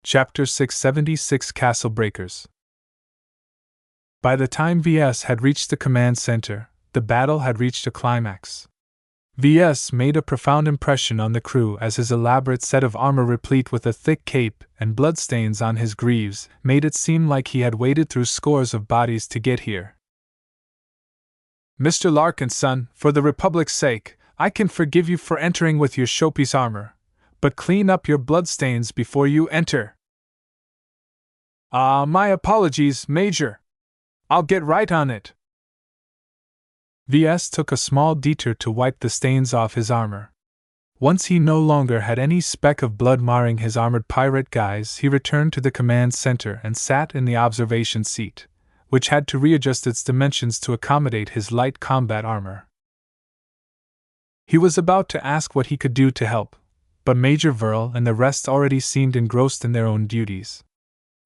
Chapter 676 Castle Breakers. By the time VS had reached the command center, the battle had reached a climax. VS made a profound impression on the crew as his elaborate set of armor replete with a thick cape and bloodstains on his greaves made it seem like he had waded through scores of bodies to get here. "Mr. Larkin's son, for the Republic's sake, I can forgive you for entering with your showpiece armor, but clean up your bloodstains before you enter." My apologies, Major. I'll get right on it." VS took a small detour to wipe the stains off his armor. Once he no longer had any speck of blood marring his armored pirate guise, he returned to the command center and sat in the observation seat, which had to readjust its dimensions to accommodate his light combat armor. He was about to ask what he could do to help, but Major Verl and the rest already seemed engrossed in their own duties.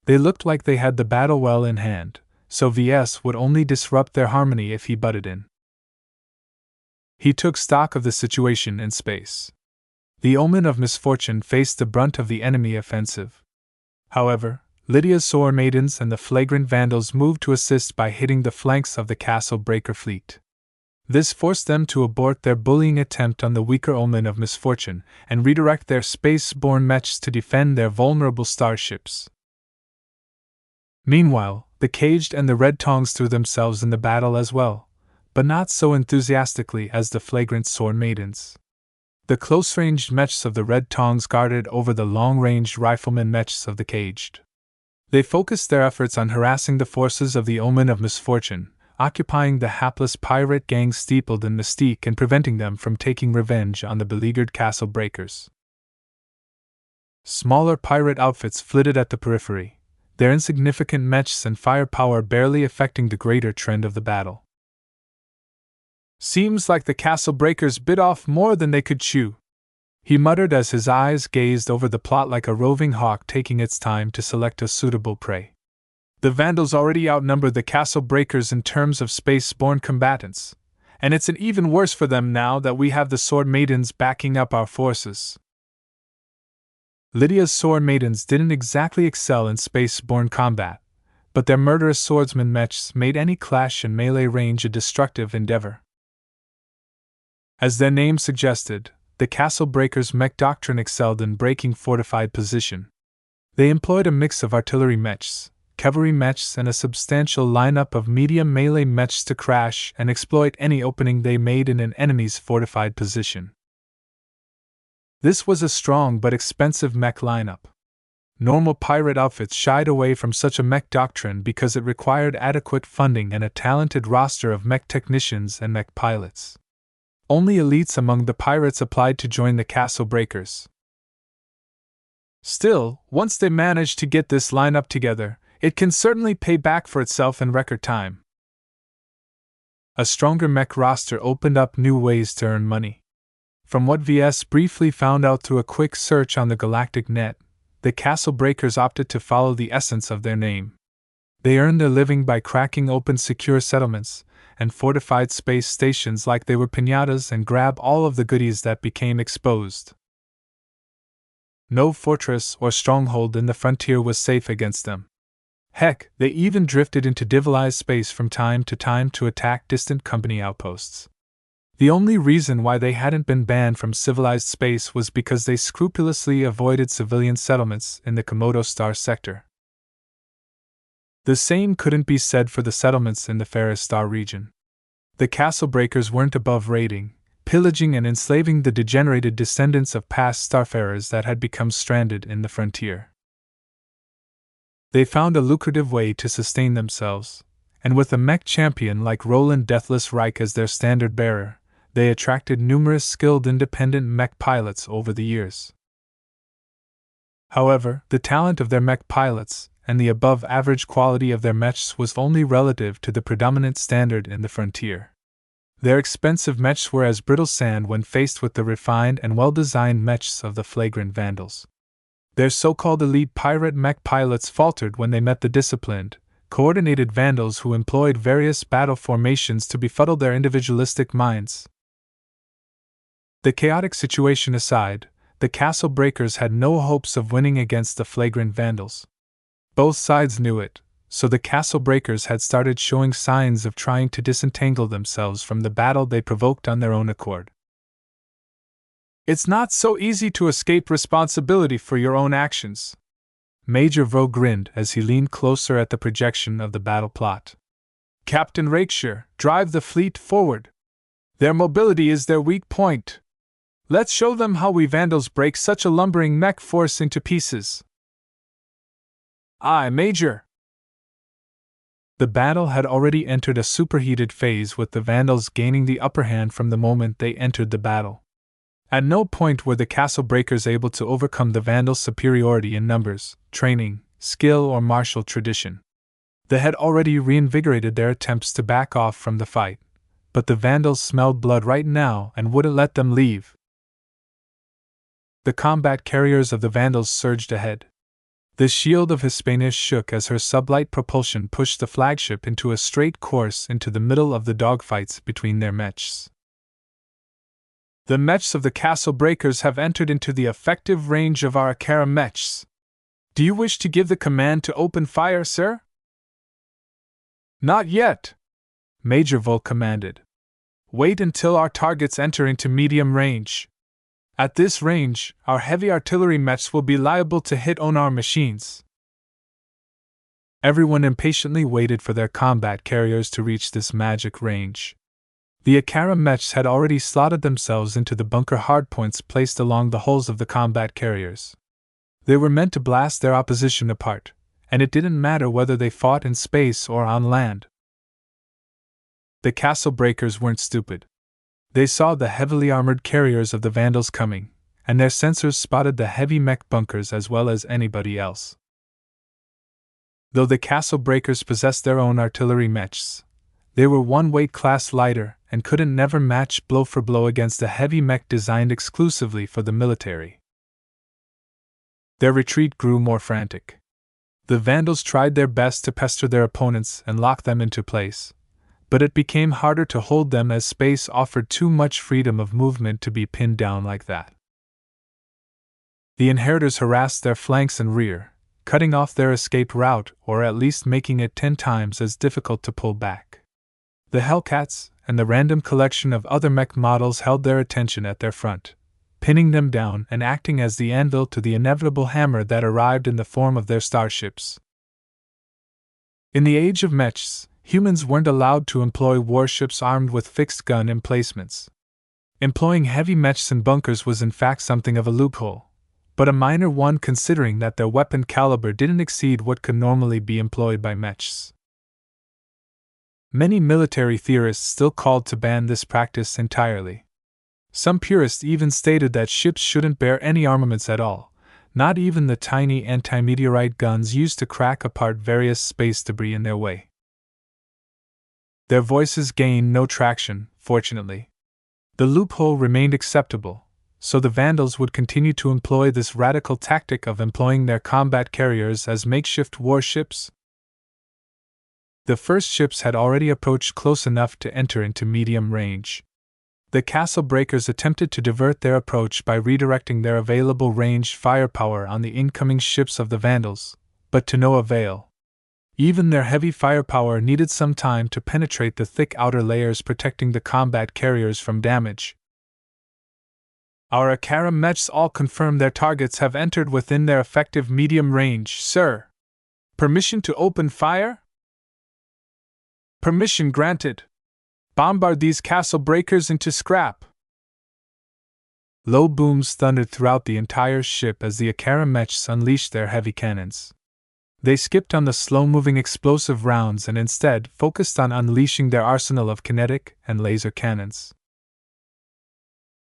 They looked like they had the battle well in hand, so VS would only disrupt their harmony if he butted in. He took stock of the situation in space. The Omen of Misfortune faced the brunt of the enemy offensive. However, Lydia's Sword Maidens and the Flagrant Vandals moved to assist by hitting the flanks of the Castle Breaker fleet. This forced them to abort their bullying attempt on the weaker Omen of Misfortune and redirect their space-borne mechs to defend their vulnerable starships. Meanwhile, the Caged and the Red Tongs threw themselves in the battle as well, but not so enthusiastically as the Flagrant Sword Maidens. The close-ranged mechs of the Red Tongs guarded over the long-ranged rifleman mechs of the Caged. They focused their efforts on harassing the forces of the Omen of Misfortune, occupying the hapless pirate gang steepled in mystique and preventing them from taking revenge on the beleaguered Castle Breakers. Smaller pirate outfits flitted at the periphery, their insignificant mechs and firepower barely affecting the greater trend of the battle. "Seems like the Castle Breakers bit off more than they could chew," he muttered as his eyes gazed over the plot like a roving hawk taking its time to select a suitable prey. "The Vandals already outnumber the Castle Breakers in terms of space-borne combatants, and it's an even worse for them now that we have the Sword Maidens backing up our forces." Lydia's Sword Maidens didn't exactly excel in space-borne combat, but their murderous swordsman mechs made any clash in melee range a destructive endeavor. As their name suggested, the Castle Breakers' mech doctrine excelled in breaking fortified position. They employed a mix of artillery mechs, cavalry mechs, and a substantial lineup of medium melee mechs to crash and exploit any opening they made in an enemy's fortified position. This was a strong but expensive mech lineup. Normal pirate outfits shied away from such a mech doctrine because it required adequate funding and a talented roster of mech technicians and mech pilots. Only elites among the pirates applied to join the Castle Breakers. Still, once they manage to get this lineup together, it can certainly pay back for itself in record time. A stronger mech roster opened up new ways to earn money. From what VS briefly found out through a quick search on the galactic net, the Castle Breakers opted to follow the essence of their name. They earned their living by cracking open secure settlements and fortified space stations like they were piñatas and grab all of the goodies that became exposed. No fortress or stronghold in the frontier was safe against them. Heck, they even drifted into civilized space from time to time to attack distant company outposts. The only reason why they hadn't been banned from civilized space was because they scrupulously avoided civilian settlements in the Komodo Star sector. The same couldn't be said for the settlements in the Ferris Star region. The Castle Breakers weren't above raiding, pillaging, and enslaving the degenerated descendants of past starfarers that had become stranded in the frontier. They found a lucrative way to sustain themselves, and with a mech champion like Roland Deathless Reich as their standard bearer, they attracted numerous skilled independent mech pilots over the years. However, the talent of their mech pilots and the above-average quality of their mechs was only relative to the predominant standard in the frontier. Their expensive mechs were as brittle sand when faced with the refined and well-designed mechs of the Flagrant Vandals. Their so-called elite pirate mech pilots faltered when they met the disciplined, coordinated Vandals who employed various battle formations to befuddle their individualistic minds. The chaotic situation aside, the castle breakers had no hopes of winning against the flagrant vandals. Both sides knew it, so the castle breakers had started showing signs of trying to disentangle themselves from the battle they provoked on their own accord. It's not so easy to escape responsibility for your own actions. Major Vo grinned as he leaned closer at the projection of the battle plot. Captain Rakeshire, drive the fleet forward. Their mobility is their weak point. Let's show them how we Vandals break such a lumbering mech force into pieces. Aye, Major. The battle had already entered a superheated phase, with the Vandals gaining the upper hand from the moment they entered the battle. At no point were the castle breakers able to overcome the Vandals' superiority in numbers, training, skill, or martial tradition. They had already reinvigorated their attempts to back off from the fight, but the Vandals smelled blood right now and wouldn't let them leave. The combat carriers of the Vandals surged ahead. The shield of Hispania shook as her sublight propulsion pushed the flagship into a straight course into the middle of the dogfights between their mechs. The mechs of the castle breakers have entered into the effective range of our Akara mechs. Do you wish to give the command to open fire, sir? Not yet, Major Volk commanded. Wait until our targets enter into medium range. At this range, our heavy artillery mechs will be liable to hit on our machines. Everyone impatiently waited for their combat carriers to reach this magic range. The Akara mechs had already slotted themselves into the bunker hardpoints placed along the hulls of the combat carriers. They were meant to blast their opposition apart, and it didn't matter whether they fought in space or on land. The castle breakers weren't stupid. They saw the heavily armored carriers of the Vandals coming, and their sensors spotted the heavy mech bunkers as well as anybody else. Though the castle breakers possessed their own artillery mechs, they were one weight class lighter and couldn't never match blow for blow against a heavy mech designed exclusively for the military. Their retreat grew more frantic. The Vandals tried their best to pester their opponents and lock them into place, but it became harder to hold them as space offered too much freedom of movement to be pinned down like that. The Inheritors harassed their flanks and rear, cutting off their escape route or at least making it 10 times as difficult to pull back. The Hellcats and the random collection of other mech models held their attention at their front, pinning them down and acting as the anvil to the inevitable hammer that arrived in the form of their starships. In the age of mechs, humans weren't allowed to employ warships armed with fixed gun emplacements. Employing heavy mechs in bunkers was in fact something of a loophole, but a minor one considering that their weapon caliber didn't exceed what could normally be employed by mechs. Many military theorists still called to ban this practice entirely. Some purists even stated that ships shouldn't bear any armaments at all, not even the tiny anti-meteorite guns used to crack apart various space debris in their way. Their voices gained no traction, fortunately. The loophole remained acceptable, so the Vandals would continue to employ this radical tactic of employing their combat carriers as makeshift warships. The first ships had already approached close enough to enter into medium range. The castle breakers attempted to divert their approach by redirecting their available ranged firepower on the incoming ships of the Vandals, but to no avail. Even their heavy firepower needed some time to penetrate the thick outer layers protecting the combat carriers from damage. Our Akara mechs all confirm their targets have entered within their effective medium range, sir. Permission to open fire? Permission granted. Bombard these castle breakers into scrap. Low booms thundered throughout the entire ship as the Akara mechs unleashed their heavy cannons. They skipped on the slow-moving explosive rounds and instead focused on unleashing their arsenal of kinetic and laser cannons.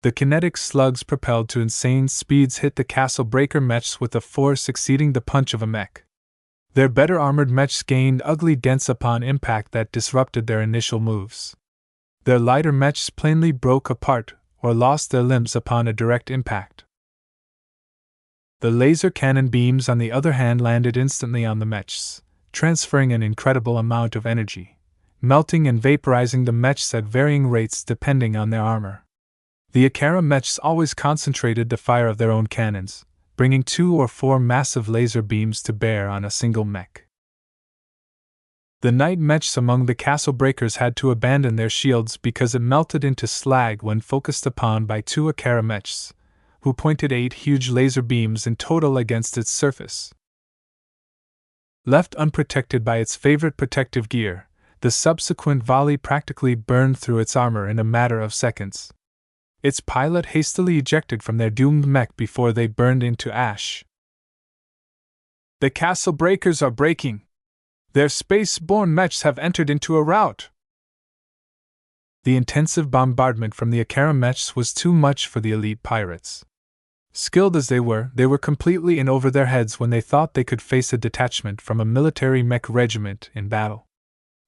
The kinetic slugs propelled to insane speeds hit the castle breaker mechs with a force exceeding the punch of a mech. Their better armored mechs gained ugly dents upon impact that disrupted their initial moves. Their lighter mechs plainly broke apart or lost their limbs upon a direct impact. The laser cannon beams, on the other hand, landed instantly on the mechs, transferring an incredible amount of energy, melting and vaporizing the mechs at varying rates depending on their armor. The Akara Mechs always concentrated the fire of their own cannons, bringing 2 or 4 massive laser beams to bear on a single mech. The Night Mechs among the castle breakers had to abandon their shields because it melted into slag when focused upon by 2 Akara Mechs, who pointed 8 huge laser beams in total against its surface. Left unprotected by its favorite protective gear, the subsequent volley practically burned through its armor in a matter of seconds. Its pilot hastily ejected from their doomed mech before they burned into ash. "The castle breakers are breaking! Their space-borne mechs have entered into a rout!" The intensive bombardment from the Akara mechs was too much for the elite pirates. Skilled as they were completely in over their heads when they thought they could face a detachment from a military mech regiment in battle.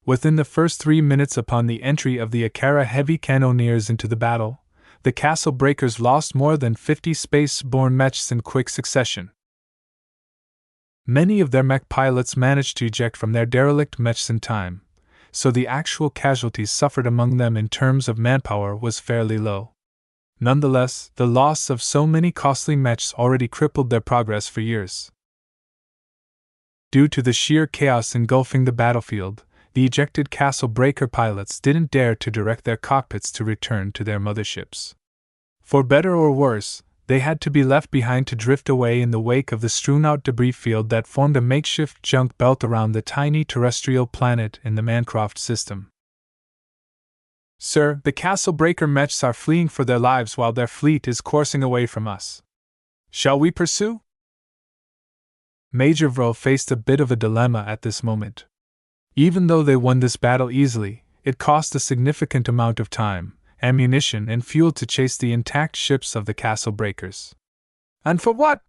Within the first 3 minutes upon the entry of the Akara heavy cannoneers into the battle, the castle breakers lost more than 50 space-borne mechs in quick succession. Many of their mech pilots managed to eject from their derelict mechs in time, so the actual casualties suffered among them in terms of manpower was fairly low. Nonetheless, the loss of so many costly mechs already crippled their progress for years. Due to the sheer chaos engulfing the battlefield, the ejected castle breaker pilots didn't dare to direct their cockpits to return to their motherships. For better or worse, they had to be left behind to drift away in the wake of the strewn-out debris field that formed a makeshift junk belt around the tiny terrestrial planet in the Mancroft system. "Sir, the castle breaker mechs are fleeing for their lives while their fleet is coursing away from us. Shall we pursue?" Major Vro faced a bit of a dilemma at this moment. Even though they won this battle easily, it cost a significant amount of time, ammunition, and fuel to chase the intact ships of the castle breakers. And for what?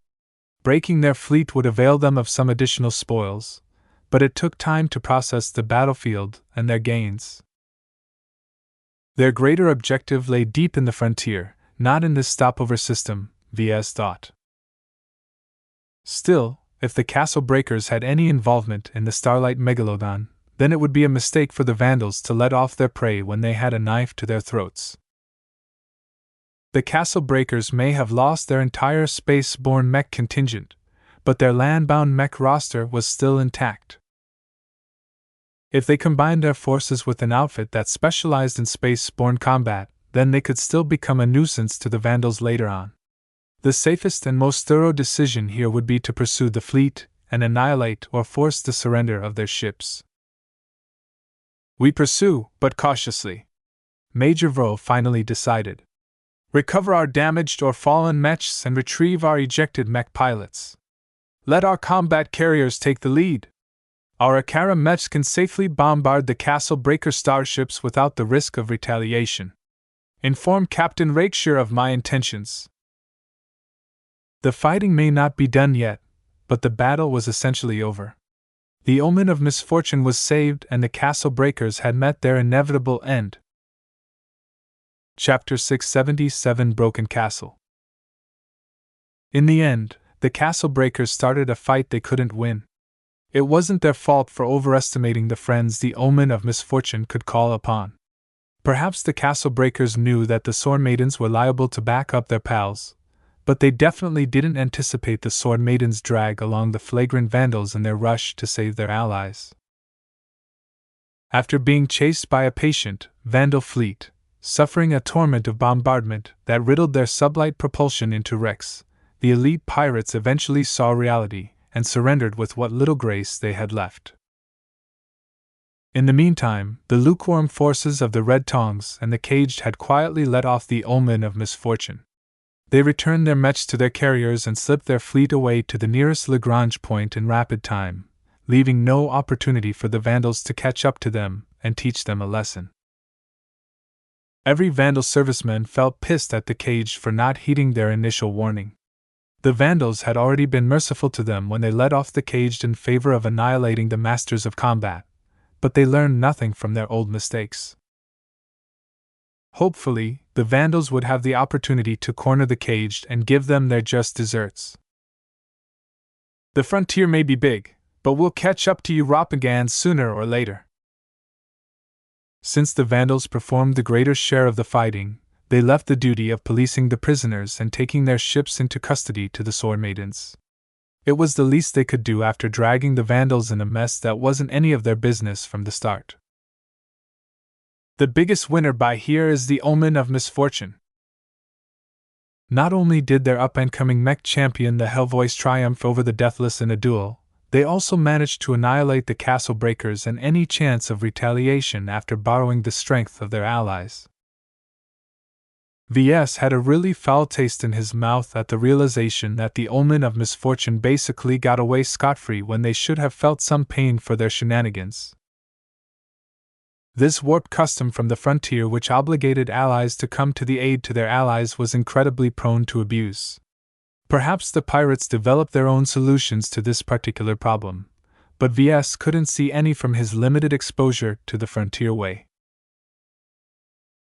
Breaking their fleet would avail them of some additional spoils, but it took time to process the battlefield and their gains. Their greater objective lay deep in the frontier, not in this stopover system, VS thought. Still, if the castle breakers had any involvement in the Starlight Megalodon, then it would be a mistake for the Vandals to let off their prey when they had a knife to their throats. The castle breakers may have lost their entire space-borne mech contingent, but their land-bound mech roster was still intact. If they combined their forces with an outfit that specialized in space-borne combat, then they could still become a nuisance to the Vandals later on. The safest and most thorough decision here would be to pursue the fleet and annihilate or force the surrender of their ships. "We pursue, but cautiously," Major Vro finally decided. "Recover our damaged or fallen mechs and retrieve our ejected mech pilots. Let our combat carriers take the lead. Our Akara mechs can safely bombard the castle breaker starships without the risk of retaliation. Inform Captain Rakeshire of my intentions." The fighting may not be done yet, but the battle was essentially over. The omen of misfortune was saved and the castle breakers had met their inevitable end. Chapter 677 Broken Castle. In the end, the castle breakers started a fight they couldn't win. It wasn't their fault for overestimating the friends the omen of misfortune could call upon. Perhaps the castle breakers knew that the Sword Maidens were liable to back up their pals, but they definitely didn't anticipate the Sword Maidens drag along the flagrant Vandals in their rush to save their allies. After being chased by a patient Vandal fleet, suffering a torment of bombardment that riddled their sublight propulsion into wrecks, the elite pirates eventually saw reality and surrendered with what little grace they had left. In the meantime, the lukewarm forces of the Red Tongs and the Caged had quietly let off the omen of misfortune. They returned their mechs to their carriers and slipped their fleet away to the nearest Lagrange point in rapid time, leaving no opportunity for the Vandals to catch up to them and teach them a lesson. Every Vandal serviceman felt pissed at the Caged for not heeding their initial warning. The Vandals had already been merciful to them when they let off the Caged in favor of annihilating the Masters of Combat, but they learned nothing from their old mistakes. Hopefully, the Vandals would have the opportunity to corner the Caged and give them their just deserts. "The frontier may be big, but we'll catch up to you Ropagans sooner or later." Since the Vandals performed the greater share of the fighting, They left the duty of policing the prisoners and taking their ships into custody to the Sword Maidens. It was the least they could do after dragging the Vandals in a mess that wasn't any of their business from the start. The biggest winner by here is the Omen of Misfortune. Not only did their up-and-coming Mech champion the Hellvoice triumph over the Deathless in a duel, they also managed to annihilate the Castle Breakers and any chance of retaliation after borrowing the strength of their allies. VS had a really foul taste in his mouth at the realization that the Omen of Misfortune basically got away scot-free when they should have felt some pain for their shenanigans. This warped custom from the frontier, which obligated allies to come to the aid to their allies, was incredibly prone to abuse. Perhaps the pirates developed their own solutions to this particular problem, but VS couldn't see any from his limited exposure to the frontier way.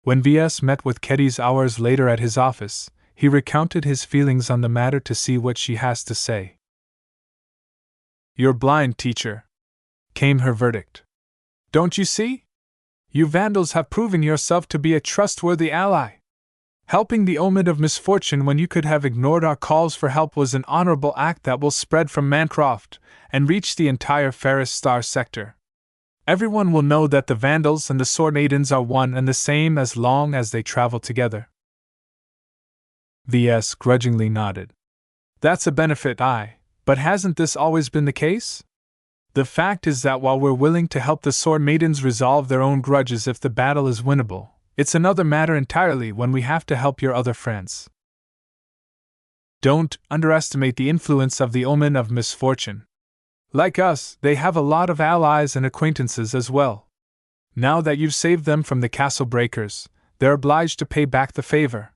When VS met with Kedis hours later at his office, he recounted his feelings on the matter to see what she has to say. "You're blind, teacher," came her verdict. "Don't you see? You Vandals have proven yourself to be a trustworthy ally. Helping the Omen of Misfortune when you could have ignored our calls for help was an honorable act that will spread from Mancroft and reach the entire Ferris Star sector. Everyone will know that the Vandals and the Sword Maidens are one and the same as long as they travel together." VS grudgingly nodded. "That's a benefit, but hasn't this always been the case? The fact is that while we're willing to help the Sword Maidens resolve their own grudges if the battle is winnable, it's another matter entirely when we have to help your other friends. Don't underestimate the influence of the Omen of Misfortune. Like us, they have a lot of allies and acquaintances as well. Now that you've saved them from the Castle Breakers, they're obliged to pay back the favor.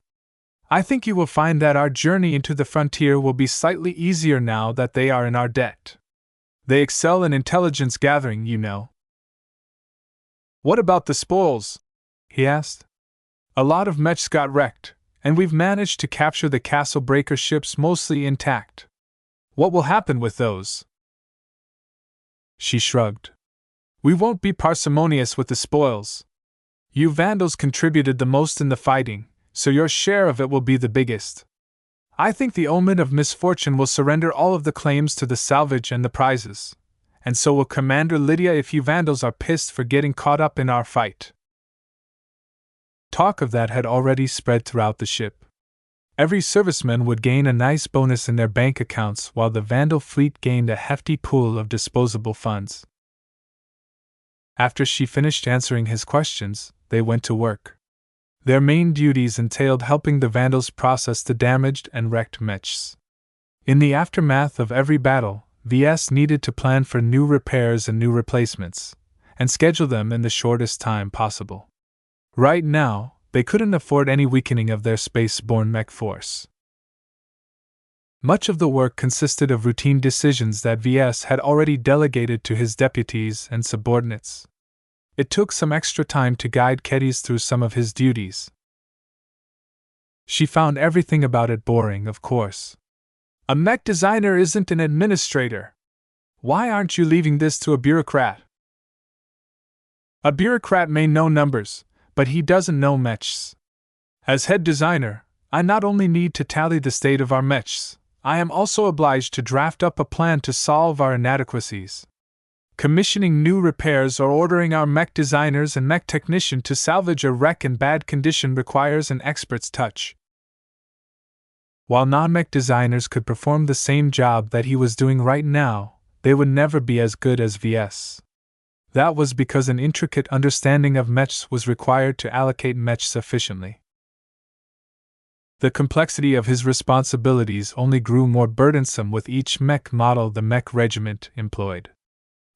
I think you will find that our journey into the frontier will be slightly easier now that they are in our debt. They excel in intelligence gathering, you know." "What about the spoils?" he asked. "A lot of Mechs got wrecked, and we've managed to capture the Castle Breaker ships mostly intact. What will happen with those?" She shrugged. "We won't be parsimonious with the spoils. You Vandals contributed the most in the fighting, so your share of it will be the biggest. I think the Omen of Misfortune will surrender all of the claims to the salvage and the prizes, and so will Commander Lydia if you Vandals are pissed for getting caught up in our fight." Talk of that had already spread throughout the ship. Every serviceman would gain a nice bonus in their bank accounts, while the Vandal fleet gained a hefty pool of disposable funds. After she finished answering his questions, they went to work. Their main duties entailed helping the Vandals process the damaged and wrecked Mechs. In the aftermath of every battle, VS needed to plan for new repairs and new replacements, and schedule them in the shortest time possible. Right now, they couldn't afford any weakening of their space-borne mech force. Much of the work consisted of routine decisions that VS had already delegated to his deputies and subordinates. It took some extra time to guide Kedis through some of his duties. She found everything about it boring, of course. "A mech designer isn't an administrator. Why aren't you leaving this to a bureaucrat?" "A bureaucrat may know numbers, but he doesn't know mechs. As head designer, I not only need to tally the state of our mechs, I am also obliged to draft up a plan to solve our inadequacies. Commissioning new repairs or ordering our mech designers and mech technician to salvage a wreck in bad condition requires an expert's touch." While non-mech designers could perform the same job that he was doing right now, they would never be as good as VS. That was because an intricate understanding of mechs was required to allocate mechs efficiently. The complexity of his responsibilities only grew more burdensome with each mech model the mech regiment employed.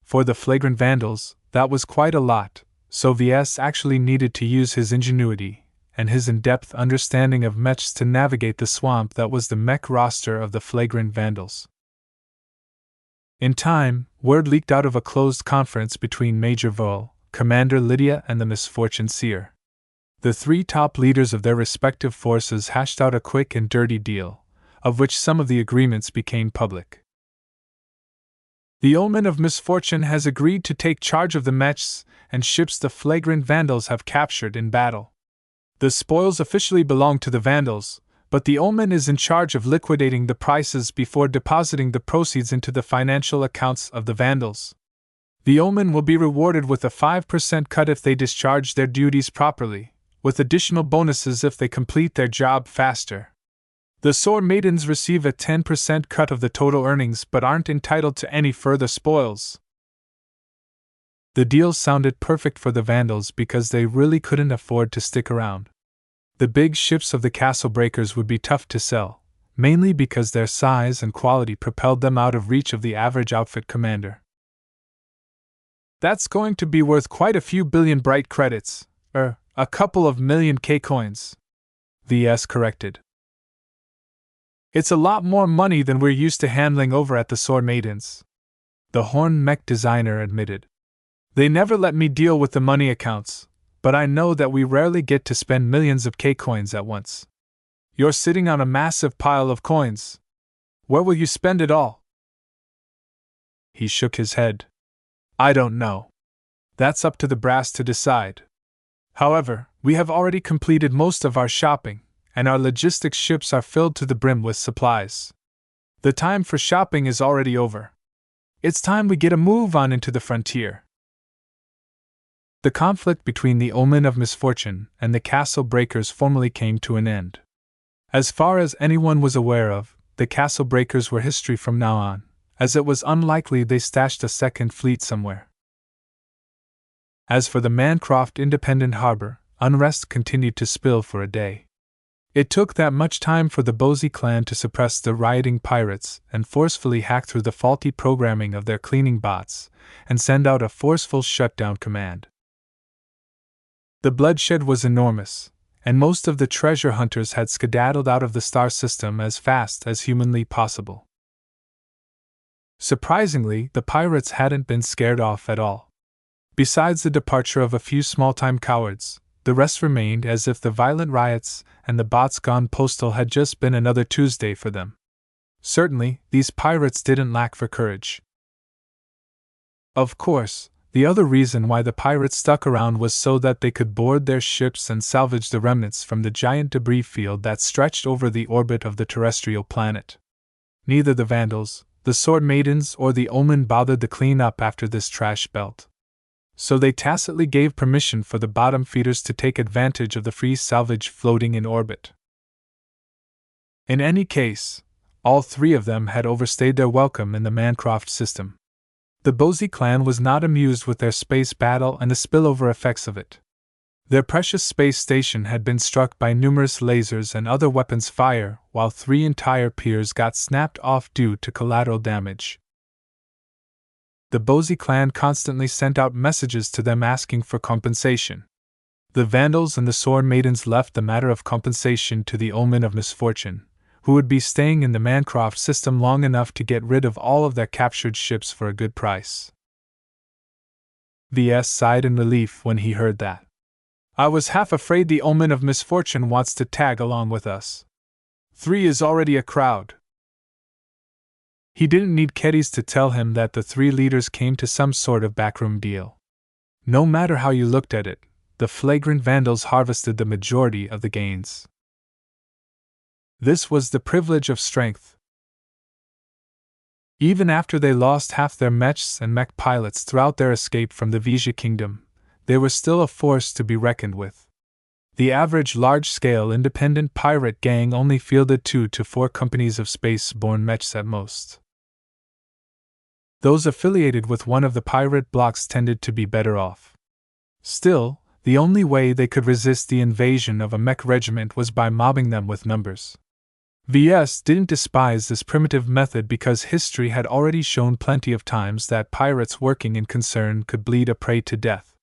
For the flagrant Vandals, that was quite a lot, so VS actually needed to use his ingenuity and his in-depth understanding of mechs to navigate the swamp that was the mech roster of the flagrant Vandals. In time, word leaked out of a closed conference between Major Vole, Commander Lydia, and the Misfortune Seer. The three top leaders of their respective forces hashed out a quick and dirty deal, of which some of the agreements became public. The Omen of Misfortune has agreed to take charge of the mechs and ships the flagrant Vandals have captured in battle. The spoils officially belong to the Vandals, but the Omen is in charge of liquidating the prices before depositing the proceeds into the financial accounts of the Vandals. The Omen will be rewarded with a 5% cut if they discharge their duties properly, with additional bonuses if they complete their job faster. The Sword Maidens receive a 10% cut of the total earnings but aren't entitled to any further spoils. The deal sounded perfect for the Vandals because they really couldn't afford to stick around. The big ships of the Castle Breakers would be tough to sell, mainly because their size and quality propelled them out of reach of the average outfit commander. That's going to be worth quite a few billion bright credits, a couple of million K coins, VS corrected. It's a lot more money than we're used to handling over at the Sword Maidens, the Horn Mech designer admitted. They never let me deal with the money accounts, but I know that we rarely get to spend millions of K coins at once. You're sitting on a massive pile of coins. Where will you spend it all? He shook his head. I don't know. That's up to the brass to decide. However, we have already completed most of our shopping, and our logistics ships are filled to the brim with supplies. The time for shopping is already over. It's time we get a move on into the frontier. The conflict between the Omen of Misfortune and the Castle Breakers formally came to an end. As far as anyone was aware of, the Castle Breakers were history from now on, as it was unlikely they stashed a second fleet somewhere. As for the Mancroft Independent Harbor, unrest continued to spill for a day. It took that much time for the Bosey clan to suppress the rioting pirates and forcefully hack through the faulty programming of their cleaning bots and send out a forceful shutdown command. The bloodshed was enormous, and most of the treasure hunters had skedaddled out of the star system as fast as humanly possible. Surprisingly, the pirates hadn't been scared off at all. Besides the departure of a few small-time cowards, the rest remained as if the violent riots and the bots gone postal had just been another Tuesday for them. Certainly, these pirates didn't lack for courage. Of course, the other reason why the pirates stuck around was so that they could board their ships and salvage the remnants from the giant debris field that stretched over the orbit of the terrestrial planet. Neither the Vandals, the Sword Maidens, or the Omen bothered to clean up after this trash belt. So they tacitly gave permission for the bottom feeders to take advantage of the free salvage floating in orbit. In any case, all three of them had overstayed their welcome in the Mancroft system. The Bosey clan was not amused with their space battle and the spillover effects of it. Their precious space station had been struck by numerous lasers and other weapons fire, while 3 entire piers got snapped off due to collateral damage. The Bosey clan constantly sent out messages to them asking for compensation. The Vandals and the Sword Maidens left the matter of compensation to the Omen of Misfortune, who would be staying in the Mancroft system long enough to get rid of all of their captured ships for a good price. VS sighed in relief when he heard that. I was half afraid the Omen of Misfortune wants to tag along with us. 3 is already a crowd. He didn't need Keddies to tell him that the 3 leaders came to some sort of backroom deal. No matter how you looked at it, the flagrant Vandals harvested the majority of the gains. This was the privilege of strength. Even after they lost half their Mechs and Mech pilots throughout their escape from the Vija Kingdom, they were still a force to be reckoned with. The average large-scale independent pirate gang only fielded 2 to 4 companies of space-borne Mechs at most. Those affiliated with one of the pirate blocks tended to be better off. Still, the only way they could resist the invasion of a Mech regiment was by mobbing them with numbers. VS didn't despise this primitive method because history had already shown plenty of times that pirates working in concern could bleed a prey to death.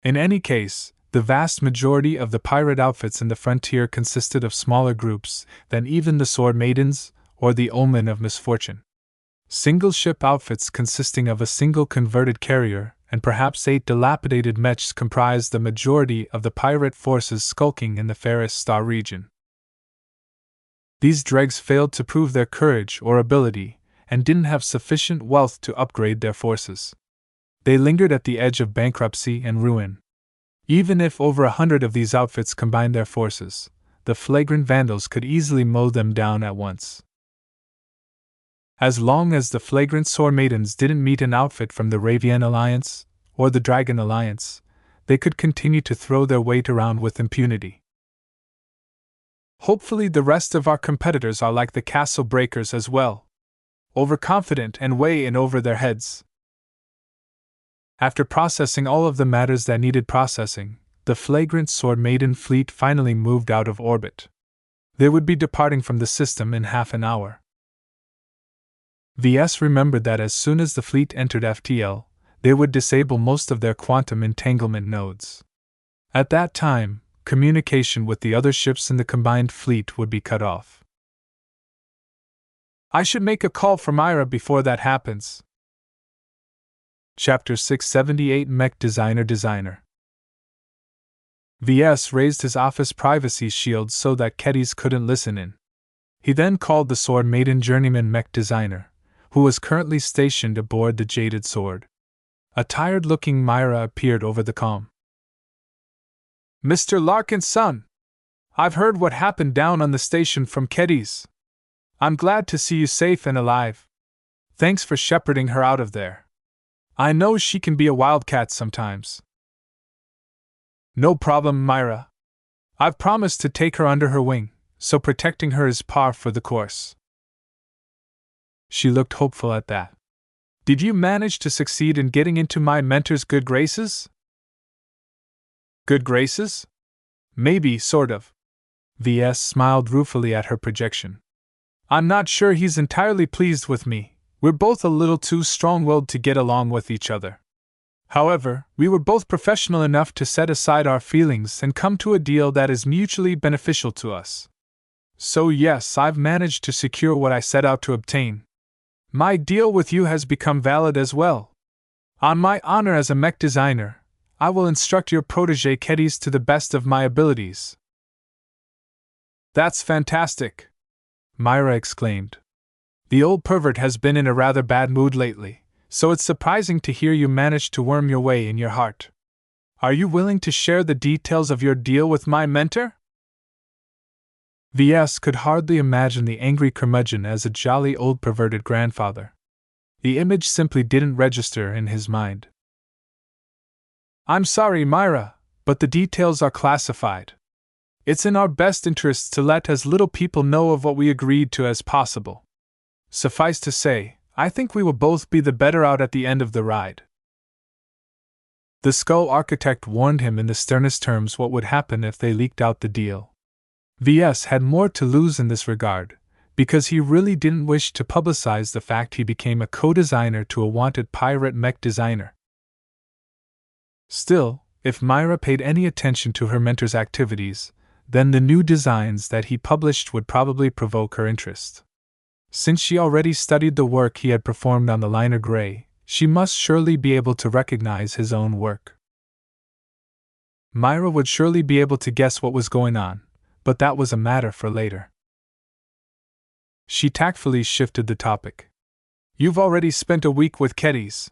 In any case, the vast majority of the pirate outfits in the frontier consisted of smaller groups than even the Sword Maidens or the Omen of Misfortune. Single-ship outfits consisting of a single converted carrier and perhaps 8 dilapidated Mechs comprised the majority of the pirate forces skulking in the Ferris Star region. These dregs failed to prove their courage or ability, and didn't have sufficient wealth to upgrade their forces. They lingered at the edge of bankruptcy and ruin. Even if over 100 of these outfits combined their forces, the flagrant vandals could easily mow them down at once. As long as the flagrant sword maidens didn't meet an outfit from the Ravian Alliance or the Dragon Alliance, they could continue to throw their weight around with impunity. Hopefully the rest of our competitors are like the castle breakers as well, overconfident and way in over their heads. After processing all of the matters that needed processing, the flagrant sword maiden fleet finally moved out of orbit. They would be departing from the system in half an hour. VS remembered that as soon as the fleet entered FTL, they would disable most of their quantum entanglement nodes. At that time, communication with the other ships in the combined fleet would be cut off. I should make a call for Myra before that happens. Chapter 678 Mech Designer. VS raised his office privacy shield so that Kedis couldn't listen in. He then called the Sword Maiden journeyman Mech Designer, who was currently stationed aboard the Jaded Sword. A tired-looking Myra appeared over the comm. Mr. Larkin's son! I've heard what happened down on the station from Kedis. I'm glad to see you safe and alive. Thanks for shepherding her out of there. I know she can be a wildcat sometimes. No problem, Myra. I've promised to take her under her wing, so protecting her is par for the course. She looked hopeful at that. Did you manage to succeed in getting into my mentor's good graces? Good graces? Maybe, sort of. VS smiled ruefully at her projection. I'm not sure he's entirely pleased with me. We're both a little too strong-willed to get along with each other. However, we were both professional enough to set aside our feelings and come to a deal that is mutually beneficial to us. So yes, I've managed to secure what I set out to obtain. My deal with you has become valid as well. On my honor as a mech designer, I will instruct your protege Kedis to the best of my abilities. That's fantastic! Myra exclaimed. The old pervert has been in a rather bad mood lately, so it's surprising to hear you managed to worm your way in your heart. Are you willing to share the details of your deal with my mentor? VS could hardly imagine the angry curmudgeon as a jolly old perverted grandfather. The image simply didn't register in his mind. I'm sorry, Myra, but the details are classified. It's in our best interests to let as little people know of what we agreed to as possible. Suffice to say, I think we will both be the better out at the end of the ride. The Skull Architect warned him in the sternest terms what would happen if they leaked out the deal. VS had more to lose in this regard, because he really didn't wish to publicize the fact he became a co-designer to a wanted pirate mech designer. Still, if Myra paid any attention to her mentor's activities, then the new designs that he published would probably provoke her interest. Since she already studied the work he had performed on the liner Grey, she must surely be able to recognize his own work. Myra would surely be able to guess what was going on, but that was a matter for later. She tactfully shifted the topic. You've already spent a week with Kedis.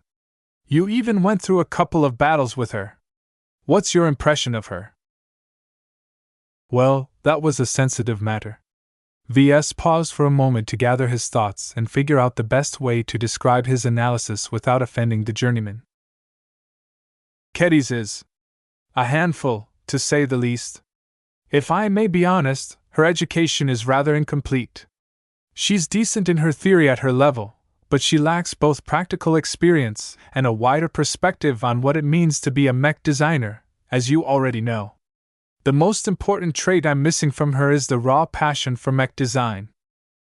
You even went through a couple of battles with her. What's your impression of her? Well, that was a sensitive matter. VS paused for a moment to gather his thoughts and figure out the best way to describe his analysis without offending the journeyman. Kedis is a handful, to say the least. If I may be honest, her education is rather incomplete. She's decent in her theory at her level, but she lacks both practical experience and a wider perspective on what it means to be a mech designer, as you already know. The most important trait I'm missing from her is the raw passion for mech design.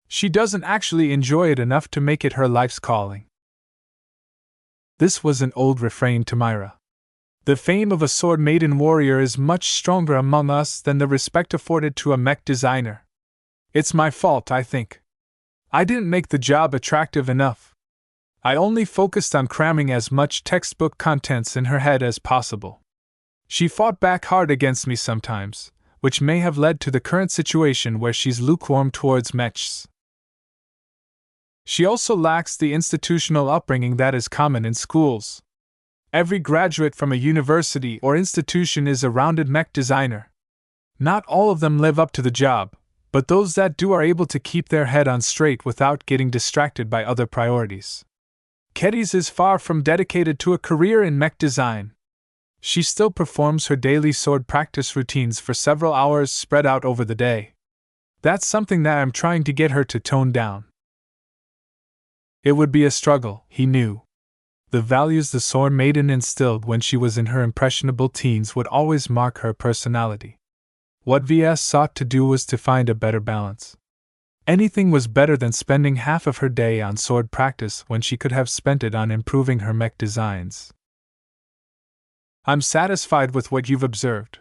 She doesn't actually enjoy it enough to make it her life's calling. This was an old refrain to Myra. The fame of a sword maiden warrior is much stronger among us than the respect afforded to a mech designer. It's my fault, I think. I didn't make the job attractive enough. I only focused on cramming as much textbook contents in her head as possible. She fought back hard against me sometimes, which may have led to the current situation where she's lukewarm towards mechs. She also lacks the institutional upbringing that is common in schools. Every graduate from a university or institution is a rounded mech designer. Not all of them live up to the job, but those that do are able to keep their head on straight without getting distracted by other priorities. Keddies is far from dedicated to a career in mech design. She still performs her daily sword practice routines for several hours spread out over the day. That's something that I'm trying to get her to tone down. It would be a struggle, he knew. The values the sword maiden instilled when she was in her impressionable teens would always mark her personality. What VS sought to do was to find a better balance. Anything was better than spending half of her day on sword practice when she could have spent it on improving her mech designs. I'm satisfied with what you've observed.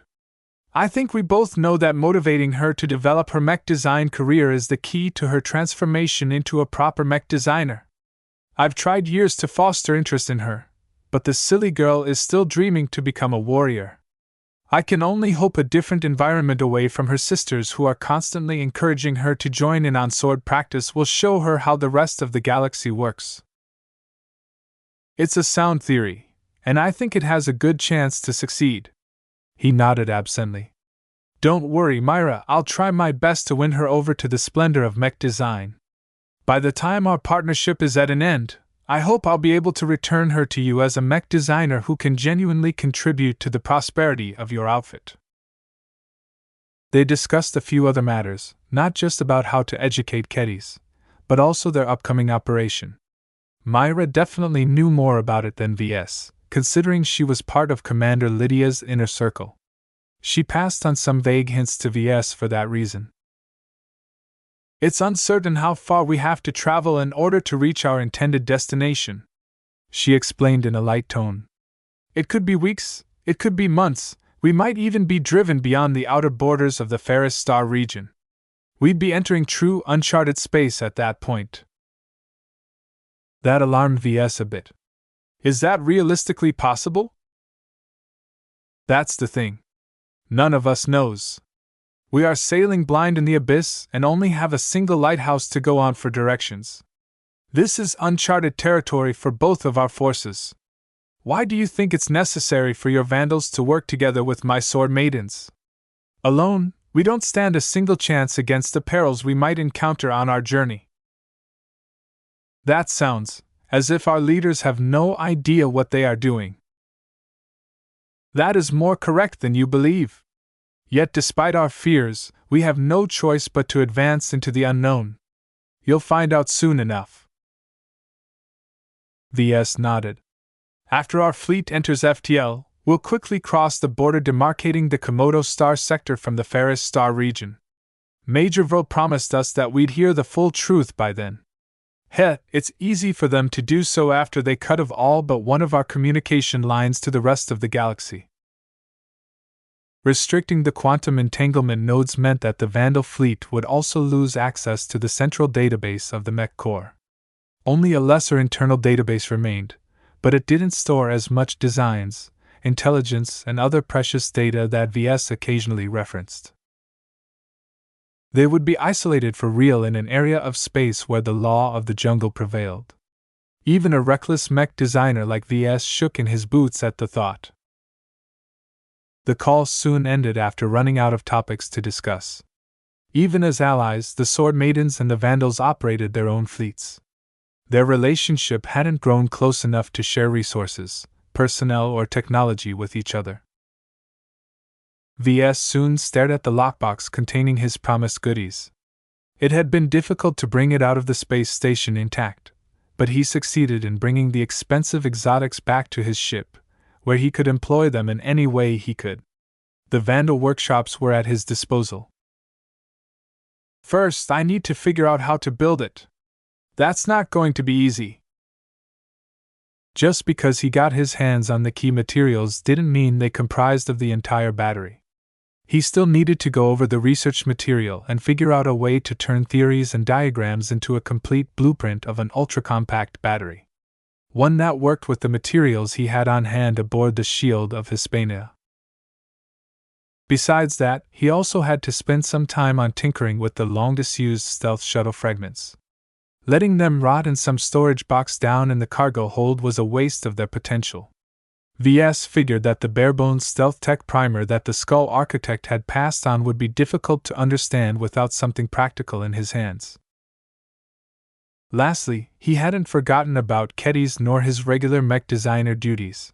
I think we both know that motivating her to develop her mech design career is the key to her transformation into a proper mech designer. I've tried years to foster interest in her, but the silly girl is still dreaming to become a warrior. I can only hope a different environment away from her sisters who are constantly encouraging her to join in on sword practice will show her how the rest of the galaxy works. It's a sound theory, and I think it has a good chance to succeed. He nodded absently. Don't worry, Myra, I'll try my best to win her over to the splendor of mech design. By the time our partnership is at an end, I hope I'll be able to return her to you as a mech designer who can genuinely contribute to the prosperity of your outfit. They discussed a few other matters, not just about how to educate Keddies, but also their upcoming operation. Myra definitely knew more about it than VS, considering she was part of Commander Lydia's inner circle. She passed on some vague hints to VS for that reason. It's uncertain how far we have to travel in order to reach our intended destination, she explained in a light tone. It could be weeks, it could be months, we might even be driven beyond the outer borders of the Ferris Star region. We'd be entering true uncharted space at that point. That alarmed VS a bit. Is that realistically possible? That's the thing. None of us knows. We are sailing blind in the abyss and only have a single lighthouse to go on for directions. This is uncharted territory for both of our forces. Why do you think it's necessary for your vandals to work together with my sword maidens? Alone, we don't stand a single chance against the perils we might encounter on our journey. That sounds as if our leaders have no idea what they are doing. That is more correct than you believe. Yet despite our fears, we have no choice but to advance into the unknown. You'll find out soon enough. VS nodded. After our fleet enters FTL, we'll quickly cross the border demarcating the Komodo Star sector from the Ferris Star region. Major Vo promised us that we'd hear the full truth by then. It's easy for them to do so after they cut off all but one of our communication lines to the rest of the galaxy. Restricting the quantum entanglement nodes meant that the Vandal fleet would also lose access to the central database of the Mech Core. Only a lesser internal database remained, but it didn't store as much designs, intelligence, and other precious data that VS occasionally referenced. They would be isolated for real in an area of space where the law of the jungle prevailed. Even a reckless mech designer like VS shook in his boots at the thought. The call soon ended after running out of topics to discuss. Even as allies, the Sword Maidens and the Vandals operated their own fleets. Their relationship hadn't grown close enough to share resources, personnel, or technology with each other. VS soon stared at the lockbox containing his promised goodies. It had been difficult to bring it out of the space station intact, but he succeeded in bringing the expensive exotics back to his ship, where he could employ them in any way he could. The Vandal workshops were at his disposal. First, I need to figure out how to build it. That's not going to be easy. Just because he got his hands on the key materials didn't mean they comprised of the entire battery. He still needed to go over the research material and figure out a way to turn theories and diagrams into a complete blueprint of an ultra-compact battery. One that worked with the materials he had on hand aboard the Shield of Hispania. Besides that, he also had to spend some time on tinkering with the long-disused stealth shuttle fragments. Letting them rot in some storage box down in the cargo hold was a waste of their potential. VS figured that the bare-bones stealth tech primer that the Skull Architect had passed on would be difficult to understand without something practical in his hands. Lastly, he hadn't forgotten about Keddy's nor his regular mech designer duties.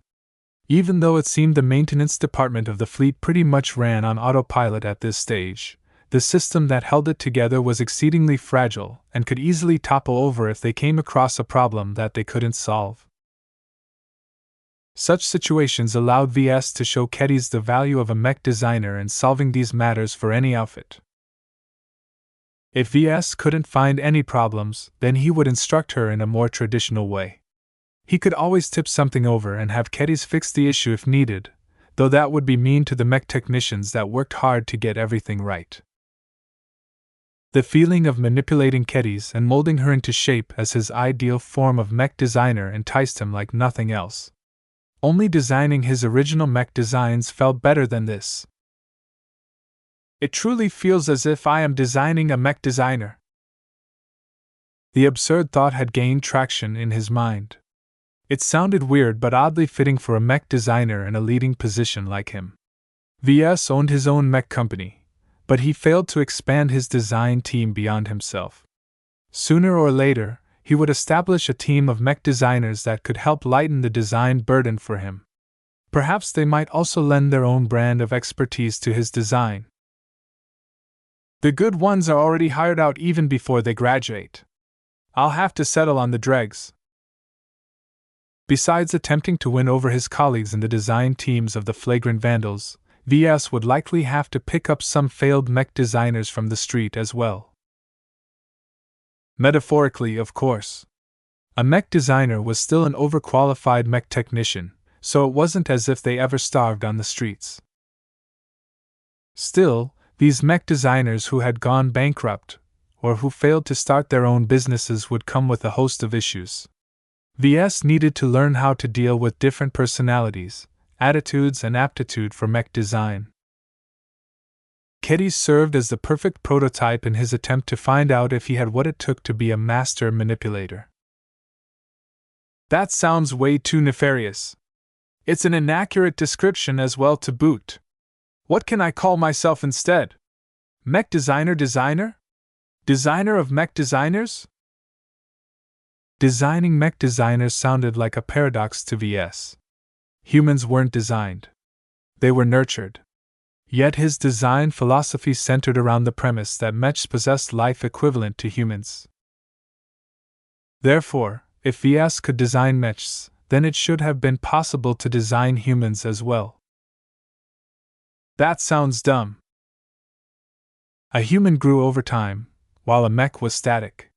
Even though it seemed the maintenance department of the fleet pretty much ran on autopilot at this stage, the system that held it together was exceedingly fragile and could easily topple over if they came across a problem that they couldn't solve. Such situations allowed VS to show Keddy's the value of a mech designer in solving these matters for any outfit. If VS couldn't find any problems, then he would instruct her in a more traditional way. He could always tip something over and have Keddy's fix the issue if needed, though that would be mean to the mech technicians that worked hard to get everything right. The feeling of manipulating Keddy's and molding her into shape as his ideal form of mech designer enticed him like nothing else. Only designing his original mech designs felt better than this. It truly feels as if I am designing a mech designer. The absurd thought had gained traction in his mind. It sounded weird but oddly fitting for a mech designer in a leading position like him. VS owned his own mech company, but he failed to expand his design team beyond himself. Sooner or later, he would establish a team of mech designers that could help lighten the design burden for him. Perhaps they might also lend their own brand of expertise to his design. The good ones are already hired out even before they graduate. I'll have to settle on the dregs. Besides attempting to win over his colleagues in the design teams of the flagrant vandals, VS would likely have to pick up some failed mech designers from the street as well. Metaphorically, of course. A mech designer was still an overqualified mech technician, so it wasn't as if they ever starved on the streets. Still, these mech designers who had gone bankrupt, or who failed to start their own businesses would come with a host of issues. VS needed to learn how to deal with different personalities, attitudes, and aptitude for mech design. Keddy served as the perfect prototype in his attempt to find out if he had what it took to be a master manipulator. That sounds way too nefarious. It's an inaccurate description as well to boot. What can I call myself instead? Mech designer? Designer of mech designers? Designing mech designers sounded like a paradox to VS. Humans weren't designed. They were nurtured. Yet his design philosophy centered around the premise that mechs possessed life equivalent to humans. Therefore, if VS could design mechs, then it should have been possible to design humans as well. That sounds dumb. A human grew over time, while a mech was static.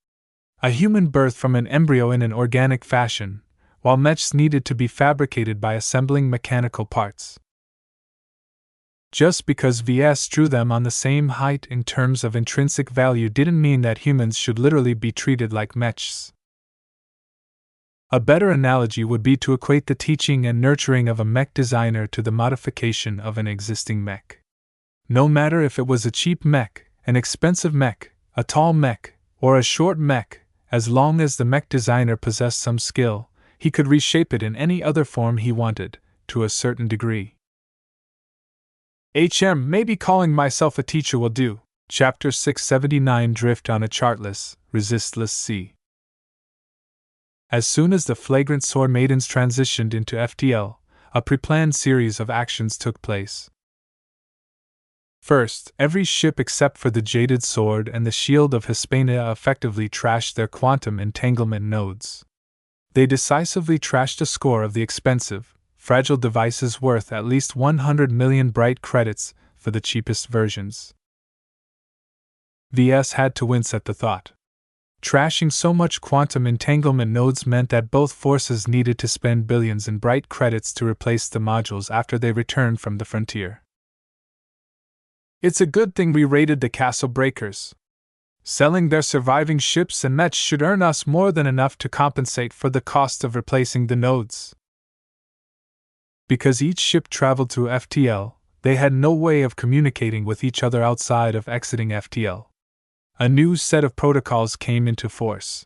A human birthed from an embryo in an organic fashion, while mechs needed to be fabricated by assembling mechanical parts. Just because VS drew them on the same height in terms of intrinsic value didn't mean that humans should literally be treated like mechs. A better analogy would be to equate the teaching and nurturing of a mech designer to the modification of an existing mech. No matter if it was a cheap mech, an expensive mech, a tall mech, or a short mech, as long as the mech designer possessed some skill, he could reshape it in any other form he wanted, to a certain degree. Maybe calling myself a teacher will do. Chapter 679 Drift on a Chartless, Resistless Sea. As soon as the flagrant sword maidens transitioned into FTL, a pre-planned series of actions took place. First, every ship except for the Jaded Sword and the Shield of Hispania effectively trashed their quantum entanglement nodes. They decisively trashed a score of the expensive, fragile devices worth at least 100 million bright credits for the cheapest versions. VS had to wince at the thought. Trashing so much quantum entanglement nodes meant that both forces needed to spend billions in bright credits to replace the modules after they returned from the frontier. It's a good thing we raided the castle breakers. Selling their surviving ships and mechs should earn us more than enough to compensate for the cost of replacing the nodes. Because each ship traveled through FTL, they had no way of communicating with each other outside of exiting FTL. A new set of protocols came into force.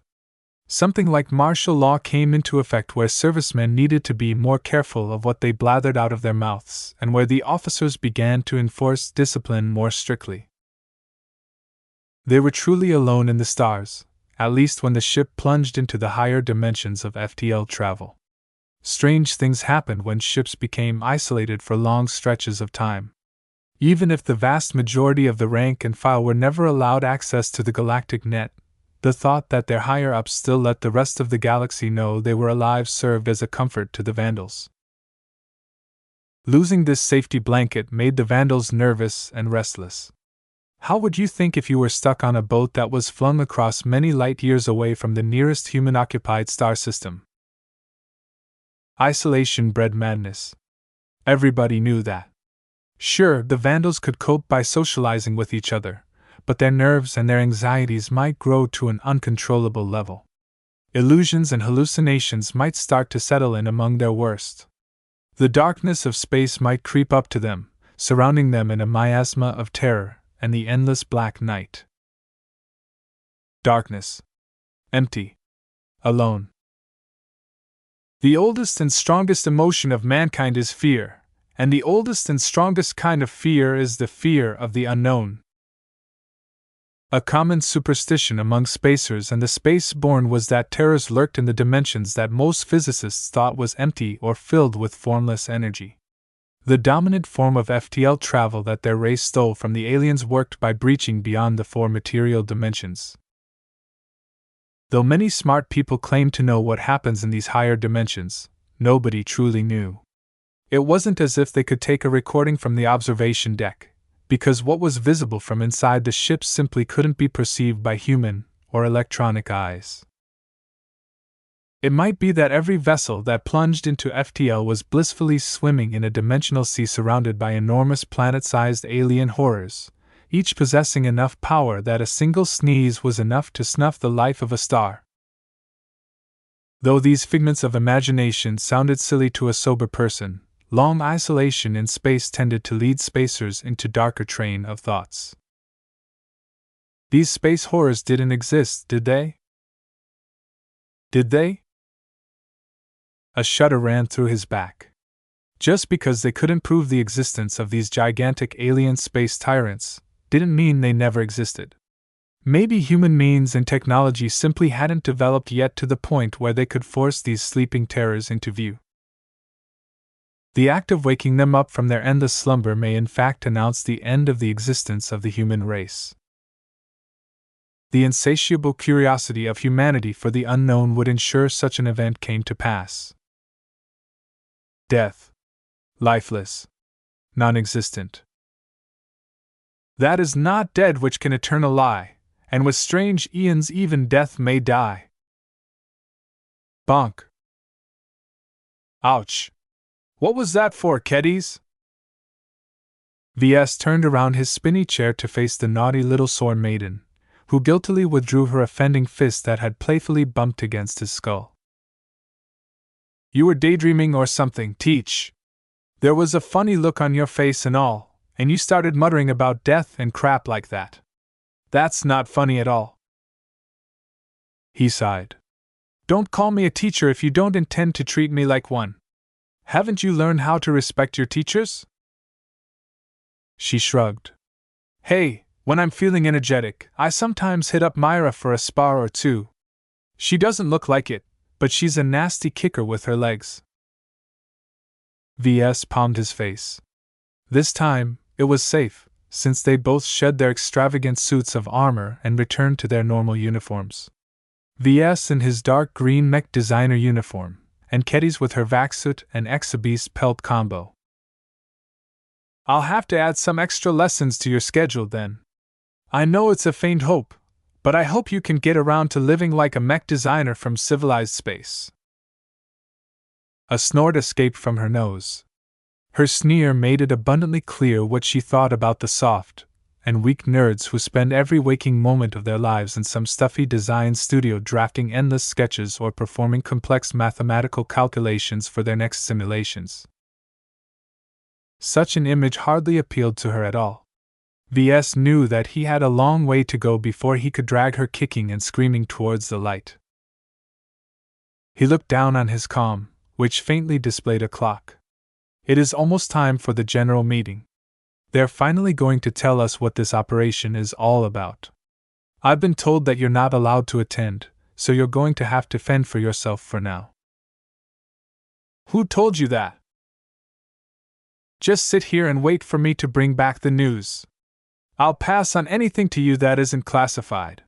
Something like martial law came into effect where servicemen needed to be more careful of what they blathered out of their mouths, and where the officers began to enforce discipline more strictly. They were truly alone in the stars, at least when the ship plunged into the higher dimensions of FTL travel. Strange things happened when ships became isolated for long stretches of time. Even if the vast majority of the rank and file were never allowed access to the galactic net, the thought that their higher-ups still let the rest of the galaxy know they were alive served as a comfort to the Vandals. Losing this safety blanket made the Vandals nervous and restless. How would you think if you were stuck on a boat that was flung across many light years away from the nearest human-occupied star system? Isolation bred madness. Everybody knew that. Sure, the Vandals could cope by socializing with each other, but their nerves and their anxieties might grow to an uncontrollable level. Illusions and hallucinations might start to settle in among their worst. The darkness of space might creep up to them, surrounding them in a miasma of terror and the endless black night. Darkness. Empty. Alone. The oldest and strongest emotion of mankind is fear, and the oldest and strongest kind of fear is the fear of the unknown. A common superstition among spacers and the space-born was that terrors lurked in the dimensions that most physicists thought was empty or filled with formless energy. The dominant form of FTL travel that their race stole from the aliens worked by breaching beyond the four material dimensions. Though many smart people claim to know what happens in these higher dimensions, nobody truly knew. It wasn't as if they could take a recording from the observation deck, because what was visible from inside the ship simply couldn't be perceived by human or electronic eyes. It might be that every vessel that plunged into FTL was blissfully swimming in a dimensional sea surrounded by enormous planet-sized alien horrors, each possessing enough power that a single sneeze was enough to snuff the life of a star. Though these figments of imagination sounded silly to a sober person, long isolation in space tended to lead spacers into darker train of thoughts. These space horrors didn't exist, did they? Did they? A shudder ran through his back. Just because they couldn't prove the existence of these gigantic alien space tyrants didn't mean they never existed. Maybe human means and technology simply hadn't developed yet to the point where they could force these sleeping terrors into view. The act of waking them up from their endless slumber may in fact announce the end of the existence of the human race. The insatiable curiosity of humanity for the unknown would ensure such an event came to pass. Death. Lifeless. Non-existent. That is not dead which can eternal lie, and with strange eons even death may die. Bonk. Ouch. What was that for, kiddies? V.S. turned around his spinny chair to face the naughty little sore maiden, who guiltily withdrew her offending fist that had playfully bumped against his skull. You were daydreaming or something, Teach. There was a funny look on your face and all, and you started muttering about death and crap like that. That's not funny at all. He sighed. Don't call me a teacher if you don't intend to treat me like one. Haven't you learned how to respect your teachers? She shrugged. Hey, when I'm feeling energetic, I sometimes hit up Myra for a spar or two. She doesn't look like it, but she's a nasty kicker with her legs. V.S. palmed his face. This time, it was safe, since they both shed their extravagant suits of armor and returned to their normal uniforms. V.S. in his dark green Mech designer uniform, and Keddy's with her vac-suit and Exabeast pelt combo. I'll have to add some extra lessons to your schedule then. I know it's a faint hope, but I hope you can get around to living like a Mech designer from civilized space. A snort escaped from her nose. Her sneer made it abundantly clear what she thought about the soft and weak nerds who spend every waking moment of their lives in some stuffy design studio drafting endless sketches or performing complex mathematical calculations for their next simulations. Such an image hardly appealed to her at all. V.S. knew that he had a long way to go before he could drag her kicking and screaming towards the light. He looked down on his comm, which faintly displayed a clock. It is almost time for the general meeting. They're finally going to tell us what this operation is all about. I've been told that you're not allowed to attend, so you're going to have to fend for yourself for now. Who told you that? Just sit here and wait for me to bring back the news. I'll pass on anything to you that isn't classified.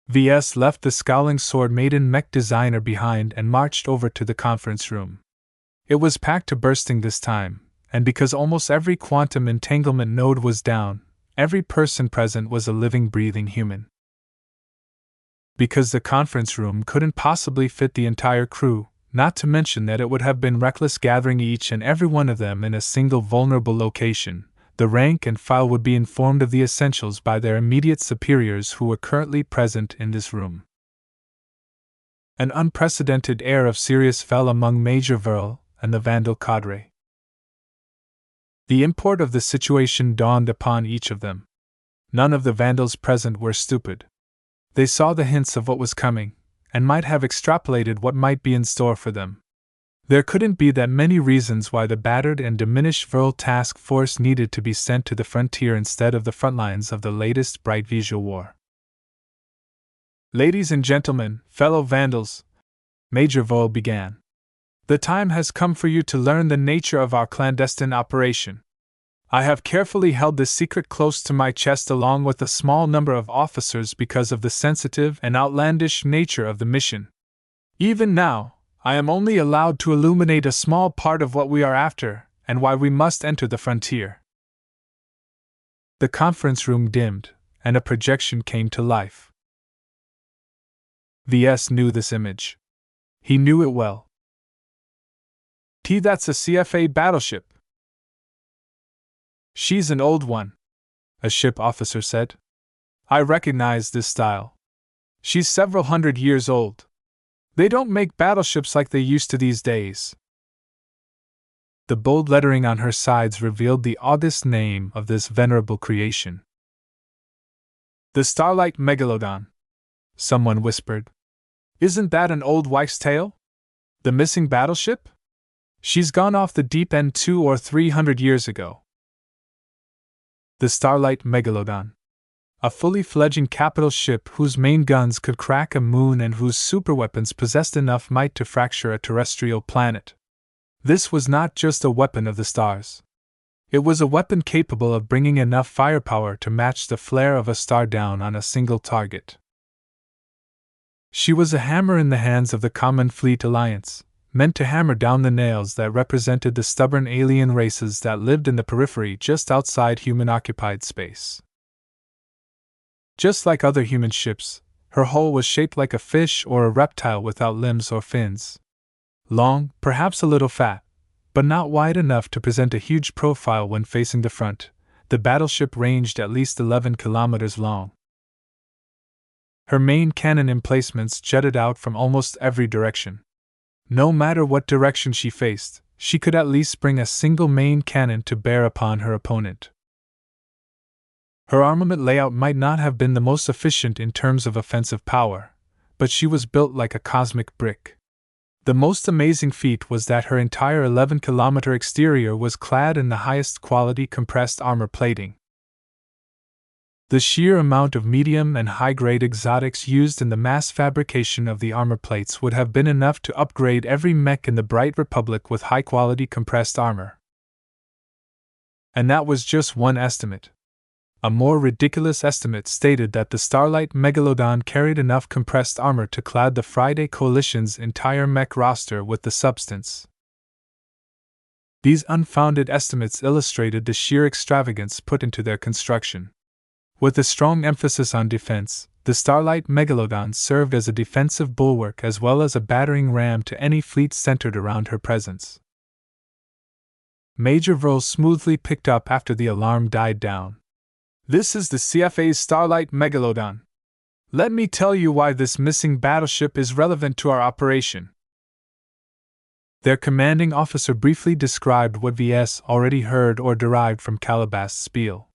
VS left the scowling sword-maiden mech designer behind and marched over to the conference room. It was packed to bursting this time, and because almost every quantum entanglement node was down, every person present was a living, breathing human. Because the conference room couldn't possibly fit the entire crew, not to mention that it would have been reckless gathering each and every one of them in a single vulnerable location, the rank and file would be informed of the essentials by their immediate superiors who were currently present in this room. An unprecedented air of serious fell among Major Verl and the Vandal cadre. The import of the situation dawned upon each of them. None of the Vandals present were stupid. They saw the hints of what was coming, and might have extrapolated what might be in store for them. There couldn't be that many reasons why the battered and diminished Verl task force needed to be sent to the frontier instead of the front lines of the latest Bright Visual War. Ladies and gentlemen, fellow Vandals, Major Verl began. The time has come for you to learn the nature of our clandestine operation. I have carefully held this secret close to my chest along with a small number of officers because of the sensitive and outlandish nature of the mission. Even now, I am only allowed to illuminate a small part of what we are after and why we must enter the frontier. The conference room dimmed, and a projection came to life. VS knew this image. He knew it well. That's a CFA battleship. She's an old one, a ship officer said. I recognize this style. She's several hundred years old. They don't make battleships like they used to these days. The bold lettering on her sides revealed the august name of this venerable creation. The Starlight Megalodon, someone whispered. Isn't that an old wife's tale? The missing battleship? She's gone off the deep end 200 or 300 years ago. The Starlight Megalodon. A fully fledging capital ship whose main guns could crack a moon and whose superweapons possessed enough might to fracture a terrestrial planet. This was not just a weapon of the stars. It was a weapon capable of bringing enough firepower to match the flare of a star down on a single target. She was a hammer in the hands of the Common Fleet Alliance, meant to hammer down the nails that represented the stubborn alien races that lived in the periphery just outside human-occupied space. Just like other human ships, her hull was shaped like a fish or a reptile without limbs or fins. Long, perhaps a little fat, but not wide enough to present a huge profile when facing the front, the battleship ranged at least 11 kilometers long. Her main cannon emplacements jutted out from almost every direction. No matter what direction she faced, she could at least bring a single main cannon to bear upon her opponent. Her armament layout might not have been the most efficient in terms of offensive power, but she was built like a cosmic brick. The most amazing feat was that her entire 11-kilometer exterior was clad in the highest quality compressed armor plating. The sheer amount of medium and high-grade exotics used in the mass fabrication of the armor plates would have been enough to upgrade every mech in the Bright Republic with high-quality compressed armor. And that was just one estimate. A more ridiculous estimate stated that the Starlight Megalodon carried enough compressed armor to clad the Friday Coalition's entire mech roster with the substance. These unfounded estimates illustrated the sheer extravagance put into their construction. With a strong emphasis on defense, the Starlight Megalodon served as a defensive bulwark as well as a battering ram to any fleet centered around her presence. Major Verl smoothly picked up after the alarm died down. This is the CFA's Starlight Megalodon. Let me tell you why this missing battleship is relevant to our operation. Their commanding officer briefly described what VS already heard or derived from Calabas's spiel.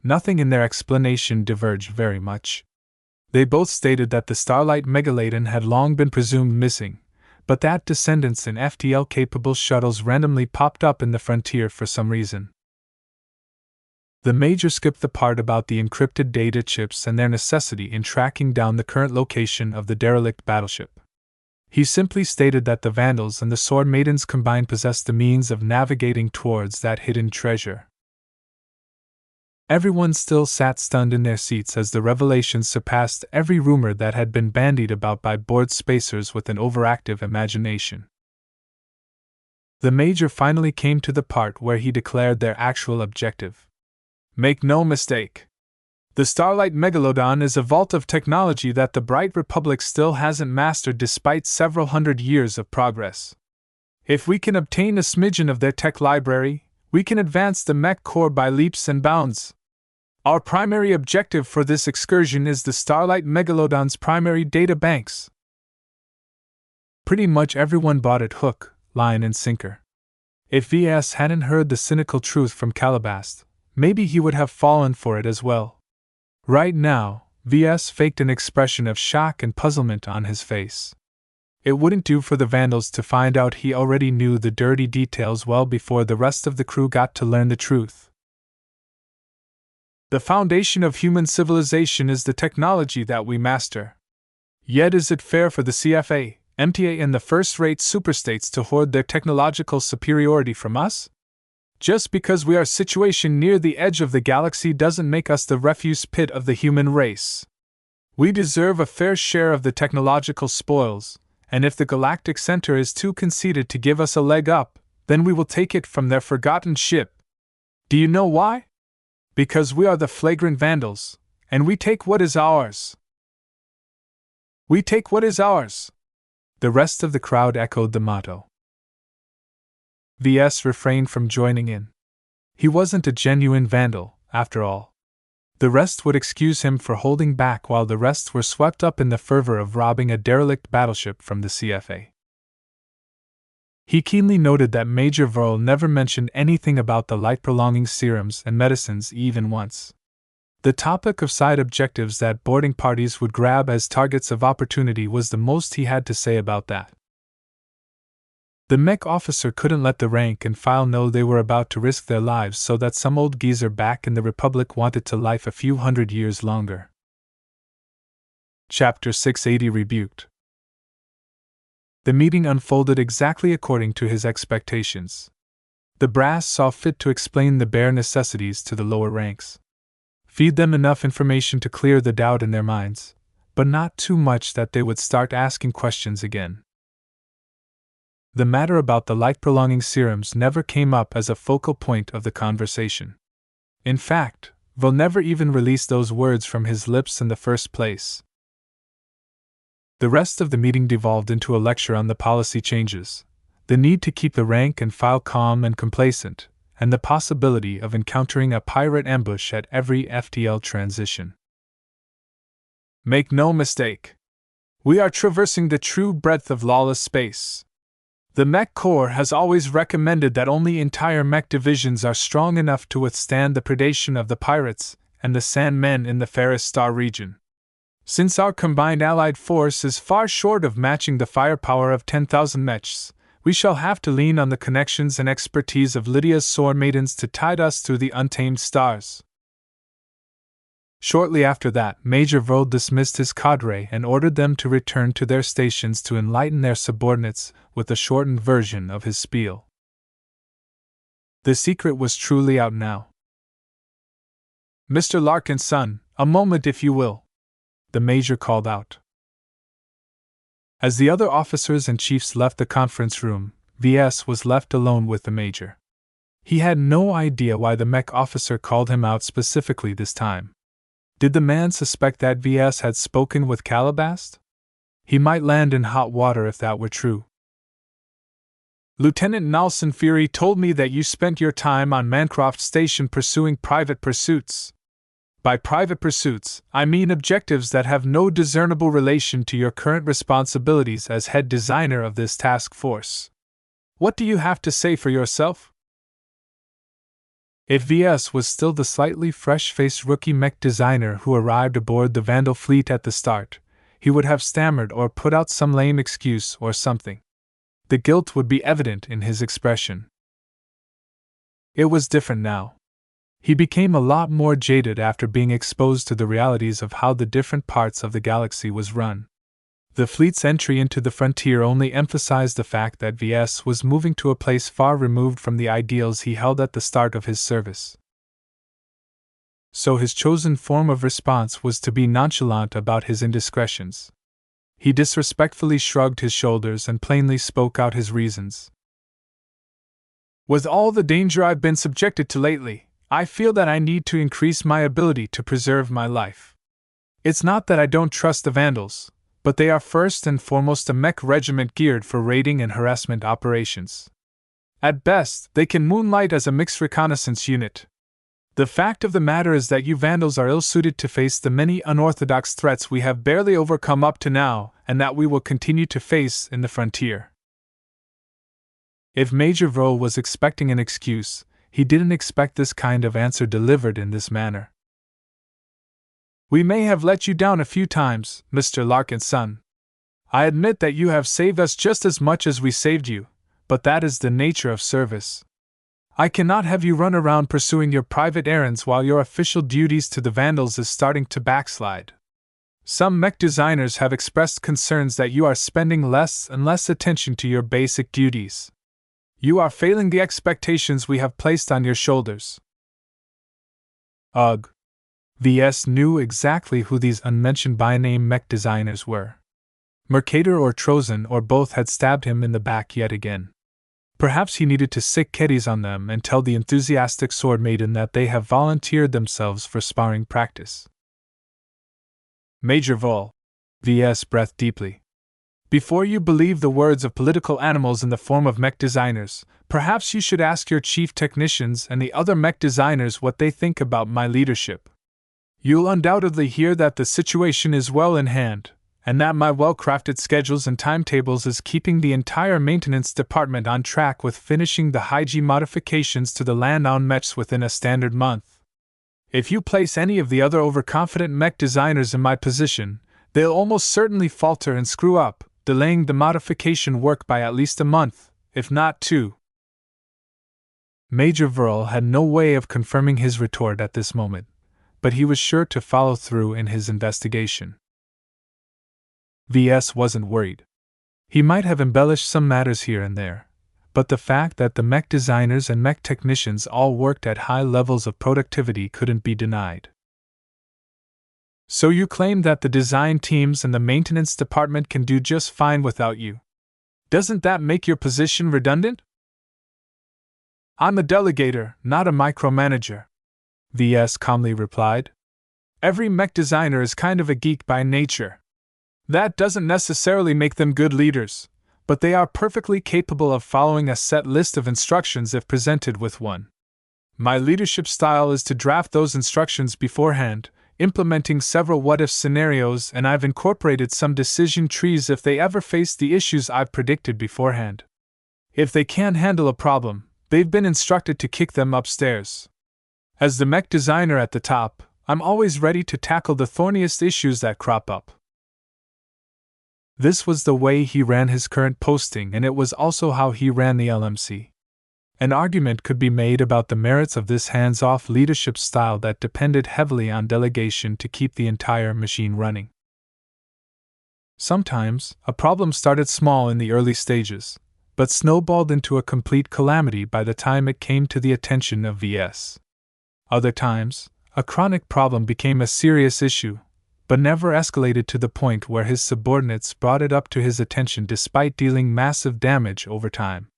Nothing in their explanation diverged very much. They both stated that the Starlight Megalodon had long been presumed missing, but that descendants in FTL-capable shuttles randomly popped up in the frontier for some reason. The Major skipped the part about the encrypted data chips and their necessity in tracking down the current location of the derelict battleship. He simply stated that the Vandals and the Sword Maidens combined possessed the means of navigating towards that hidden treasure. Everyone still sat stunned in their seats as the revelations surpassed every rumor that had been bandied about by bored spacers with an overactive imagination. The Major finally came to the part where he declared their actual objective. Make no mistake. The Starlight Megalodon is a vault of technology that the Bright Republic still hasn't mastered despite several hundred years of progress. If we can obtain a smidgen of their tech library, we can advance the Mech core by leaps and bounds. Our primary objective for this excursion is the Starlight Megalodon's primary data banks. Pretty much everyone bought it hook, line, and sinker. If VS hadn't heard the cynical truth from Calabast, maybe he would have fallen for it as well. Right now, VS faked an expression of shock and puzzlement on his face. It wouldn't do for the Vandals to find out he already knew the dirty details well before the rest of the crew got to learn the truth. The foundation of human civilization is the technology that we master. Yet is it fair for the CFA, MTA, and the first-rate superstates to hoard their technological superiority from us? Just because we are situated near the edge of the galaxy doesn't make us the refuse pit of the human race. We deserve a fair share of the technological spoils, and if the Galactic Center is too conceited to give us a leg up, then we will take it from their forgotten ship. Do you know why? Because we are the flagrant Vandals, and we take what is ours. We take what is ours. The rest of the crowd echoed the motto. VS refrained from joining in. He wasn't a genuine Vandal, after all. The rest would excuse him for holding back while the rest were swept up in the fervor of robbing a derelict battleship from the CFA. He keenly noted that Major Verl never mentioned anything about the light-prolonging serums and medicines even once. The topic of side objectives that boarding parties would grab as targets of opportunity was the most he had to say about that. The mech officer couldn't let the rank and file know they were about to risk their lives so that some old geezer back in the Republic wanted to life a few hundred years longer. Chapter 680 Rebuked. The meeting unfolded exactly according to his expectations. The brass saw fit to explain the bare necessities to the lower ranks. Feed them enough information to clear the doubt in their minds, but not too much that they would start asking questions again. The matter about the light-prolonging serums never came up as a focal point of the conversation. In fact, Vo never even released those words from his lips in the first place. The rest of the meeting devolved into a lecture on the policy changes, the need to keep the rank and file calm and complacent, and the possibility of encountering a pirate ambush at every FTL transition. Make no mistake. We are traversing the true breadth of lawless space. The Mech Corps has always recommended that only entire Mech divisions are strong enough to withstand the predation of the pirates and the Sandmen in the Ferris Star region. Since our combined allied force is far short of matching the firepower of 10,000 Mechs, we shall have to lean on the connections and expertise of Lydia's Sword Maidens to tide us through the untamed stars. Shortly after that, Major Verl dismissed his cadre and ordered them to return to their stations to enlighten their subordinates with a shortened version of his spiel. The secret was truly out now. Mr. Larkin's son, a moment if you will, the Major called out. As the other officers and chiefs left the conference room, VS was left alone with the Major. He had no idea why the mech officer called him out specifically this time. Did the man suspect that VS had spoken with Calabast? He might land in hot water if that were true. Lieutenant Nelson Fury told me that you spent your time on Mancroft Station pursuing private pursuits. By private pursuits, I mean objectives that have no discernible relation to your current responsibilities as head designer of this task force. What do you have to say for yourself? If VS was still the slightly fresh-faced rookie mech designer who arrived aboard the Vandal fleet at the start, he would have stammered or put out some lame excuse or something. The guilt would be evident in his expression. It was different now. He became a lot more jaded after being exposed to the realities of how the different parts of the galaxy was run. The fleet's entry into the frontier only emphasized the fact that VS was moving to a place far removed from the ideals he held at the start of his service. So his chosen form of response was to be nonchalant about his indiscretions. He disrespectfully shrugged his shoulders and plainly spoke out his reasons. With all the danger I've been subjected to lately, I feel that I need to increase my ability to preserve my life. It's not that I don't trust the Vandals, but they are first and foremost a mech regiment geared for raiding and harassment operations. At best, they can moonlight as a mixed reconnaissance unit. The fact of the matter is that you Vandals are ill-suited to face the many unorthodox threats we have barely overcome up to now, and that we will continue to face in the frontier. If Major Vril was expecting an excuse, he didn't expect this kind of answer delivered in this manner. We may have let you down a few times, Mr. Larkin's son. I admit that you have saved us just as much as we saved you, but that is the nature of service. I cannot have you run around pursuing your private errands while your official duties to the Vandals is starting to backslide. Some mech designers have expressed concerns that you are spending less and less attention to your basic duties. You are failing the expectations we have placed on your shoulders. Ugh. VS knew exactly who these unmentioned by name mech designers were. Mercator or Trozen or both had stabbed him in the back yet again. Perhaps he needed to sick keddies on them and tell the enthusiastic sword maiden that they have volunteered themselves for sparring practice. Major Vol. VS breathed deeply. Before you believe the words of political animals in the form of mech designers, perhaps you should ask your chief technicians and the other mech designers what they think about my leadership. You'll undoubtedly hear that the situation is well in hand, and that my well-crafted schedules and timetables is keeping the entire maintenance department on track with finishing the hygiene modifications to the land-on mechs within a standard month. If you place any of the other overconfident mech designers in my position, they'll almost certainly falter and screw up, delaying the modification work by at least a month, if not 2. Major Vril had no way of confirming his retort at this moment, but he was sure to follow through in his investigation. VS wasn't worried. He might have embellished some matters here and there, but the fact that the mech designers and mech technicians all worked at high levels of productivity couldn't be denied. So you claim that the design teams and the maintenance department can do just fine without you. Doesn't that make your position redundant? I'm a delegator, not a micromanager, VS calmly replied. Every mech designer is kind of a geek by nature. That doesn't necessarily make them good leaders, but they are perfectly capable of following a set list of instructions if presented with one. My leadership style is to draft those instructions beforehand, implementing several what-if scenarios, and I've incorporated some decision trees if they ever face the issues I've predicted beforehand. If they can't handle a problem, they've been instructed to kick them upstairs. As the mech designer at the top, I'm always ready to tackle the thorniest issues that crop up. This was the way he ran his current posting, and it was also how he ran the LMC. An argument could be made about the merits of this hands-off leadership style that depended heavily on delegation to keep the entire machine running. Sometimes, a problem started small in the early stages, but snowballed into a complete calamity by the time it came to the attention of VS. Other times, a chronic problem became a serious issue, but never escalated to the point where his subordinates brought it up to his attention despite dealing massive damage over time.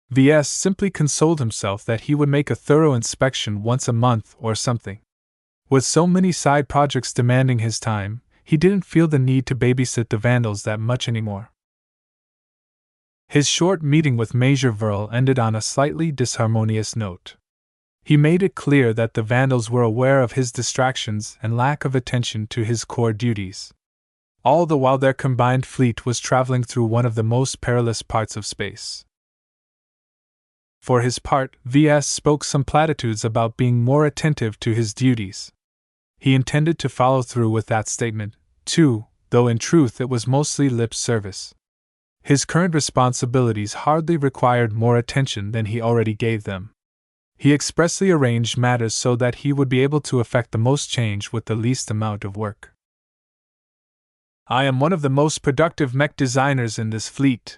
VS simply consoled himself that he would make a thorough inspection once a month or something. With so many side projects demanding his time, he didn't feel the need to babysit the Vandals that much anymore. His short meeting with Major Vril ended on a slightly disharmonious note. He made it clear that the Vandals were aware of his distractions and lack of attention to his core duties. All the while their combined fleet was traveling through one of the most perilous parts of space. For his part, VS spoke some platitudes about being more attentive to his duties. He intended to follow through with that statement, too, though in truth it was mostly lip service. His current responsibilities hardly required more attention than he already gave them. He expressly arranged matters so that he would be able to effect the most change with the least amount of work. "I am one of the most productive mech designers in this fleet,"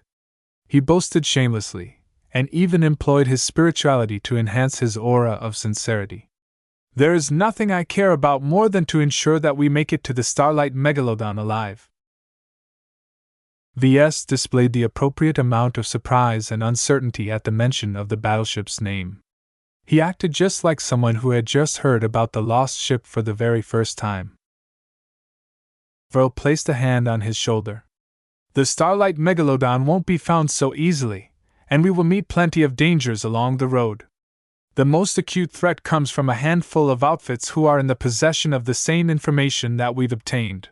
he boasted shamelessly, and even employed his spirituality to enhance his aura of sincerity. "There is nothing I care about more than to ensure that we make it to the Starlight Megalodon alive." VS displayed the appropriate amount of surprise and uncertainty at the mention of the battleship's name. He acted just like someone who had just heard about the lost ship for the very first time. Verl placed a hand on his shoulder. "The Starlight Megalodon won't be found so easily, and we will meet plenty of dangers along the road. The most acute threat comes from a handful of outfits who are in the possession of the same information that we've obtained.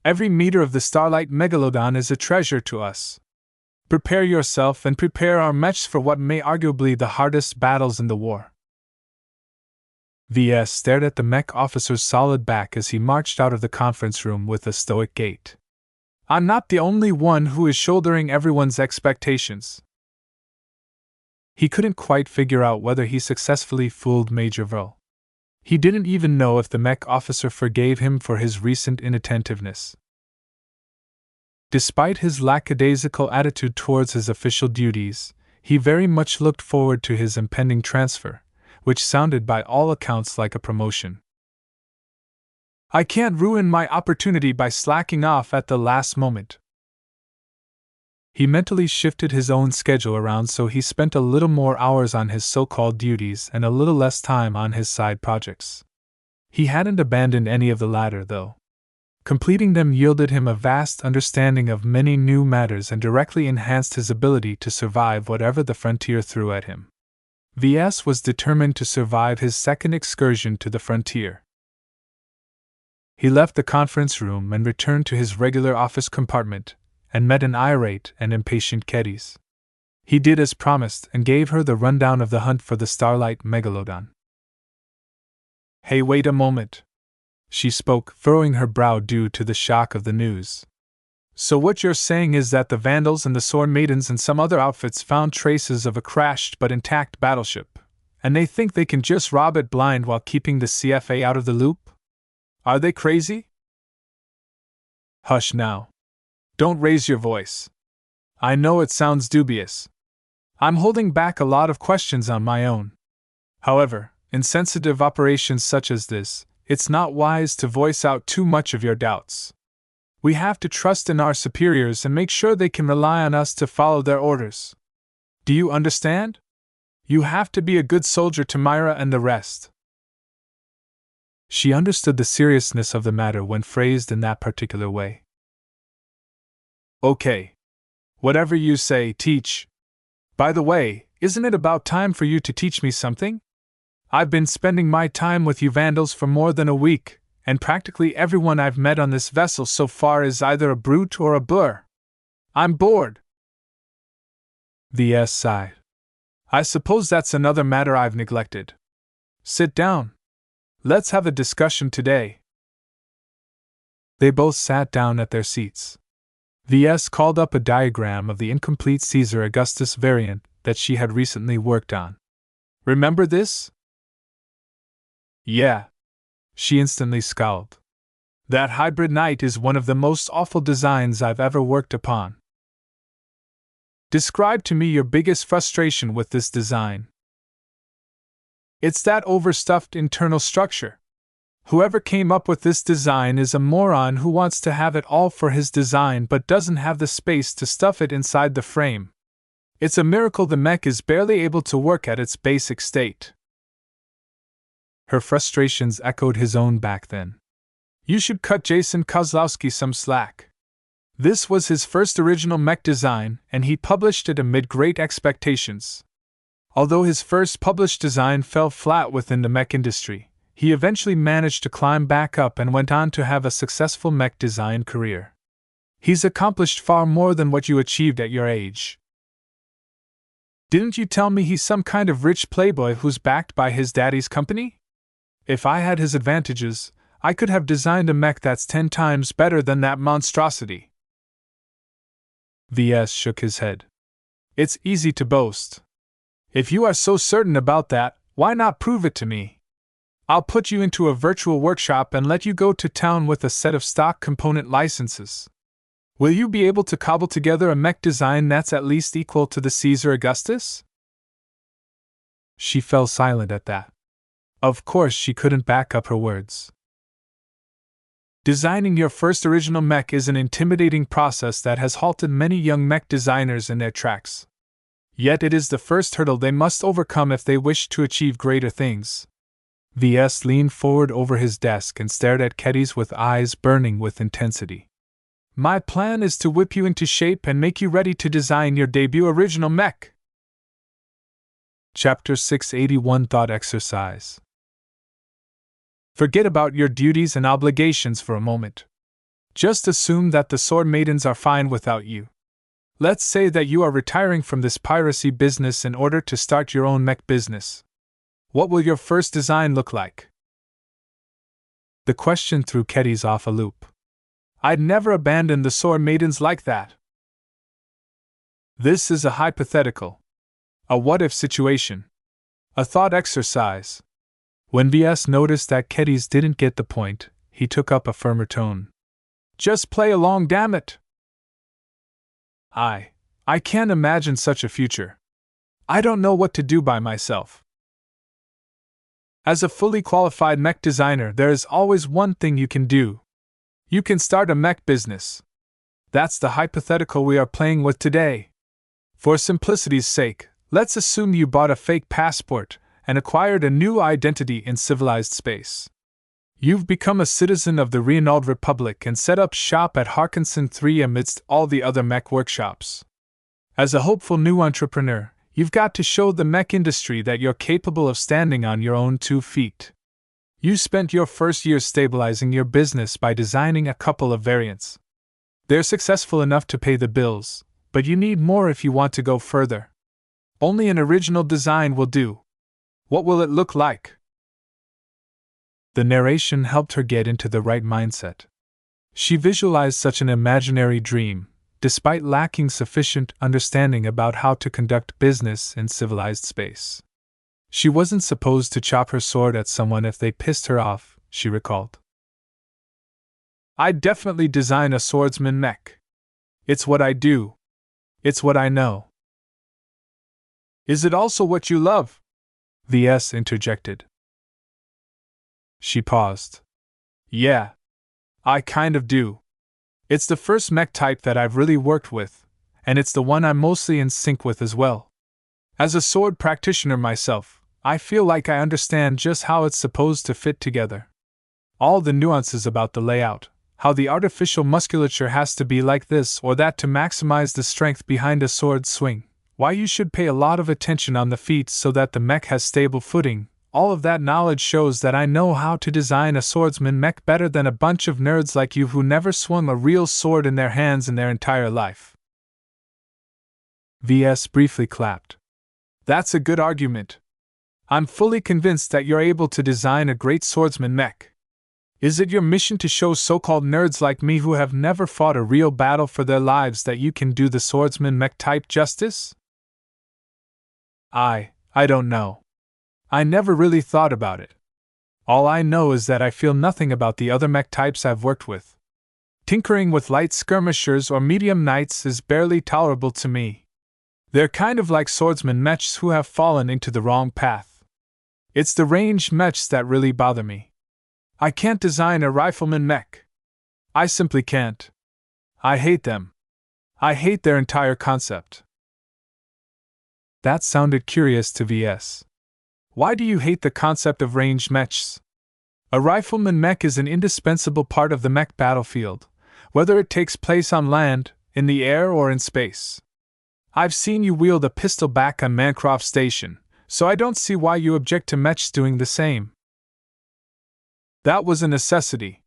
Every meter of the Starlight Megalodon is a treasure to us. Prepare yourself and prepare our mechs for what may arguably be the hardest battles in the war." VS stared at the mech officer's solid back as he marched out of the conference room with a stoic gait. "I'm not the only one who is shouldering everyone's expectations." He couldn't quite figure out whether he successfully fooled Major Verl. He didn't even know if the mech officer forgave him for his recent inattentiveness. Despite his lackadaisical attitude towards his official duties, he very much looked forward to his impending transfer, which sounded by all accounts like a promotion. "I can't ruin my opportunity by slacking off at the last moment." He mentally shifted his own schedule around so he spent a little more hours on his so-called duties and a little less time on his side projects. He hadn't abandoned any of the latter, though. Completing them yielded him a vast understanding of many new matters and directly enhanced his ability to survive whatever the frontier threw at him. VS was determined to survive his second excursion to the frontier. He left the conference room and returned to his regular office compartment, and met an irate and impatient Kedis. He did as promised and gave her the rundown of the hunt for the Starlight Megalodon. "Hey, wait a moment," she spoke, furrowing her brow due to the shock of the news. "So what you're saying is that the Vandals and the Sword Maidens and some other outfits found traces of a crashed but intact battleship, and they think they can just rob it blind while keeping the CFA out of the loop? Are they crazy?" "Hush now. Don't raise your voice. I know it sounds dubious. I'm holding back a lot of questions on my own. However, in sensitive operations such as this, it's not wise to voice out too much of your doubts. We have to trust in our superiors and make sure they can rely on us to follow their orders. Do you understand? You have to be a good soldier to Myra and the rest." She understood the seriousness of the matter when phrased in that particular way. "Okay. Whatever you say, teach. By the way, isn't it about time for you to teach me something? I've been spending my time with you Vandals for more than a week, and practically everyone I've met on this vessel so far is either a brute or a blur. I'm bored." VS sighed. "I suppose that's another matter I've neglected. Sit down. Let's have a discussion today." They both sat down at their seats. VS called up a diagram of the incomplete Caesar Augustus variant that she had recently worked on. "Remember this?" "Yeah." She instantly scowled. "That hybrid knight is one of the most awful designs I've ever worked upon." "Describe to me your biggest frustration with this design." "It's that overstuffed internal structure. Whoever came up with this design is a moron who wants to have it all for his design but doesn't have the space to stuff it inside the frame. It's a miracle the mech is barely able to work at its basic state." Her frustrations echoed his own back then. "You should cut Jason Kozlowski some slack. This was his first original mech design, and he published it amid great expectations. Although his first published design fell flat within the mech industry, he eventually managed to climb back up and went on to have a successful mech design career. He's accomplished far more than what you achieved at your age." Didn't you tell me he's some kind of rich playboy who's backed by his daddy's company? If I had his advantages, I could have designed a mech that's 10 times better than that monstrosity. VS shook his head. It's easy to boast. If you are so certain about that, why not prove it to me? I'll put you into a virtual workshop and let you go to town with a set of stock component licenses. Will you be able to cobble together a mech design that's at least equal to the Caesar Augustus? She fell silent at that. Of course, she couldn't back up her words. Designing your first original mech is an intimidating process that has halted many young mech designers in their tracks. Yet it is the first hurdle they must overcome if they wish to achieve greater things. VS leaned forward over his desk and stared at Keddy's with eyes burning with intensity. My plan is to whip you into shape and make you ready to design your debut original mech. Chapter 681 Thought Exercise. Forget about your duties and obligations for a moment. Just assume that the Sword Maidens are fine without you. Let's say that you are retiring from this piracy business in order to start your own mech business. What will your first design look like? The question threw Keddy's off a loop. I'd never abandon the Sword Maidens like that. This is a hypothetical. A what-if situation. A thought exercise. When VS noticed that Keddy's didn't get the point, he took up a firmer tone. Just play along, damn it! I can't imagine such a future. I don't know what to do by myself. As a fully qualified mech designer, there is always one thing you can do. You can start a mech business. That's the hypothetical we are playing with today. For simplicity's sake, let's assume you bought a fake passport and acquired a new identity in civilized space. You've become a citizen of the Renault Republic and set up shop at Harkinson 3 amidst all the other mech workshops. As a hopeful new entrepreneur, you've got to show the mech industry that you're capable of standing on your own 2 feet. You spent your first year stabilizing your business by designing a couple of variants. They're successful enough to pay the bills, but you need more if you want to go further. Only an original design will do. What will it look like? The narration helped her get into the right mindset. She visualized such an imaginary dream, despite lacking sufficient understanding about how to conduct business in civilized space. She wasn't supposed to chop her sword at someone if they pissed her off, she recalled. I'd definitely design a swordsman mech. It's what I do. It's what I know. Is it also what you love? VS interjected. She paused. Yeah. I kind of do. It's the first mech type that I've really worked with, and it's the one I'm mostly in sync with as well. As a sword practitioner myself, I feel like I understand just how it's supposed to fit together. All the nuances about the layout, how the artificial musculature has to be like this or that to maximize the strength behind a sword swing, why you should pay a lot of attention on the feet so that the mech has stable footing. All of that knowledge shows that I know how to design a swordsman mech better than a bunch of nerds like you who never swung a real sword in their hands in their entire life. VS briefly clapped. That's a good argument. I'm fully convinced that you're able to design a great swordsman mech. Is it your mission to show so-called nerds like me who have never fought a real battle for their lives that you can do the swordsman mech type justice? I don't know. I never really thought about it. All I know is that I feel nothing about the other mech types I've worked with. Tinkering with light skirmishers or medium knights is barely tolerable to me. They're kind of like swordsman mechs who have fallen into the wrong path. It's the ranged mechs that really bother me. I can't design a rifleman mech. I simply can't. I hate them. I hate their entire concept. That sounded curious to VS. Why do you hate the concept of ranged mechs? A rifleman mech is an indispensable part of the mech battlefield, whether it takes place on land, in the air, or in space. I've seen you wield a pistol back on Mancroft Station, so I don't see why you object to mechs doing the same. That was a necessity.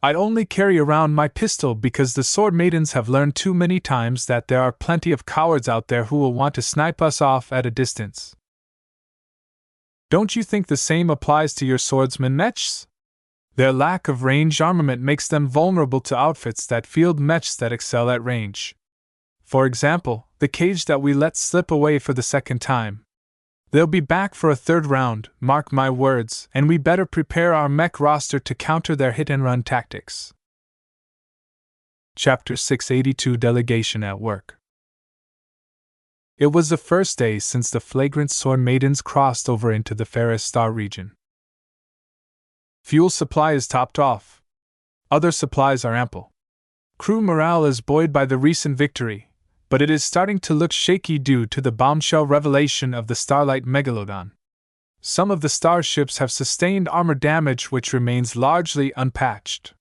I'd only carry around my pistol because the sword maidens have learned too many times that there are plenty of cowards out there who will want to snipe us off at a distance. Don't you think the same applies to your swordsmen mechs? Their lack of range armament makes them vulnerable to outfits that field mechs that excel at range. For example, the cage that we let slip away for the second time. They'll be back for a third round, mark my words, and we better prepare our mech roster to counter their hit-and-run tactics. Chapter 682 Delegation at Work. It was the first day since the flagrant sword maidens crossed over into the Ferris Star region. Fuel supply is topped off. Other supplies are ample. Crew morale is buoyed by the recent victory, but it is starting to look shaky due to the bombshell revelation of the Starlight Megalodon. Some of the starships have sustained armor damage which remains largely unpatched.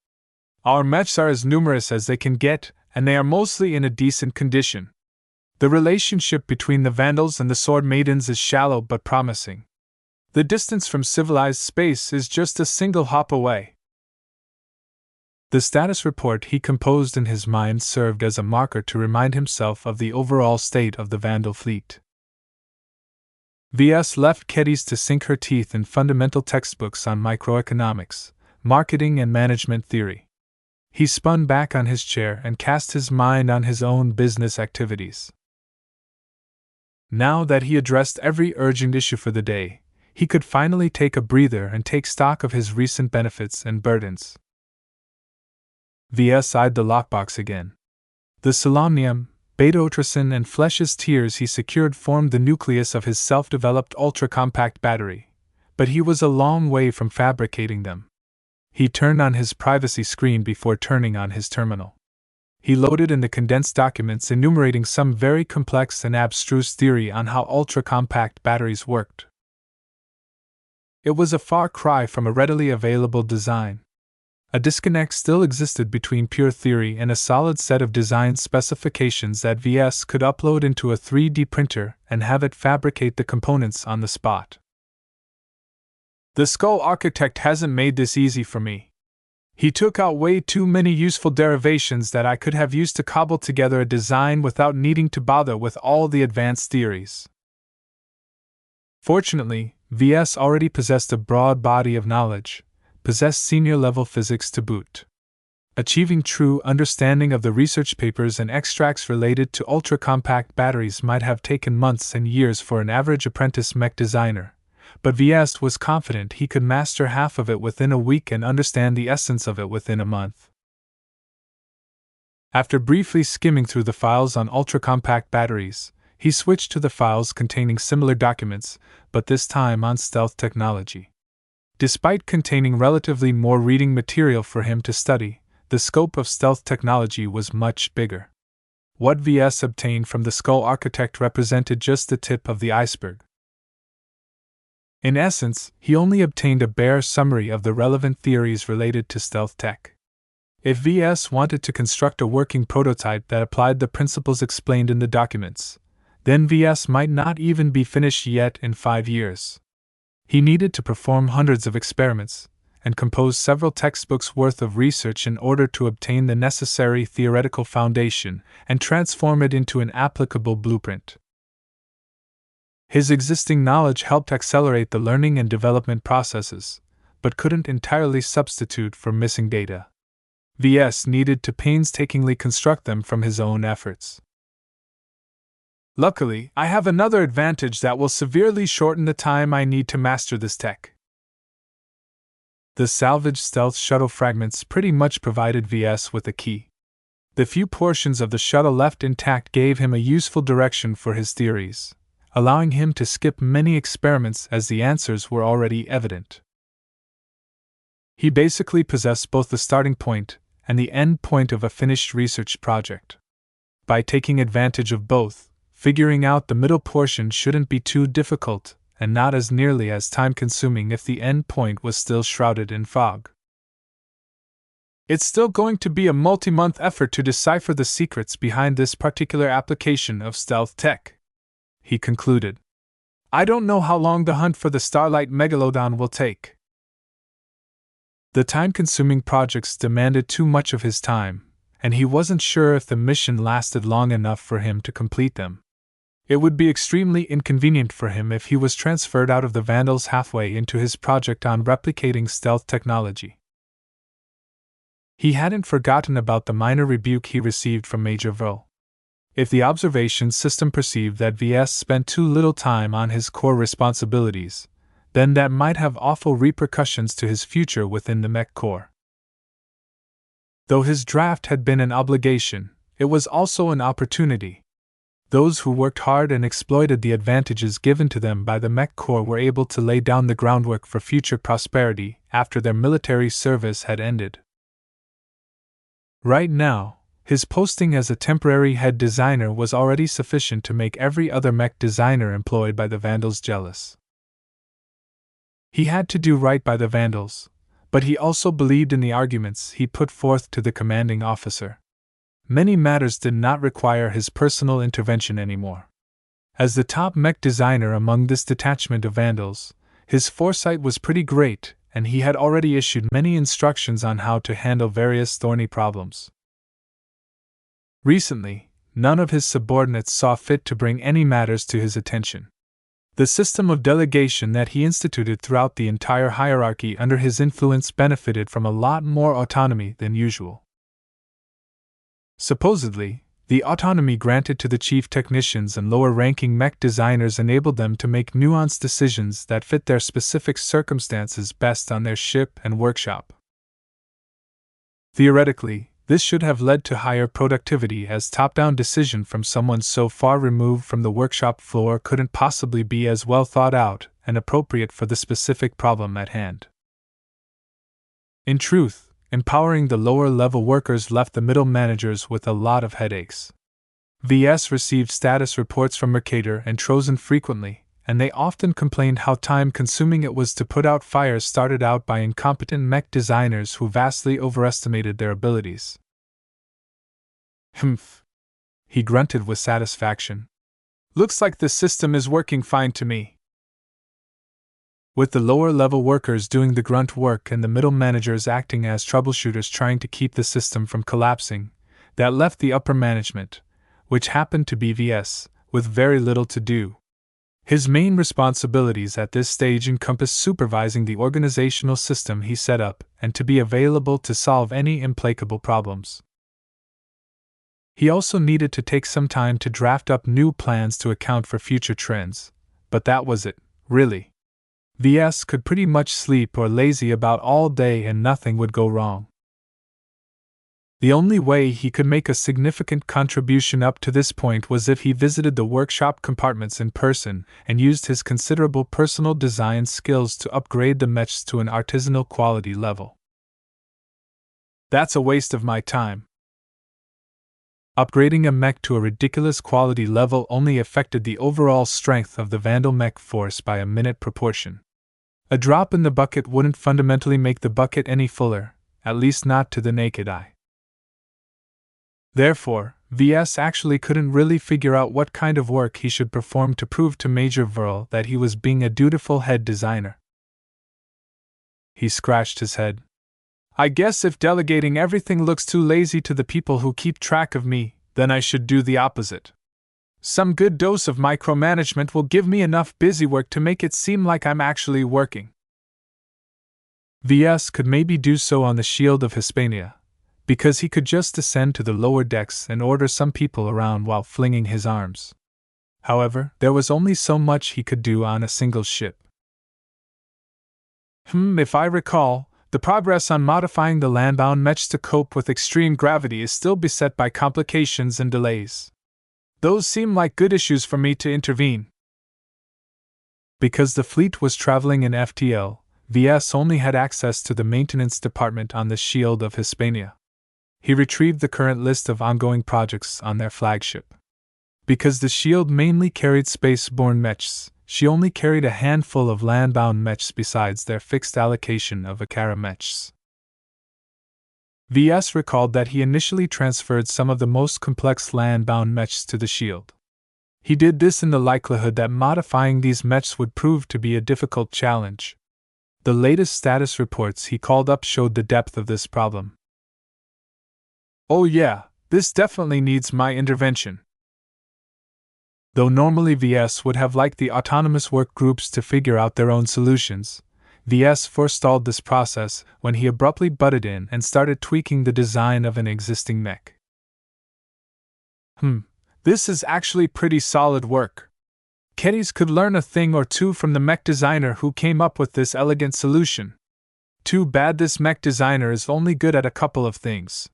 Our mechs are as numerous as they can get, and they are mostly in a decent condition. The relationship between the Vandals and the Sword Maidens is shallow but promising. The distance from civilized space is just a single hop away. The status report he composed in his mind served as a marker to remind himself of the overall state of the Vandal fleet. VS left Kedys to sink her teeth in fundamental textbooks on microeconomics, marketing and management theory. He spun back on his chair and cast his mind on his own business activities. Now that he addressed every urgent issue for the day, he could finally take a breather and take stock of his recent benefits and burdens. VS eyed the lockbox again. The selenium, beta-utracin, and flesh's tears he secured formed the nucleus of his self-developed ultra-compact battery, but he was a long way from fabricating them. He turned on his privacy screen before turning on his terminal. He loaded in the condensed documents enumerating some very complex and abstruse theory on how ultra-compact batteries worked. It was a far cry from a readily available design. A disconnect still existed between pure theory and a solid set of design specifications that VS could upload into a 3D printer and have it fabricate the components on the spot. The Skull Architect hasn't made this easy for me. He took out way too many useful derivations that I could have used to cobble together a design without needing to bother with all the advanced theories. Fortunately, VS already possessed a broad body of knowledge, possessed senior-level physics to boot. Achieving true understanding of the research papers and extracts related to ultra-compact batteries might have taken months and years for an average apprentice mech designer, but VS was confident he could master half of it within a week and understand the essence of it within a month. After briefly skimming through the files on ultra-compact batteries, he switched to the files containing similar documents, but this time on stealth technology. Despite containing relatively more reading material for him to study, the scope of stealth technology was much bigger. What VS obtained from the Skull Architect represented just the tip of the iceberg. In essence, he only obtained a bare summary of the relevant theories related to stealth tech. If VS wanted to construct a working prototype that applied the principles explained in the documents, then VS might not even be finished yet in 5 years. He needed to perform hundreds of experiments and compose several textbooks worth of research in order to obtain the necessary theoretical foundation and transform it into an applicable blueprint. His existing knowledge helped accelerate the learning and development processes, but couldn't entirely substitute for missing data. VS needed to painstakingly construct them from his own efforts. Luckily, I have another advantage that will severely shorten the time I need to master this tech. The salvaged stealth shuttle fragments pretty much provided VS with a key. The few portions of the shuttle left intact gave him a useful direction for his theories, allowing him to skip many experiments as the answers were already evident. He basically possessed both the starting point and the end point of a finished research project. By taking advantage of both, figuring out the middle portion shouldn't be too difficult, and not as nearly as time-consuming if the end point was still shrouded in fog. It's still going to be a multi-month effort to decipher the secrets behind this particular application of stealth tech, he concluded. I don't know how long the hunt for the Starlight Megalodon will take. The time-consuming projects demanded too much of his time, and he wasn't sure if the mission lasted long enough for him to complete them. It would be extremely inconvenient for him if he was transferred out of the Vandals halfway into his project on replicating stealth technology. He hadn't forgotten about the minor rebuke he received from Major Vril. If the observation system perceived that VS spent too little time on his core responsibilities, then that might have awful repercussions to his future within the Mech Corps. Though his draft had been an obligation, it was also an opportunity. Those who worked hard and exploited the advantages given to them by the Mech Corps were able to lay down the groundwork for future prosperity after their military service had ended. Right now, his posting as a temporary head designer was already sufficient to make every other mech designer employed by the Vandals jealous. He had to do right by the Vandals, but he also believed in the arguments he put forth to the commanding officer. Many matters did not require his personal intervention anymore. As the top mech designer among this detachment of Vandals, his foresight was pretty great, and he had already issued many instructions on how to handle various thorny problems. Recently, none of his subordinates saw fit to bring any matters to his attention. The system of delegation that he instituted throughout the entire hierarchy under his influence benefited from a lot more autonomy than usual. Supposedly, the autonomy granted to the chief technicians and lower-ranking mech designers enabled them to make nuanced decisions that fit their specific circumstances best on their ship and workshop. Theoretically, this should have led to higher productivity, as top-down decision from someone so far removed from the workshop floor couldn't possibly be as well thought out and appropriate for the specific problem at hand. In truth, empowering the lower-level workers left the middle managers with a lot of headaches. VS received status reports from Mercator and Trozen frequently, and they often complained how time-consuming it was to put out fires started out by incompetent mech designers who vastly overestimated their abilities. Humph. He grunted with satisfaction. Looks like the system is working fine to me. With the lower-level workers doing the grunt work and the middle managers acting as troubleshooters trying to keep the system from collapsing, that left the upper management, which happened to be VS, with very little to do. His main responsibilities at this stage encompassed supervising the organizational system he set up and to be available to solve any implacable problems. He also needed to take some time to draft up new plans to account for future trends, but that was it, really. VS could pretty much sleep or lazy about all day and nothing would go wrong. The only way he could make a significant contribution up to this point was if he visited the workshop compartments in person and used his considerable personal design skills to upgrade the mechs to an artisanal quality level. That's a waste of my time. Upgrading a mech to a ridiculous quality level only affected the overall strength of the Vandal mech force by a minute proportion. A drop in the bucket wouldn't fundamentally make the bucket any fuller, at least not to the naked eye. Therefore, VS actually couldn't really figure out what kind of work he should perform to prove to Major Vril that he was being a dutiful head designer. He scratched his head. I guess if delegating everything looks too lazy to the people who keep track of me, then I should do the opposite. Some good dose of micromanagement will give me enough busy work to make it seem like I'm actually working. VS could maybe do so on the Shield of Hispania, because he could just descend to the lower decks and order some people around while flinging his arms. However, there was only so much he could do on a single ship. If I recall, the progress on modifying the landbound mechs to cope with extreme gravity is still beset by complications and delays. Those seem like good issues for me to intervene. Because the fleet was traveling in FTL, VS only had access to the maintenance department on the Shield of Hispania. He retrieved the current list of ongoing projects on their flagship. Because the Shield mainly carried spaceborne mechs, she only carried a handful of landbound mechs besides their fixed allocation of Akara mechs. VS recalled that he initially transferred some of the most complex landbound mechs to the Shield. He did this in the likelihood that modifying these mechs would prove to be a difficult challenge. The latest status reports he called up showed the depth of this problem. "Oh yeah, this definitely needs my intervention." Though normally VS would have liked the autonomous work groups to figure out their own solutions, VS forestalled this process when he abruptly butted in and started tweaking the design of an existing mech. This is actually pretty solid work. Keddies could learn a thing or two from the mech designer who came up with this elegant solution. Too bad this mech designer is only good at a couple of things.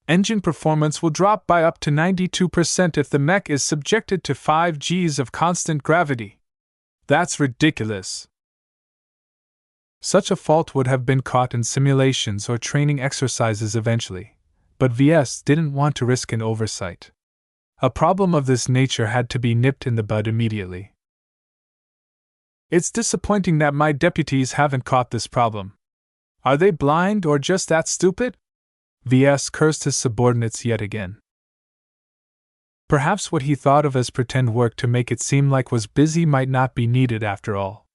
Engine performance will drop by up to 92% if the mech is subjected to 5 Gs of constant gravity. That's ridiculous. Such a fault would have been caught in simulations or training exercises eventually, but VS didn't want to risk an oversight. A problem of this nature had to be nipped in the bud immediately. "It's disappointing that my deputies haven't caught this problem. Are they blind or just that stupid?" VS cursed his subordinates yet again. Perhaps what he thought of as pretend work to make it seem like was busy might not be needed after all.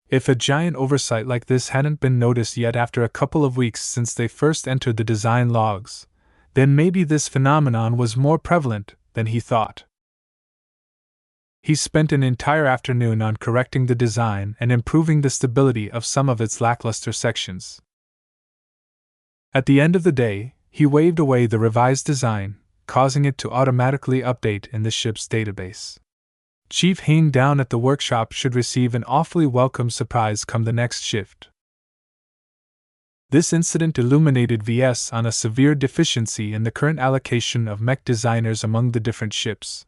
If a giant oversight like this hadn't been noticed yet after a couple of weeks since they first entered the design logs, then maybe this phenomenon was more prevalent than he thought. He spent an entire afternoon on correcting the design and improving the stability of some of its lackluster sections. At the end of the day, he waved away the revised design, causing it to automatically update in the ship's database. Chief Hain down at the workshop should receive an awfully welcome surprise come the next shift. This incident illuminated VS on a severe deficiency in the current allocation of mech designers among the different ships.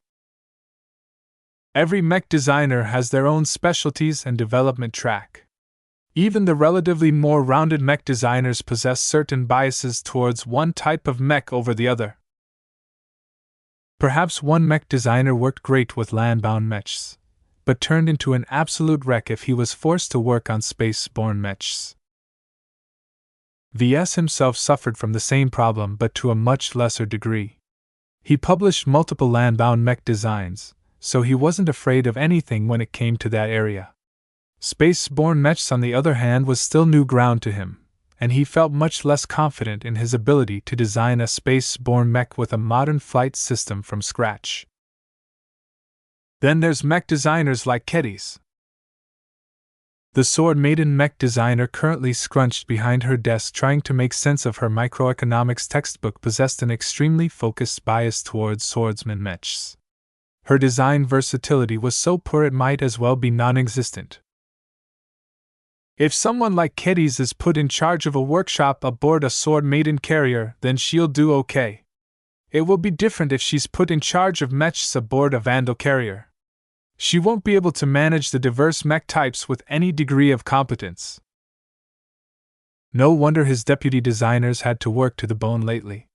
Every mech designer has their own specialties and development track. Even the relatively more rounded mech designers possess certain biases towards one type of mech over the other. Perhaps one mech designer worked great with land-bound mechs, but turned into an absolute wreck if he was forced to work on space-borne mechs. VS himself suffered from the same problem but to a much lesser degree. He published multiple land-bound mech designs, so he wasn't afraid of anything when it came to that area. Space-borne mechs, on the other hand, was still new ground to him, and he felt much less confident in his ability to design a space-borne mech with a modern flight system from scratch. Then there's mech designers like Keddies. The Sword Maiden mech designer, currently scrunched behind her desk trying to make sense of her microeconomics textbook, possessed an extremely focused bias towards swordsman mechs. Her design versatility was so poor it might as well be non-existent. If someone like Keddies is put in charge of a workshop aboard a Sword Maiden carrier, then she'll do okay. It will be different if she's put in charge of mechs aboard a Vandal carrier. She won't be able to manage the diverse mech types with any degree of competence. No wonder his deputy designers had to work to the bone lately.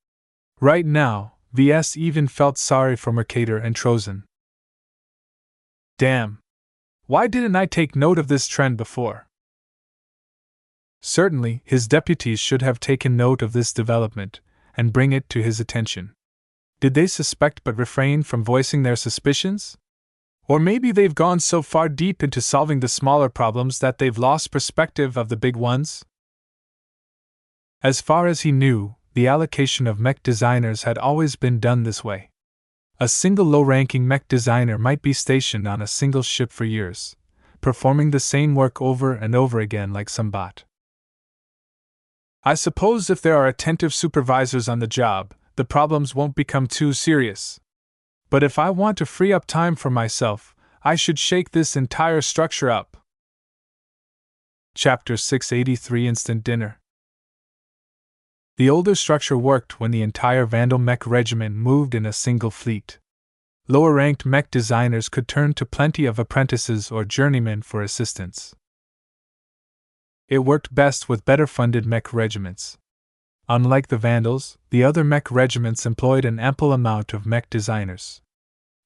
Right now, VS even felt sorry for Mercator and Trozen. Damn! Why didn't I take note of this trend before? Certainly, his deputies should have taken note of this development and bring it to his attention. Did they suspect but refrain from voicing their suspicions? Or maybe they've gone so far deep into solving the smaller problems that they've lost perspective of the big ones? As far as he knew, the allocation of mech designers had always been done this way. A single low-ranking mech designer might be stationed on a single ship for years, performing the same work over and over again like some bot. I suppose if there are attentive supervisors on the job, the problems won't become too serious. But if I want to free up time for myself, I should shake this entire structure up. Chapter 683 Instant Dinner. The older structure worked when the entire Vandal mech regiment moved in a single fleet. Lower-ranked mech designers could turn to plenty of apprentices or journeymen for assistance. It worked best with better-funded mech regiments. Unlike the Vandals, the other mech regiments employed an ample amount of mech designers.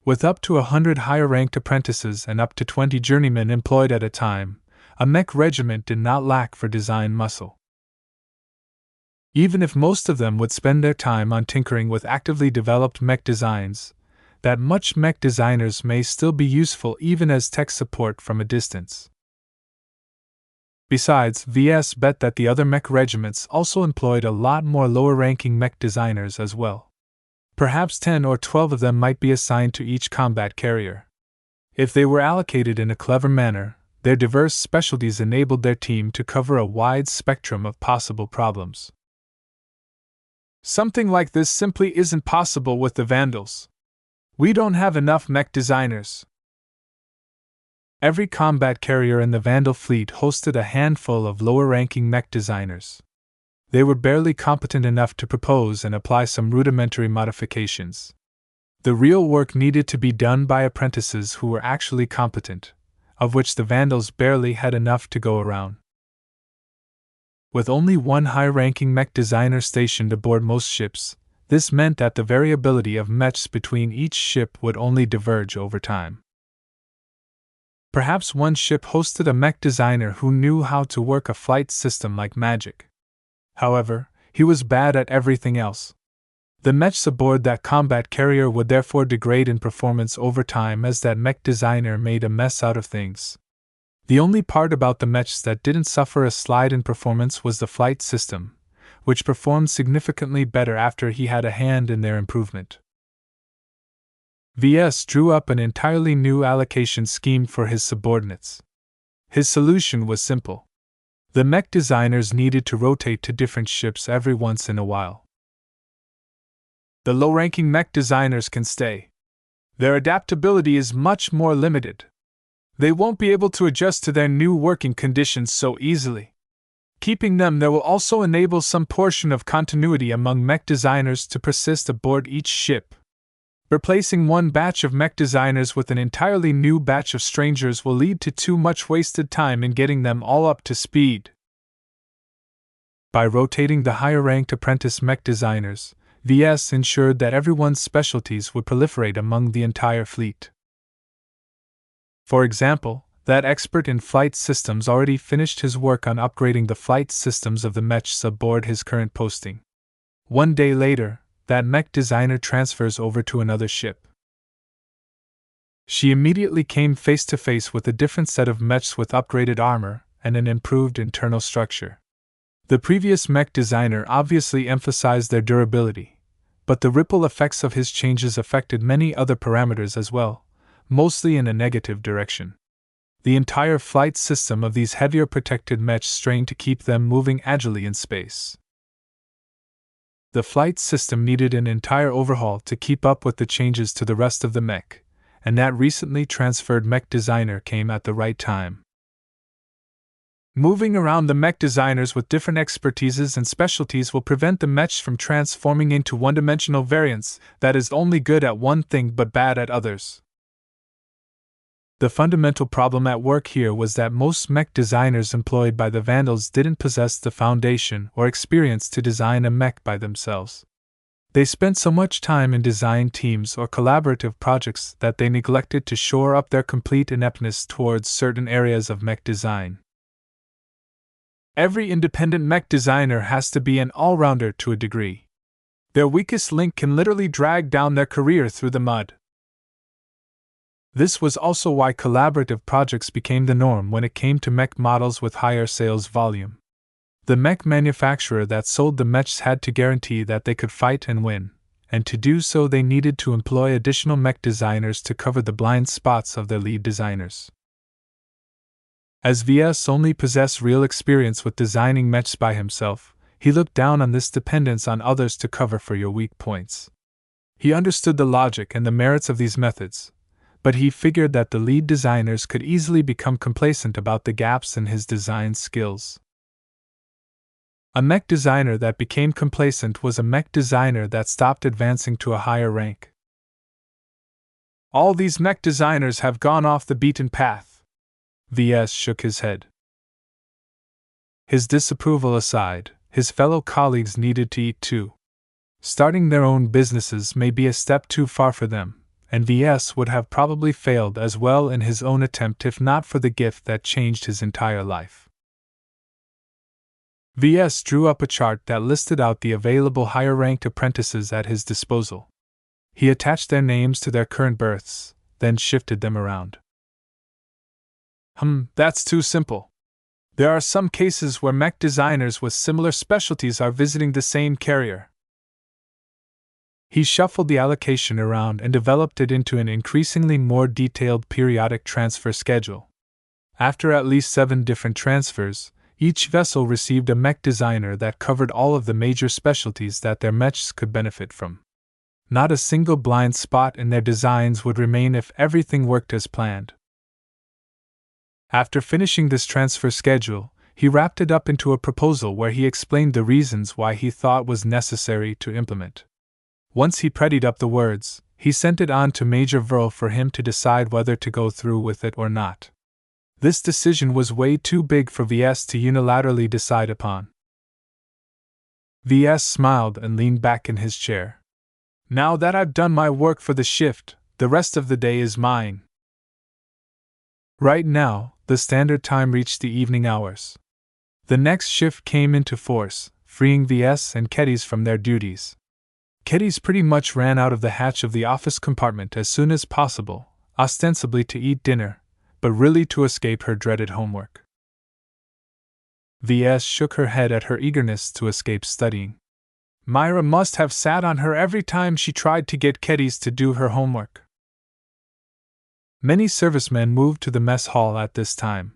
With up to 100 higher-ranked apprentices and up to 20 journeymen employed at a time, a mech regiment did not lack for design muscle. Even if most of them would spend their time on tinkering with actively developed mech designs, that much mech designers may still be useful even as tech support from a distance. Besides, VS bet that the other mech regiments also employed a lot more lower-ranking mech designers as well. Perhaps 10 or 12 of them might be assigned to each combat carrier. If they were allocated in a clever manner, their diverse specialties enabled their team to cover a wide spectrum of possible problems. Something like this simply isn't possible with the Vandals. We don't have enough mech designers. Every combat carrier in the Vandal fleet hosted a handful of lower-ranking mech designers. They were barely competent enough to propose and apply some rudimentary modifications. The real work needed to be done by apprentices who were actually competent, of which the Vandals barely had enough to go around. With only one high-ranking mech designer stationed aboard most ships, this meant that the variability of mechs between each ship would only diverge over time. Perhaps one ship hosted a mech designer who knew how to work a flight system like magic. However, he was bad at everything else. The mechs aboard that combat carrier would therefore degrade in performance over time as that mech designer made a mess out of things. The only part about the mechs that didn't suffer a slide in performance was the flight system, which performed significantly better after he had a hand in their improvement. VS drew up an entirely new allocation scheme for his subordinates. His solution was simple. The mech designers needed to rotate to different ships every once in a while. The low-ranking mech designers can stay. Their adaptability is much more limited. They won't be able to adjust to their new working conditions so easily. Keeping them there will also enable some portion of continuity among mech designers to persist aboard each ship. Replacing one batch of mech designers with an entirely new batch of strangers will lead to too much wasted time in getting them all up to speed. By rotating the higher-ranked apprentice mech designers, VS ensured that everyone's specialties would proliferate among the entire fleet. For example, that expert in flight systems already finished his work on upgrading the flight systems of the mechs aboard his current posting. One day later, that mech designer transfers over to another ship. She immediately came face to face with a different set of mechs with upgraded armor and an improved internal structure. The previous mech designer obviously emphasized their durability, but the ripple effects of his changes affected many other parameters as well, mostly in a negative direction. The entire flight system of these heavier protected mechs strained to keep them moving agilely in space. The flight system needed an entire overhaul to keep up with the changes to the rest of the mech, and that recently transferred mech designer came at the right time. Moving around the mech designers with different expertises and specialties will prevent the mechs from transforming into one-dimensional variants that is only good at one thing but bad at others. The fundamental problem at work here was that most mech designers employed by the Vandals didn't possess the foundation or experience to design a mech by themselves. They spent so much time in design teams or collaborative projects that they neglected to shore up their complete ineptness towards certain areas of mech design. Every independent mech designer has to be an all-rounder to a degree. Their weakest link can literally drag down their career through the mud. This was also why collaborative projects became the norm when it came to mech models with higher sales volume. The mech manufacturer that sold the mechs had to guarantee that they could fight and win, and to do so they needed to employ additional mech designers to cover the blind spots of their lead designers. As VS only possessed real experience with designing mechs by himself, he looked down on this dependence on others to cover for your weak points. He understood the logic and the merits of these methods, but he figured that the lead designers could easily become complacent about the gaps in his design skills. A mech designer that became complacent was a mech designer that stopped advancing to a higher rank. All these mech designers have gone off the beaten path. VS shook his head. His disapproval aside, his fellow colleagues needed to eat too. Starting their own businesses may be a step too far for them, and VS would have probably failed as well in his own attempt if not for the gift that changed his entire life. VS drew up a chart that listed out the available higher-ranked apprentices at his disposal. He attached their names to their current berths, then shifted them around. That's too simple. There are some cases where mech designers with similar specialties are visiting the same carrier. He shuffled the allocation around and developed it into an increasingly more detailed periodic transfer schedule. After at least 7 different transfers, each vessel received a mech designer that covered all of the major specialties that their mechs could benefit from. Not a single blind spot in their designs would remain if everything worked as planned. After finishing this transfer schedule, he wrapped it up into a proposal where he explained the reasons why he thought was necessary to implement. Once he prettied up the words, he sent it on to Major Verl for him to decide whether to go through with it or not. This decision was way too big for VS to unilaterally decide upon. VS smiled and leaned back in his chair. Now that I've done my work for the shift, the rest of the day is mine. Right now, the standard time reached the evening hours. The next shift came into force, freeing VS and Keddies from their duties. Keddies pretty much ran out of the hatch of the office compartment as soon as possible, ostensibly to eat dinner, but really to escape her dreaded homework. VS shook her head at her eagerness to escape studying. Myra must have sat on her every time she tried to get Keddies to do her homework. Many servicemen moved to the mess hall at this time.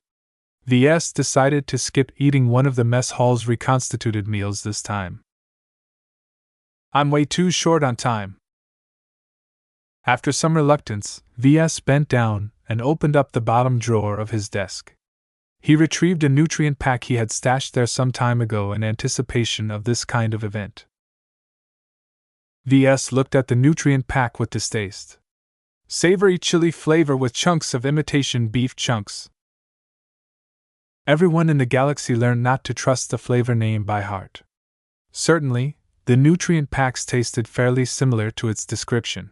VS decided to skip eating one of the mess hall's reconstituted meals this time. I'm way too short on time. After some reluctance, VS bent down and opened up the bottom drawer of his desk. He retrieved a nutrient pack he had stashed there some time ago in anticipation of this kind of event. VS looked at the nutrient pack with distaste. Savory chili flavor with chunks of imitation beef chunks. Everyone in the galaxy learned not to trust the flavor name by heart. Certainly, the nutrient packs tasted fairly similar to its description,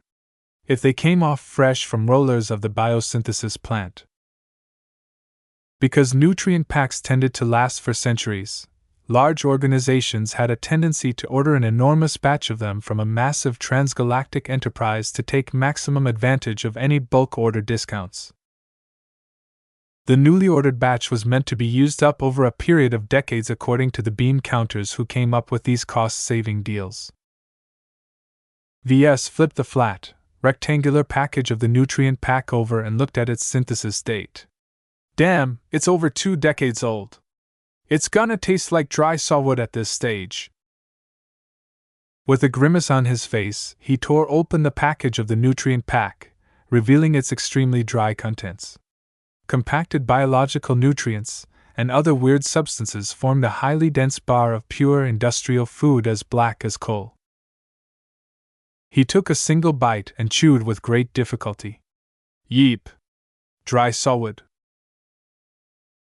if they came off fresh from rollers of the biosynthesis plant. Because nutrient packs tended to last for centuries, large organizations had a tendency to order an enormous batch of them from a massive transgalactic enterprise to take maximum advantage of any bulk order discounts. The newly ordered batch was meant to be used up over a period of decades according to the bean counters who came up with these cost-saving deals. VS flipped the flat, rectangular package of the nutrient pack over and looked at its synthesis date. Damn, it's over 2 decades old. It's gonna taste like dry sawwood at this stage. With a grimace on his face, he tore open the package of the nutrient pack, revealing its extremely dry contents. Compacted biological nutrients and other weird substances formed a highly dense bar of pure industrial food as black as coal. He took a single bite and chewed with great difficulty. Yeep. Dry sawwood.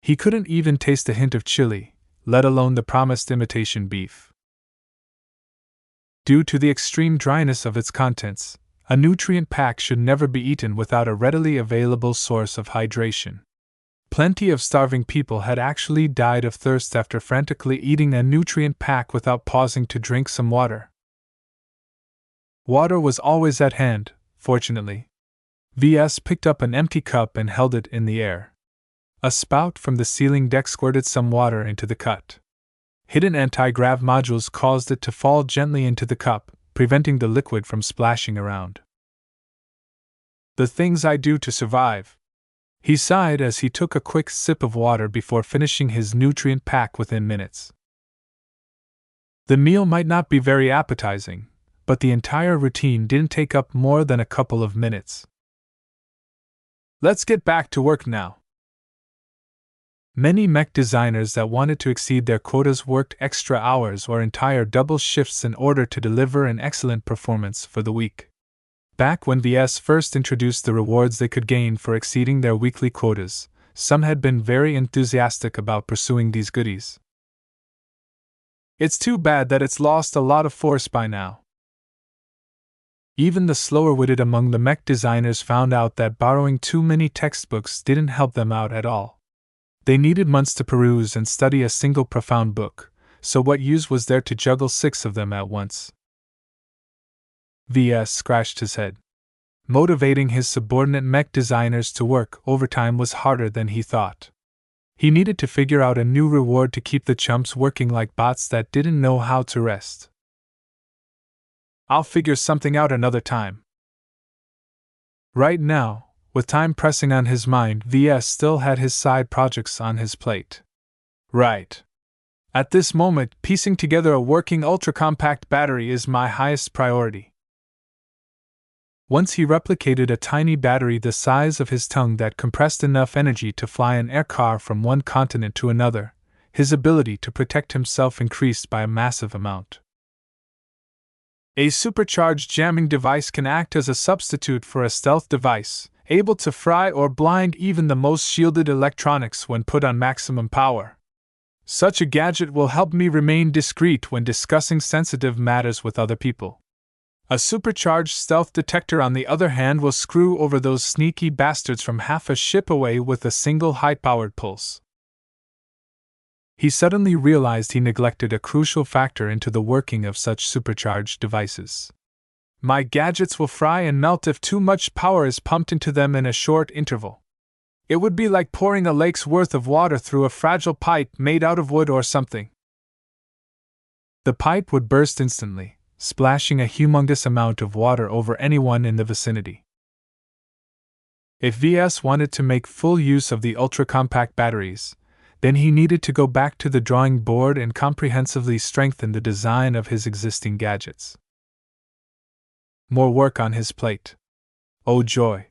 He couldn't even taste a hint of chili, let alone the promised imitation beef. Due to the extreme dryness of its contents, a nutrient pack should never be eaten without a readily available source of hydration. Plenty of starving people had actually died of thirst after frantically eating a nutrient pack without pausing to drink some water. Water was always at hand, fortunately. VS picked up an empty cup and held it in the air. A spout from the ceiling deck squirted some water into the cup. Hidden anti-grav modules caused it to fall gently into the cup, preventing the liquid from splashing around. The things I do to survive. He sighed as he took a quick sip of water before finishing his nutrient pack within minutes. The meal might not be very appetizing, but the entire routine didn't take up more than a couple of minutes. Let's get back to work now. Many mech designers that wanted to exceed their quotas worked extra hours or entire double shifts in order to deliver an excellent performance for the week. Back when VS first introduced the rewards they could gain for exceeding their weekly quotas, some had been very enthusiastic about pursuing these goodies. It's too bad that it's lost a lot of force by now. Even the slower-witted among the mech designers found out that borrowing too many textbooks didn't help them out at all. They needed months to peruse and study a single profound book, so what use was there to juggle 6 of them at once? VS scratched his head. Motivating his subordinate mech designers to work overtime was harder than he thought. He needed to figure out a new reward to keep the chumps working like bots that didn't know how to rest. I'll figure something out another time. Right now, with time pressing on his mind, VS still had his side projects on his plate. Right. At this moment, piecing together a working ultra-compact battery is my highest priority. Once he replicated a tiny battery the size of his tongue that compressed enough energy to fly an air car from one continent to another, his ability to protect himself increased by a massive amount. A supercharged jamming device can act as a substitute for a stealth device, able to fry or blind even the most shielded electronics when put on maximum power. Such a gadget will help me remain discreet when discussing sensitive matters with other people. A supercharged stealth detector, on the other hand, will screw over those sneaky bastards from half a ship away with a single high-powered pulse. He suddenly realized he neglected a crucial factor into the working of such supercharged devices. My gadgets will fry and melt if too much power is pumped into them in a short interval. It would be like pouring a lake's worth of water through a fragile pipe made out of wood or something. The pipe would burst instantly, splashing a humongous amount of water over anyone in the vicinity. If VS wanted to make full use of the ultra-compact batteries, then he needed to go back to the drawing board and comprehensively strengthen the design of his existing gadgets. More work on his plate. Oh joy!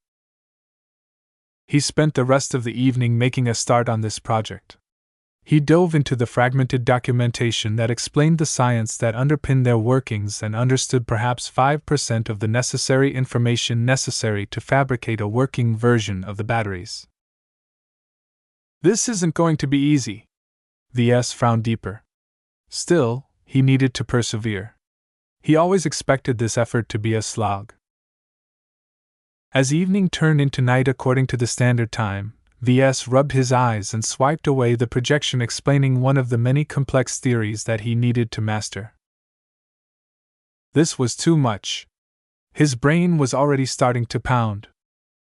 He spent the rest of the evening making a start on this project. He dove into the fragmented documentation that explained the science that underpinned their workings and understood perhaps 5% of the necessary information necessary to fabricate a working version of the batteries. This isn't going to be easy. VS frowned deeper. Still, he needed to persevere. He always expected this effort to be a slog. As evening turned into night according to the standard time, VS rubbed his eyes and swiped away the projection explaining one of the many complex theories that he needed to master. This was too much. His brain was already starting to pound.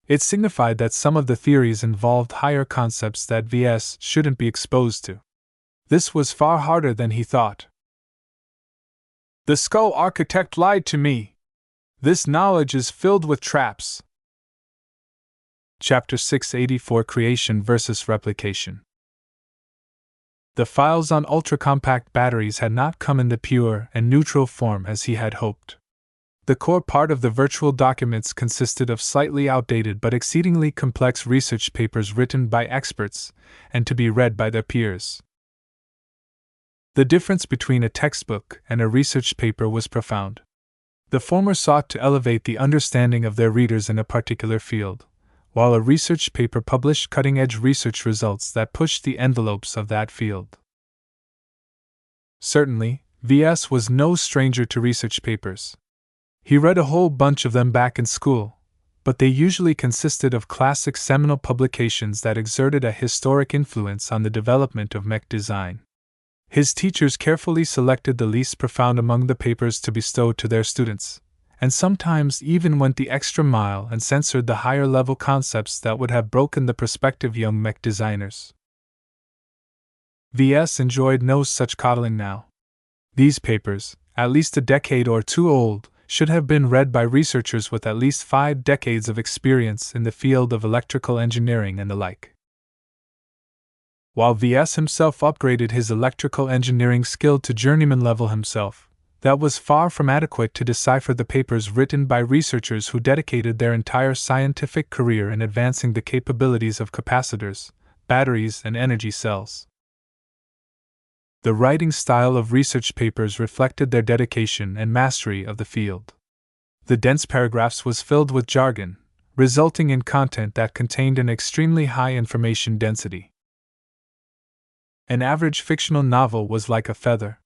It signified that some of the theories involved higher concepts that VS shouldn't be exposed to. This was far harder than he thought. The skull architect lied to me. This knowledge is filled with traps. Chapter 684: Creation versus Replication. The files on ultra-compact batteries had not come in the pure and neutral form as he had hoped. The core part of the virtual documents consisted of slightly outdated but exceedingly complex research papers written by experts and to be read by their peers. The difference between a textbook and a research paper was profound. The former sought to elevate the understanding of their readers in a particular field, while a research paper published cutting-edge research results that pushed the envelopes of that field. Certainly, VS was no stranger to research papers. He read a whole bunch of them back in school, but they usually consisted of classic seminal publications that exerted a historic influence on the development of mech design. His teachers carefully selected the least profound among the papers to bestow to their students, and sometimes even went the extra mile and censored the higher-level concepts that would have broken the prospective young mech designers. VS enjoyed no such coddling now. These papers, at least a decade or two old, should have been read by researchers with at least 5 decades of experience in the field of electrical engineering and the like. While VS himself upgraded his electrical engineering skill to journeyman level himself, that was far from adequate to decipher the papers written by researchers who dedicated their entire scientific career in advancing the capabilities of capacitors, batteries, and energy cells. The writing style of research papers reflected their dedication and mastery of the field. The dense paragraphs was filled with jargon, resulting in content that contained an extremely high information density. An average fictional novel was like a feather.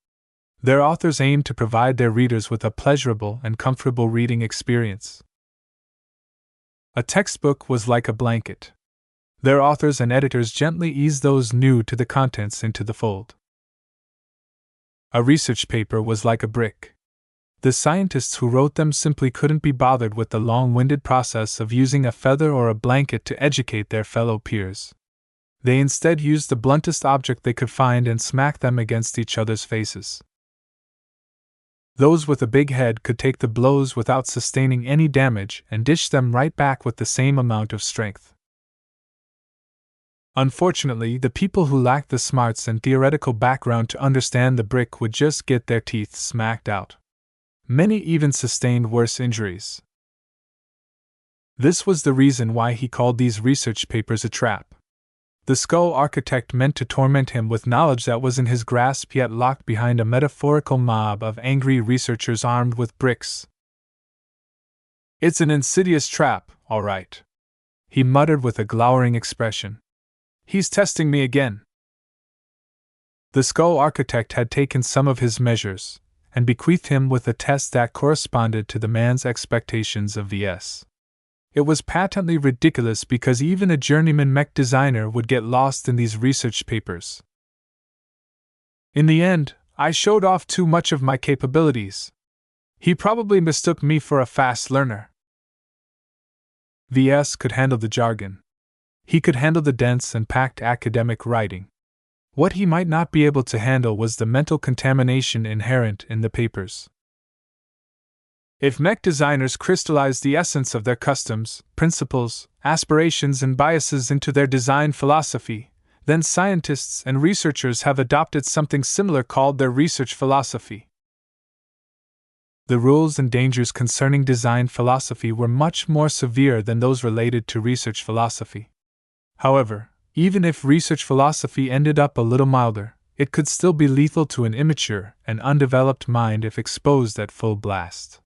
Their authors aimed to provide their readers with a pleasurable and comfortable reading experience. A textbook was like a blanket. Their authors and editors gently eased those new to the contents into the fold. A research paper was like a brick. The scientists who wrote them simply couldn't be bothered with the long-winded process of using a feather or a blanket to educate their fellow peers. They instead used the bluntest object they could find and smacked them against each other's faces. Those with a big head could take the blows without sustaining any damage and dish them right back with the same amount of strength. Unfortunately, the people who lacked the smarts and theoretical background to understand the brick would just get their teeth smacked out. Many even sustained worse injuries. This was the reason why he called these research papers a trap. The skull architect meant to torment him with knowledge that was in his grasp yet locked behind a metaphorical mob of angry researchers armed with bricks. "It's an insidious trap, all right," he muttered with a glowering expression. "He's testing me again." The skull architect had taken some of his measures, and bequeathed him with a test that corresponded to the man's expectations of VS. It was patently ridiculous because even a journeyman mech designer would get lost in these research papers. In the end, I showed off too much of my capabilities. He probably mistook me for a fast learner. VS could handle the jargon. He could handle the dense and packed academic writing. What he might not be able to handle was the mental contamination inherent in the papers. If mech designers crystallized the essence of their customs, principles, aspirations, and biases into their design philosophy, then scientists and researchers have adopted something similar called their research philosophy. The rules and dangers concerning design philosophy were much more severe than those related to research philosophy. However, even if research philosophy ended up a little milder, it could still be lethal to an immature and undeveloped mind if exposed at full blast.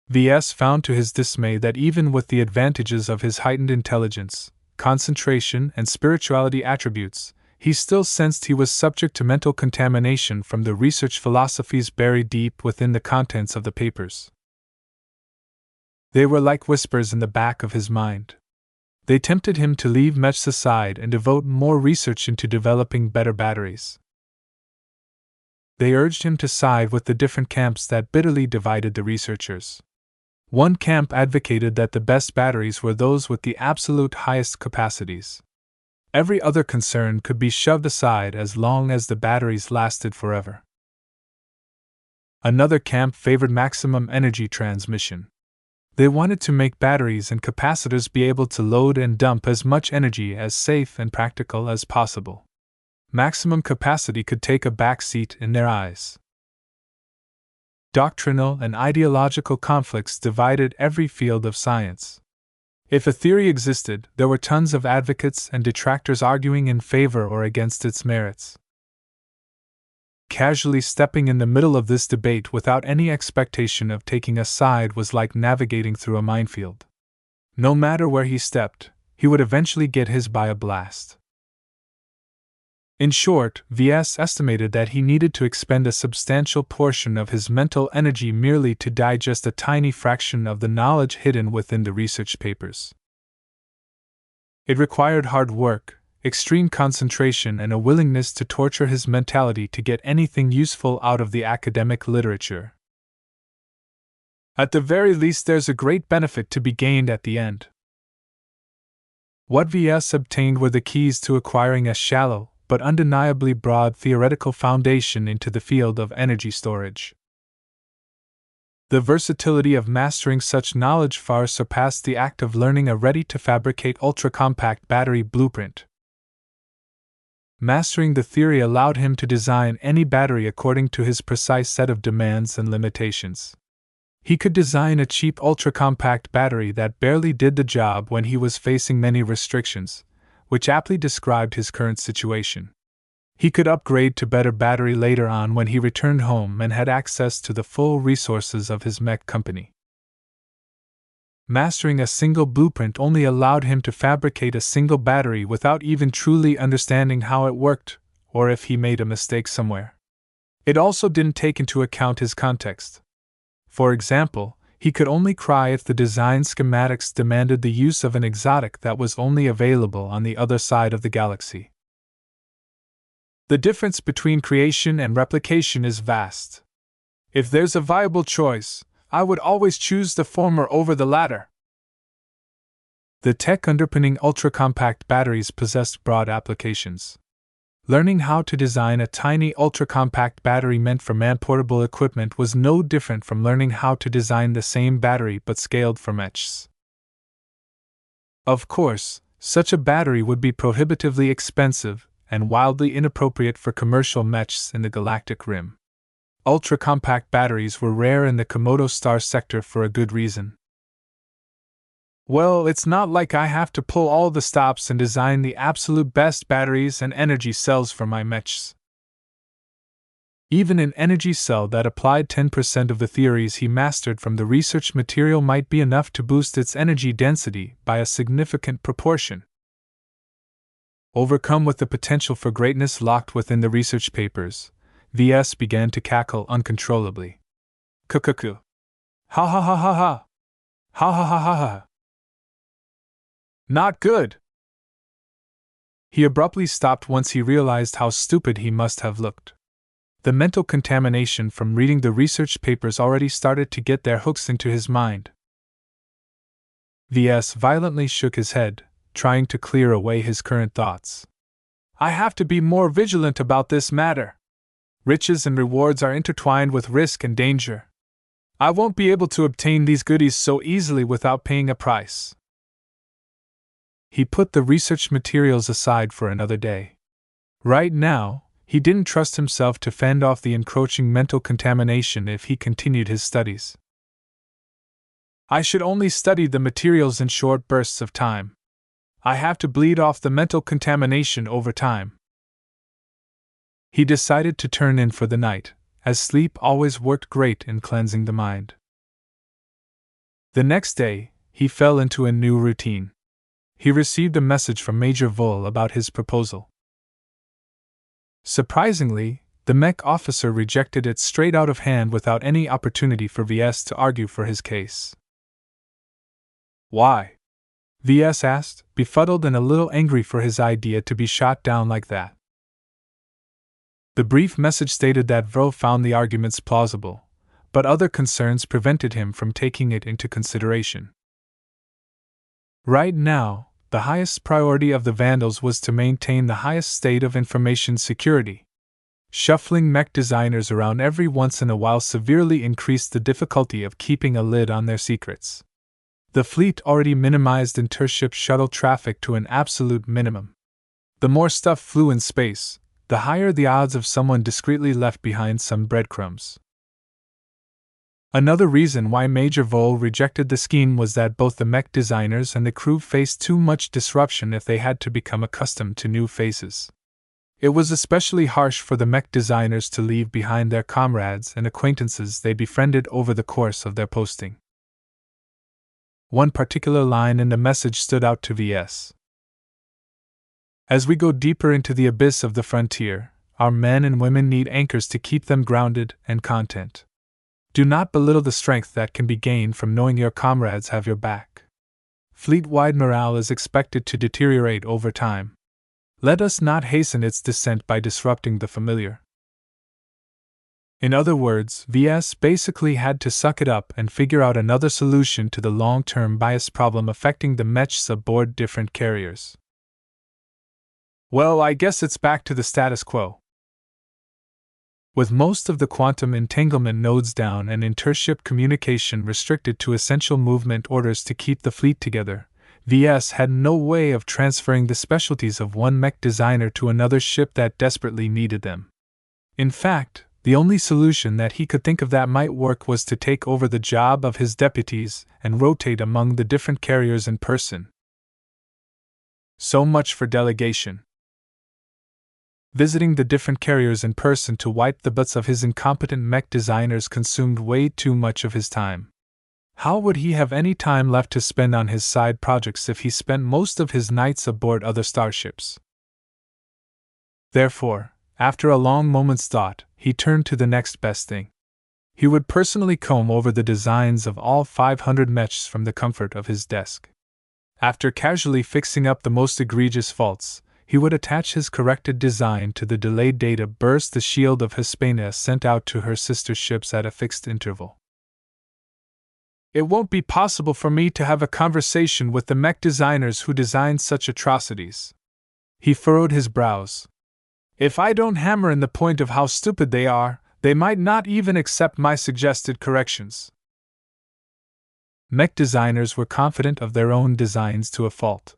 VS found to his dismay that even with the advantages of his heightened intelligence, concentration, and spirituality attributes, he still sensed he was subject to mental contamination from the research philosophies buried deep within the contents of the papers. They were like whispers in the back of his mind. They tempted him to leave Mech aside and devote more research into developing better batteries. They urged him to side with the different camps that bitterly divided the researchers. One camp advocated that the best batteries were those with the absolute highest capacities. Every other concern could be shoved aside as long as the batteries lasted forever. Another camp favored maximum energy transmission. They wanted to make batteries and capacitors be able to load and dump as much energy as safe and practical as possible. Maximum capacity could take a back seat in their eyes. Doctrinal and ideological conflicts divided every field of science. If a theory existed, there were tons of advocates and detractors arguing in favor or against its merits. Casually stepping in the middle of this debate without any expectation of taking a side was like navigating through a minefield. No matter where he stepped, he would eventually get his by a blast. In short, VS estimated that he needed to expend a substantial portion of his mental energy merely to digest a tiny fraction of the knowledge hidden within the research papers. It required hard work, extreme concentration, and a willingness to torture his mentality to get anything useful out of the academic literature. At the very least, there's a great benefit to be gained at the end. What VS obtained were the keys to acquiring a shallow, but undeniably broad theoretical foundation into the field of energy storage. The versatility of mastering such knowledge far surpassed the act of learning a ready-to-fabricate ultra-compact battery blueprint. Mastering the theory allowed him to design any battery according to his precise set of demands and limitations. He could design a cheap ultra-compact battery that barely did the job when he was facing many restrictions, which aptly described his current situation. He could upgrade to better battery later on when he returned home and had access to the full resources of his mech company. Mastering a single blueprint only allowed him to fabricate a single battery without even truly understanding how it worked, or if he made a mistake somewhere. It also didn't take into account his context. For example, he could only cry if the design schematics demanded the use of an exotic that was only available on the other side of the galaxy. The difference between creation and replication is vast. If there's a viable choice, I would always choose the former over the latter. The tech underpinning ultra-compact batteries possessed broad applications. Learning how to design a tiny ultra-compact battery meant for man-portable equipment was no different from learning how to design the same battery but scaled for mechs. Of course, such a battery would be prohibitively expensive and wildly inappropriate for commercial mechs in the galactic rim. Ultra-compact batteries were rare in the Komodo star sector for a good reason. Well, it's not like I have to pull all the stops and design the absolute best batteries and energy cells for my mechs. Even an energy cell that applied 10% of the theories he mastered from the research material might be enough to boost its energy density by a significant proportion. Overcome with the potential for greatness locked within the research papers, VS began to cackle uncontrollably. Kukuku. Ha ha ha ha ha. Ha ha ha ha ha. Not good! He abruptly stopped once he realized how stupid he must have looked. The mental contamination from reading the research papers already started to get their hooks into his mind. VS violently shook his head, trying to clear away his current thoughts. I have to be more vigilant about this matter. Riches and rewards are intertwined with risk and danger. I won't be able to obtain these goodies so easily without paying a price. He put the research materials aside for another day. Right now, he didn't trust himself to fend off the encroaching mental contamination if he continued his studies. I should only study the materials in short bursts of time. I have to bleed off the mental contamination over time. He decided to turn in for the night, as sleep always worked great in cleansing the mind. The next day, he fell into a new routine. He received a message from Major Vole about his proposal. Surprisingly, the Mech officer rejected it straight out of hand without any opportunity for VS to argue for his case. Why? VS asked, befuddled and a little angry for his idea to be shot down like that. The brief message stated that Vole found the arguments plausible, but other concerns prevented him from taking it into consideration. Right now, the highest priority of the Vandals was to maintain the highest state of information security. Shuffling mech designers around every once in a while severely increased the difficulty of keeping a lid on their secrets. The fleet already minimized intership shuttle traffic to an absolute minimum. The more stuff flew in space, the higher the odds of someone discreetly left behind some breadcrumbs. Another reason why Major Vole rejected the scheme was that both the mech designers and the crew faced too much disruption if they had to become accustomed to new faces. It was especially harsh for the mech designers to leave behind their comrades and acquaintances they befriended over the course of their posting. One particular line in the message stood out to VS. As we go deeper into the abyss of the frontier, our men and women need anchors to keep them grounded and content. Do not belittle the strength that can be gained from knowing your comrades have your back. Fleet-wide morale is expected to deteriorate over time. Let us not hasten its descent by disrupting the familiar. In other words, VS basically had to suck it up and figure out another solution to the long-term bias problem affecting the mechs aboard different carriers. Well, I guess it's back to the status quo. With most of the quantum entanglement nodes down and intership communication restricted to essential movement orders to keep the fleet together, VS had no way of transferring the specialties of one mech designer to another ship that desperately needed them. In fact, the only solution that he could think of that might work was to take over the job of his deputies and rotate among the different carriers in person. So much for delegation. Visiting the different carriers in person to wipe the butts of his incompetent mech designers consumed way too much of his time. How would he have any time left to spend on his side projects if he spent most of his nights aboard other starships? Therefore, after a long moment's thought, he turned to the next best thing. He would personally comb over the designs of all 500 mechs from the comfort of his desk. After casually fixing up the most egregious faults, he would attach his corrected design to the delayed data burst the shield of Hispania sent out to her sister ships at a fixed interval. It won't be possible for me to have a conversation with the mech designers who designed such atrocities. He furrowed his brows. If I don't hammer in the point of how stupid they are, they might not even accept my suggested corrections. Mech designers were confident of their own designs to a fault.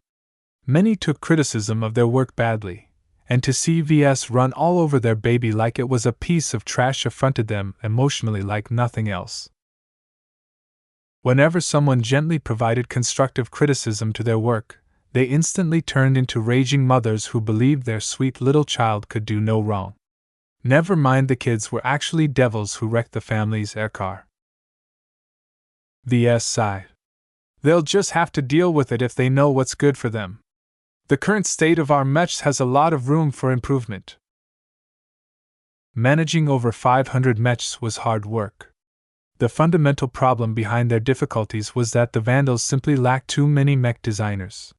Many took criticism of their work badly, and to see VS run all over their baby like it was a piece of trash affronted them emotionally like nothing else. Whenever someone gently provided constructive criticism to their work, they instantly turned into raging mothers who believed their sweet little child could do no wrong. Never mind, the kids were actually devils who wrecked the family's air car. VS sighed. They'll just have to deal with it if they know what's good for them. The current state of our mechs has a lot of room for improvement. Managing over 500 mechs was hard work. The fundamental problem behind their difficulties was that the Vandals simply lacked too many mech designers.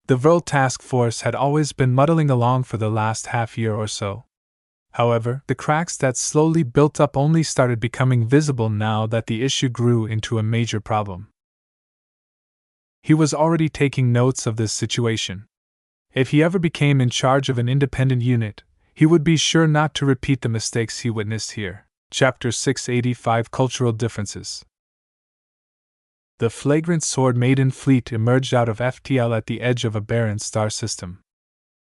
The Vril task force had always been muddling along for the last half year or so. However, the cracks that slowly built up only started becoming visible now that the issue grew into a major problem. He was already taking notes of this situation. If he ever became in charge of an independent unit, he would be sure not to repeat the mistakes he witnessed here. Chapter 685 Cultural Differences. The flagrant Sword Maiden fleet emerged out of FTL at the edge of a barren star system.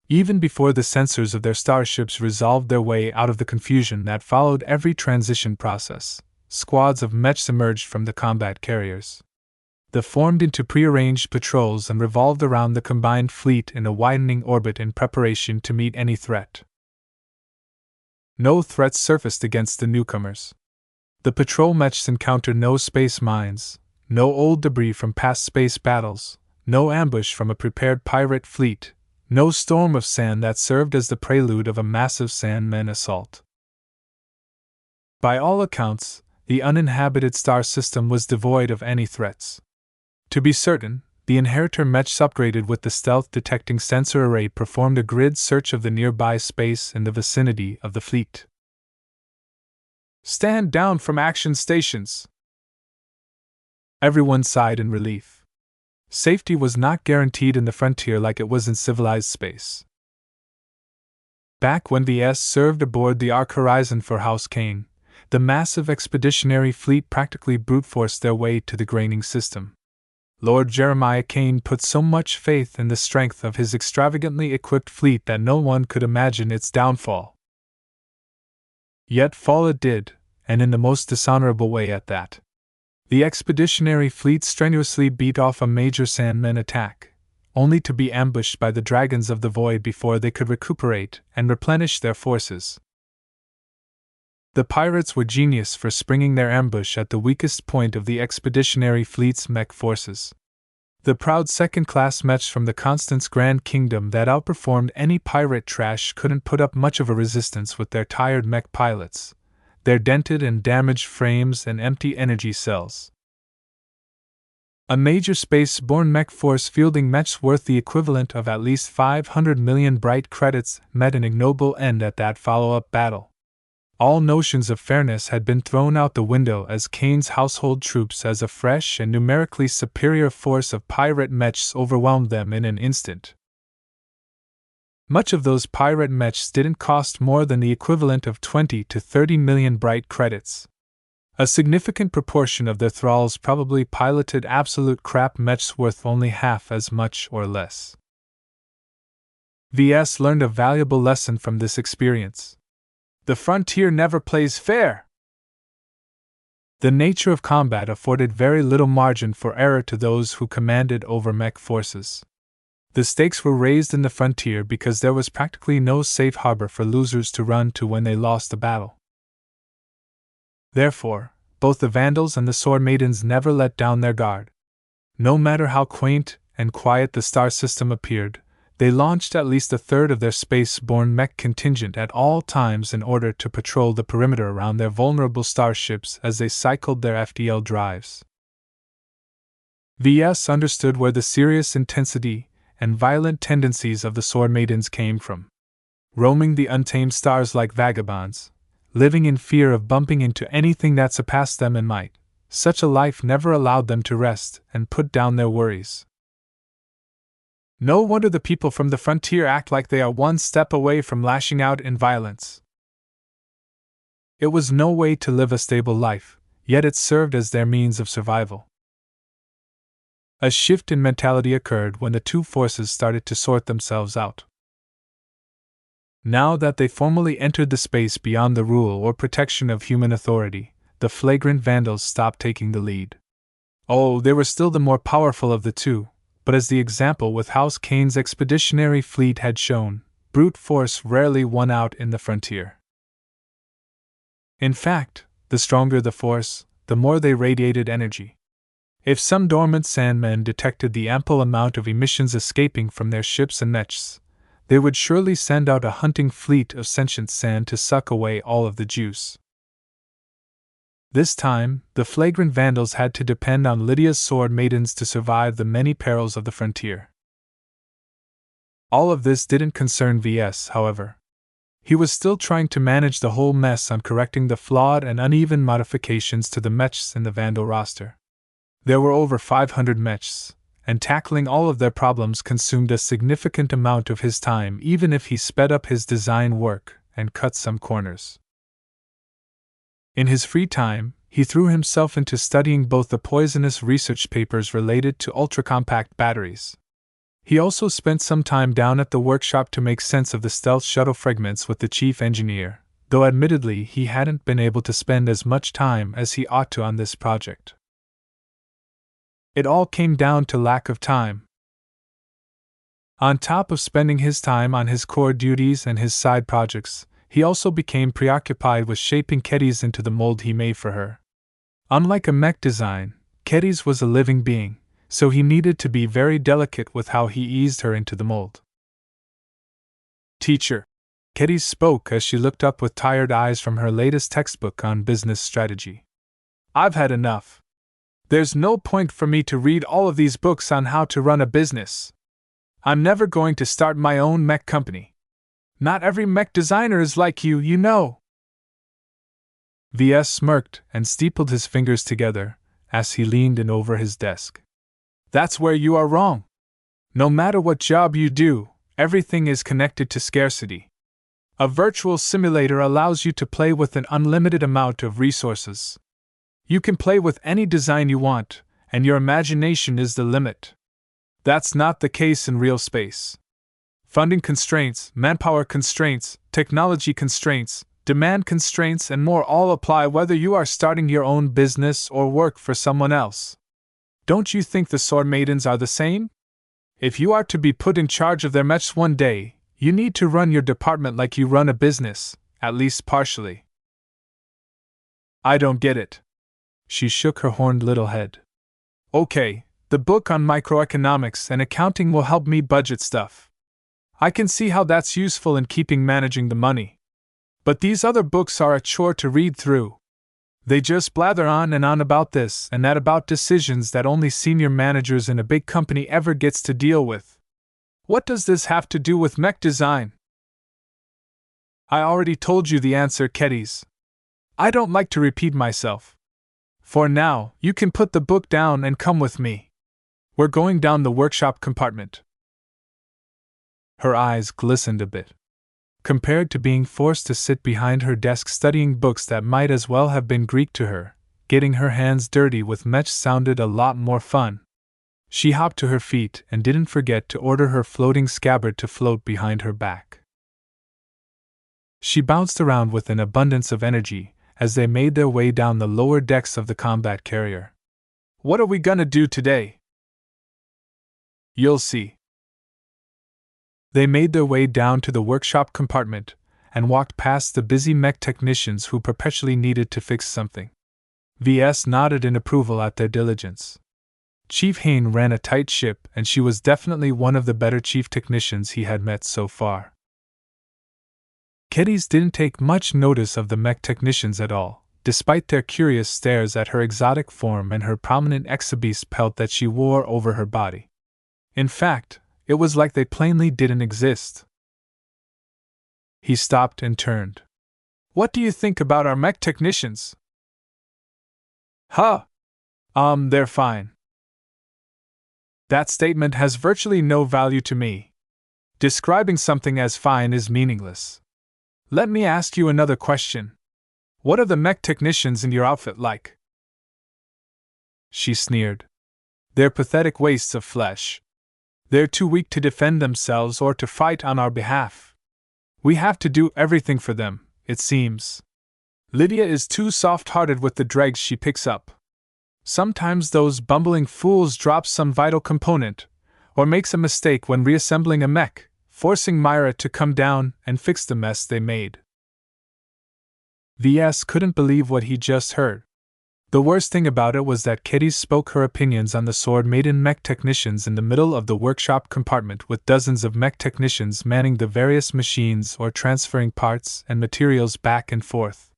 Even before the sensors of their starships resolved their way out of the confusion that followed every transition process, squads of mechs emerged from the combat carriers. They formed into prearranged patrols and revolved around the combined fleet in a widening orbit in preparation to meet any threat. No threats surfaced against the newcomers. The patrol mechs encountered no space mines, no old debris from past space battles, no ambush from a prepared pirate fleet, no storm of sand that served as the prelude of a massive Sandman assault. By all accounts, the uninhabited star system was devoid of any threats. To be certain, the Inheritor mechs upgraded with the stealth-detecting sensor array performed a grid search of the nearby space in the vicinity of the fleet. Stand down from action stations! Everyone sighed in relief. Safety was not guaranteed in the frontier like it was in civilized space. Back when VS served aboard the Ark Horizon for House Kane, the massive expeditionary fleet practically brute-forced their way to the graining system. Lord Jeremiah Kane put so much faith in the strength of his extravagantly equipped fleet that no one could imagine its downfall. Yet fall it did, and in the most dishonorable way at that. The expeditionary fleet strenuously beat off a major Sandman attack, only to be ambushed by the Dragons of the Void before they could recuperate and replenish their forces. The pirates were genius for springing their ambush at the weakest point of the expeditionary fleet's mech forces. The proud second-class mechs from the Constance Grand Kingdom that outperformed any pirate trash couldn't put up much of a resistance with their tired mech pilots, their dented and damaged frames and empty energy cells. A major space-borne mech force fielding mechs worth the equivalent of at least 500 million bright credits met an ignoble end at that follow-up battle. All notions of fairness had been thrown out the window as Kane's household troops as a fresh and numerically superior force of pirate mechs overwhelmed them in an instant. Much of those pirate mechs didn't cost more than the equivalent of 20 to 30 million bright credits. A significant proportion of their thralls probably piloted absolute crap mechs worth only half as much or less. VS learned a valuable lesson from this experience. The frontier never plays fair. The nature of combat afforded very little margin for error to those who commanded over mech forces. The stakes were raised in the frontier because there was practically no safe harbor for losers to run to when they lost a battle. Therefore, both the Vandals and the Sword Maidens never let down their guard. No matter how quaint and quiet the star system appeared, they launched at least a third of their space-borne mech contingent at all times in order to patrol the perimeter around their vulnerable starships as they cycled their FTL drives. VS understood where the serious intensity and violent tendencies of the Sword Maidens came from. Roaming the untamed stars like vagabonds, living in fear of bumping into anything that surpassed them in might, such a life never allowed them to rest and put down their worries. No wonder the people from the frontier act like they are one step away from lashing out in violence. It was no way to live a stable life, yet it served as their means of survival. A shift in mentality occurred when the two forces started to sort themselves out. Now that they formally entered the space beyond the rule or protection of human authority, the flagrant vandals stopped taking the lead. Oh, they were still the more powerful of the two, but as the example with House Kane's expeditionary fleet had shown, brute force rarely won out in the frontier. In fact, the stronger the force, the more they radiated energy. If some dormant sandmen detected the ample amount of emissions escaping from their ships and mechs, they would surely send out a hunting fleet of sentient sand to suck away all of the juice. This time, the flagrant vandals had to depend on Lydia's sword maidens to survive the many perils of the frontier. All of this didn't concern VS, however. He was still trying to manage the whole mess on correcting the flawed and uneven modifications to the mechs in the vandal roster. There were over 500 mechs, and tackling all of their problems consumed a significant amount of his time, even if he sped up his design work and cut some corners. In his free time, he threw himself into studying both the poisonous research papers related to ultra-compact batteries. He also spent some time down at the workshop to make sense of the stealth shuttle fragments with the chief engineer, though admittedly he hadn't been able to spend as much time as he ought to on this project. It all came down to lack of time. On top of spending his time on his core duties and his side projects, he also became preoccupied with shaping Kedis into the mold he made for her. Unlike a mech design, Kedis was a living being, so he needed to be very delicate with how he eased her into the mold. "Teacher," Kedis spoke as she looked up with tired eyes from her latest textbook on business strategy. "I've had enough. There's no point for me to read all of these books on how to run a business. I'm never going to start my own mech company. Not every mech designer is like you, you know." VS smirked and steepled his fingers together as he leaned in over his desk. "That's where you are wrong. No matter what job you do, everything is connected to scarcity. A virtual simulator allows you to play with an unlimited amount of resources. You can play with any design you want, and your imagination is the limit. That's not the case in real space. Funding constraints, manpower constraints, technology constraints, demand constraints, and more all apply whether you are starting your own business or work for someone else. Don't you think the sword maidens are the same? If you are to be put in charge of their mechs one day, you need to run your department like you run a business, at least partially." "I don't get it." She shook her horned little head. "Okay, the book on microeconomics and accounting will help me budget stuff. I can see how that's useful in keeping managing the money. But these other books are a chore to read through. They just blather on and on about this and that about decisions that only senior managers in a big company ever gets to deal with. What does this have to do with mech design?" "I already told you the answer, Kedis. I don't like to repeat myself. For now, you can put the book down and come with me. We're going down the workshop compartment." Her eyes glistened a bit. Compared to being forced to sit behind her desk studying books that might as well have been Greek to her, getting her hands dirty with mech sounded a lot more fun. She hopped to her feet and didn't forget to order her floating scabbard to float behind her back. She bounced around with an abundance of energy as they made their way down the lower decks of the combat carrier. "What are we gonna do today?" "You'll see." They made their way down to the workshop compartment and walked past the busy mech technicians who perpetually needed to fix something. VS nodded in approval at their diligence. Chief Hain ran a tight ship, and she was definitely one of the better chief technicians he had met so far. Kedis didn't take much notice of the mech technicians at all, despite their curious stares at her exotic form and her prominent exhibice pelt that she wore over her body. In fact, it was like they plainly didn't exist. He stopped and turned. "What do you think about our mech technicians?" "Huh, They're fine. That statement has virtually no value to me. Describing something as fine is meaningless. Let me ask you another question. What are the mech technicians in your outfit like? She sneered. They're pathetic wastes of flesh. They're too weak to defend themselves or to fight on our behalf. We have to do everything for them, it seems. Lydia is too soft-hearted with the dregs she picks up. Sometimes those bumbling fools drop some vital component, or makes a mistake when reassembling a mech, forcing Myra to come down and fix the mess they made. VS couldn't believe what he just heard. The worst thing about it was that Kitty spoke her opinions on the Sword Maiden mech technicians in the middle of the workshop compartment with dozens of mech technicians manning the various machines or transferring parts and materials back and forth.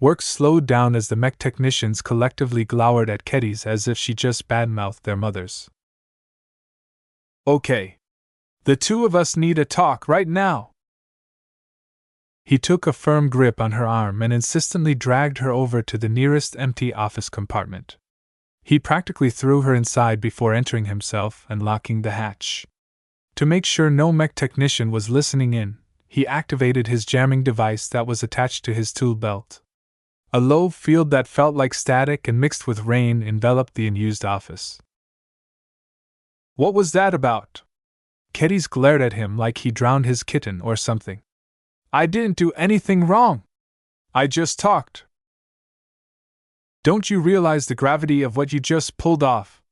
Work slowed down as the mech technicians collectively glowered at Keddies as if she just badmouthed their mothers. Okay. The two of us need a talk right now. He took a firm grip on her arm and insistently dragged her over to the nearest empty office compartment. He practically threw her inside before entering himself and locking the hatch. To make sure no mech technician was listening in, he activated his jamming device that was attached to his tool belt. A low field that felt like static and mixed with rain enveloped the unused office. What was that about? Keddies glared at him like he drowned his kitten or something. I didn't do anything wrong. I just talked. Don't you realize the gravity of what you just pulled off?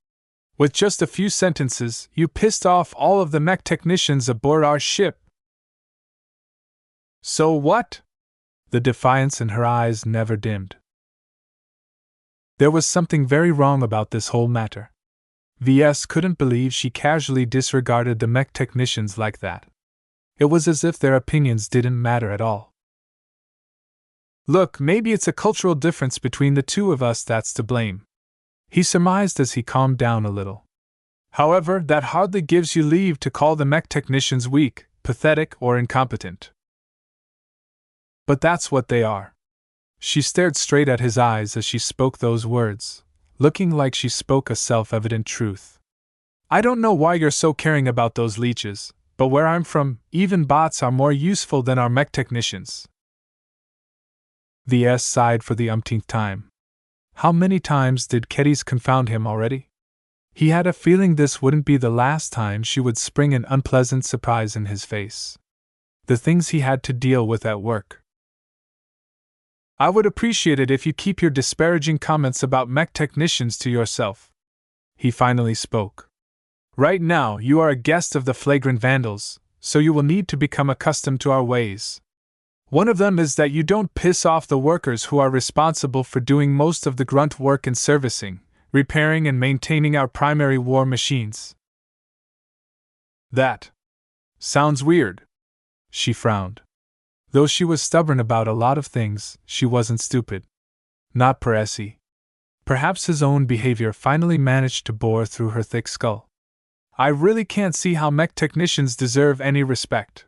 With just a few sentences, you pissed off all of the mech technicians aboard our ship. So what? The defiance in her eyes never dimmed. There was something very wrong about this whole matter. VS couldn't believe she casually disregarded the mech technicians like that. It was as if their opinions didn't matter at all. Look, maybe it's a cultural difference between the two of us that's to blame, he surmised as he calmed down a little. However, that hardly gives you leave to call the mech technicians weak, pathetic, or incompetent. But that's what they are. She stared straight at his eyes as she spoke those words, looking like she spoke a self-evident truth. I don't know why you're so caring about those leeches, but where I'm from, even bots are more useful than our mech technicians. VS sighed for the umpteenth time. How many times did Keddies confound him already? He had a feeling this wouldn't be the last time she would spring an unpleasant surprise in his face. The things he had to deal with at work. I would appreciate it if you keep your disparaging comments about mech technicians to yourself. He finally spoke. Right now, you are a guest of the Flagrant Vandals, so you will need to become accustomed to our ways. One of them is that you don't piss off the workers who are responsible for doing most of the grunt work in servicing, repairing, and maintaining our primary war machines. That sounds weird. She frowned. Though she was stubborn about a lot of things, she wasn't stupid. Not Peresi. Perhaps his own behavior finally managed to bore through her thick skull. I really can't see how mech technicians deserve any respect.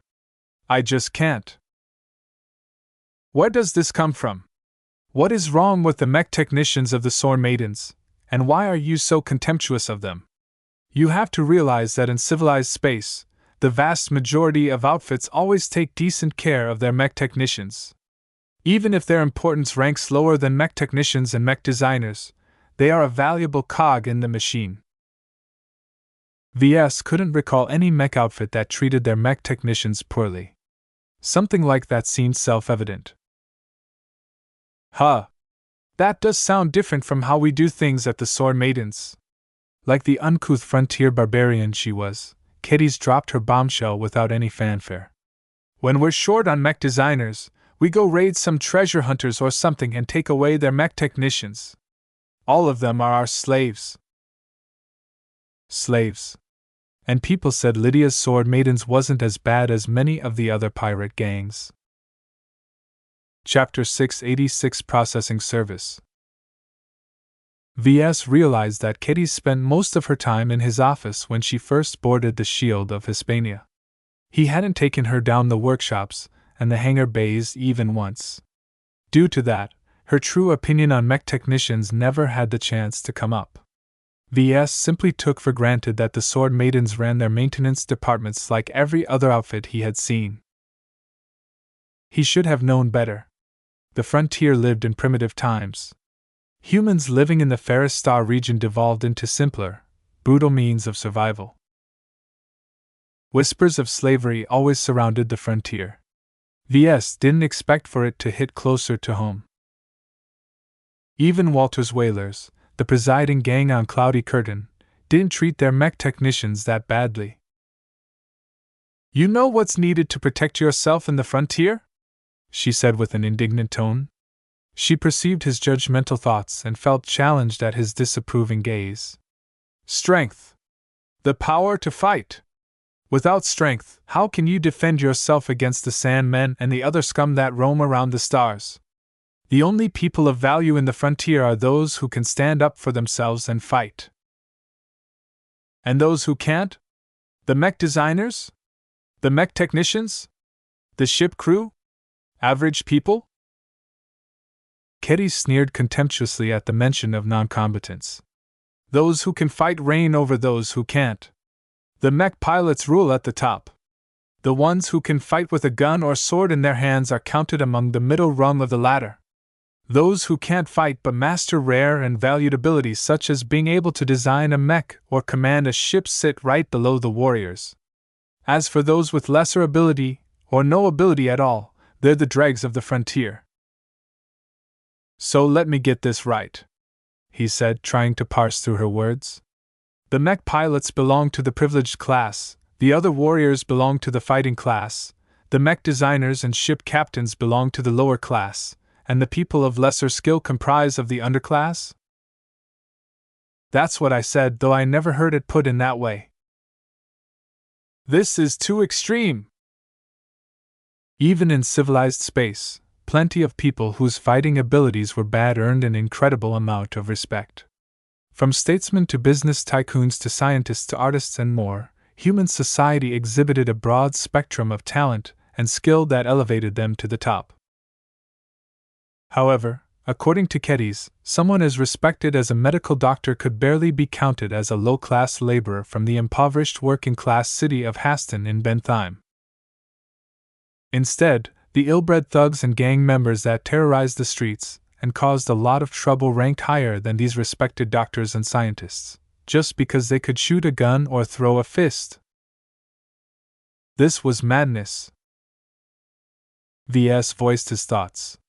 I just can't. Where does this come from? What is wrong with the mech technicians of the Sword Maidens, and why are you so contemptuous of them? You have to realize that in civilized space, the vast majority of outfits always take decent care of their mech technicians. Even if their importance ranks lower than mech technicians and mech designers, they are a valuable cog in the machine. VS couldn't recall any mech outfit that treated their mech technicians poorly. Something like that seemed self-evident. Huh. That does sound different from how we do things at the Sword Maidens. Like the uncouth frontier barbarian she was, Keddies dropped her bombshell without any fanfare. When we're short on mech designers, we go raid some treasure hunters or something and take away their mech technicians. All of them are our slaves. Slaves. And people said Lydia's Sword Maidens wasn't as bad as many of the other pirate gangs. Chapter 686 Processing Service. VS realized that Keddies spent most of her time in his office when she first boarded the Shield of Hispania. He hadn't taken her down the workshops and the hangar bays even once. Due to that, Her true opinion on mech technicians never had the chance to come up. VS simply took for granted that the Sword Maidens ran their maintenance departments like every other outfit he had seen. He should have known better. The frontier lived in primitive times. Humans living in the Ferris Star region devolved into simpler, brutal means of survival. Whispers of slavery always surrounded the frontier. VS didn't expect for it to hit closer to home. Even Walter's Whalers, the presiding gang on Cloudy Curtain, didn't treat their mech technicians that badly. "You know what's needed to protect yourself in the frontier?" she said with an indignant tone. She perceived his judgmental thoughts and felt challenged at his disapproving gaze. "Strength. The power to fight. Without strength, how can you defend yourself against the Sandmen and the other scum that roam around the stars? The only people of value in the frontier are those who can stand up for themselves and fight. And those who can't? The mech designers? The mech technicians? The ship crew? Average people?" Ketty sneered contemptuously at the mention of non-combatants. "Those who can fight reign over those who can't. The mech pilots rule at the top. The ones who can fight with a gun or sword in their hands are counted among the middle rung of the ladder. Those who can't fight but master rare and valued abilities such as being able to design a mech or command a ship sit right below the warriors. As for those with lesser ability, or no ability at all, they're the dregs of the frontier." "So let me get this right," he said, trying to parse through her words. "The mech pilots belong to the privileged class, the other warriors belong to the fighting class, the mech designers and ship captains belong to the lower class, and the people of lesser skill comprise of the underclass?" "That's what I said, though I never heard it put in that way." "This is too extreme." Even in civilized space, plenty of people whose fighting abilities were bad earned an incredible amount of respect. From statesmen to business tycoons to scientists to artists and more, human society exhibited a broad spectrum of talent and skill that elevated them to the top. However, according to Ketty's, someone as respected as a medical doctor could barely be counted as a low-class laborer from the impoverished working-class city of Haston in Bentheim. Instead, the ill-bred thugs and gang members that terrorized the streets and caused a lot of trouble ranked higher than these respected doctors and scientists, just because they could shoot a gun or throw a fist. This was madness. VS voiced his thoughts.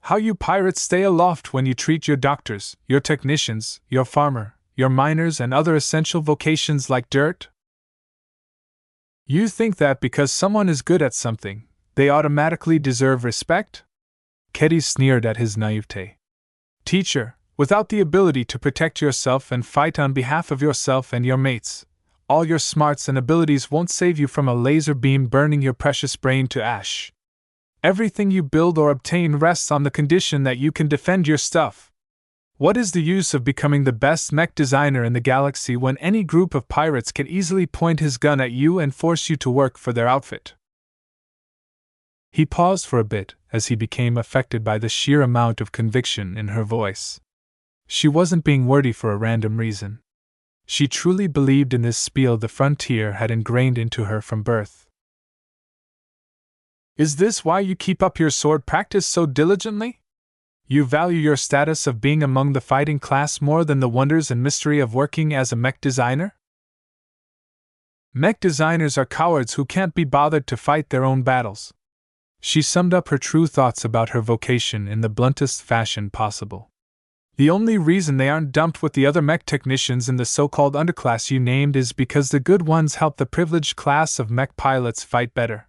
"How you pirates stay aloft when you treat your doctors, your technicians, your farmer, your miners and other essential vocations like dirt? You think that because someone is good at something, they automatically deserve respect?" Ketty sneered at his naivete. "Teacher, without the ability to protect yourself and fight on behalf of yourself and your mates, all your smarts and abilities won't save you from a laser beam burning your precious brain to ash. Everything you build or obtain rests on the condition that you can defend your stuff. What is the use of becoming the best mech designer in the galaxy when any group of pirates can easily point his gun at you and force you to work for their outfit?" He paused for a bit as he became affected by the sheer amount of conviction in her voice. She wasn't being wordy for a random reason. She truly believed in this spiel the frontier had ingrained into her from birth. "Is this why you keep up your sword practice so diligently? You value your status of being among the fighting class more than the wonders and mystery of working as a mech designer? Mech designers are cowards who can't be bothered to fight their own battles." She summed up her true thoughts about her vocation in the bluntest fashion possible. "The only reason they aren't dumped with the other mech technicians in the so-called underclass you named is because the good ones help the privileged class of mech pilots fight better.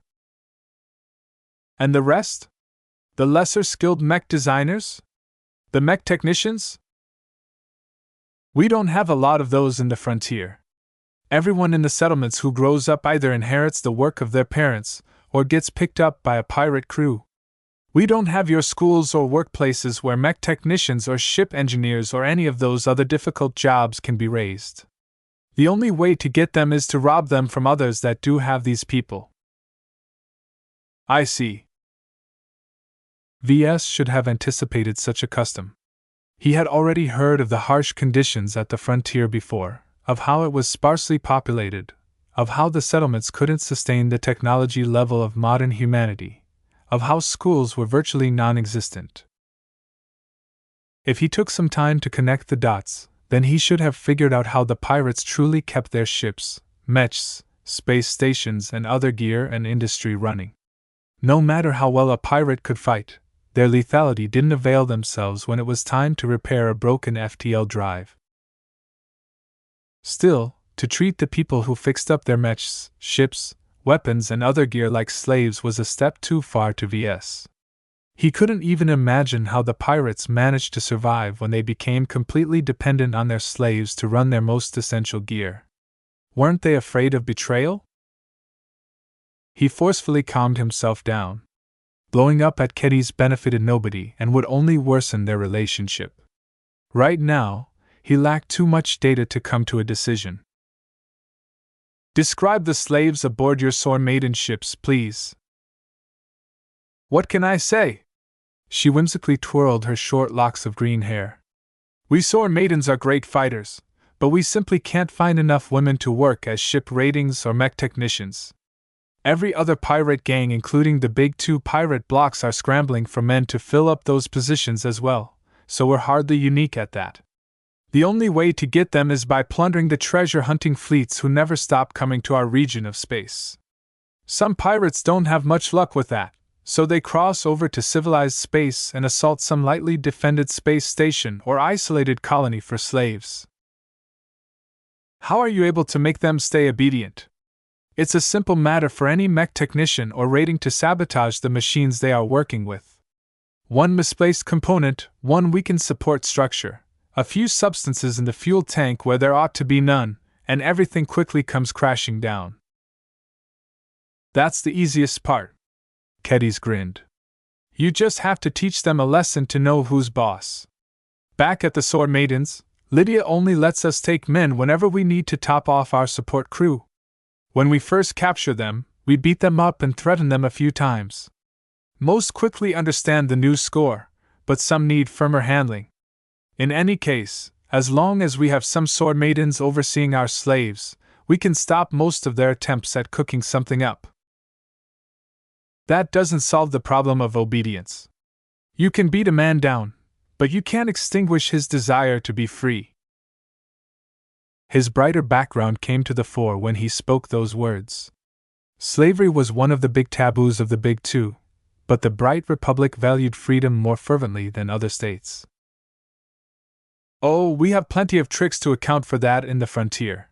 And the rest? The lesser skilled mech designers? The mech technicians? We don't have a lot of those in the frontier. Everyone in the settlements who grows up either inherits the work of their parents or gets picked up by a pirate crew. We don't have your schools or workplaces where mech technicians or ship engineers or any of those other difficult jobs can be raised. The only way to get them is to rob them from others that do have these people." "I see." VS should have anticipated such a custom. He had already heard of the harsh conditions at the frontier before, of how it was sparsely populated, of how the settlements couldn't sustain the technology level of modern humanity, of how schools were virtually non-existent. If he took some time to connect the dots, then he should have figured out how the pirates truly kept their ships, mechs, space stations, and other gear and industry running. No matter how well a pirate could fight, their lethality didn't avail themselves when it was time to repair a broken FTL drive. Still, to treat the people who fixed up their mechs, ships, weapons, and other gear like slaves was a step too far to VS. He couldn't even imagine how the pirates managed to survive when they became completely dependent on their slaves to run their most essential gear. Weren't they afraid of betrayal? He forcefully calmed himself down. Blowing up at Keddies benefited nobody and would only worsen their relationship. Right now, he lacked too much data to come to a decision. Describe the slaves aboard your Sword Maiden ships, please. What can I say? She whimsically twirled her short locks of green hair. We Sword Maidens are great fighters, but we simply can't find enough women to work as ship ratings or mech technicians. Every other pirate gang, including the big 2 pirate blocks, are scrambling for men to fill up those positions as well, so we're hardly unique at that. The only way to get them is by plundering the treasure-hunting fleets who never stop coming to our region of space. Some pirates don't have much luck with that, so they cross over to civilized space and assault some lightly defended space station or isolated colony for slaves. How are you able to make them stay obedient? It's a simple matter for any mech technician or rating to sabotage the machines they are working with. One misplaced component, one weakened support structure, a few substances in the fuel tank where there ought to be none, and everything quickly comes crashing down. That's the easiest part. Keddies grinned. You just have to teach them a lesson to know who's boss. Back at the Sword Maidens, Lydia only lets us take men whenever we need to top off our support crew. When we first capture them, we beat them up and threaten them a few times. Most quickly understand the new score, but some need firmer handling. In any case, as long as we have some Sword Maidens overseeing our slaves, we can stop most of their attempts at cooking something up. That doesn't solve the problem of obedience. You can beat a man down, but you can't extinguish his desire to be free. His brighter background came to the fore when he spoke those words. Slavery was one of the big taboos of the Big Two, but the Bright Republic valued freedom more fervently than other states. Oh, we have plenty of tricks to account for that in the frontier.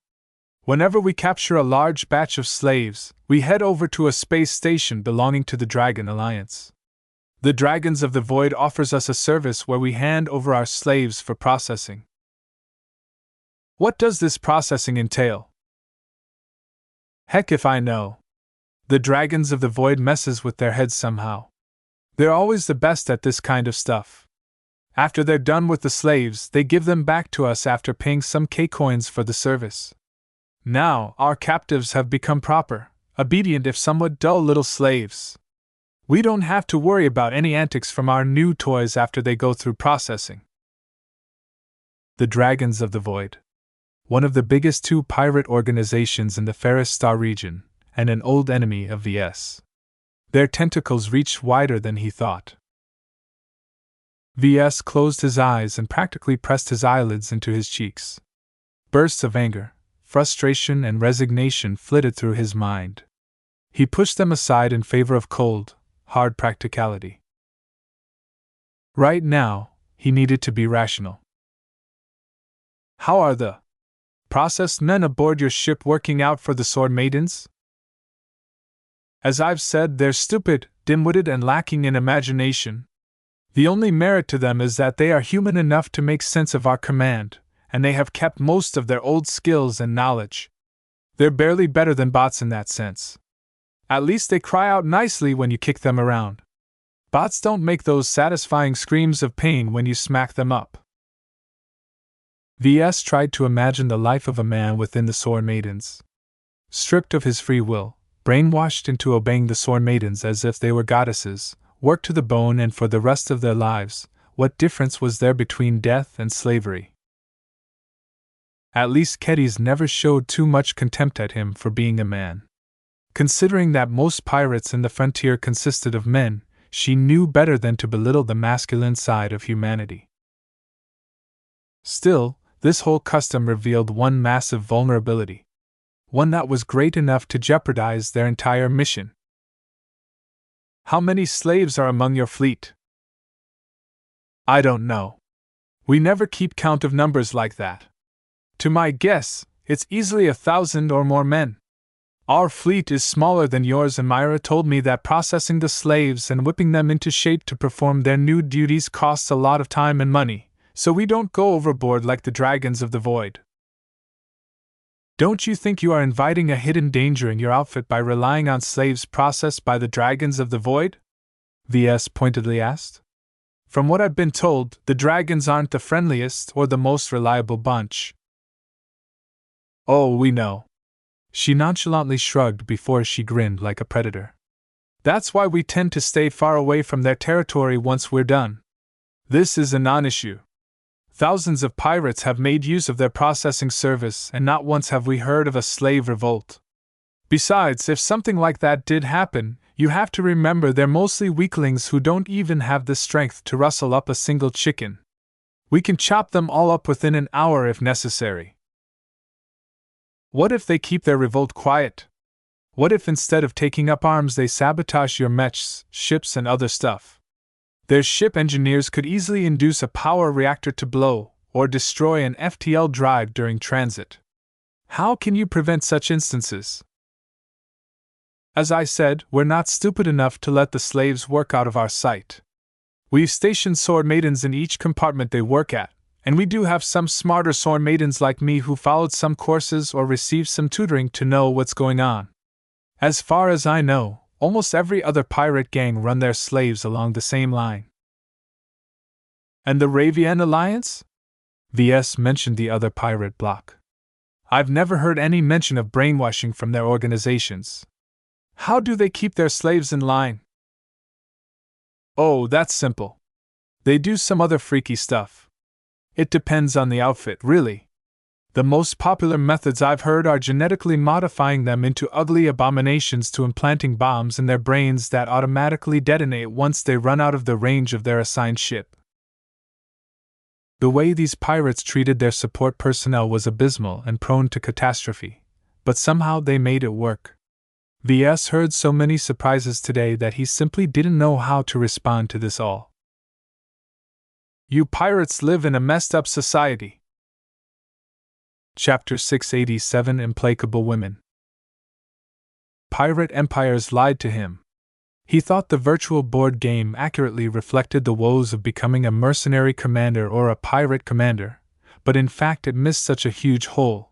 Whenever we capture a large batch of slaves, we head over to a space station belonging to the Dragon Alliance. The Dragons of the Void offers us a service where we hand over our slaves for processing. What does this processing entail? Heck if I know. The Dragons of the Void messes with their heads somehow. They're always the best at this kind of stuff. After they're done with the slaves, they give them back to us after paying some K-coins for the service. Now, our captives have become proper, obedient if somewhat dull little slaves. We don't have to worry about any antics from our new toys after they go through processing. The Dragons of the Void. One of the biggest 2 pirate organizations in the Ferris Star region, and an old enemy of VS. Their tentacles reached wider than he thought. VS closed his eyes and practically pressed his eyelids into his cheeks. Bursts of anger, frustration, and resignation flitted through his mind. He pushed them aside in favor of cold, hard practicality. Right now, he needed to be rational. How are the processed men aboard your ship working out for the Sword Maidens? As I've said, they're stupid, dim-witted, and lacking in imagination. The only merit to them is that they are human enough to make sense of our command, and they have kept most of their old skills and knowledge. They're barely better than bots in that sense. At least they cry out nicely when you kick them around. Bots don't make those satisfying screams of pain when you smack them up. VS tried to imagine the life of a man within the Sword Maidens. Stripped of his free will, brainwashed into obeying the Sword Maidens as if they were goddesses, work to the bone and for the rest of their lives. What difference was there between death and slavery? At least Kedys never showed too much contempt at him for being a man. Considering that most pirates in the frontier consisted of men, she knew better than to belittle the masculine side of humanity. Still, this whole custom revealed one massive vulnerability. One that was great enough to jeopardize their entire mission. How many slaves are among your fleet? I don't know. We never keep count of numbers like that. To my guess, it's easily 1,000 or more men. Our fleet is smaller than yours, and Myra told me that processing the slaves and whipping them into shape to perform their new duties costs a lot of time and money, so we don't go overboard like the dragons of the void. Don't you think you are inviting a hidden danger in your outfit by relying on slaves processed by the dragons of the void? VS pointedly asked. From what I've been told, the dragons aren't the friendliest or the most reliable bunch. Oh, we know. She nonchalantly shrugged before she grinned like a predator. That's why we tend to stay far away from their territory once we're done. This is a non-issue. Thousands of pirates have made use of their processing service, and not once have we heard of a slave revolt. Besides, if something like that did happen, you have to remember they're mostly weaklings who don't even have the strength to rustle up a single chicken. We can chop them all up within an hour if necessary. What if they keep their revolt quiet? What if instead of taking up arms they sabotage your mechs, ships, and other stuff? Their ship engineers could easily induce a power reactor to blow, or destroy an FTL drive during transit. How can you prevent such instances? As I said, we're not stupid enough to let the slaves work out of our sight. We've stationed sword maidens in each compartment they work at, and we do have some smarter sword maidens like me who followed some courses or received some tutoring to know what's going on. As far as I know, almost every other pirate gang run their slaves along the same line. And the Ravian Alliance? VS mentioned the other pirate bloc. I've never heard any mention of brainwashing from their organizations. How do they keep their slaves in line? Oh, that's simple. They do some other freaky stuff. It depends on the outfit, really. The most popular methods I've heard are genetically modifying them into ugly abominations to implanting bombs in their brains that automatically detonate once they run out of the range of their assigned ship. The way these pirates treated their support personnel was abysmal and prone to catastrophe, but somehow they made it work. VS heard so many surprises today that he simply didn't know how to respond to this all. You pirates live in a messed up society. Chapter 687 Implacable Women. Pirate empires lied to him. He thought the virtual board game accurately reflected the woes of becoming a mercenary commander or a pirate commander, but in fact it missed such a huge hole.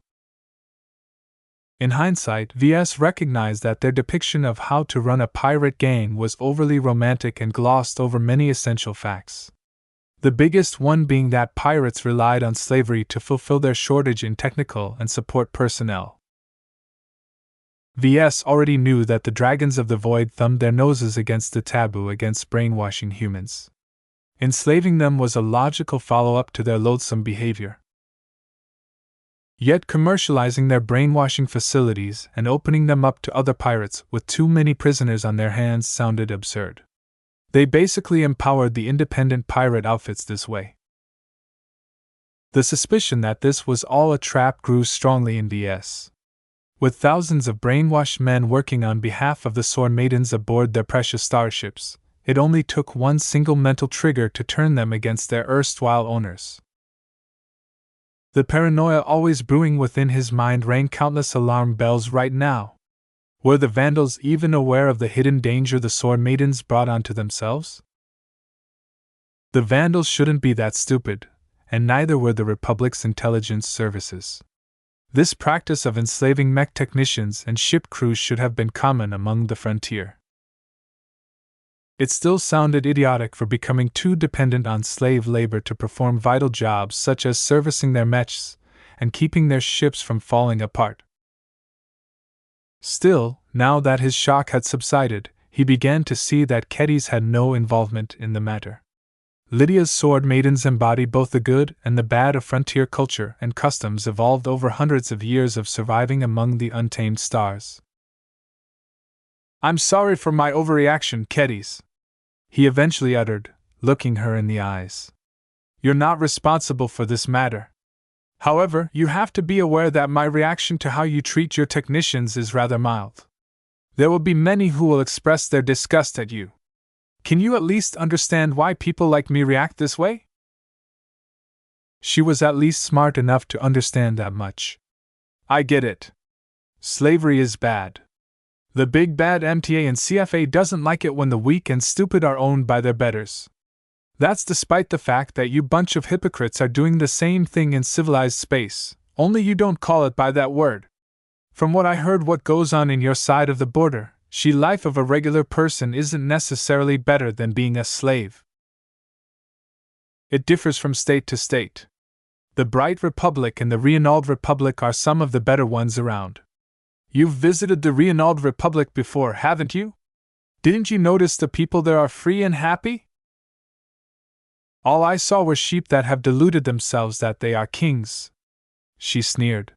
In hindsight, VS recognized that their depiction of how to run a pirate gang was overly romantic and glossed over many essential facts. The biggest one being that pirates relied on slavery to fulfill their shortage in technical and support personnel. VS already knew that the dragons of the void thumbed their noses against the taboo against brainwashing humans. Enslaving them was a logical follow-up to their loathsome behavior. Yet commercializing their brainwashing facilities and opening them up to other pirates with too many prisoners on their hands sounded absurd. They basically empowered the independent pirate outfits this way. The suspicion that this was all a trap grew strongly in VS. With thousands of brainwashed men working on behalf of the sword maidens aboard their precious starships, it only took one single mental trigger to turn them against their erstwhile owners. The paranoia always brewing within his mind rang countless alarm bells right now. Were the Vandals even aware of the hidden danger the sword maidens brought onto themselves? The Vandals shouldn't be that stupid, and neither were the Republic's intelligence services. This practice of enslaving mech technicians and ship crews should have been common among the frontier. It still sounded idiotic for becoming too dependent on slave labor to perform vital jobs such as servicing their mechs and keeping their ships from falling apart. Still, now that his shock had subsided, he began to see that Keddies had no involvement in the matter. Lydia's sword maidens embody both the good and the bad of frontier culture and customs evolved over hundreds of years of surviving among the untamed stars. "I'm sorry for my overreaction, Keddies," he eventually uttered, looking her in the eyes. "You're not responsible for this matter. However, you have to be aware that my reaction to how you treat your technicians is rather mild. There will be many who will express their disgust at you. Can you at least understand why people like me react this way?" She was at least smart enough to understand that much. "I get it. Slavery is bad. The big bad MTA and CFA doesn't like it when the weak and stupid are owned by their betters. That's despite the fact that you bunch of hypocrites are doing the same thing in civilized space, only you don't call it by that word. From what I heard what goes on in your side of the border, the life of a regular person isn't necessarily better than being a slave. It differs from state to state. The Bright Republic and the Reynald Republic are some of the better ones around. You've visited the Reynald Republic before, haven't you? Didn't you notice the people there are free and happy? All I saw were sheep that have deluded themselves that they are kings," she sneered.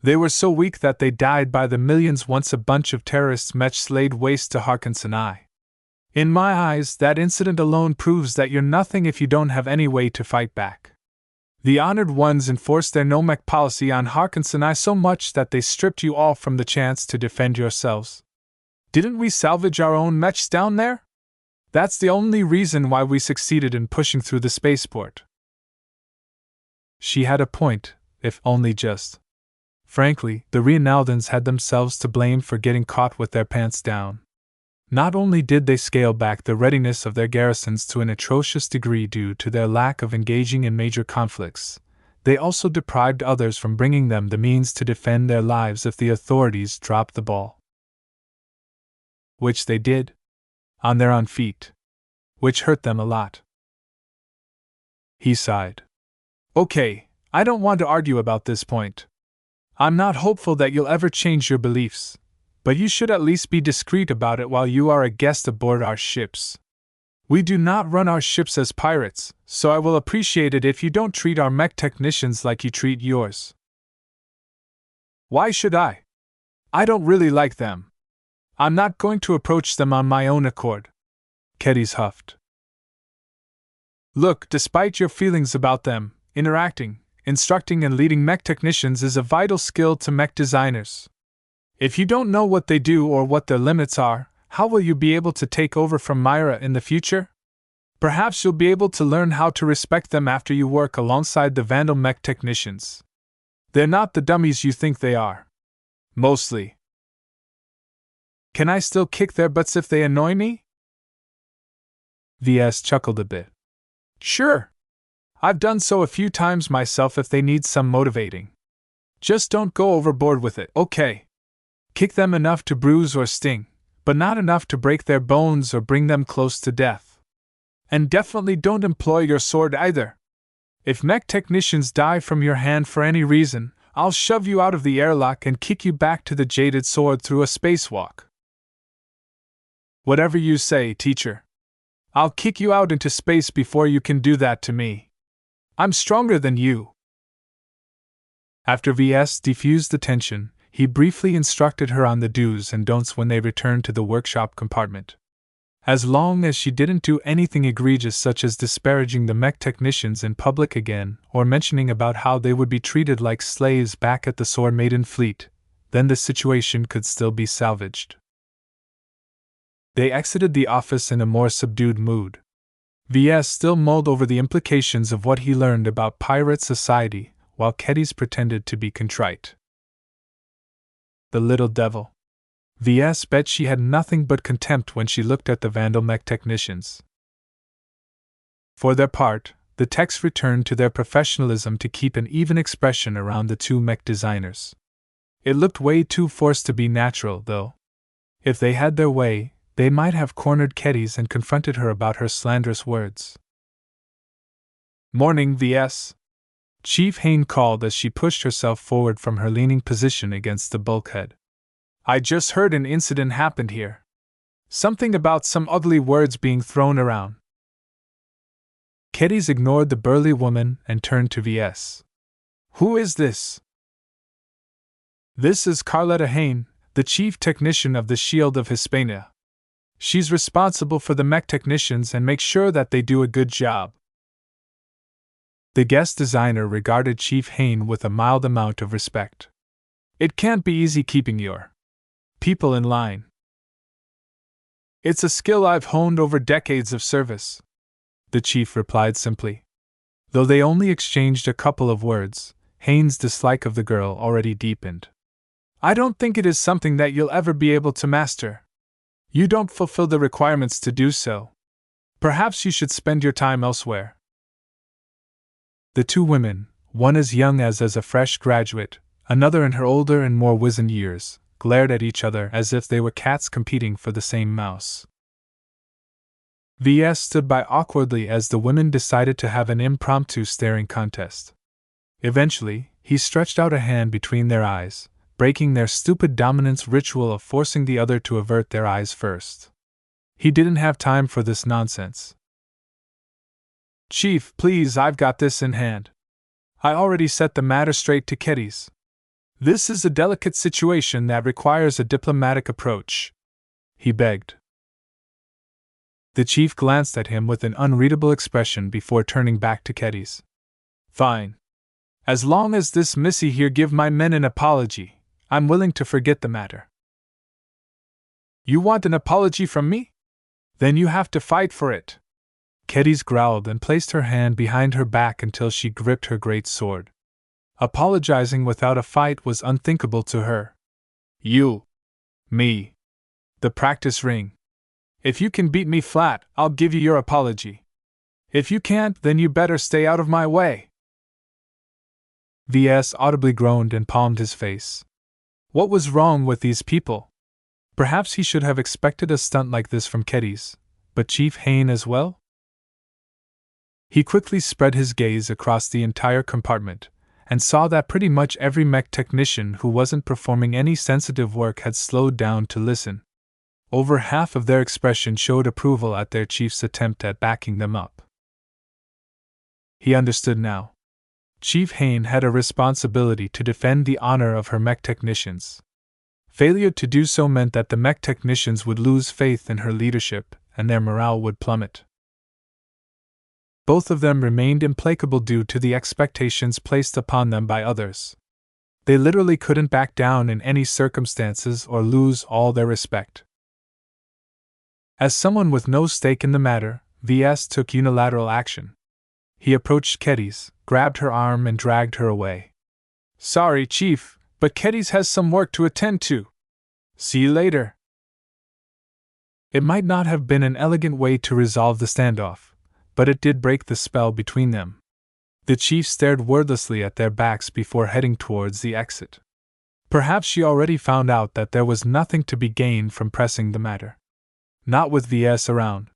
"They were so weak that they died by the millions once a bunch of terrorists Mech laid waste to Harkinson. In my eyes, that incident alone proves that you're nothing if you don't have any way to fight back. The honored ones enforced their no Mech policy on Harkinson so much that they stripped you all from the chance to defend yourselves. Didn't we salvage our own Mechs down there? That's the only reason why we succeeded in pushing through the spaceport." She had a point, if only just. Frankly, the Reynaldans had themselves to blame for getting caught with their pants down. Not only did they scale back the readiness of their garrisons to an atrocious degree due to their lack of engaging in major conflicts, they also deprived others from bringing them the means to defend their lives if the authorities dropped the ball. Which they did. On their own feet. Which hurt them a lot. He sighed. "Okay, I don't want to argue about this point. I'm not hopeful that you'll ever change your beliefs, but you should at least be discreet about it while you are a guest aboard our ships. We do not run our ships as pirates, so I will appreciate it if you don't treat our Mech technicians like you treat yours." "Why should I? I don't really like them. I'm not going to approach them on my own accord," Keddies huffed. "Look, despite your feelings about them, interacting, instructing and leading Mech technicians is a vital skill to Mech designers. If you don't know what they do or what their limits are, how will you be able to take over from Myra in the future? Perhaps you'll be able to learn how to respect them after you work alongside the Vandal Mech technicians. They're not the dummies you think they are. Mostly. Can I still kick their butts if they annoy me?" VS chuckled a bit. "Sure. I've done so a few times myself if they need some motivating. Just don't go overboard with it, okay? Kick them enough to bruise or sting, but not enough to break their bones or bring them close to death. And definitely don't employ your sword either. If Mech technicians die from your hand for any reason, I'll shove you out of the airlock and kick you back to the jaded sword through a spacewalk." "Whatever you say, teacher. I'll kick you out into space before you can do that to me. I'm stronger than you." After VS defused the tension, he briefly instructed her on the do's and don'ts when they returned to the workshop compartment. As long as she didn't do anything egregious such as disparaging the Mech technicians in public again, or mentioning about how they would be treated like slaves back at the Sword Maiden fleet, then the situation could still be salvaged. They exited the office in a more subdued mood. VS still mulled over the implications of what he learned about pirate society, while Keddies pretended to be contrite. The little devil. VS bet she had nothing but contempt when she looked at the Vandal Mech technicians. For their part, the techs returned to their professionalism to keep an even expression around the two Mech designers. It looked way too forced to be natural, though. If they had their way, they might have cornered Keddies and confronted her about her slanderous words. "Morning, VS," Chief Hain called as she pushed herself forward from her leaning position against the bulkhead. "I just heard an incident happened here. Something about some ugly words being thrown around. Keddies ignored the burly woman and turned to VS. Who is this? This is Carletta Hain, the chief technician of the Shield of Hispania. She's responsible for the mech technicians and makes sure that they do a good job. The guest designer regarded Chief Hain with a mild amount of respect. It can't be easy keeping your people in line. It's a skill I've honed over decades of service, the chief replied simply. Though they only exchanged a couple of words, Hain's dislike of the girl already deepened. I don't think it is something that you'll ever be able to master. You don't fulfill the requirements to do so. Perhaps you should spend your time elsewhere. The two women, one as young as a fresh graduate, another in her older and more wizened years, glared at each other as if they were cats competing for the same mouse. VS stood by awkwardly as the women decided to have an impromptu staring contest. Eventually, he stretched out a hand between their eyes, breaking their stupid dominance ritual of forcing the other to avert their eyes first. He didn't have time for this nonsense. Chief, please, I've got this in hand. I already set the matter straight to Keddies. This is a delicate situation that requires a diplomatic approach, he begged. The chief glanced at him with an unreadable expression before turning back to Keddies. Fine. As long as this missy here give my men an apology, I'm willing to forget the matter. You want an apology from me? Then you have to fight for it. Keddies growled and placed her hand behind her back until she gripped her great sword. Apologizing without a fight was unthinkable to her. You. Me. The practice ring. If you can beat me flat, I'll give you your apology. If you can't, then you better stay out of my way. VS audibly groaned and palmed his face. What was wrong with these people? Perhaps he should have expected a stunt like this from Keddies, but Chief Hain as well? He quickly spread his gaze across the entire compartment, and saw that pretty much every mech technician who wasn't performing any sensitive work had slowed down to listen. Over half of their expression showed approval at their chief's attempt at backing them up. He understood now. Chief Hain had a responsibility to defend the honor of her mech technicians. Failure to do so meant that the mech technicians would lose faith in her leadership, and their morale would plummet. Both of them remained implacable due to the expectations placed upon them by others. They literally couldn't back down in any circumstances or lose all their respect. As someone with no stake in the matter, VS took unilateral action. He approached Keddies, grabbed her arm and dragged her away. Sorry, Chief, but Keddies has some work to attend to. See you later. It might not have been an elegant way to resolve the standoff, but it did break the spell between them. The chief stared wordlessly at their backs before heading towards the exit. Perhaps she already found out that there was nothing to be gained from pressing the matter. Not with VS around.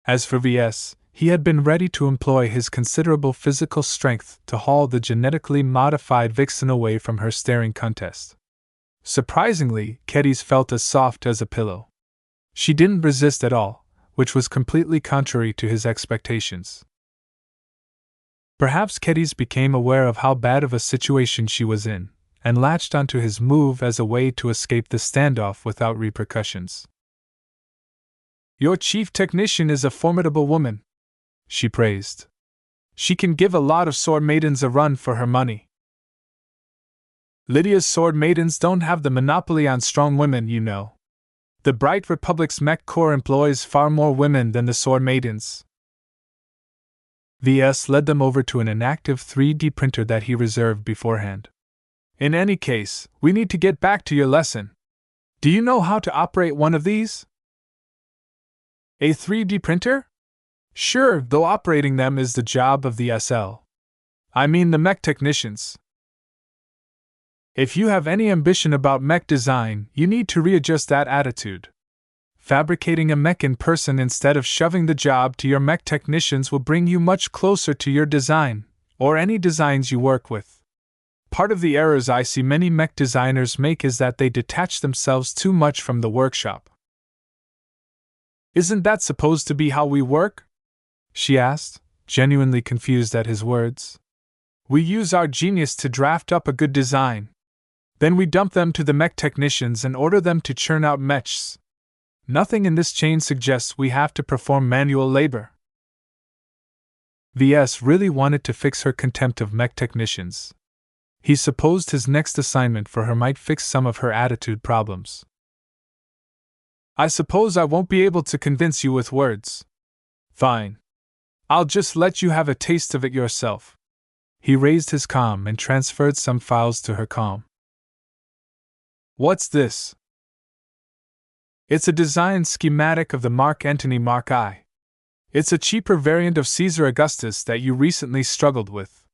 As for VS, he had been ready to employ his considerable physical strength to haul the genetically modified vixen away from her staring contest. Surprisingly, Keddies felt as soft as a pillow. She didn't resist at all, which was completely contrary to his expectations. Perhaps Keddies became aware of how bad of a situation she was in, and latched onto his move as a way to escape the standoff without repercussions. Your chief technician is a formidable woman, she praised. She can give a lot of sword maidens a run for her money. Lydia's sword maidens don't have the monopoly on strong women, you know. The Bright Republic's mech corps employs far more women than the sword maidens. VS led them over to an inactive 3D printer that he reserved beforehand. In any case, we need to get back to your lesson. Do you know how to operate one of these? A 3D printer? Sure, though operating them is the job of the SL. I mean the mech technicians. If you have any ambition about mech design, you need to readjust that attitude. Fabricating a mech in person instead of shoving the job to your mech technicians will bring you much closer to your design, or any designs you work with. Part of the errors I see many mech designers make is that they detach themselves too much from the workshop. Isn't that supposed to be how we work? She asked, genuinely confused at his words. We use our genius to draft up a good design. Then we dump them to the mech technicians and order them to churn out mechs. Nothing in this chain suggests we have to perform manual labor. VS really wanted to fix her contempt of mech technicians. He supposed his next assignment for her might fix some of her attitude problems. I suppose I won't be able to convince you with words. Fine. I'll just let you have a taste of it yourself. He raised his comm and transferred some files to her comm. What's this? It's a design schematic of the Mark Antony Mark I. It's a cheaper variant of Caesar Augustus that you recently struggled with.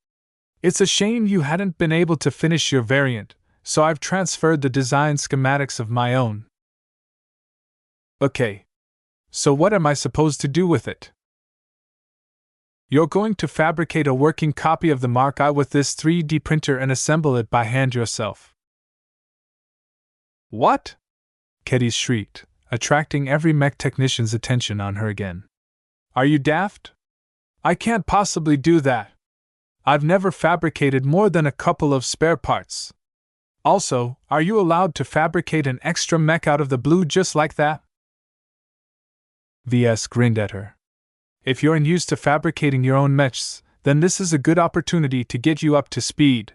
It's a shame you hadn't been able to finish your variant, so I've transferred the design schematics of my own. Okay. So what am I supposed to do with it? You're going to fabricate a working copy of the Mark I with this 3D printer and assemble it by hand yourself. What? Keddy shrieked, attracting every mech technician's attention on her again. Are you daft? I can't possibly do that. I've never fabricated more than a couple of spare parts. Also, are you allowed to fabricate an extra mech out of the blue just like that? VS grinned at her. If you're unused to fabricating your own mechs, then this is a good opportunity to get you up to speed.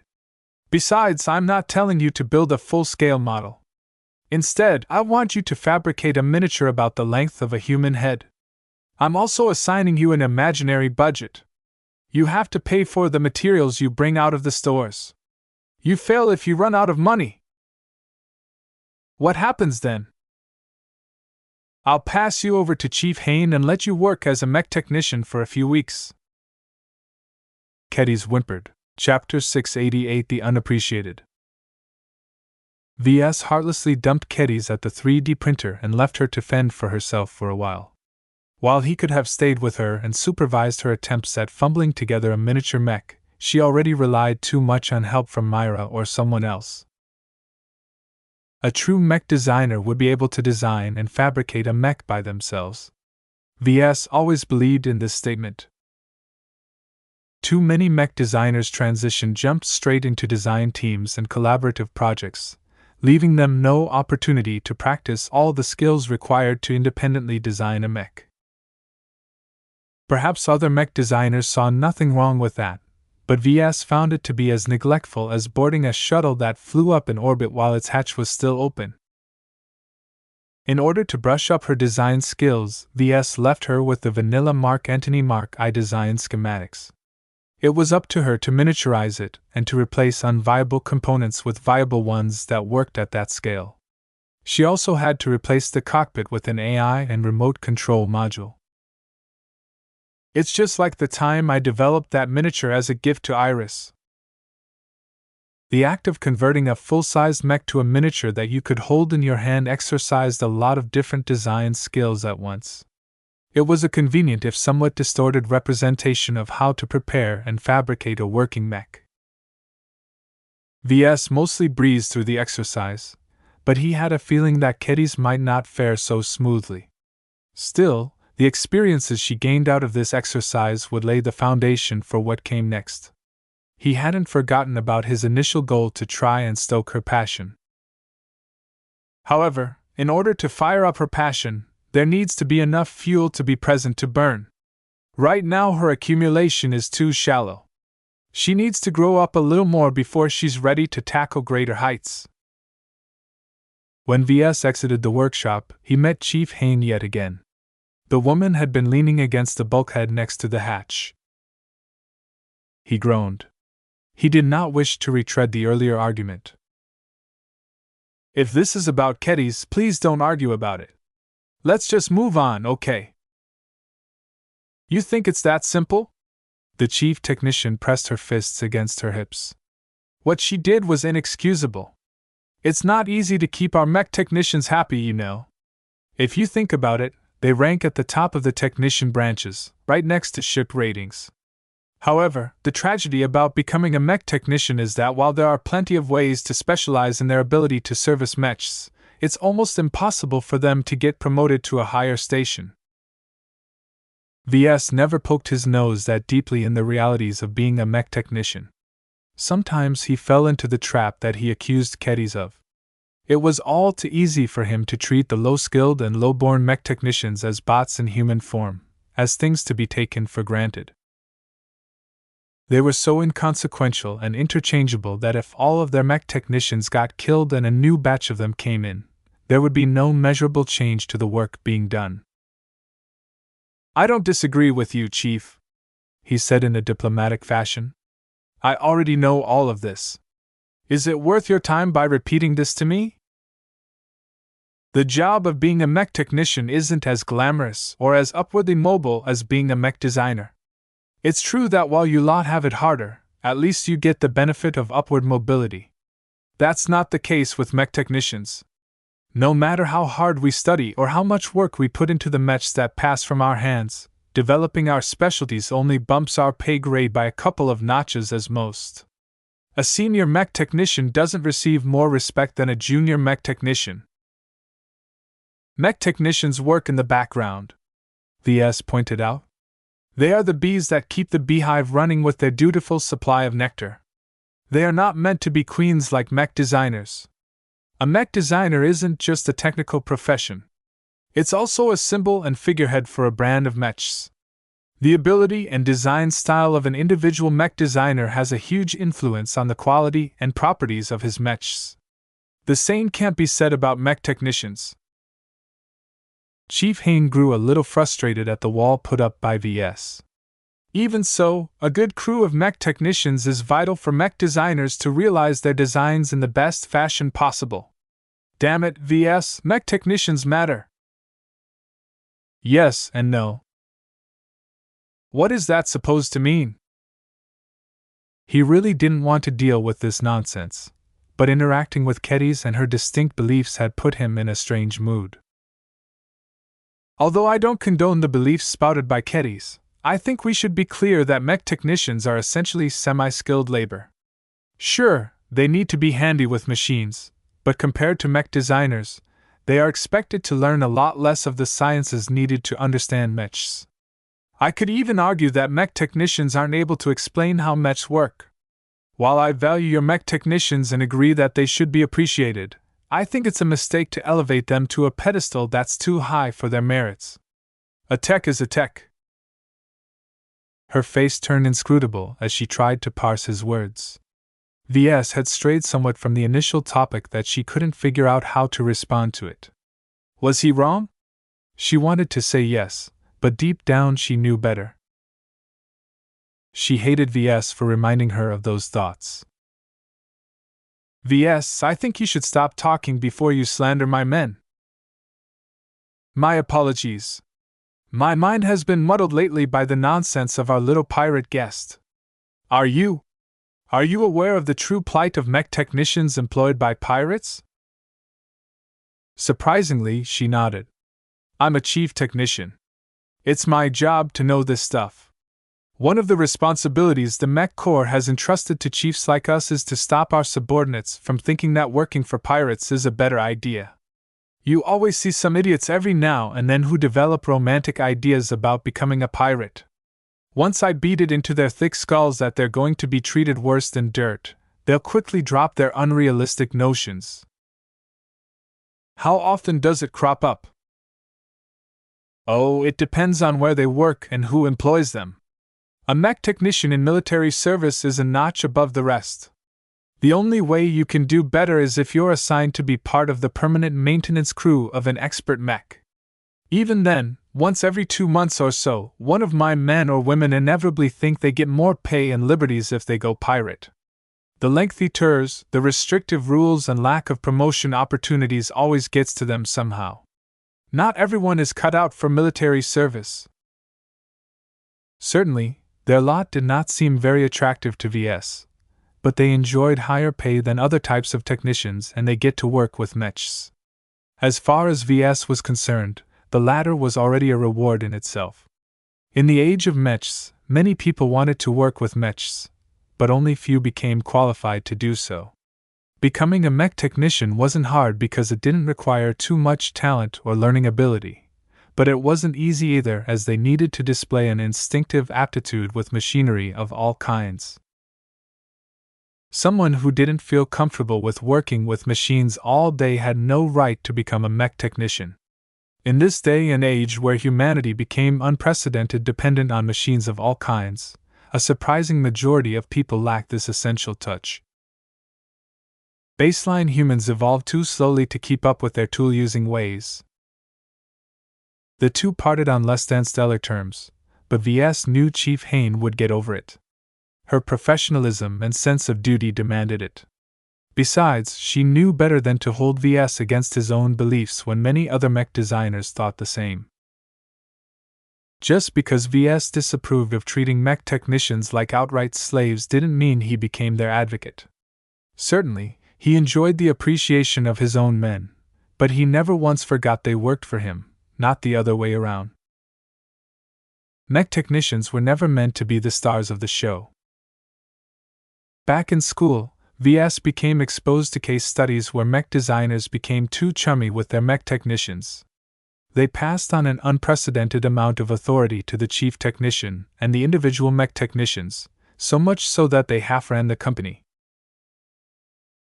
Besides, I'm not telling you to build a full-scale model. Instead, I want you to fabricate a miniature about the length of a human head. I'm also assigning you an imaginary budget. You have to pay for the materials you bring out of the stores. You fail if you run out of money. What happens then? I'll pass you over to Chief Hain and let you work as a mech technician for a few weeks. Keddy's whimpered. Chapter 688 The Unappreciated. VS heartlessly dumped Keddy's at the 3D printer and left her to fend for herself for a while. While he could have stayed with her and supervised her attempts at fumbling together a miniature mech, she already relied too much on help from Myra or someone else. A true mech designer would be able to design and fabricate a mech by themselves. VS always believed in this statement. Too many mech designers jumped straight into design teams and collaborative projects, leaving them no opportunity to practice all the skills required to independently design a mech. Perhaps other mech designers saw nothing wrong with that, but VS found it to be as neglectful as boarding a shuttle that flew up in orbit while its hatch was still open. In order to brush up her design skills, VS left her with the vanilla Mark Antony Mark I design schematics. It was up to her to miniaturize it and to replace unviable components with viable ones that worked at that scale. She also had to replace the cockpit with an AI and remote control module. It's just like the time I developed that miniature as a gift to Iris. The act of converting a full-sized mech to a miniature that you could hold in your hand exercised a lot of different design skills at once. It was a convenient if somewhat distorted representation of how to prepare and fabricate a working mech. VS mostly breezed through the exercise, but he had a feeling that Keddy's might not fare so smoothly. Still, the experiences she gained out of this exercise would lay the foundation for what came next. He hadn't forgotten about his initial goal to try and stoke her passion. However, in order to fire up her passion, there needs to be enough fuel to be present to burn. Right now her accumulation is too shallow. She needs to grow up a little more before she's ready to tackle greater heights. When VS exited the workshop, he met Chief Hain yet again. The woman had been leaning against the bulkhead next to the hatch. He groaned. He did not wish to retread the earlier argument. If this is about Keddy's, please don't argue about it. Let's just move on, okay? You think it's that simple? The chief technician pressed her fists against her hips. What she did was inexcusable. It's not easy to keep our mech technicians happy, you know. If you think about it, they rank at the top of the technician branches, right next to ship ratings. However, the tragedy about becoming a mech technician is that while there are plenty of ways to specialize in their ability to service mechs, it's almost impossible for them to get promoted to a higher station. VS never poked his nose that deeply in the realities of being a mech technician. Sometimes he fell into the trap that he accused Keddies of. It was all too easy for him to treat the low-skilled and low-born mech technicians as bots in human form, as things to be taken for granted. They were so inconsequential and interchangeable that if all of their mech technicians got killed and a new batch of them came in, there would be no measurable change to the work being done. "I don't disagree with you, Chief," he said in a diplomatic fashion. "I already know all of this. Is it worth your time by repeating this to me? The job of being a mech technician isn't as glamorous or as upwardly mobile as being a mech designer. It's true that while you lot have it harder, at least you get the benefit of upward mobility. That's not the case with mech technicians. No matter how hard we study or how much work we put into the mechs that pass from our hands, developing our specialties only bumps our pay grade by a couple of notches as most. A senior mech technician doesn't receive more respect than a junior mech technician. Mech technicians work in the background," VS pointed out. "They are the bees that keep the beehive running with their dutiful supply of nectar. They are not meant to be queens like mech designers. A mech designer isn't just a technical profession. It's also a symbol and figurehead for a brand of mechs. The ability and design style of an individual mech designer has a huge influence on the quality and properties of his mechs. The same can't be said about mech technicians." Chief Hain grew a little frustrated at the wall put up by VS. Even so, a good crew of mech technicians is vital for mech designers to realize their designs in the best fashion possible. Damn it, VS, mech technicians matter. Yes and no. What is that supposed to mean? He really didn't want to deal with this nonsense, but interacting with Keddies and her distinct beliefs had put him in a strange mood. Although I don't condone the beliefs spouted by Keddies, I think we should be clear that mech technicians are essentially semi-skilled labor. Sure, they need to be handy with machines, but compared to mech designers, they are expected to learn a lot less of the sciences needed to understand mechs. I could even argue that mech technicians aren't able to explain how mechs work. While I value your mech technicians and agree that they should be appreciated, I think it's a mistake to elevate them to a pedestal that's too high for their merits. A tech is a tech. Her face turned inscrutable as she tried to parse his words. VS had strayed somewhat from the initial topic that she couldn't figure out how to respond to it. Was he wrong? She wanted to say yes, but deep down she knew better. She hated VS for reminding her of those thoughts. VS, I think you should stop talking before you slander my men. My apologies. My mind has been muddled lately by the nonsense of our little pirate guest. Are you aware of the true plight of mech technicians employed by pirates? Surprisingly, she nodded. I'm a chief technician. It's my job to know this stuff. One of the responsibilities the Mech Corps has entrusted to chiefs like us is to stop our subordinates from thinking that working for pirates is a better idea. You always see some idiots every now and then who develop romantic ideas about becoming a pirate. Once I beat it into their thick skulls that they're going to be treated worse than dirt, they'll quickly drop their unrealistic notions. How often does it crop up? Oh, it depends on where they work and who employs them. A mech technician in military service is a notch above the rest. The only way you can do better is if you're assigned to be part of the permanent maintenance crew of an expert mech. Even then, once every 2 months or so, one of my men or women inevitably think they get more pay and liberties if they go pirate. The lengthy tours, the restrictive rules, and lack of promotion opportunities always gets to them somehow. Not everyone is cut out for military service. Certainly, their lot did not seem very attractive to VS, but they enjoyed higher pay than other types of technicians and they get to work with mechs. As far as VS was concerned, the latter was already a reward in itself. In the age of mechs, many people wanted to work with mechs, but only few became qualified to do so. Becoming a mech technician wasn't hard because it didn't require too much talent or learning ability, but it wasn't easy either as they needed to display an instinctive aptitude with machinery of all kinds. Someone who didn't feel comfortable with working with machines all day had no right to become a mech technician. In this day and age where humanity became unprecedented dependent on machines of all kinds, a surprising majority of people lack this essential touch. Baseline humans evolved too slowly to keep up with their tool-using ways. The two parted on less than stellar terms, but VS knew Chief Hain would get over it. Her professionalism and sense of duty demanded it. Besides, she knew better than to hold VS against his own beliefs when many other mech designers thought the same. Just because VS disapproved of treating mech technicians like outright slaves didn't mean he became their advocate. Certainly, he enjoyed the appreciation of his own men, but he never once forgot they worked for him, not the other way around. Mech technicians were never meant to be the stars of the show. Back in school, VS became exposed to case studies where mech designers became too chummy with their mech technicians. They passed on an unprecedented amount of authority to the chief technician and the individual mech technicians, so much so that they half-ran the company.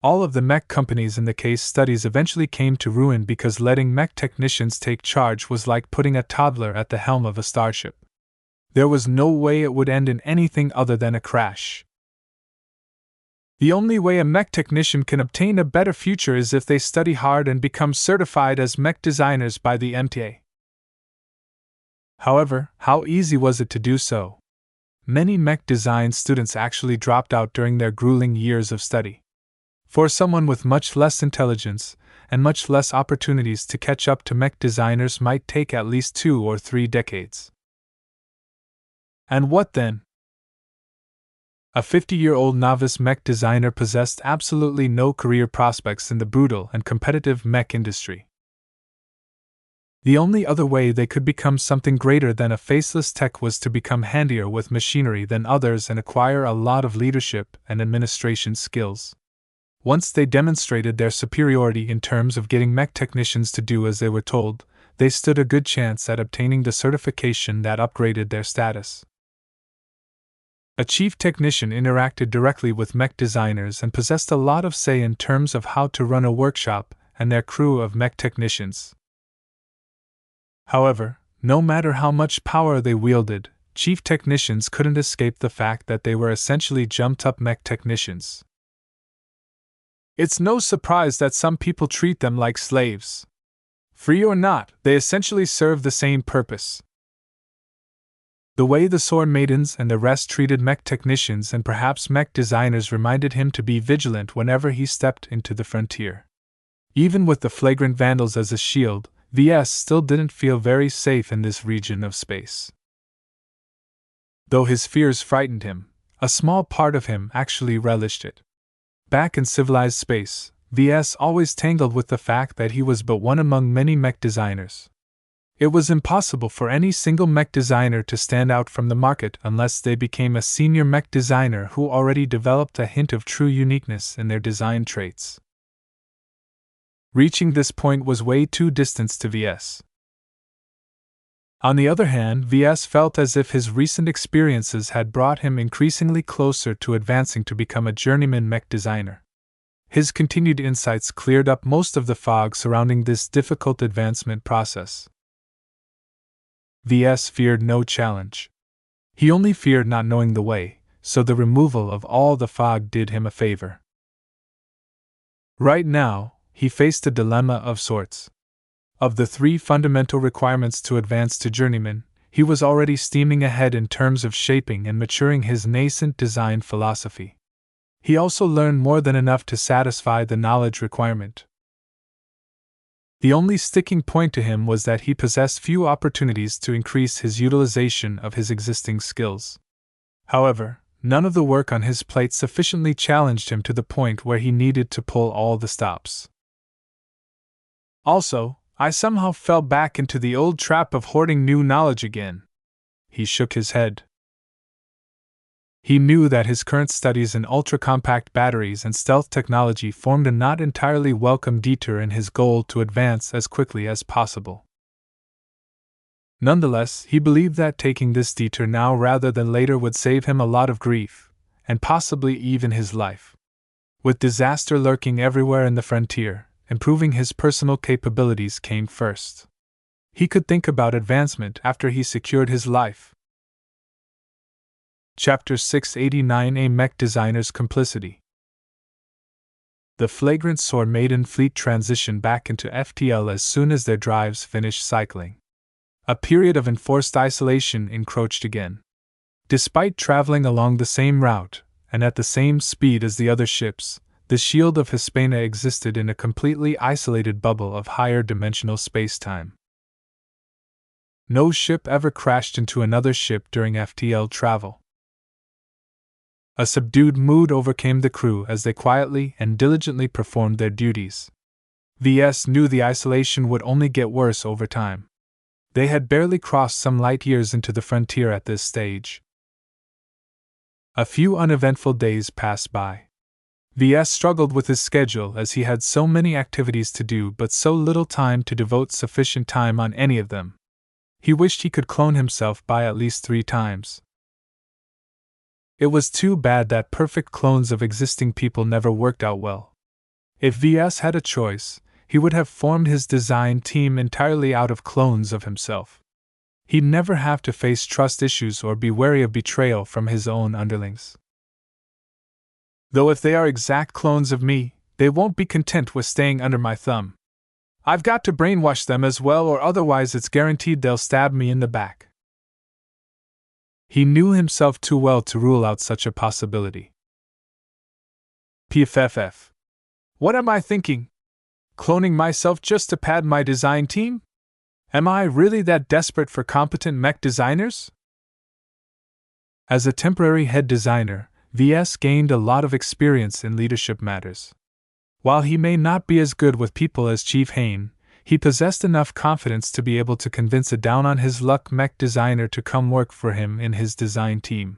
All of the mech companies in the case studies eventually came to ruin because letting mech technicians take charge was like putting a toddler at the helm of a starship. There was no way it would end in anything other than a crash. The only way a mech technician can obtain a better future is if they study hard and become certified as mech designers by the MTA. However, how easy was it to do so? Many mech design students actually dropped out during their grueling years of study. For someone with much less intelligence and much less opportunities to catch up to mech designers might take at least 2 or 3 decades. And what then? A 50-year-old novice mech designer possessed absolutely no career prospects in the brutal and competitive mech industry. The only other way they could become something greater than a faceless tech was to become handier with machinery than others and acquire a lot of leadership and administration skills. Once they demonstrated their superiority in terms of getting mech technicians to do as they were told, they stood a good chance at obtaining the certification that upgraded their status. A chief technician interacted directly with mech designers and possessed a lot of say in terms of how to run a workshop and their crew of mech technicians. However, no matter how much power they wielded, chief technicians couldn't escape the fact that they were essentially jumped-up mech technicians. It's no surprise that some people treat them like slaves. Free or not, they essentially serve the same purpose. The way the Sword Maidens and the rest treated mech technicians and perhaps mech designers reminded him to be vigilant whenever he stepped into the frontier. Even with the flagrant vandals as a shield, VS still didn't feel very safe in this region of space. Though his fears frightened him, a small part of him actually relished it. Back in civilized space, VS always tangled with the fact that he was but one among many mech designers. It was impossible for any single mech designer to stand out from the market unless they became a senior mech designer who already developed a hint of true uniqueness in their design traits. Reaching this point was way too distant to VS. On the other hand, VS felt as if his recent experiences had brought him increasingly closer to advancing to become a journeyman mech designer. His continued insights cleared up most of the fog surrounding this difficult advancement process. VS feared no challenge. He only feared not knowing the way, so the removal of all the fog did him a favor. Right now, he faced a dilemma of sorts. Of the 3 fundamental requirements to advance to journeyman, he was already steaming ahead in terms of shaping and maturing his nascent design philosophy. He also learned more than enough to satisfy the knowledge requirement. The only sticking point to him was that he possessed few opportunities to increase his utilization of his existing skills. However, none of the work on his plate sufficiently challenged him to the point where he needed to pull all the stops. Also, I somehow fell back into the old trap of hoarding new knowledge again. He shook his head. He knew that his current studies in ultra-compact batteries and stealth technology formed a not entirely welcome detour in his goal to advance as quickly as possible. Nonetheless, he believed that taking this detour now rather than later would save him a lot of grief, and possibly even his life. With disaster lurking everywhere in the frontier, improving his personal capabilities came first. He could think about advancement after he secured his life. Chapter 689: A Mech Designer's Complicity. The flagrant Soar Maiden fleet transitioned back into FTL as soon as their drives finished cycling. A period of enforced isolation encroached again. Despite traveling along the same route, and at the same speed as the other ships, the shield of Hispania existed in a completely isolated bubble of higher dimensional space-time. No ship ever crashed into another ship during FTL travel. A subdued mood overcame the crew as they quietly and diligently performed their duties. VS knew the isolation would only get worse over time. They had barely crossed some light years into the frontier at this stage. A few uneventful days passed by. VS struggled with his schedule as he had so many activities to do but so little time to devote sufficient time on any of them. He wished he could clone himself by at least 3 times. It was too bad that perfect clones of existing people never worked out well. If VS had a choice, he would have formed his design team entirely out of clones of himself. He'd never have to face trust issues or be wary of betrayal from his own underlings. Though if they are exact clones of me, they won't be content with staying under my thumb. I've got to brainwash them as well, or otherwise it's guaranteed they'll stab me in the back. He knew himself too well to rule out such a possibility. PFFF. What am I thinking? Cloning myself just to pad my design team? Am I really that desperate for competent mech designers? As a temporary head designer, VS gained a lot of experience in leadership matters. While he may not be as good with people as Chief Hain, he possessed enough confidence to be able to convince a down-on-his-luck mech designer to come work for him in his design team.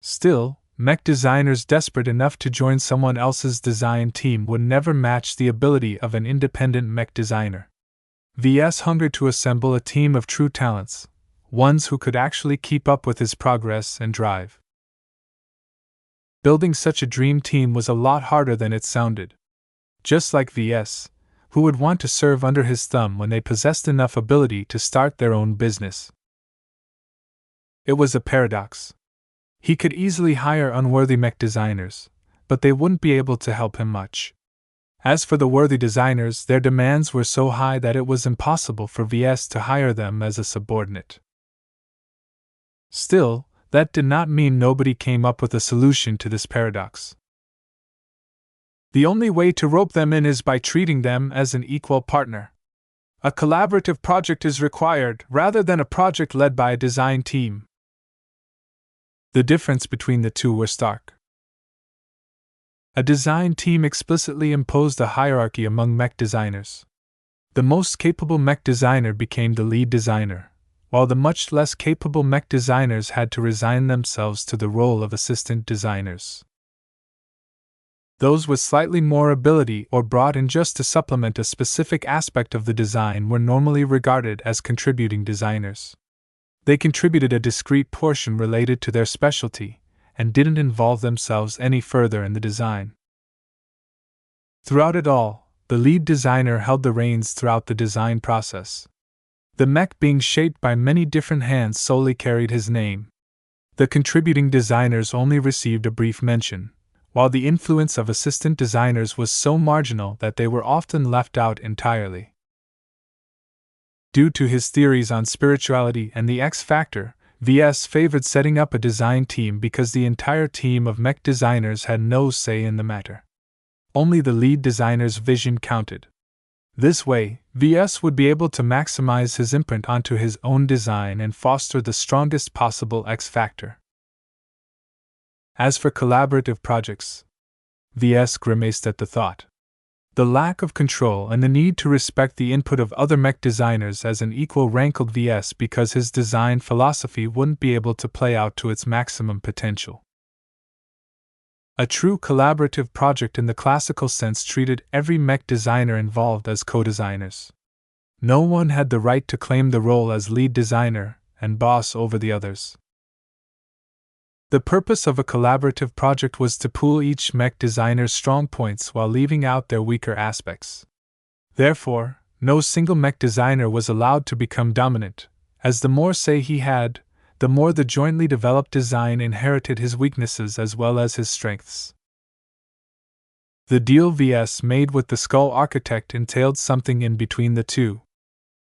Still, mech designers desperate enough to join someone else's design team would never match the ability of an independent mech designer. VS hungered to assemble a team of true talents, ones who could actually keep up with his progress and drive. Building such a dream team was a lot harder than it sounded. Just like VS, who would want to serve under his thumb when they possessed enough ability to start their own business. It was a paradox. He could easily hire unworthy mech designers, but they wouldn't be able to help him much. As for the worthy designers, their demands were so high that it was impossible for VS to hire them as a subordinate. Still, that did not mean nobody came up with a solution to this paradox. The only way to rope them in is by treating them as an equal partner. A collaborative project is required rather than a project led by a design team. The difference between the two were stark. A design team explicitly imposed a hierarchy among mech designers. The most capable mech designer became the lead designer, while the much less capable mech designers had to resign themselves to the role of assistant designers. Those with slightly more ability or brought in just to supplement a specific aspect of the design were normally regarded as contributing designers. They contributed a discrete portion related to their specialty, and didn't involve themselves any further in the design. Throughout it all, the lead designer held the reins throughout the design process. The mech being shaped by many different hands solely carried his name. The contributing designers only received a brief mention, while the influence of assistant designers was so marginal that they were often left out entirely. Due to his theories on spirituality and the X factor, VS favored setting up a design team because the entire team of mech designers had no say in the matter. Only the lead designer's vision counted. This way, VS would be able to maximize his imprint onto his own design and foster the strongest possible X factor. As for collaborative projects, VS grimaced at the thought. The lack of control and the need to respect the input of other mech designers as an equal rankled VS because his design philosophy wouldn't be able to play out to its maximum potential. A true collaborative project in the classical sense treated every mech designer involved as co-designers. No one had the right to claim the role as lead designer and boss over the others. The purpose of a collaborative project was to pool each mech designer's strong points while leaving out their weaker aspects. Therefore, no single mech designer was allowed to become dominant, as the more say he had, the more the jointly developed design inherited his weaknesses as well as his strengths. The deal VS made with the Skull Architect entailed something in between the two.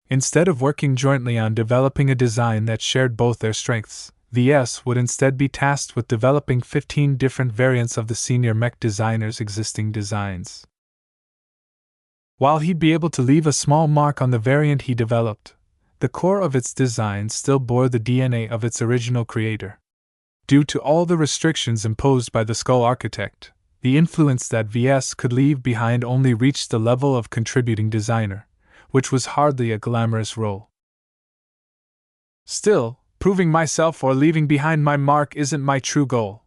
Instead of working jointly on developing a design that shared both their strengths, VS would instead be tasked with developing 15 different variants of the senior mech designer's existing designs. While he'd be able to leave a small mark on the variant he developed, the core of its design still bore the DNA of its original creator. Due to all the restrictions imposed by the Skull Architect, the influence that VS could leave behind only reached the level of contributing designer, which was hardly a glamorous role. Still, proving myself or leaving behind my mark isn't my true goal.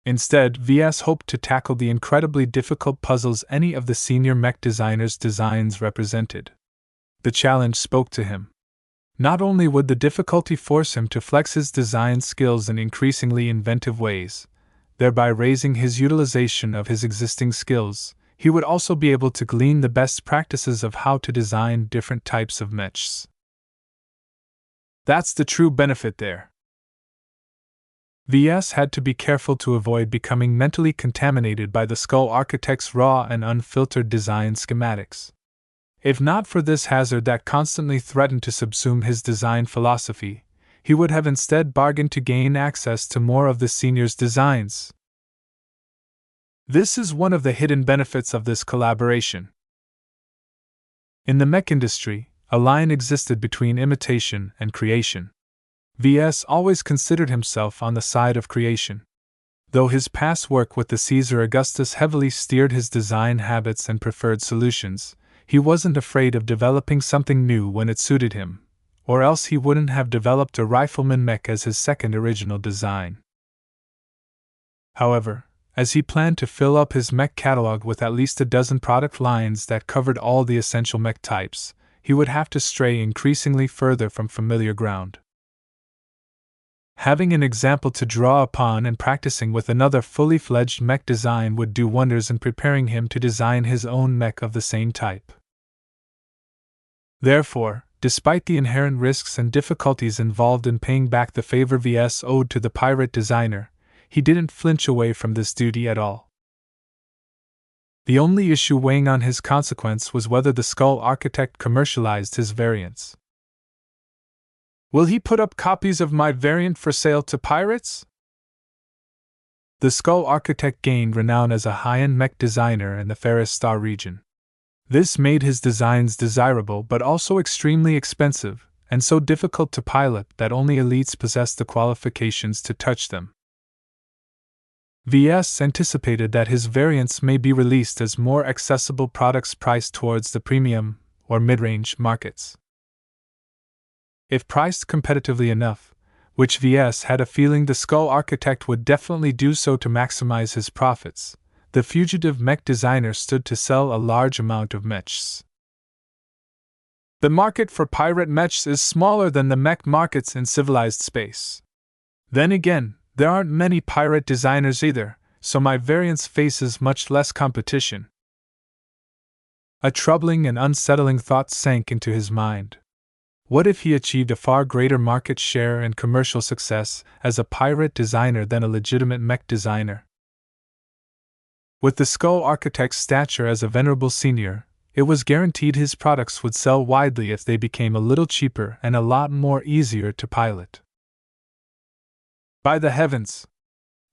Instead, VS hoped to tackle the incredibly difficult puzzles any of the senior mech designers' designs represented. The challenge spoke to him. Not only would the difficulty force him to flex his design skills in increasingly inventive ways, thereby raising his utilization of his existing skills, he would also be able to glean the best practices of how to design different types of mechs. That's the true benefit there. VS had to be careful to avoid becoming mentally contaminated by the Skull Architect's raw and unfiltered design schematics. If not for this hazard that constantly threatened to subsume his design philosophy, he would have instead bargained to gain access to more of the senior's designs. This is one of the hidden benefits of this collaboration. In the mech industry, a line existed between imitation and creation. VS always considered himself on the side of creation. Though his past work with the Caesar Augustus heavily steered his design habits and preferred solutions, he wasn't afraid of developing something new when it suited him, or else he wouldn't have developed a rifleman mech as his second original design. However, as he planned to fill up his mech catalog with at least a dozen product lines that covered all the essential mech types, he would have to stray increasingly further from familiar ground. Having an example to draw upon and practicing with another fully fledged mech design would do wonders in preparing him to design his own mech of the same type. Therefore, despite the inherent risks and difficulties involved in paying back the favor VS owed to the pirate designer, he didn't flinch away from this duty at all. The only issue weighing on his consequence was whether the Skull Architect commercialized his variants. Will he put up copies of my variant for sale to pirates? The Skull Architect gained renown as a high-end mech designer in the Ferris Star region. This made his designs desirable but also extremely expensive, and so difficult to pilot that only elites possessed the qualifications to touch them. VS anticipated that his variants may be released as more accessible products priced towards the premium or mid-range markets. If priced competitively enough, which VS had a feeling the Skull Architect would definitely do so to maximize his profits, the fugitive mech designer stood to sell a large amount of mechs. The market for pirate mechs is smaller than the mech markets in civilized space. Then again, there aren't many pirate designers either, so my variants faces much less competition. A troubling and unsettling thought sank into his mind. What if he achieved a far greater market share and commercial success as a pirate designer than a legitimate mech designer? With the Skull Architect's stature as a venerable senior, it was guaranteed his products would sell widely if they became a little cheaper and a lot more easier to pilot. By the heavens!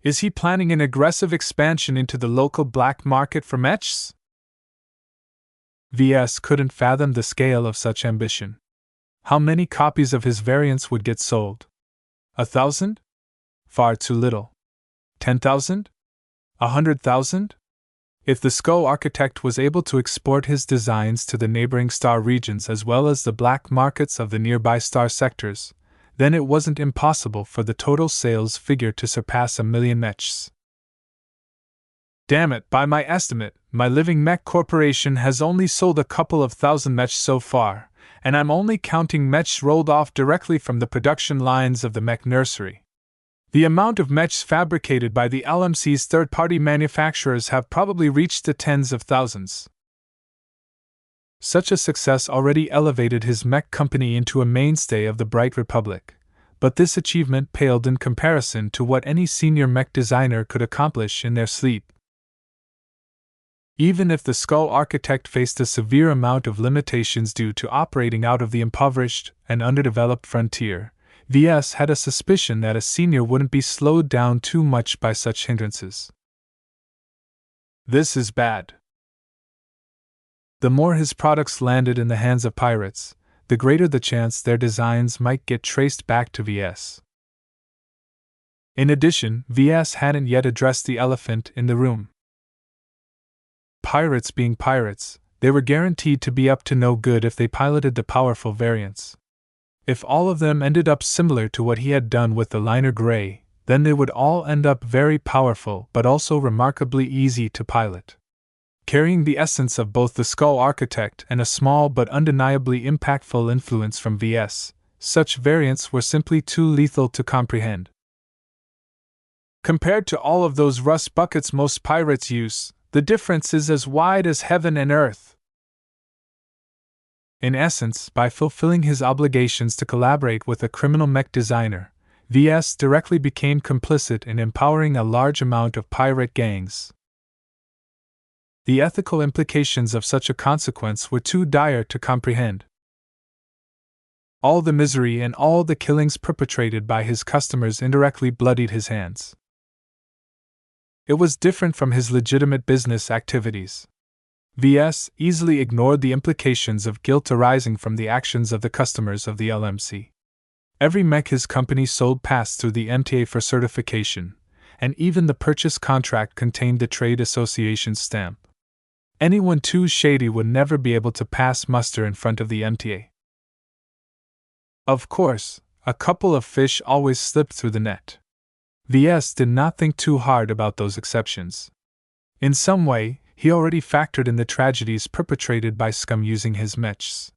Is he planning an aggressive expansion into the local black market for mechs? VS couldn't fathom the scale of such ambition. How many copies of his variants would get sold? 1,000? Far too little. 10,000? 100,000? If the Skull architect was able to export his designs to the neighboring star regions as well as the black markets of the nearby star sectors, then it wasn't impossible for the total sales figure to surpass 1 million mechs. Damn it, by my estimate, my living mech corporation has only sold a couple of thousand mechs so far, and I'm only counting mechs rolled off directly from the production lines of the mech nursery. The amount of mechs fabricated by the LMC's third-party manufacturers have probably reached the tens of thousands. Such a success already elevated his mech company into a mainstay of the Bright Republic, but this achievement paled in comparison to what any senior mech designer could accomplish in their sleep. Even if the Skull architect faced a severe amount of limitations due to operating out of the impoverished and underdeveloped frontier, VS had a suspicion that a senior wouldn't be slowed down too much by such hindrances. This is bad. The more his products landed in the hands of pirates, the greater the chance their designs might get traced back to VS. In addition, VS hadn't yet addressed the elephant in the room. Pirates being pirates, they were guaranteed to be up to no good if they piloted the powerful variants. If all of them ended up similar to what he had done with the Liner Grey, then they would all end up very powerful but also remarkably easy to pilot. Carrying the essence of both the Skull architect and a small but undeniably impactful influence from VS, such variants were simply too lethal to comprehend. Compared to all of those rust buckets most pirates use, the difference is as wide as heaven and earth. In essence, by fulfilling his obligations to collaborate with a criminal mech designer, VS directly became complicit in empowering a large amount of pirate gangs. The ethical implications of such a consequence were too dire to comprehend. All the misery and all the killings perpetrated by his customers indirectly bloodied his hands. It was different from his legitimate business activities. VS easily ignored the implications of guilt arising from the actions of the customers of the LMC. Every mech his company sold passed through the MTA for certification, and even the purchase contract contained the trade association stamp. Anyone too shady would never be able to pass muster in front of the MTA. Of course, a couple of fish always slipped through the net. VS did not think too hard about those exceptions. In some way, he already factored in the tragedies perpetrated by scum using his mechs.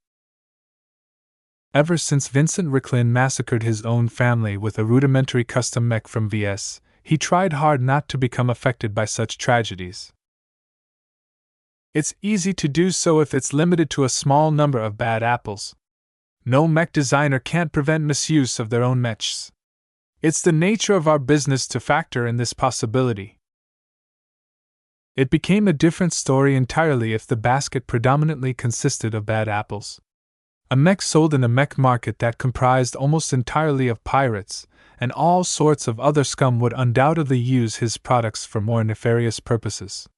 Ever since Vincent Ricklin massacred his own family with a rudimentary custom mech from VS, he tried hard not to become affected by such tragedies. It's easy to do so if it's limited to a small number of bad apples. No mech designer can't prevent misuse of their own mechs. It's the nature of our business to factor in this possibility. It became a different story entirely if the basket predominantly consisted of bad apples. A mech sold in a mech market that comprised almost entirely of pirates, and all sorts of other scum would undoubtedly use his products for more nefarious purposes.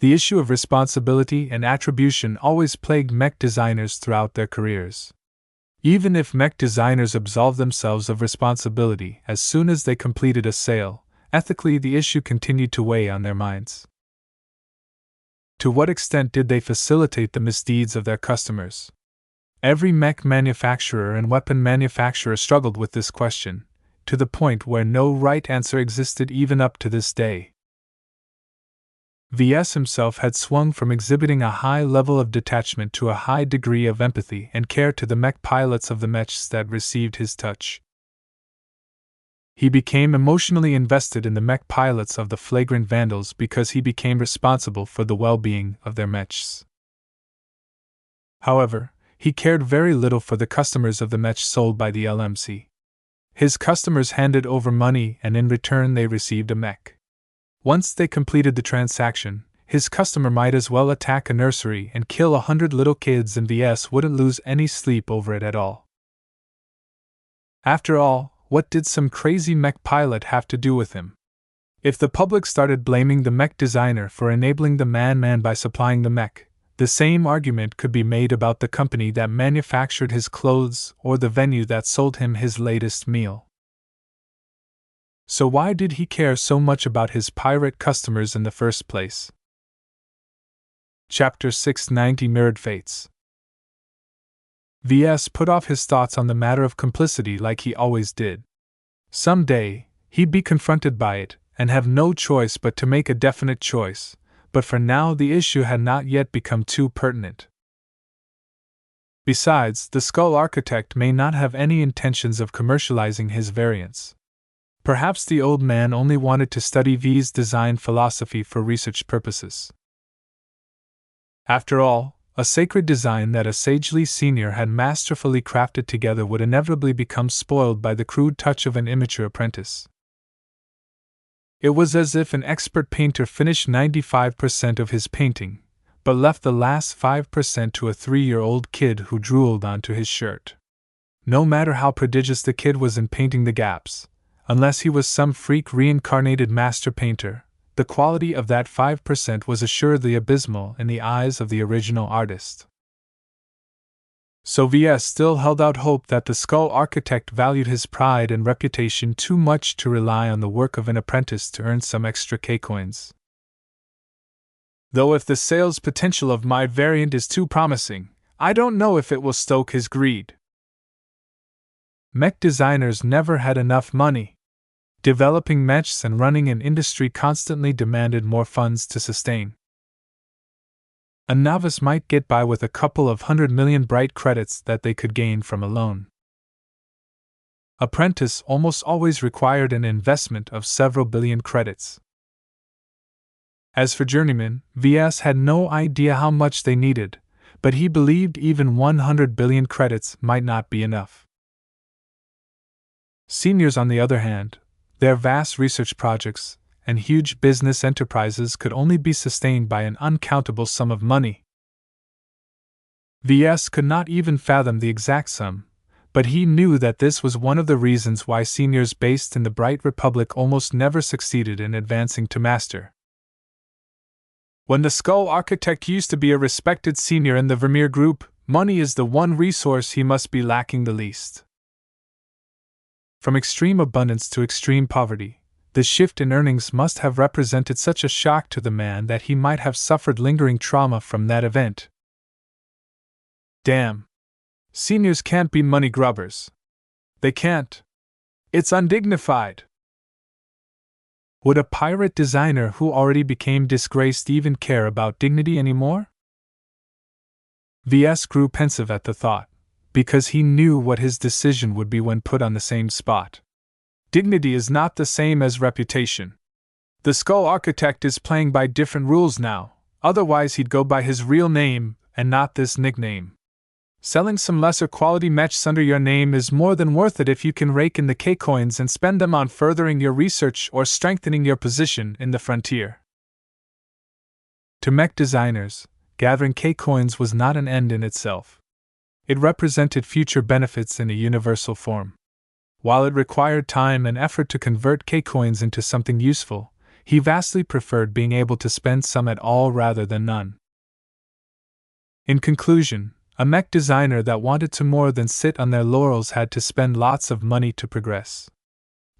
The issue of responsibility and attribution always plagued mech designers throughout their careers. Even if mech designers absolved themselves of responsibility as soon as they completed a sale, ethically the issue continued to weigh on their minds. To what extent did they facilitate the misdeeds of their customers? Every mech manufacturer and weapon manufacturer struggled with this question, to the point where no right answer existed even up to this day. VS himself had swung from exhibiting a high level of detachment to a high degree of empathy and care to the mech pilots of the mechs that received his touch. He became emotionally invested in the mech pilots of the flagrant vandals because he became responsible for the well-being of their mechs. However, he cared very little for the customers of the mechs sold by the LMC. His customers handed over money and in return they received a mech. Once they completed the transaction, his customer might as well attack a nursery and kill 100 little kids and VS wouldn't lose any sleep over it at all. After all, what did some crazy mech pilot have to do with him? If the public started blaming the mech designer for enabling the man by supplying the mech, the same argument could be made about the company that manufactured his clothes or the venue that sold him his latest meal. So why did he care so much about his pirate customers in the first place? Chapter 690 Mirrored Fates. V.S. put off his thoughts on the matter of complicity like he always did. Some day, he'd be confronted by it, and have no choice but to make a definite choice, but for now the issue had not yet become too pertinent. Besides, the Skull Architect may not have any intentions of commercializing his variants. Perhaps the old man only wanted to study V's design philosophy for research purposes. After all, a sacred design that a sagely senior had masterfully crafted together would inevitably become spoiled by the crude touch of an immature apprentice. It was as if an expert painter finished 95% of his painting, but left the last 5% to a 3-year-old kid who drooled onto his shirt. No matter how prodigious the kid was in painting the gaps, unless he was some freak reincarnated master painter, the quality of that 5% was assuredly abysmal in the eyes of the original artist. So V.S. still held out hope that the Skull Architect valued his pride and reputation too much to rely on the work of an apprentice to earn some extra K-coins. Though if the sales potential of my variant is too promising, I don't know if it will stoke his greed. Mech designers never had enough money. Developing mechs and running an industry constantly demanded more funds to sustain. A novice might get by with a couple of 100 million bright credits that they could gain from a loan. Apprentice almost always required an investment of several billion credits. As for journeymen, V.S. had no idea how much they needed, but he believed even 100 billion credits might not be enough. Seniors, on the other hand, their vast research projects and huge business enterprises could only be sustained by an uncountable sum of money. V.S. could not even fathom the exact sum, but he knew that this was one of the reasons why seniors based in the Bright Republic almost never succeeded in advancing to master. When the Skull Architect used to be a respected senior in the Vermeer Group, money is the one resource he must be lacking the least. From extreme abundance to extreme poverty, the shift in earnings must have represented such a shock to the man that he might have suffered lingering trauma from that event. Damn. Seniors can't be money grubbers. They can't. It's undignified. Would a pirate designer who already became disgraced even care about dignity anymore? V.S. grew pensive at the thought, because he knew what his decision would be when put on the same spot. Dignity is not the same as reputation. The Skull Architect is playing by different rules now, otherwise he'd go by his real name and not this nickname. Selling some lesser quality mechs under your name is more than worth it if you can rake in the K-coins and spend them on furthering your research or strengthening your position in the frontier. To mech designers, gathering K-coins was not an end in itself. It represented future benefits in a universal form. While it required time and effort to convert K-coins into something useful, he vastly preferred being able to spend some at all rather than none. In conclusion, a mech designer that wanted to more than sit on their laurels had to spend lots of money to progress.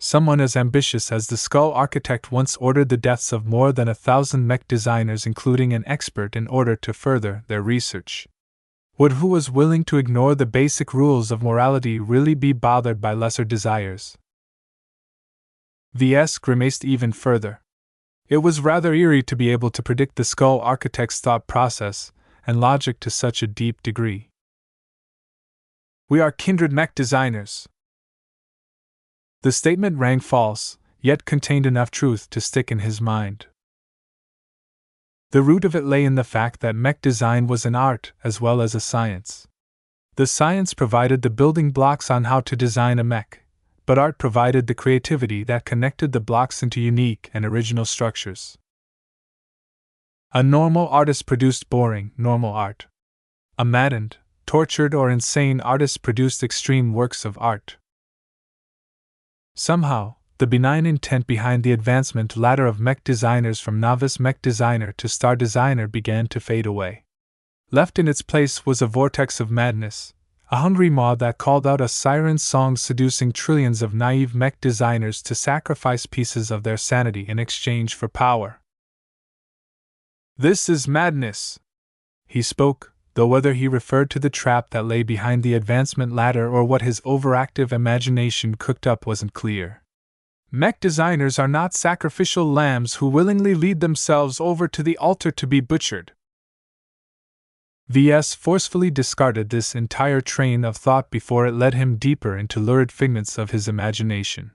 Someone as ambitious as the Skull Architect once ordered the deaths of more than 1,000 mech designers, including an expert, in order to further their research. Would who was willing to ignore the basic rules of morality really be bothered by lesser desires? V.S. grimaced even further. It was rather eerie to be able to predict the Skull Architect's thought process and logic to such a deep degree. We are kindred mech designers. The statement rang false, yet contained enough truth to stick in his mind. The root of it lay in the fact that mech design was an art as well as a science. The science provided the building blocks on how to design a mech, but art provided the creativity that connected the blocks into unique and original structures. A normal artist produced boring, normal art. A maddened, tortured, or insane artist produced extreme works of art. Somehow, the benign intent behind the advancement ladder of mech designers from novice mech designer to star designer began to fade away. Left in its place was a vortex of madness, A hungry maw that called out a siren song seducing trillions of naive mech designers to sacrifice pieces of their sanity in exchange for power. "This is madness," he spoke, though whether he referred to the trap that lay behind the advancement ladder or what his overactive imagination cooked up wasn't clear. Mech designers are not sacrificial lambs who willingly lead themselves over to the altar to be butchered. VS forcefully discarded this entire train of thought before it led him deeper into lurid figments of his imagination.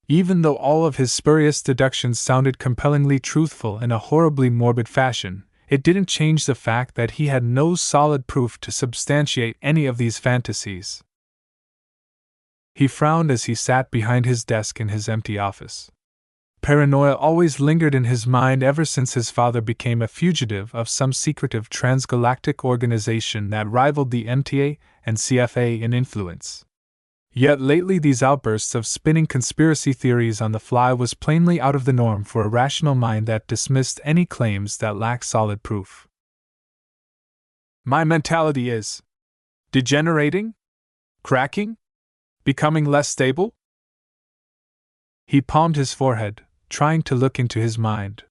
Even though all of his spurious deductions sounded compellingly truthful in a horribly morbid fashion, it didn't change the fact that he had no solid proof to substantiate any of these fantasies. He frowned as he sat behind his desk in his empty office. Paranoia always lingered in his mind ever since his father became a fugitive of some secretive transgalactic organization that rivaled the MTA and CFA in influence. Yet lately these outbursts of spinning conspiracy theories on the fly was plainly out of the norm for a rational mind that dismissed any claims that lacked solid proof. My mentality is degenerating? Cracking? Becoming less stable? He palmed his forehead, trying to look into his mind.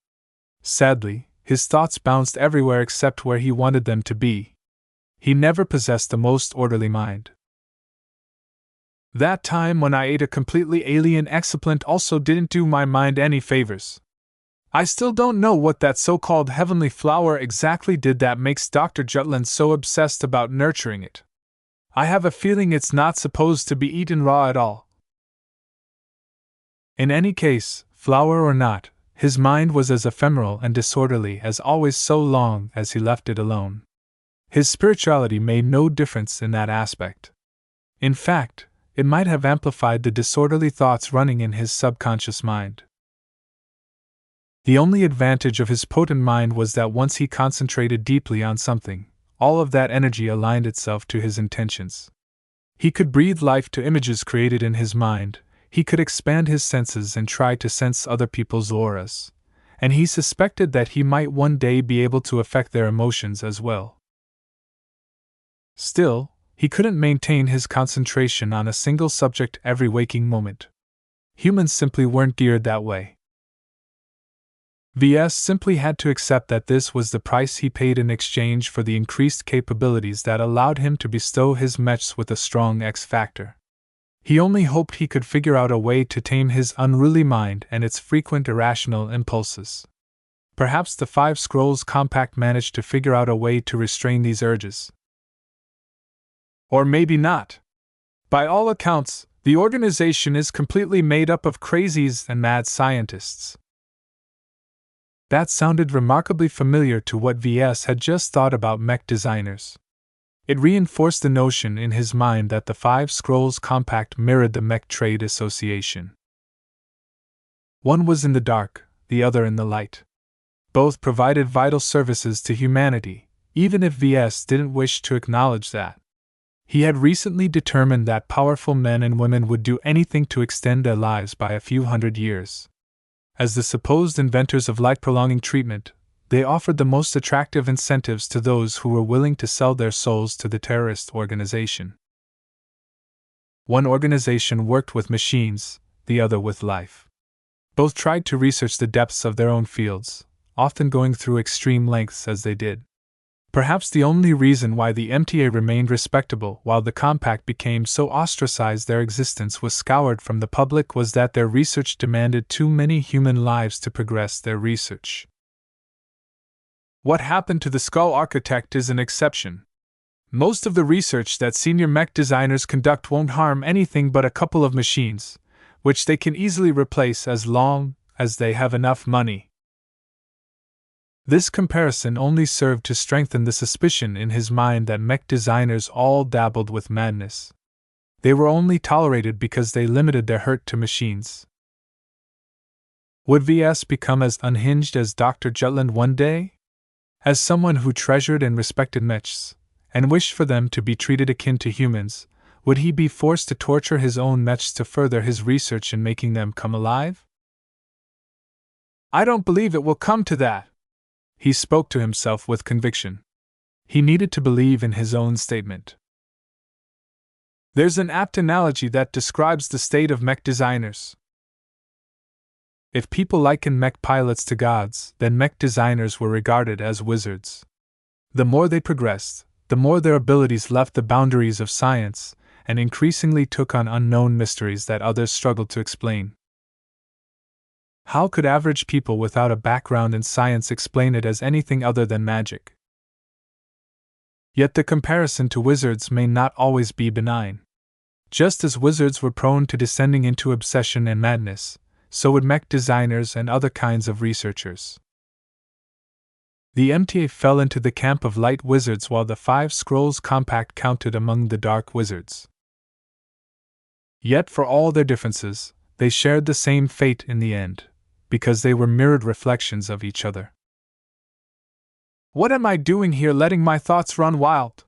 Sadly, his thoughts bounced everywhere except where he wanted them to be. He never possessed the most orderly mind. That time when I ate a completely alien exoplant also didn't do my mind any favors. I still don't know what that so-called heavenly flower exactly did that makes Dr. Jutland so obsessed about nurturing it. I have a feeling it's not supposed to be eaten raw at all. In any case, flower or not, his mind was as ephemeral and disorderly as always so long as he left it alone. His spirituality made no difference in that aspect. In fact, it might have amplified the disorderly thoughts running in his subconscious mind. The only advantage of his potent mind was that once he concentrated deeply on something, all of that energy aligned itself to his intentions. He could breathe life to images created in his mind, he could expand his senses and try to sense other people's auras, and he suspected that he might one day be able to affect their emotions as well. Still, he couldn't maintain his concentration on a single subject every waking moment. Humans simply weren't geared that way. VS simply had to accept that this was the price he paid in exchange for the increased capabilities that allowed him to bestow his mechs with a strong X factor. He only hoped he could figure out a way to tame his unruly mind and its frequent irrational impulses. Perhaps the Five Scrolls Compact managed to figure out a way to restrain these urges. Or maybe not. By all accounts, the organization is completely made up of crazies and mad scientists. That sounded remarkably familiar to what VS had just thought about mech designers. It reinforced the notion in his mind that the Five Scrolls Compact mirrored the Mech Trade Association. One was in the dark, the other in the light. Both provided vital services to humanity, even if VS didn't wish to acknowledge that. He had recently determined that powerful men and women would do anything to extend their lives by a few hundred years. As the supposed inventors of life-prolonging treatment, they offered the most attractive incentives to those who were willing to sell their souls to the terrorist organization. One organization worked with machines, the other with life. Both tried to research the depths of their own fields, often going through extreme lengths as they did. Perhaps the only reason why the MTA remained respectable while the Compact became so ostracized their existence was scoured from the public was that their research demanded too many human lives to progress their research. What happened to the Skull Architect is an exception. Most of the research that senior mech designers conduct won't harm anything but a couple of machines, which they can easily replace as long as they have enough money. This comparison only served to strengthen the suspicion in his mind that mech designers all dabbled with madness. They were only tolerated because they limited their hurt to machines. Would VS become as unhinged as Dr. Jutland one day? As someone who treasured and respected mechs, and wished for them to be treated akin to humans, would he be forced to torture his own mechs to further his research in making them come alive? I don't believe it will come to that. He spoke to himself with conviction. He needed to believe in his own statement. There's an apt analogy that describes the state of mech designers. If people liken mech pilots to gods, then mech designers were regarded as wizards. The more they progressed, the more their abilities left the boundaries of science and increasingly took on unknown mysteries that others struggled to explain. How could average people without a background in science explain it as anything other than magic? Yet the comparison to wizards may not always be benign. Just as wizards were prone to descending into obsession and madness, so would mech designers and other kinds of researchers. The MTA fell into the camp of light wizards while the Five Scrolls Compact counted among the dark wizards. Yet for all their differences, they shared the same fate in the end, because they were mirrored reflections of each other. What am I doing here, letting my thoughts run wild?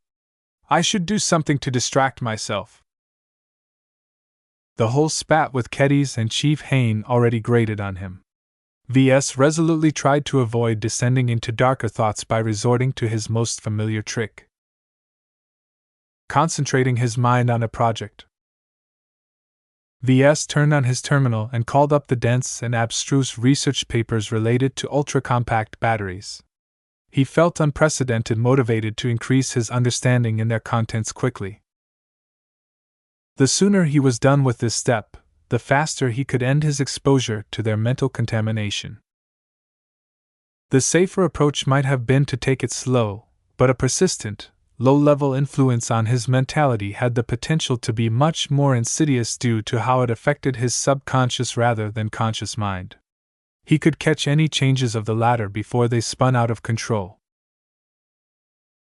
I should do something to distract myself. The whole spat with Keddies and Chief Hain already grated on him. VS resolutely tried to avoid descending into darker thoughts by resorting to his most familiar trick: concentrating his mind on a project. VS turned on his terminal and called up the dense and abstruse research papers related to ultra-compact batteries. He felt unprecedented motivated to increase his understanding in their contents quickly. The sooner he was done with this step, the faster he could end his exposure to their mental contamination. The safer approach might have been to take it slow, but a persistent, low-level influence on his mentality had the potential to be much more insidious due to how it affected his subconscious rather than conscious mind. He could catch any changes of the latter before they spun out of control.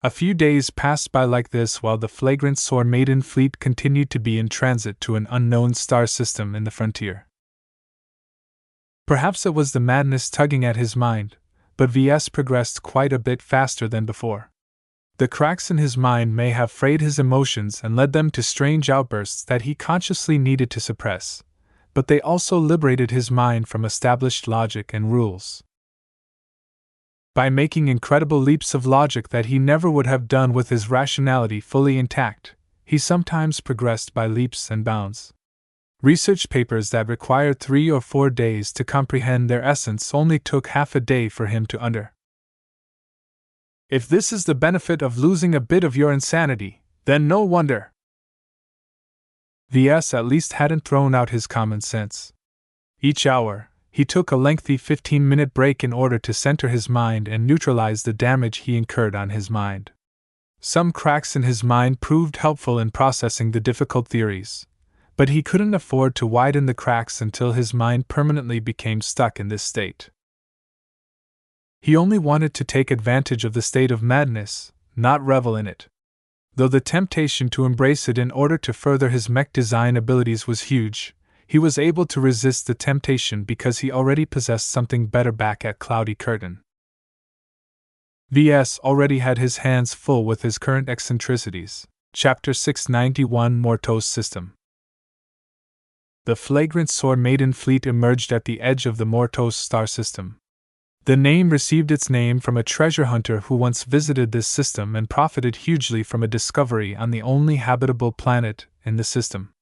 A few days passed by like this while the flagrant Sword Maiden fleet continued to be in transit to an unknown star system in the frontier. Perhaps it was the madness tugging at his mind, but VS progressed quite a bit faster than before. The cracks in his mind may have frayed his emotions and led them to strange outbursts that he consciously needed to suppress, but they also liberated his mind from established logic and rules. By making incredible leaps of logic that he never would have done with his rationality fully intact, he sometimes progressed by leaps and bounds. Research papers that required 3 or 4 days to comprehend their essence only took half a day for him to utter. If this is the benefit of losing a bit of your insanity, then no wonder. VS at least hadn't thrown out his common sense. Each hour, he took a lengthy 15-minute break in order to center his mind and neutralize the damage he incurred on his mind. Some cracks in his mind proved helpful in processing the difficult theories, but he couldn't afford to widen the cracks until his mind permanently became stuck in this state. He only wanted to take advantage of the state of madness, not revel in it. Though the temptation to embrace it in order to further his mech design abilities was huge, he was able to resist the temptation because he already possessed something better back at Cloudy Curtain. VS already had his hands full with his current eccentricities. Chapter 691 Mortos System. The flagrant Sword Maiden fleet emerged at the edge of the Mortos star system. The name received its name from a treasure hunter who once visited this system and profited hugely from a discovery on the only habitable planet in the system.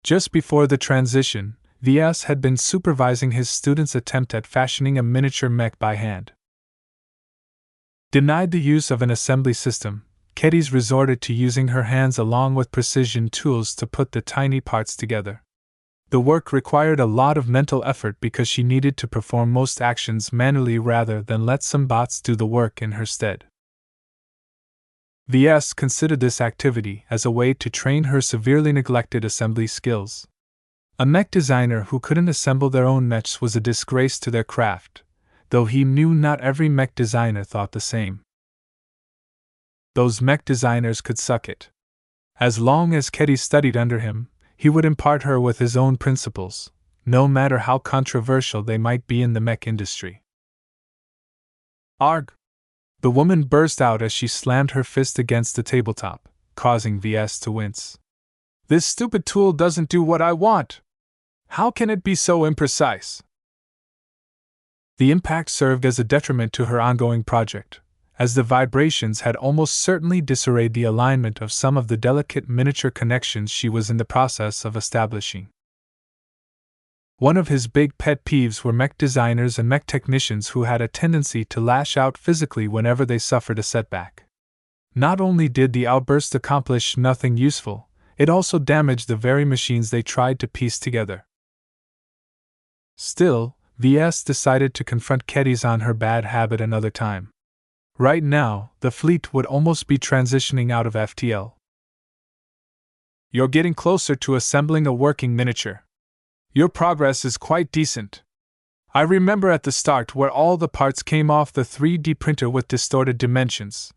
Just before the transition, VS had been supervising his students' attempt at fashioning a miniature mech by hand. Denied the use of an assembly system, Keddies resorted to using her hands along with precision tools to put the tiny parts together. The work required a lot of mental effort because she needed to perform most actions manually rather than let some bots do the work in her stead. VS considered this activity as a way to train her severely neglected assembly skills. A mech designer who couldn't assemble their own mechs was a disgrace to their craft, though he knew not every mech designer thought the same. Those mech designers could suck it. As long as Keddy studied under him, he would impart her with his own principles, no matter how controversial they might be in the mech industry. Arg! The woman burst out as she slammed her fist against the tabletop, causing VS to wince. This stupid tool doesn't do what I want! How can it be so imprecise? The impact served as a detriment to her ongoing project, as the vibrations had almost certainly disarrayed the alignment of some of the delicate miniature connections she was in the process of establishing. One of his big pet peeves were mech designers and mech technicians who had a tendency to lash out physically whenever they suffered a setback. Not only did the outburst accomplish nothing useful, it also damaged the very machines they tried to piece together. Still, VS decided to confront Kedis on her bad habit another time. Right now, the fleet would almost be transitioning out of FTL. You're getting closer to assembling a working miniature. Your progress is quite decent. I remember at the start where all the parts came off the 3D printer with distorted dimensions.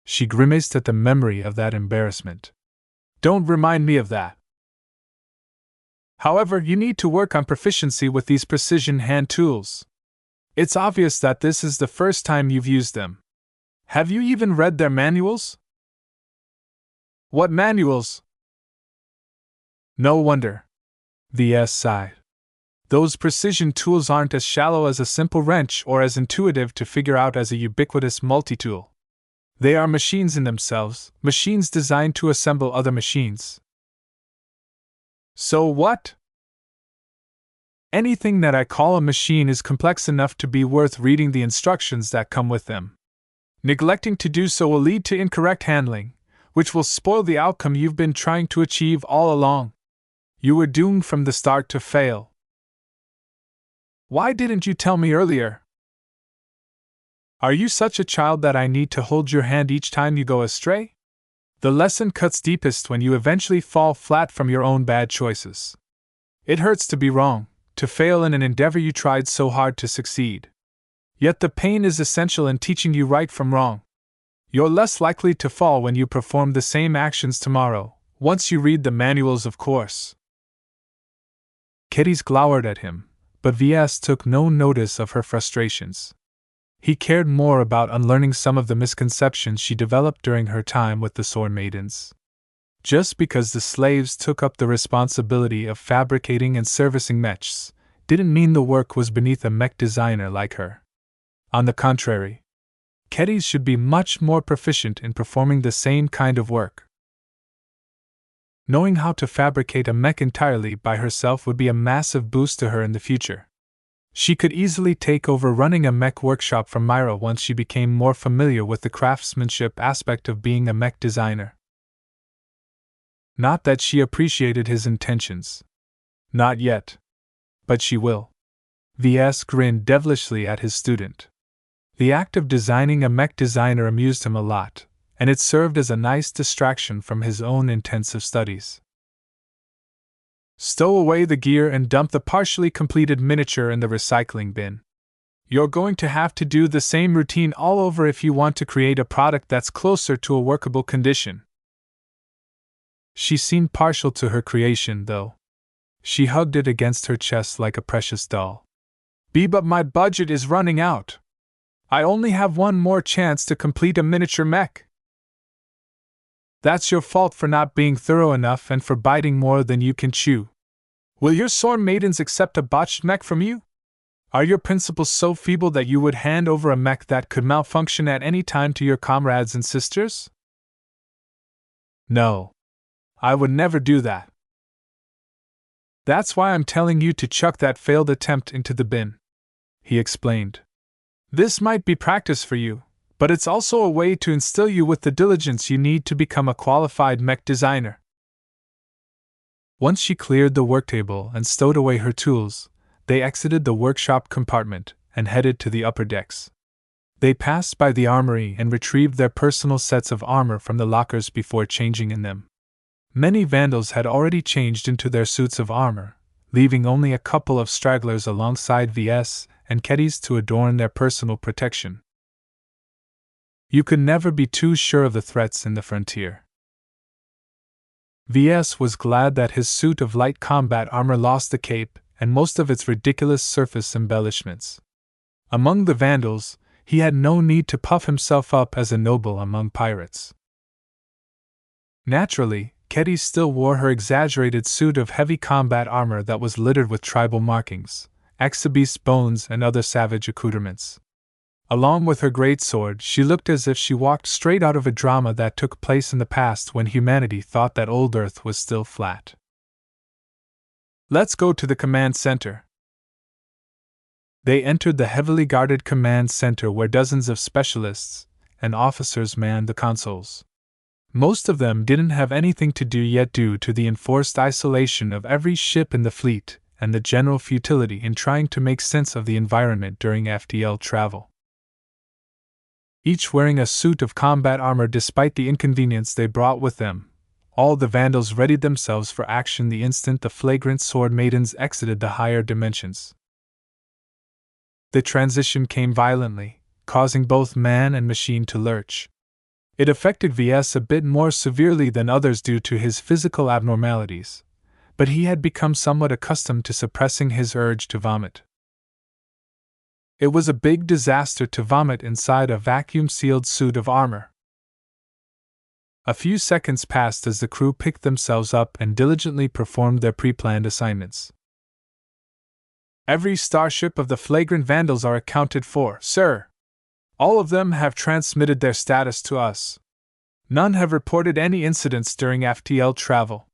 She grimaced at the memory of that embarrassment. Don't remind me of that. However, you need to work on proficiency with these precision hand tools. It's obvious that this is the first time you've used them. Have you even read their manuals? What manuals? No wonder. VS sighed. Those precision tools aren't as shallow as a simple wrench or as intuitive to figure out as a ubiquitous multi-tool. They are machines in themselves, machines designed to assemble other machines. So what? Anything that I call a machine is complex enough to be worth reading the instructions that come with them. Neglecting to do so will lead to incorrect handling, which will spoil the outcome you've been trying to achieve all along. You were doomed from the start to fail. Why didn't you tell me earlier? Are you such a child that I need to hold your hand each time you go astray? The lesson cuts deepest when you eventually fall flat from your own bad choices. It hurts to be wrong, to fail in an endeavor you tried so hard to succeed. Yet the pain is essential in teaching you right from wrong. You're less likely to fall when you perform the same actions tomorrow, once you read the manuals, of course. Kedis glowered at him, but VS took no notice of her frustrations. He cared more about unlearning some of the misconceptions she developed during her time with the Sword Maidens. Just because the slaves took up the responsibility of fabricating and servicing mechs, didn't mean the work was beneath a mech designer like her. On the contrary, Kedis should be much more proficient in performing the same kind of work. Knowing how to fabricate a mech entirely by herself would be a massive boost to her in the future. She could easily take over running a mech workshop from Myra once she became more familiar with the craftsmanship aspect of being a mech designer. Not that she appreciated his intentions. Not yet. But she will. VS grinned devilishly at his student. The act of designing a mech designer amused him a lot, and it served as a nice distraction from his own intensive studies. Stow away the gear and dump the partially completed miniature in the recycling bin. You're going to have to do the same routine all over if you want to create a product that's closer to a workable condition. She seemed partial to her creation, though. She hugged it against her chest like a precious doll. But my budget is running out. I only have one more chance to complete a miniature mech. That's your fault for not being thorough enough and for biting more than you can chew. Will your Sword Maidens accept a botched mech from you? Are your principles so feeble that you would hand over a mech that could malfunction at any time to your comrades and sisters? No. I would never do that. That's why I'm telling you to chuck that failed attempt into the bin, he explained. This might be practice for you, but it's also a way to instill you with the diligence you need to become a qualified mech designer. Once she cleared the work table and stowed away her tools, they exited the workshop compartment and headed to the upper decks. They passed by the armory and retrieved their personal sets of armor from the lockers before changing in them. Many vandals had already changed into their suits of armor, leaving only a couple of stragglers alongside VS and Kedis to adorn their personal protection. You could never be too sure of the threats in the frontier. VS was glad that his suit of light combat armor lost the cape and most of its ridiculous surface embellishments. Among the vandals, he had no need to puff himself up as a noble among pirates. Naturally, Kedis still wore her exaggerated suit of heavy combat armor that was littered with tribal markings, axebeast bones, and other savage accoutrements. Along with her great sword, she looked as if she walked straight out of a drama that took place in the past when humanity thought that old Earth was still flat. Let's go to the command center. They entered the heavily guarded command center where dozens of specialists and officers manned the consoles. Most of them didn't have anything to do yet due to the enforced isolation of every ship in the fleet and the general futility in trying to make sense of the environment during FTL travel. Each wearing a suit of combat armor despite the inconvenience they brought with them, all the Vandals readied themselves for action the instant the flagrant sword maidens exited the higher dimensions. The transition came violently, causing both man and machine to lurch. It affected VS a bit more severely than others due to his physical abnormalities, but he had become somewhat accustomed to suppressing his urge to vomit. It was a big disaster to vomit inside a vacuum-sealed suit of armor. A few seconds passed as the crew picked themselves up and diligently performed their pre-planned assignments. Every starship of the flagrant Vandals are accounted for, sir. All of them have transmitted their status to us. None have reported any incidents during FTL travel.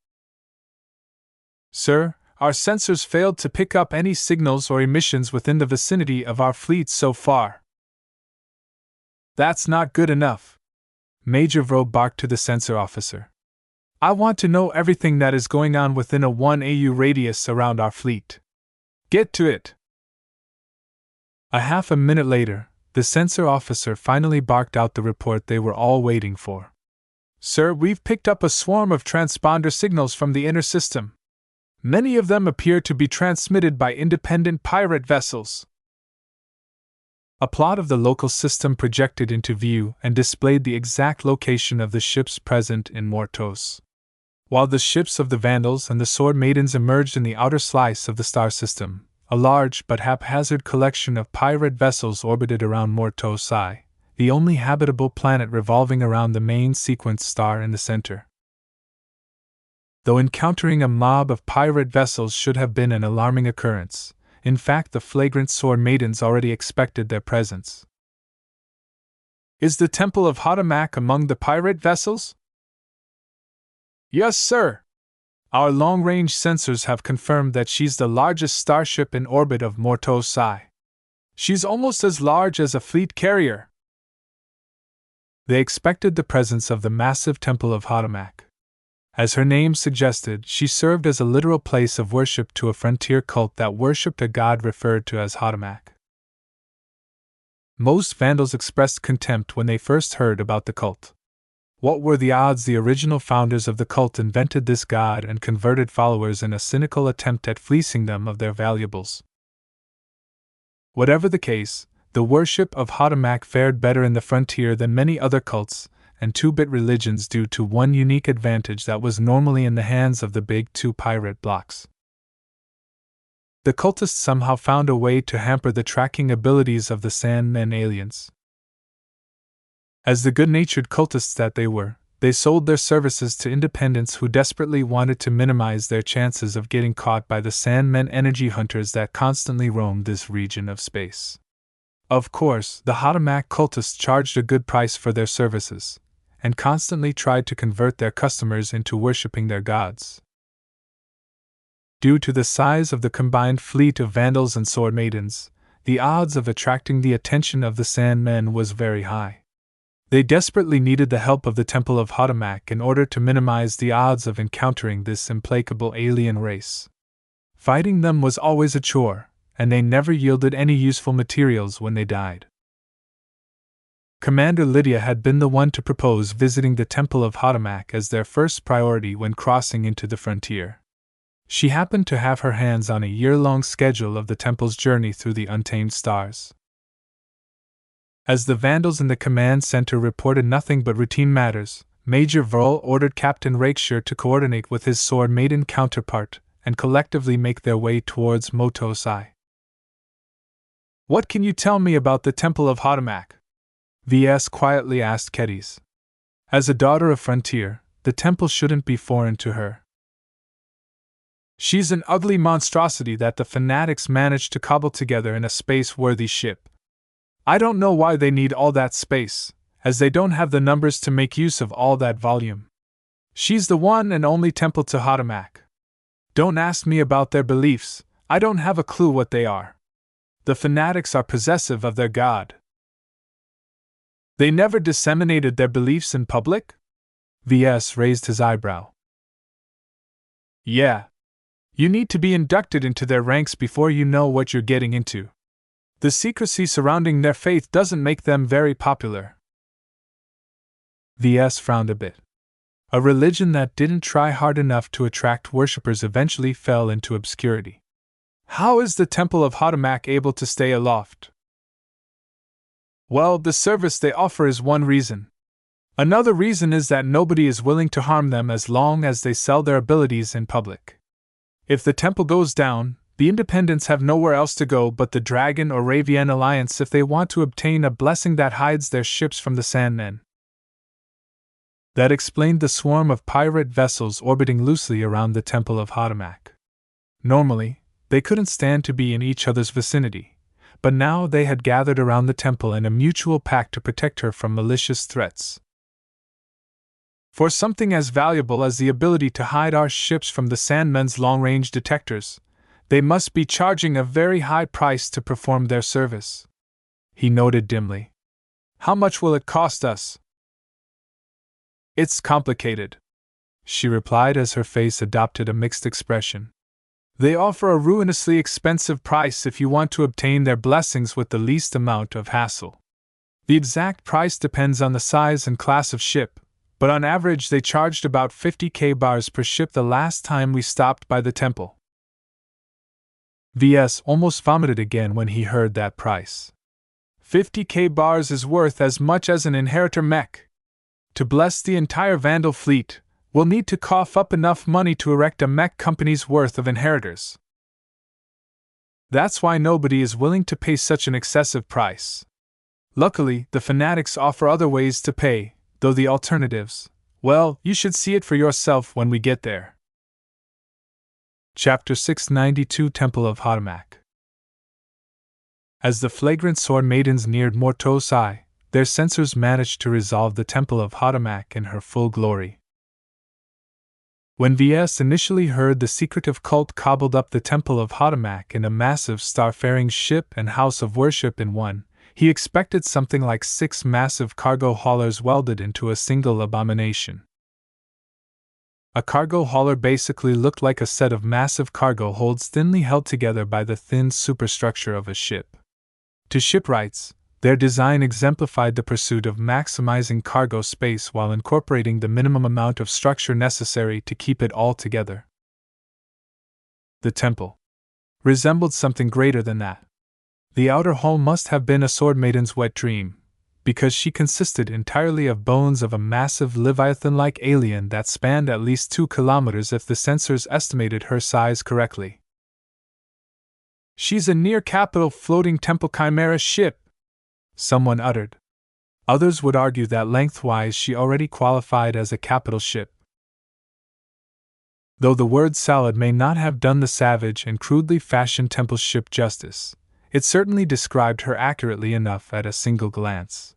Sir, our sensors failed to pick up any signals or emissions within the vicinity of our fleet so far. That's not good enough. Major Vro barked to the sensor officer. I want to know everything that is going on within a 1 AU radius around our fleet. Get to it! A half a minute later, the sensor officer finally barked out the report they were all waiting for. Sir, we've picked up a swarm of transponder signals from the inner system. Many of them appear to be transmitted by independent pirate vessels. A plot of the local system projected into view and displayed the exact location of the ships present in Mortos. While the ships of the Vandals and the Sword Maidens emerged in the outer slice of the star system, a large but haphazard collection of pirate vessels orbited around Mortos I, the only habitable planet revolving around the main sequence star in the center. Though encountering a mob of pirate vessels should have been an alarming occurrence, in fact the flagrant Sword Maidens already expected their presence. Is the Temple of Hatamak among the pirate vessels? Yes, sir. Our long-range sensors have confirmed that she's the largest starship in orbit of Mortos I. She's almost as large as a fleet carrier. They expected the presence of the massive Temple of Hatamak. As her name suggested, she served as a literal place of worship to a frontier cult that worshipped a god referred to as Hatamak. Most Vandals expressed contempt when they first heard about the cult. What were the odds the original founders of the cult invented this god and converted followers in a cynical attempt at fleecing them of their valuables? Whatever the case, the worship of Hatamak fared better in the frontier than many other cults and 2-bit religions due to one unique advantage that was normally in the hands of the big 2 pirate blocks. The cultists somehow found a way to hamper the tracking abilities of the Sandmen aliens. As the good-natured cultists that they were, they sold their services to independents who desperately wanted to minimize their chances of getting caught by the Sandmen energy hunters that constantly roamed this region of space. Of course, the Hatamak cultists charged a good price for their services, and constantly tried to convert their customers into worshipping their gods. Due to the size of the combined fleet of Vandals and Sword Maidens, the odds of attracting the attention of the Sandmen was very high. They desperately needed the help of the Temple of Hatamak in order to minimize the odds of encountering this implacable alien race. Fighting them was always a chore, and they never yielded any useful materials when they died. Commander Lydia had been the one to propose visiting the Temple of Hatamak as their first priority when crossing into the frontier. She happened to have her hands on a year-long schedule of the temple's journey through the untamed stars. As the Vandals in the command center reported nothing but routine matters, Major Vrol ordered Captain Rakeshire to coordinate with his Sword Maiden counterpart and collectively make their way towards Mortos I. What can you tell me about the Temple of Hatamak? VS quietly asked Kedis. As a daughter of Frontier, the temple shouldn't be foreign to her. She's an ugly monstrosity that the fanatics managed to cobble together in a space-worthy ship. I don't know why they need all that space, as they don't have the numbers to make use of all that volume. She's the one and only temple to Hadamak. Don't ask me about their beliefs, I don't have a clue what they are. The fanatics are possessive of their god. They never disseminated their beliefs in public? VS raised his eyebrow. Yeah. You need to be inducted into their ranks before you know what you're getting into. The secrecy surrounding their faith doesn't make them very popular. VS frowned a bit. A religion that didn't try hard enough to attract worshippers eventually fell into obscurity. How is the Temple of Hadamak able to stay aloft? Well, the service they offer is one reason. Another reason is that nobody is willing to harm them as long as they sell their abilities in public. If the temple goes down, the Independents have nowhere else to go but the Dragon or Ravian Alliance if they want to obtain a blessing that hides their ships from the Sandmen. That explained the swarm of pirate vessels orbiting loosely around the Temple of Hadamak. Normally, they couldn't stand to be in each other's vicinity, but now they had gathered around the temple in a mutual pact to protect her from malicious threats. For something as valuable as the ability to hide our ships from the Sandmen's long-range detectors, they must be charging a very high price to perform their service. He noted dimly. How much will it cost us? It's complicated, she replied as her face adopted a mixed expression. They offer a ruinously expensive price if you want to obtain their blessings with the least amount of hassle. The exact price depends on the size and class of ship, but on average they charged about 50k bars per ship the last time we stopped by the temple. VS almost vomited again when he heard that price. 50k bars is worth as much as an inheritor mech. To bless the entire Vandal fleet, we'll need to cough up enough money to erect a mech company's worth of inheritors. That's why nobody is willing to pay such an excessive price. Luckily, the fanatics offer other ways to pay, though the alternatives, well, you should see it for yourself when we get there. Chapter 692 Temple of Hadamak. As the flagrant sword maidens neared Mortos Eye, their sensors managed to resolve the Temple of Hadamak in her full glory. When VS initially heard the secretive cult cobbled up the Temple of Hadamak in a massive starfaring ship and house of worship in one, he expected something like 6 massive cargo haulers welded into a single abomination. A cargo hauler basically looked like a set of massive cargo holds thinly held together by the thin superstructure of a ship. To shipwrights, their design exemplified the pursuit of maximizing cargo space while incorporating the minimum amount of structure necessary to keep it all together. The temple resembled something greater than that. The outer hull must have been a sword maiden's wet dream, because she consisted entirely of bones of a massive leviathan-like alien that spanned at least 2 kilometers if the sensors estimated her size correctly. She's a near-capital floating temple chimera ship, someone uttered. Others would argue that lengthwise she already qualified as a capital ship. Though the word salad may not have done the savage and crudely fashioned temple ship justice, it certainly described her accurately enough at a single glance.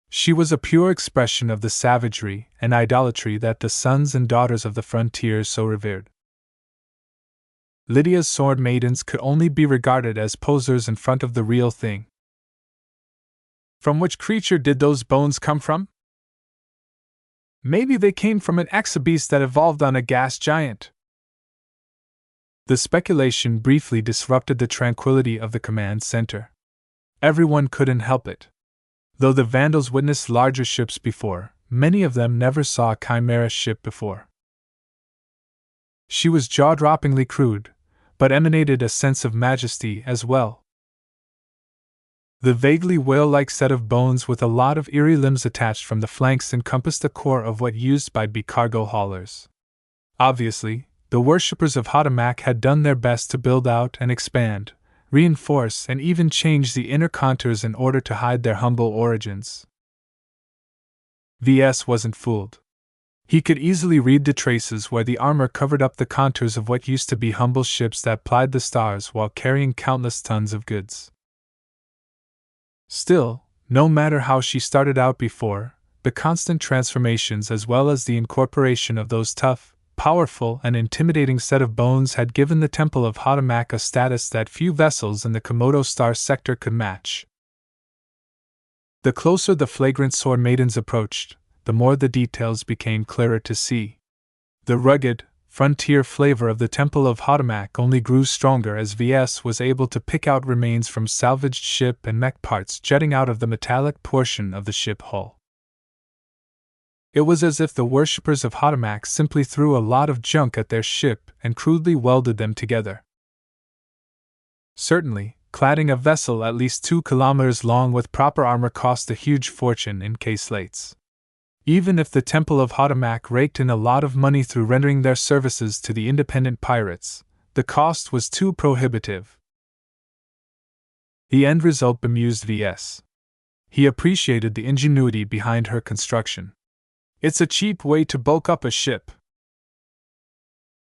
She was a pure expression of the savagery and idolatry that the sons and daughters of the frontier so revered. Lydia's sword maidens could only be regarded as posers in front of the real thing. From which creature did those bones come from? Maybe they came from an exobeast that evolved on a gas giant. The speculation briefly disrupted the tranquility of the command center. Everyone couldn't help it. Though the Vandals witnessed larger ships before, many of them never saw a chimera ship before. She was jaw-droppingly crude, but emanated a sense of majesty as well. The vaguely whale-like set of bones with a lot of eerie limbs attached from the flanks encompassed the core of what used to be cargo haulers. Obviously, the worshippers of Hadamak had done their best to build out and expand, reinforce and even change the inner contours in order to hide their humble origins. VS wasn't fooled. He could easily read the traces where the armor covered up the contours of what used to be humble ships that plied the stars while carrying countless tons of goods. Still, no matter how she started out before, the constant transformations as well as the incorporation of those tough, powerful, and intimidating set of bones had given the Temple of Hotamak a status that few vessels in the Komodo star sector could match. The closer the flagrant sword maidens approached, the more the details became clearer to see. The rugged, frontier flavor of the Temple of Hotamak only grew stronger as VS was able to pick out remains from salvaged ship and mech parts jutting out of the metallic portion of the ship hull. It was as if the worshippers of Hotamak simply threw a lot of junk at their ship and crudely welded them together. Certainly, cladding a vessel at least 2 kilometers long with proper armor cost a huge fortune in K-slates. Even if the Temple of Hotamak raked in a lot of money through rendering their services to the independent pirates, the cost was too prohibitive. The end result bemused VS. He appreciated the ingenuity behind her construction. It's a cheap way to bulk up a ship.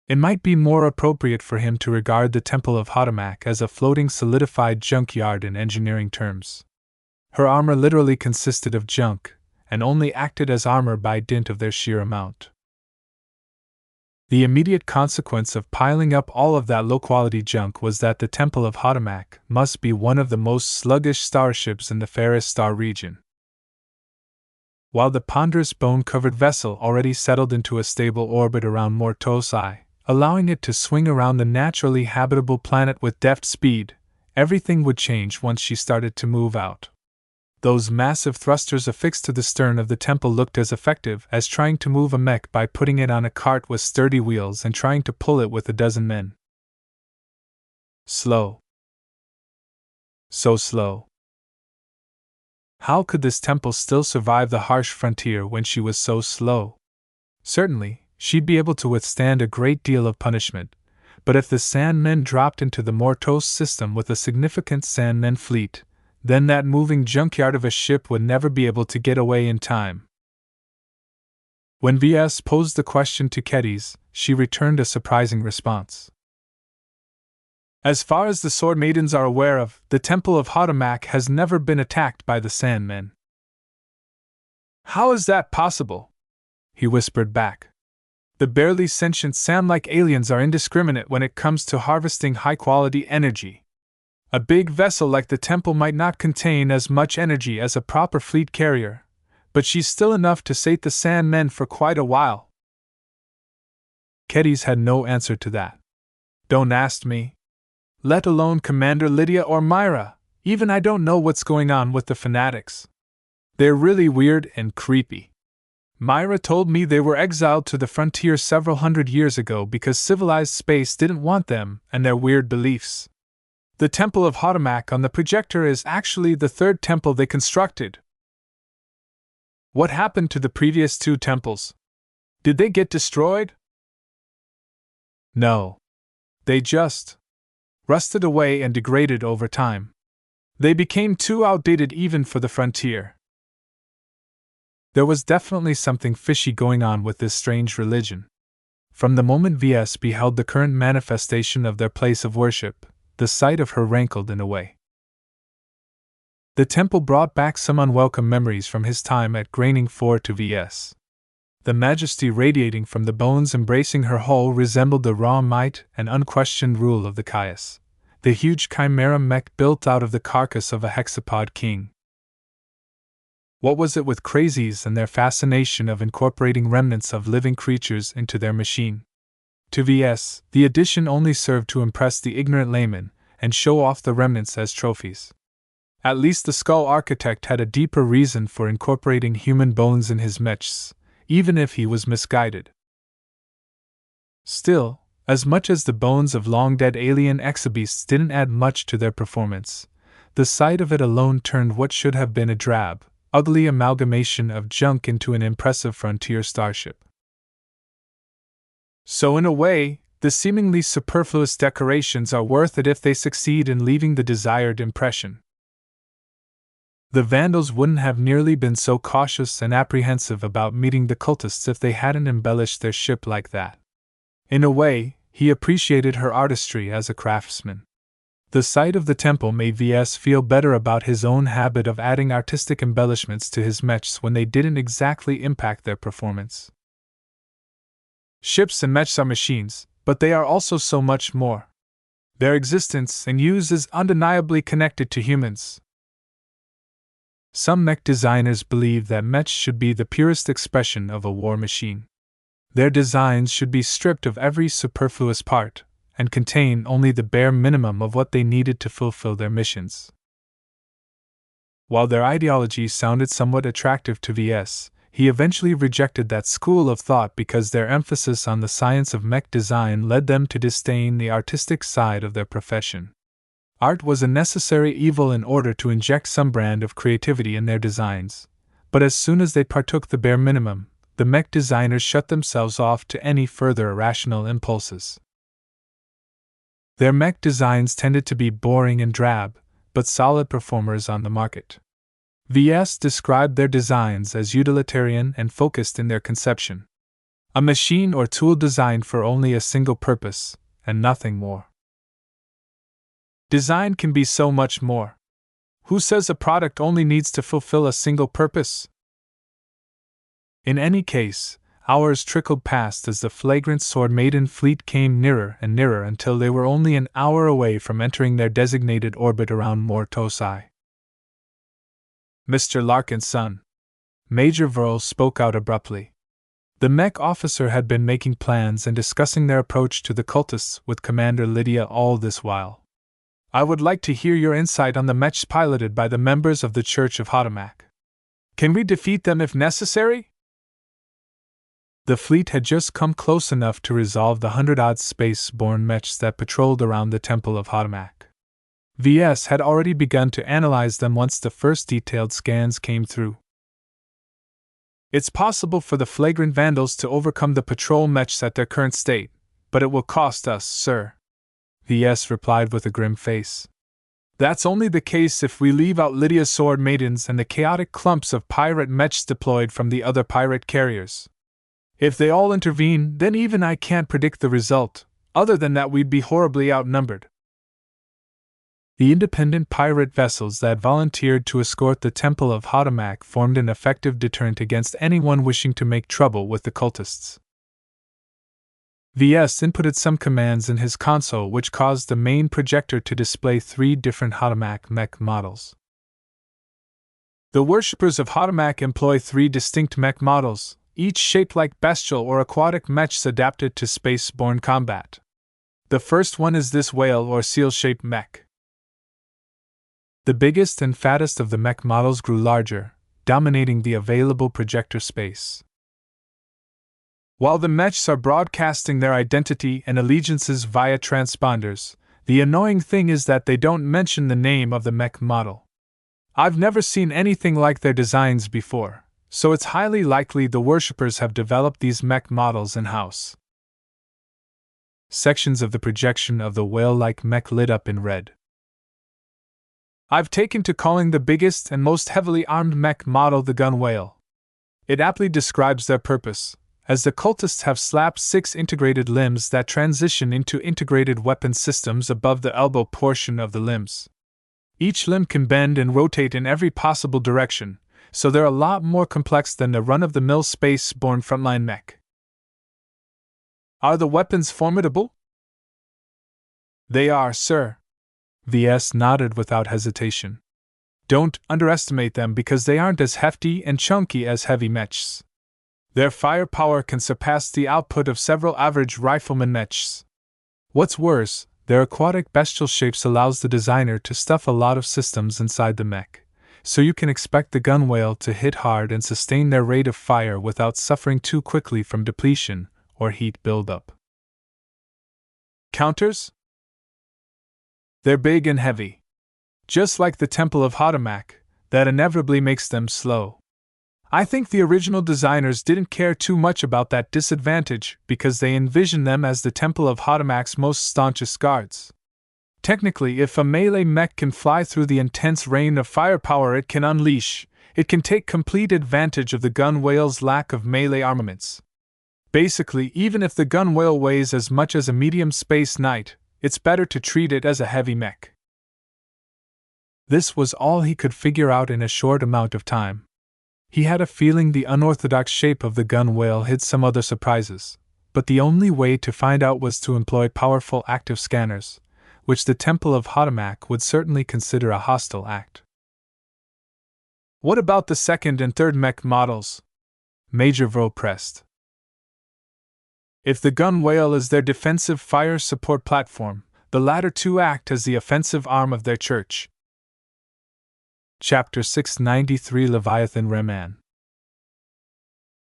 It might be more appropriate for him to regard the Temple of Hotamak as a floating solidified junkyard in engineering terms. Her armor literally consisted of junk, and only acted as armor by dint of their sheer amount. The immediate consequence of piling up all of that low-quality junk was that the Temple of Hotamak must be one of the most sluggish starships in the Ferris Star region. While the ponderous bone-covered vessel already settled into a stable orbit around Mortos I, allowing it to swing around the naturally habitable planet with deft speed, everything would change once she started to move out. Those massive thrusters affixed to the stern of the temple looked as effective as trying to move a mech by putting it on a cart with sturdy wheels and trying to pull it with a dozen men. Slow. So slow. How could this temple still survive the harsh frontier when she was so slow? Certainly, she'd be able to withstand a great deal of punishment, but if the Sandmen dropped into the Mortos system with a significant Sandmen fleet, then that moving junkyard of a ship would never be able to get away in time. When VS posed the question to Kedis, she returned a surprising response. As far as the Sword Maidens are aware of, the Temple of Hotamak has never been attacked by the Sandmen. How is that possible? He whispered back. The barely sentient sand-like aliens are indiscriminate when it comes to harvesting high-quality energy. A big vessel like the temple might not contain as much energy as a proper fleet carrier, but she's still enough to sate the Sandmen for quite a while. Kedis had no answer to that. Don't ask me. Let alone Commander Lydia or Myra, even I don't know what's going on with the fanatics. They're really weird and creepy. Myra told me they were exiled to the frontier several hundred years ago because civilized space didn't want them and their weird beliefs. The Temple of Hotamak on the projector is actually the third temple they constructed. What happened to the previous 2 temples? Did they get destroyed? No. They just rusted away and degraded over time. They became too outdated even for the frontier. There was definitely something fishy going on with this strange religion. From the moment VS beheld the current manifestation of their place of worship, the sight of her rankled in a way. The temple brought back some unwelcome memories from his time at Graining 4 to VS. The majesty radiating from the bones embracing her hull resembled the raw might and unquestioned rule of the Caius, the huge chimera mech built out of the carcass of a hexapod king. What was it with crazies and their fascination of incorporating remnants of living creatures into their machine? To VS, the addition only served to impress the ignorant layman and show off the remnants as trophies. At least the skull architect had a deeper reason for incorporating human bones in his mechs, even if he was misguided. Still, as much as the bones of long-dead alien exobeasts didn't add much to their performance, the sight of it alone turned what should have been a drab, ugly amalgamation of junk into an impressive frontier starship. So in a way, the seemingly superfluous decorations are worth it if they succeed in leaving the desired impression. The Vandals wouldn't have nearly been so cautious and apprehensive about meeting the cultists if they hadn't embellished their ship like that. In a way, he appreciated her artistry as a craftsman. The sight of the temple made VS feel better about his own habit of adding artistic embellishments to his mechs when they didn't exactly impact their performance. Ships and mechs are machines, but they are also so much more. Their existence and use is undeniably connected to humans. Some mech designers believe that mechs should be the purest expression of a war machine. Their designs should be stripped of every superfluous part, and contain only the bare minimum of what they needed to fulfill their missions. While their ideology sounded somewhat attractive to VS, he eventually rejected that school of thought because their emphasis on the science of mech design led them to disdain the artistic side of their profession. Art was a necessary evil in order to inject some brand of creativity in their designs, but as soon as they partook the bare minimum, the mech designers shut themselves off to any further irrational impulses. Their mech designs tended to be boring and drab, but solid performers on the market. VS described their designs as utilitarian and focused in their conception. A machine or tool designed for only a single purpose, and nothing more. Design can be so much more. Who says a product only needs to fulfill a single purpose? In any case, hours trickled past as the flagrant Sword Maiden fleet came nearer and nearer until they were only an hour away from entering their designated orbit around Mortosai. Mr. Larkin's son. Major Verl spoke out abruptly. The mech officer had been making plans and discussing their approach to the cultists with Commander Lydia all this while. I would like to hear your insight on the mechs piloted by the members of the Church of Hotamak. Can we defeat them if necessary? The fleet had just come close enough to resolve the 100-odd space-borne mechs that patrolled around the Temple of Hotamak. VS had already begun to analyze them once the first detailed scans came through. It's possible for the flagrant vandals to overcome the patrol mechs at their current state, but it will cost us, sir. VS replied with a grim face. That's only the case if we leave out Lydia's sword maidens and the chaotic clumps of pirate mechs deployed from the other pirate carriers. If they all intervene, then even I can't predict the result, other than that we'd be horribly outnumbered. The independent pirate vessels that volunteered to escort the Temple of Hotamak formed an effective deterrent against anyone wishing to make trouble with the cultists. VS inputted some commands in his console which caused the main projector to display 3 different Hotamak mech models. The worshippers of Hotamak employ 3 distinct mech models, each shaped like bestial or aquatic mechs adapted to space-borne combat. The first one is this whale or seal-shaped mech. The biggest and fattest of the mech models grew larger, dominating the available projector space. While the mechs are broadcasting their identity and allegiances via transponders, the annoying thing is that they don't mention the name of the mech model. I've never seen anything like their designs before, so it's highly likely the worshippers have developed these mech models in-house. Sections of the projection of the whale-like mech lit up in red. I've taken to calling the biggest and most heavily armed mech model the gun whale. It aptly describes their purpose, as the cultists have slapped 6 integrated limbs that transition into integrated weapon systems above the elbow portion of the limbs. Each limb can bend and rotate in every possible direction, so they're a lot more complex than the run-of-the-mill space-borne frontline mech. Are the weapons formidable? They are, sir. VS nodded without hesitation. Don't underestimate them because they aren't as hefty and chunky as heavy mechs. Their firepower can surpass the output of several average rifleman mechs. What's worse, their aquatic bestial shapes allows the designer to stuff a lot of systems inside the mech, so you can expect the gun whale to hit hard and sustain their rate of fire without suffering too quickly from depletion or heat buildup. Counters? They're big and heavy. Just like the Temple of Hotamak, that inevitably makes them slow. I think the original designers didn't care too much about that disadvantage because they envisioned them as the Temple of Hotamak's most staunchest guards. Technically, if a melee mech can fly through the intense rain of firepower it can unleash, it can take complete advantage of the gun whale's lack of melee armaments. Basically, even if the gun whale weighs as much as a medium space knight, it's better to treat it as a heavy mech. This was all he could figure out in a short amount of time. He had a feeling the unorthodox shape of the gun whale hid some other surprises, but the only way to find out was to employ powerful active scanners, which the Temple of Hotomak would certainly consider a hostile act. What about the second and third mech models? Major Vo pressed. If the gun whale is their defensive fire support platform, the latter two act as the offensive arm of their church. Chapter 693 Leviathan Reman.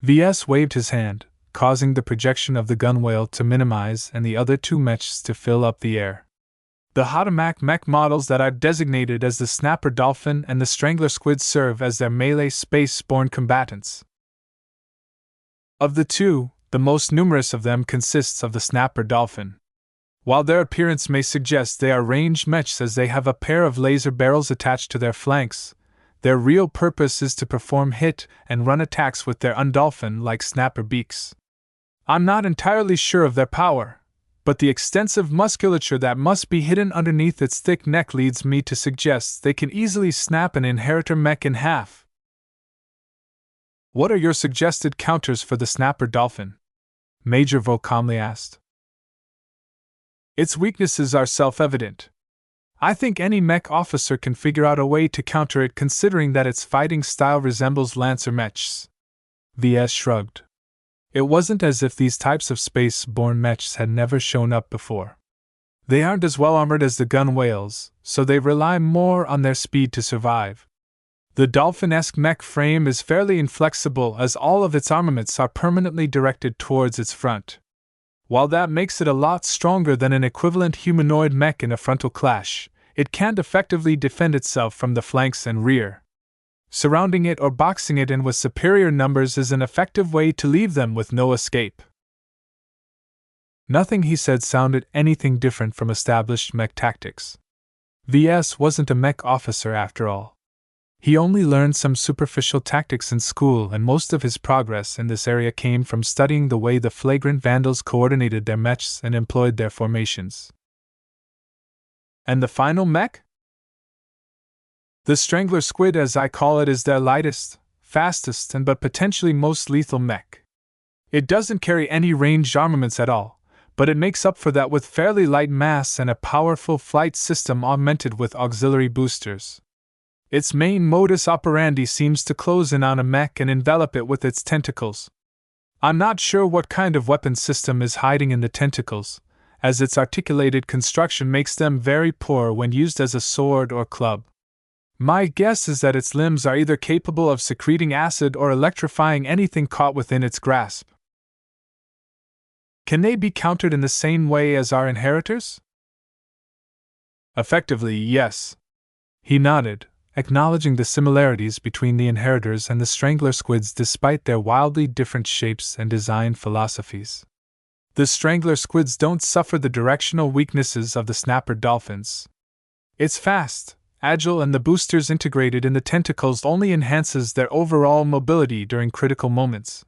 VS waved his hand, causing the projection of the gun whale to minimize and the other two mechs to fill up the air. The Hotomak mech models that I've designated as the Snapper Dolphin and the Strangler Squid serve as their melee space-borne combatants. Of the two, the most numerous of them consists of the Snapper Dolphin. While their appearance may suggest they are ranged mechs as they have a pair of laser barrels attached to their flanks, their real purpose is to perform hit and run attacks with their undolphin-like snapper beaks. I'm not entirely sure of their power, but the extensive musculature that must be hidden underneath its thick neck leads me to suggest they can easily snap an inheritor mech in half. What are your suggested counters for the Snapper Dolphin? Major Vo calmly asked. Its weaknesses are self-evident. I think any mech officer can figure out a way to counter it considering that its fighting style resembles Lancer mechs. VS shrugged. It wasn't as if these types of space-borne mechs had never shown up before. They aren't as well armored as the gun whales, so they rely more on their speed to survive. The dolphin-esque mech frame is fairly inflexible as all of its armaments are permanently directed towards its front. While that makes it a lot stronger than an equivalent humanoid mech in a frontal clash, it can't effectively defend itself from the flanks and rear. Surrounding it or boxing it in with superior numbers is an effective way to leave them with no escape. Nothing he said sounded anything different from established mech tactics. VS wasn't a mech officer after all. He only learned some superficial tactics in school, and most of his progress in this area came from studying the way the flagrant vandals coordinated their mechs and employed their formations. And the final mech? The Strangler Squid, as I call it, is their lightest, fastest, and but potentially most lethal mech. It doesn't carry any ranged armaments at all, but it makes up for that with fairly light mass and a powerful flight system augmented with auxiliary boosters. Its main modus operandi seems to close in on a mech and envelop it with its tentacles. I'm not sure what kind of weapon system is hiding in the tentacles, as its articulated construction makes them very poor when used as a sword or club. My guess is that its limbs are either capable of secreting acid or electrifying anything caught within its grasp. Can they be countered in the same way as our inheritors? Effectively, yes. He nodded, acknowledging the similarities between the inheritors and the Strangler Squids despite their wildly different shapes and design philosophies. The Strangler Squids don't suffer the directional weaknesses of the Snapper Dolphins. It's fast, agile, and the boosters integrated in the tentacles only enhances their overall mobility during critical moments.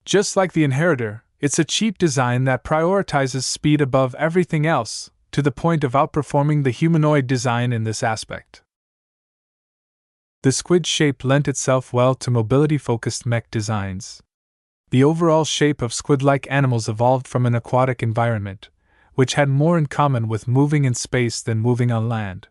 Just like the inheritor, it's a cheap design that prioritizes speed above everything else, to the point of outperforming the humanoid design in this aspect. The squid shape lent itself well to mobility-focused mech designs. The overall shape of squid-like animals evolved from an aquatic environment, which had more in common with moving in space than moving on land.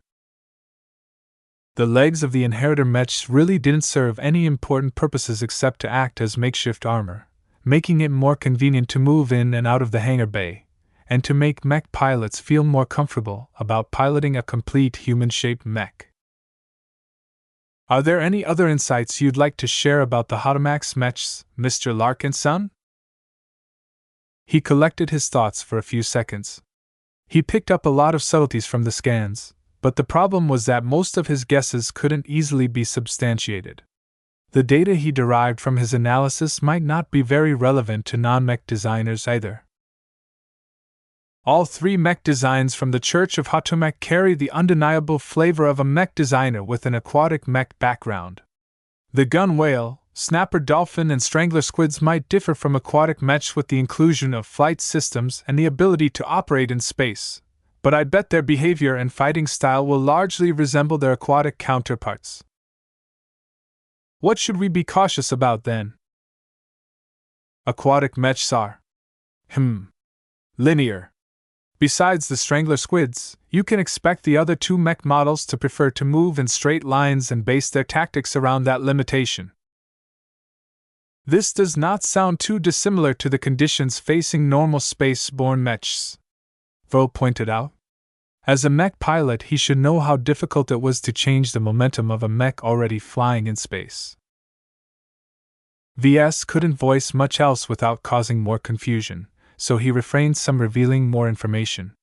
The legs of the inheritor mechs really didn't serve any important purposes except to act as makeshift armor, making it more convenient to move in and out of the hangar bay, and to make mech pilots feel more comfortable about piloting a complete human-shaped mech. Are there any other insights you'd like to share about the Hotomak's mechs, Mr. Larkinson? He collected his thoughts for a few seconds. He picked up a lot of subtleties from the scans, but the problem was that most of his guesses couldn't easily be substantiated. The data he derived from his analysis might not be very relevant to non-mech designers either. All three mech designs from the Church of Hotomak carry the undeniable flavor of a mech designer with an aquatic mech background. The gun whale, Snapper Dolphin, and Strangler Squids might differ from aquatic mechs with the inclusion of flight systems and the ability to operate in space, but I bet their behavior and fighting style will largely resemble their aquatic counterparts. What should we be cautious about then? Aquatic mechs are linear. Besides the strangler squids, you can expect the other two mech models to prefer to move in straight lines and base their tactics around that limitation. This does not sound too dissimilar to the conditions facing normal space-borne mechs, Vo pointed out. As a mech pilot, he should know how difficult it was to change the momentum of a mech already flying in space. VS couldn't voice much else without causing more confusion, so he refrained from revealing more information.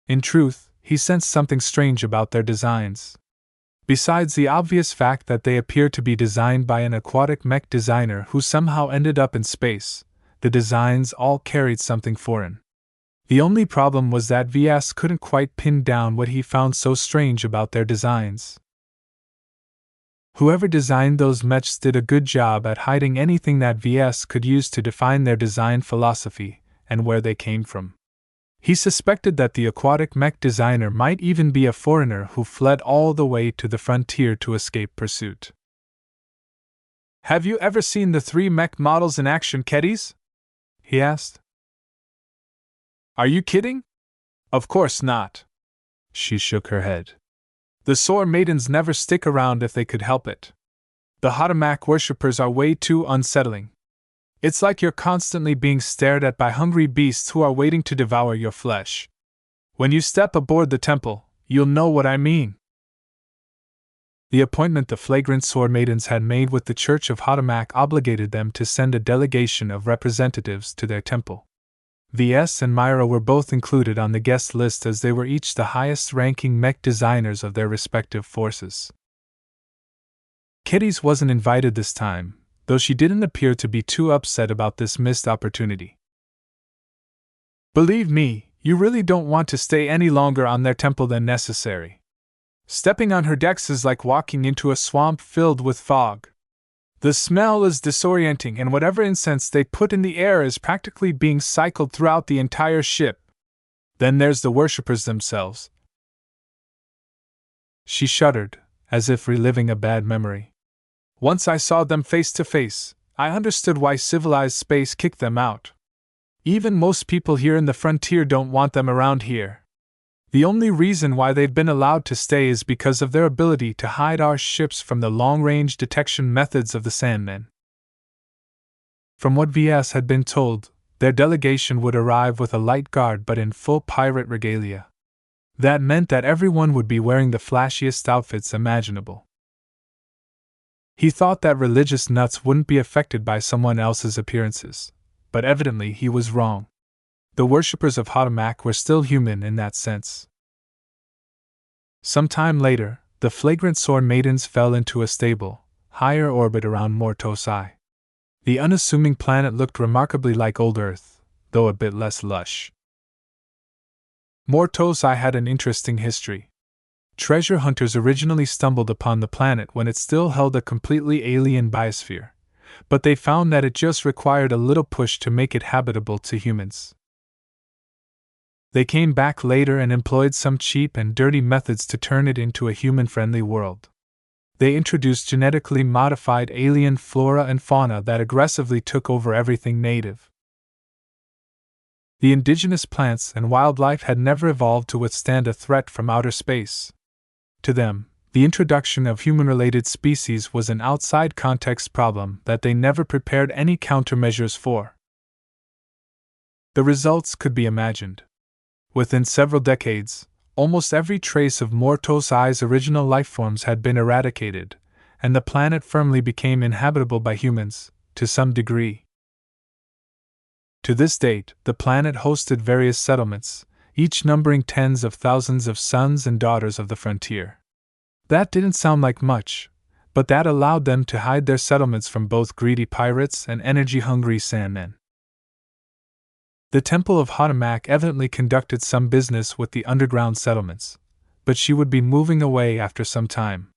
In truth, he sensed something strange about their designs. Besides the obvious fact that they appear to be designed by an aquatic mech designer who somehow ended up in space, the designs all carried something foreign. The only problem was that VS couldn't quite pin down what he found so strange about their designs. Whoever designed those mechs did a good job at hiding anything that VS could use to define their design philosophy and where they came from. He suspected that the aquatic mech designer might even be a foreigner who fled all the way to the frontier to escape pursuit. Have you ever seen the 3 mech models in action, Keddies? He asked. Are you kidding? Of course not. She shook her head. The Soar Maidens never stick around if they could help it. The Hotamac worshippers are way too unsettling. It's like you're constantly being stared at by hungry beasts who are waiting to devour your flesh. When you step aboard the temple, you'll know what I mean. The appointment the flagrant Soar Maidens had made with the Church of Hotamac obligated them to send a delegation of representatives to their temple. VS and Myra were both included on the guest list as they were each the highest-ranking mech designers of their respective forces. Kitty's wasn't invited this time, though she didn't appear to be too upset about this missed opportunity. Believe me, you really don't want to stay any longer on their temple than necessary. Stepping on her decks is like walking into a swamp filled with fog. The smell is disorienting, and whatever incense they put in the air is practically being cycled throughout the entire ship. Then there's the worshippers themselves. She shuddered, as if reliving a bad memory. Once I saw them face to face, I understood why civilized space kicked them out. Even most people here in the frontier don't want them around here. The only reason why they've been allowed to stay is because of their ability to hide our ships from the long-range detection methods of the Sandmen. From what VS had been told, their delegation would arrive with a light guard but in full pirate regalia. That meant that everyone would be wearing the flashiest outfits imaginable. He thought that religious nuts wouldn't be affected by someone else's appearances, but evidently he was wrong. The worshippers of Hotamac were still human in that sense. Some time later, the flagrant Soar Maidens fell into a stable, higher orbit around Mortosai. The unassuming planet looked remarkably like old Earth, though a bit less lush. Mortosai had an interesting history. Treasure hunters originally stumbled upon the planet when it still held a completely alien biosphere, but they found that it just required a little push to make it habitable to humans. They came back later and employed some cheap and dirty methods to turn it into a human-friendly world. They introduced genetically modified alien flora and fauna that aggressively took over everything native. The indigenous plants and wildlife had never evolved to withstand a threat from outer space. To them, the introduction of human-related species was an outside context problem that they never prepared any countermeasures for. The results could be imagined. Within several decades, almost every trace of Mortosai's original lifeforms had been eradicated, and the planet firmly became inhabitable by humans, to some degree. To this date, the planet hosted various settlements, each numbering tens of thousands of sons and daughters of the frontier. That didn't sound like much, but that allowed them to hide their settlements from both greedy pirates and energy-hungry Sandmen. The Temple of Hotamac evidently conducted some business with the underground settlements, but she would be moving away after some time.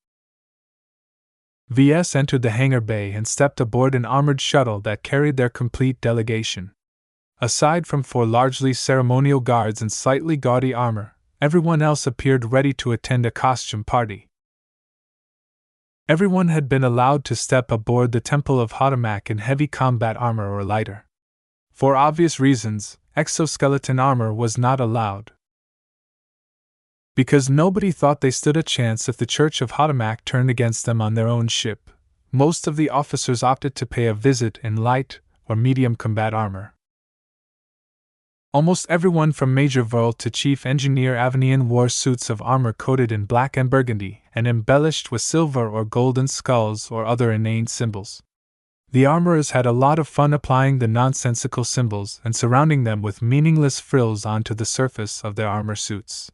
VS entered the hangar bay and stepped aboard an armored shuttle that carried their complete delegation. Aside from 4 largely ceremonial guards in slightly gaudy armor, everyone else appeared ready to attend a costume party. Everyone had been allowed to step aboard the Temple of Hotamak in heavy combat armor or lighter. For obvious reasons, exoskeleton armor was not allowed. Because nobody thought they stood a chance if the Church of Hotamak turned against them on their own ship, most of the officers opted to pay a visit in light or medium combat armor. Almost everyone from Major Verl to Chief Engineer Avanian wore suits of armor coated in black and burgundy and embellished with silver or golden skulls or other inane symbols. The armorers had a lot of fun applying the nonsensical symbols and surrounding them with meaningless frills onto the surface of their armor suits.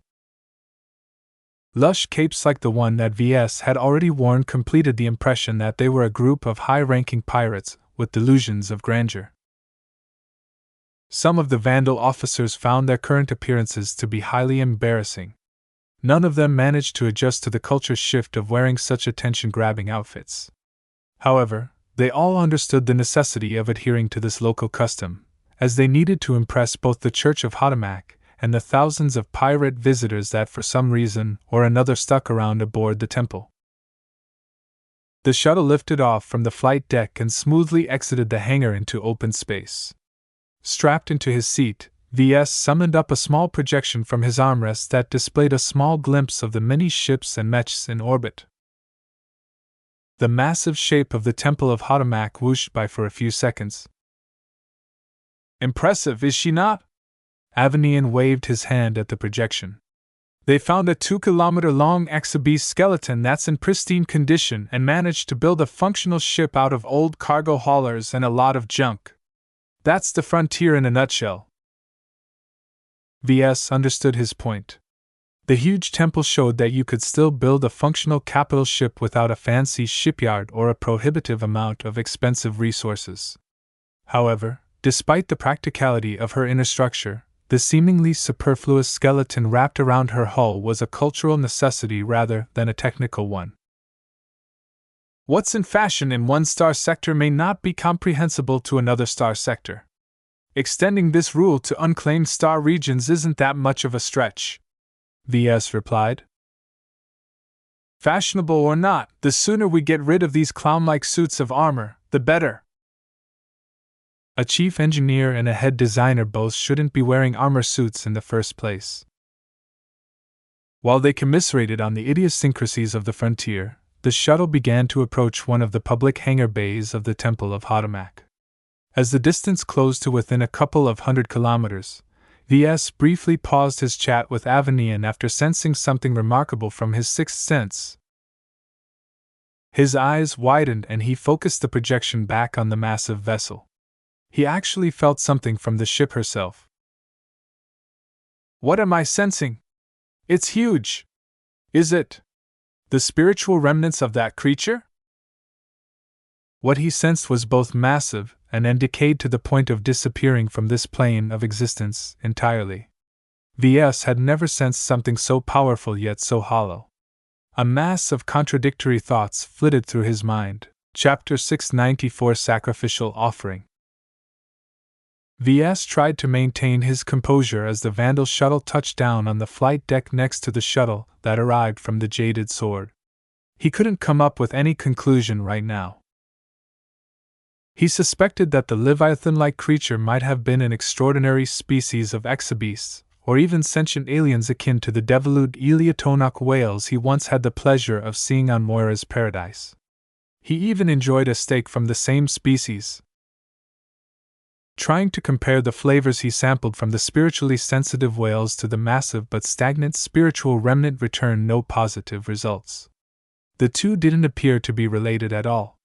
Lush capes like the one that VS had already worn completed the impression that they were a group of high-ranking pirates with delusions of grandeur. Some of the Vandal officers found their current appearances to be highly embarrassing. None of them managed to adjust to the culture shift of wearing such attention-grabbing outfits. However, they all understood the necessity of adhering to this local custom, as they needed to impress both the Church of Hotamak and the thousands of pirate visitors that for some reason or another stuck around aboard the temple. The shuttle lifted off from the flight deck and smoothly exited the hangar into open space. Strapped into his seat, VS summoned up a small projection from his armrest that displayed a small glimpse of the many ships and mechs in orbit. The massive shape of the Temple of Hotamak whooshed by for a few seconds. "Impressive, is she not?" Avanian waved his hand at the projection. "They found a 2-kilometer-long exobeast skeleton that's in pristine condition and managed to build a functional ship out of old cargo haulers and a lot of junk. That's the frontier in a nutshell." VS understood his point. The huge temple showed that you could still build a functional capital ship without a fancy shipyard or a prohibitive amount of expensive resources. However, despite the practicality of her inner structure, the seemingly superfluous skeleton wrapped around her hull was a cultural necessity rather than a technical one. What's in fashion in one star sector may not be comprehensible to another star sector. Extending this rule to unclaimed star regions isn't that much of a stretch, VS replied. Fashionable or not, the sooner we get rid of these clown-like suits of armor, the better. A chief engineer and a head designer both shouldn't be wearing armor suits in the first place. While they commiserated on the idiosyncrasies of the frontier, the shuttle began to approach one of the public hangar bays of the Temple of Hotamak. As the distance closed to within a couple of 100 kilometers, VS briefly paused his chat with Avanian after sensing something remarkable from his sixth sense. His eyes widened and he focused the projection back on the massive vessel. He actually felt something from the ship herself. What am I sensing? It's huge. Is it the spiritual remnants of that creature? What he sensed was both massive and decayed to the point of disappearing from this plane of existence entirely. VS had never sensed something so powerful yet so hollow. A mass of contradictory thoughts flitted through his mind. Chapter 694 Sacrificial Offering. VS tried to maintain his composure as the Vandal shuttle touched down on the flight deck next to the shuttle that arrived from the Jaded Sword. He couldn't come up with any conclusion right now. He suspected that the Leviathan-like creature might have been an extraordinary species of exobeasts, or even sentient aliens akin to the devolute Eleotonok whales he once had the pleasure of seeing on Moira's Paradise. He even enjoyed a steak from the same species. Trying to compare the flavors he sampled from the spiritually sensitive whales to the massive but stagnant spiritual remnant returned no positive results. The two didn't appear to be related at all.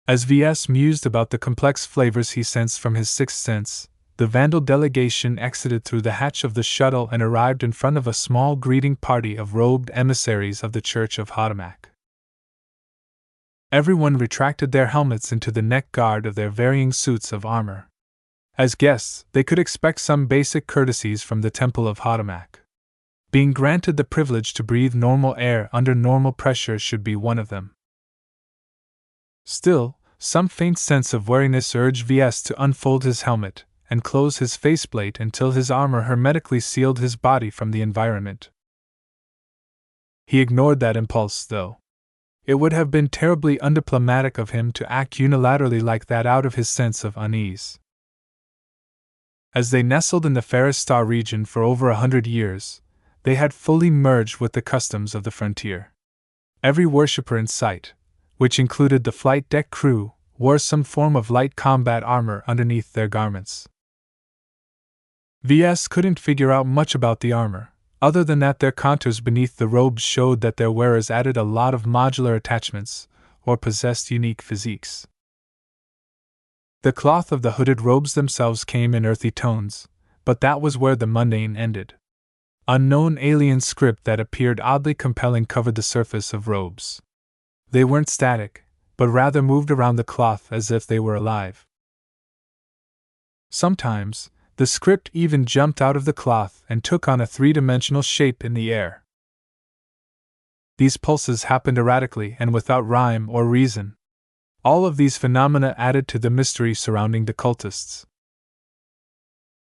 As VS mused about the complex flavors he sensed from his sixth sense, the Vandal delegation exited through the hatch of the shuttle and arrived in front of a small greeting party of robed emissaries of the Church of Hotamak. Everyone retracted their helmets into the neck guard of their varying suits of armor. As guests, they could expect some basic courtesies from the Temple of Hotamak. Being granted the privilege to breathe normal air under normal pressure should be one of them. Still, some faint sense of wariness urged VS to unfold his helmet and close his faceplate until his armor hermetically sealed his body from the environment. He ignored that impulse, though. It would have been terribly undiplomatic of him to act unilaterally like that out of his sense of unease. As they nestled in the Ferris Star region for over 100 years, they had fully merged with the customs of the frontier. Every worshipper in sight, which included the flight deck crew, wore some form of light combat armor underneath their garments. VS couldn't figure out much about the armor, other than that their contours beneath the robes showed that their wearers added a lot of modular attachments, or possessed unique physiques. The cloth of the hooded robes themselves came in earthy tones, but that was where the mundane ended. Unknown alien script that appeared oddly compelling covered the surface of robes. They weren't static, but rather moved around the cloth as if they were alive. Sometimes, the script even jumped out of the cloth and took on a three-dimensional shape in the air. These pulses happened erratically and without rhyme or reason. All of these phenomena added to the mystery surrounding the cultists.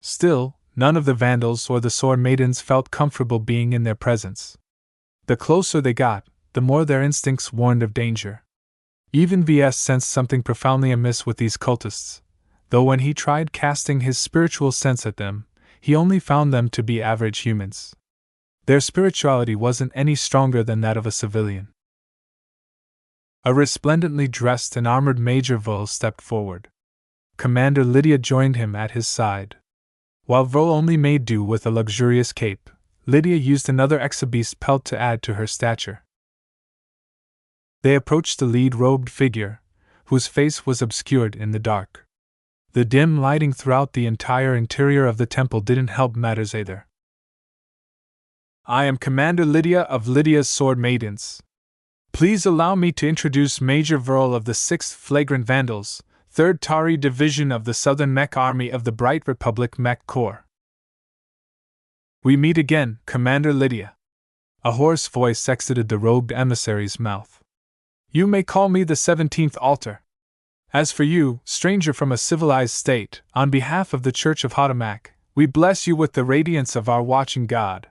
Still, none of the Vandals or the Sword Maidens felt comfortable being in their presence. The closer they got, the more their instincts warned of danger. Even VS sensed something profoundly amiss with these cultists, though when he tried casting his spiritual sense at them, he only found them to be average humans. Their spirituality wasn't any stronger than that of a civilian. A resplendently dressed and armored Major Vul stepped forward. Commander Lydia joined him at his side. While Vul only made do with a luxurious cape, Lydia used another exabeast pelt to add to her stature. They approached the lead-robed figure, whose face was obscured in the dark. The dim lighting throughout the entire interior of the temple didn't help matters either. "I am Commander Lydia of Lydia's Sword Maidens. Please allow me to introduce Major Vul of the 6th Flagrant Vandals, 3rd Tari Division of the Southern Mech Army of the Bright Republic Mech Corps." "We meet again, Commander Lydia." A hoarse voice exited the robed emissary's mouth. "You may call me the 17th Altar. As for you, stranger from a civilized state, on behalf of the Church of Hotamak, we bless you with the radiance of our watching God.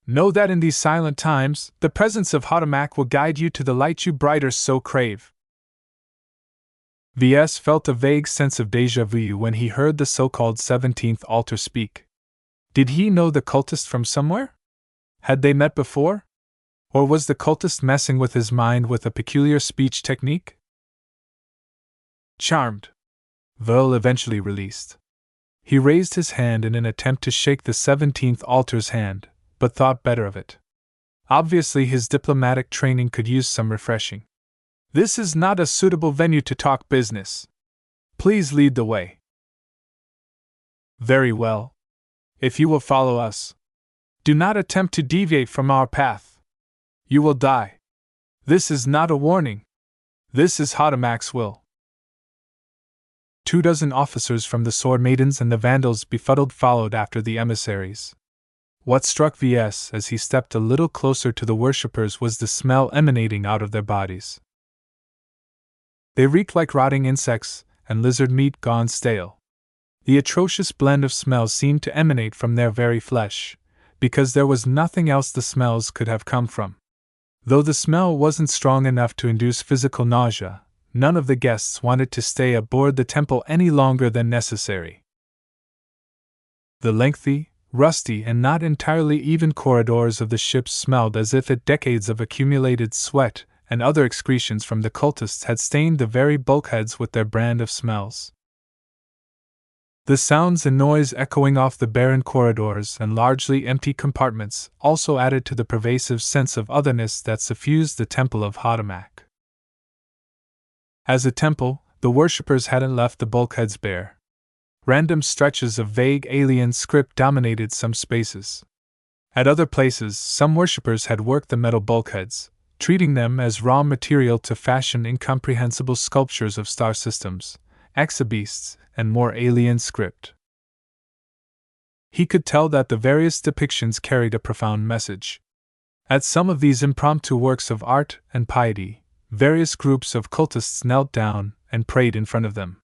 Know that in these silent times, the presence of Hotamak will guide you to the light you brighters so crave." VS felt a vague sense of déjà vu when he heard the so-called 17th Altar speak. Did he know the cultist from somewhere? Had they met before? Or was the cultist messing with his mind with a peculiar speech technique? Charmed, Vul eventually released. He raised his hand in an attempt to shake the 17th Altar's hand, but thought better of it. Obviously his diplomatic training could use some refreshing. "This is not a suitable venue to talk business. Please lead the way." "Very well. If you will follow us. Do not attempt to deviate from our path. You will die. This is not a warning. This is Hotamak's will." 24 officers from the Sword Maidens and the Vandals befuddled followed after the emissaries. What struck VS as he stepped a little closer to the worshippers was the smell emanating out of their bodies. They reeked like rotting insects and lizard meat gone stale. The atrocious blend of smells seemed to emanate from their very flesh, because there was nothing else the smells could have come from. Though the smell wasn't strong enough to induce physical nausea, none of the guests wanted to stay aboard the temple any longer than necessary. The lengthy, rusty and not entirely even corridors of the ship smelled as if decades of accumulated sweat and other excretions from the cultists had stained the very bulkheads with their brand of smells. The sounds and noise echoing off the barren corridors and largely empty compartments also added to the pervasive sense of otherness that suffused the Temple of Hotamak. As a temple, the worshippers hadn't left the bulkheads bare. Random stretches of vague alien script dominated some spaces. At other places, some worshippers had worked the metal bulkheads, treating them as raw material to fashion incomprehensible sculptures of star systems, exabeasts, and more alien script. He could tell that the various depictions carried a profound message. At some of these impromptu works of art and piety, various groups of cultists knelt down and prayed in front of them.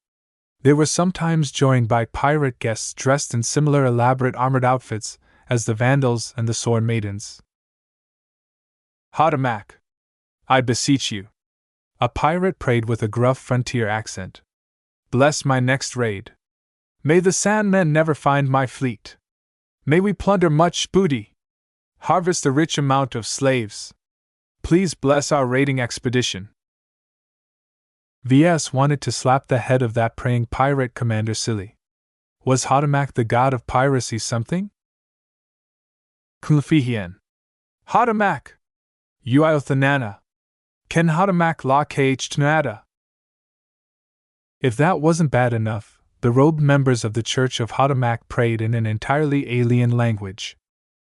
They were sometimes joined by pirate guests dressed in similar elaborate armored outfits as the Vandals and the Sword Maidens. Haderach, I beseech you, a pirate prayed with a gruff frontier accent. Bless my next raid. May the Sandmen never find my fleet. May we plunder much booty, harvest a rich amount of slaves. Please bless our raiding expedition. VS wanted to slap the head of that praying pirate commander silly. Was Haderach the god of piracy something? Kulfihien. Haderach! Uiothanana. Ken Haderach la khtnada. If that wasn't bad enough, the robed members of the Church of Haderach prayed in an entirely alien language.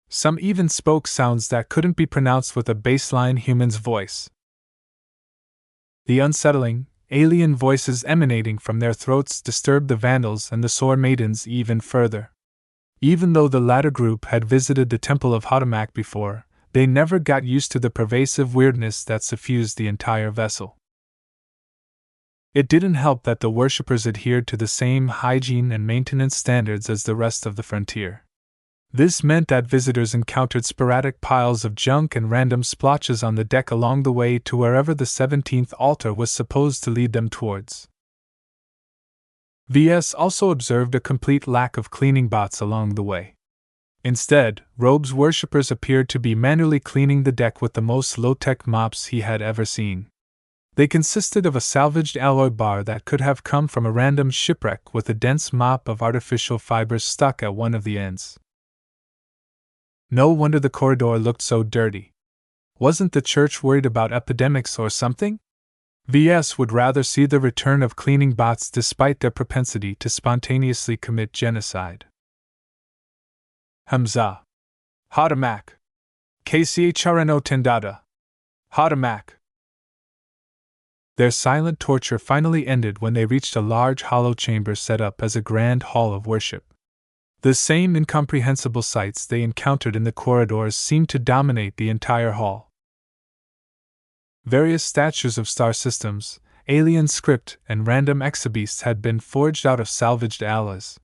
Some even spoke sounds that couldn't be pronounced with a baseline human's voice. The unsettling, alien voices emanating from their throats disturbed the Vandals and the Sword Maidens even further. Even though the latter group had visited the Temple of Haderach before, they never got used to the pervasive weirdness that suffused the entire vessel. It didn't help that the worshippers adhered to the same hygiene and maintenance standards as the rest of the frontier. This meant that visitors encountered sporadic piles of junk and random splotches on the deck along the way to wherever the 17th altar was supposed to lead them towards. VS also observed a complete lack of cleaning bots along the way. Instead, Robe's worshippers appeared to be manually cleaning the deck with the most low-tech mops he had ever seen. They consisted of a salvaged alloy bar that could have come from a random shipwreck with a dense mop of artificial fibers stuck at one of the ends. No wonder the corridor looked so dirty. Wasn't the church worried about epidemics or something? VS would rather see the return of cleaning bots despite their propensity to spontaneously commit genocide. Hamza. Haderach. Kchrno Tendada. Haderach. Their silent torture finally ended when they reached a large hollow chamber set up as a grand hall of worship. The same incomprehensible sights they encountered in the corridors seemed to dominate the entire hall. Various statues of star systems, alien script, and random exobeasts had been forged out of salvaged alloys.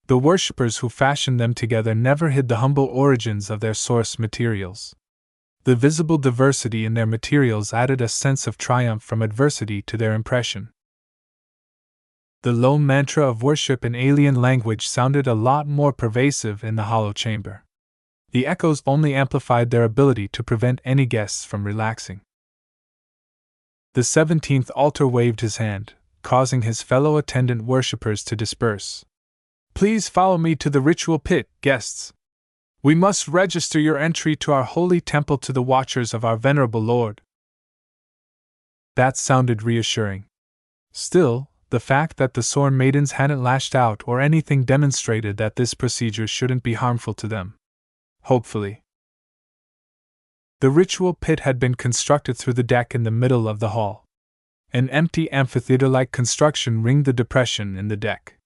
The worshippers who fashioned them together never hid the humble origins of their source materials. The visible diversity in their materials added a sense of triumph from adversity to their impression. The low mantra of worship in alien language sounded a lot more pervasive in the hollow chamber. The echoes only amplified their ability to prevent any guests from relaxing. The 17th altar waved his hand, causing his fellow attendant worshippers to disperse. Please follow me to the ritual pit, guests. We must register your entry to our holy temple to the watchers of our venerable Lord. That sounded reassuring. Still, the fact that the Sword Maidens hadn't lashed out or anything demonstrated that this procedure shouldn't be harmful to them. Hopefully. The ritual pit had been constructed through the deck in the middle of the hall. An empty amphitheater-like construction ringed the depression in the deck.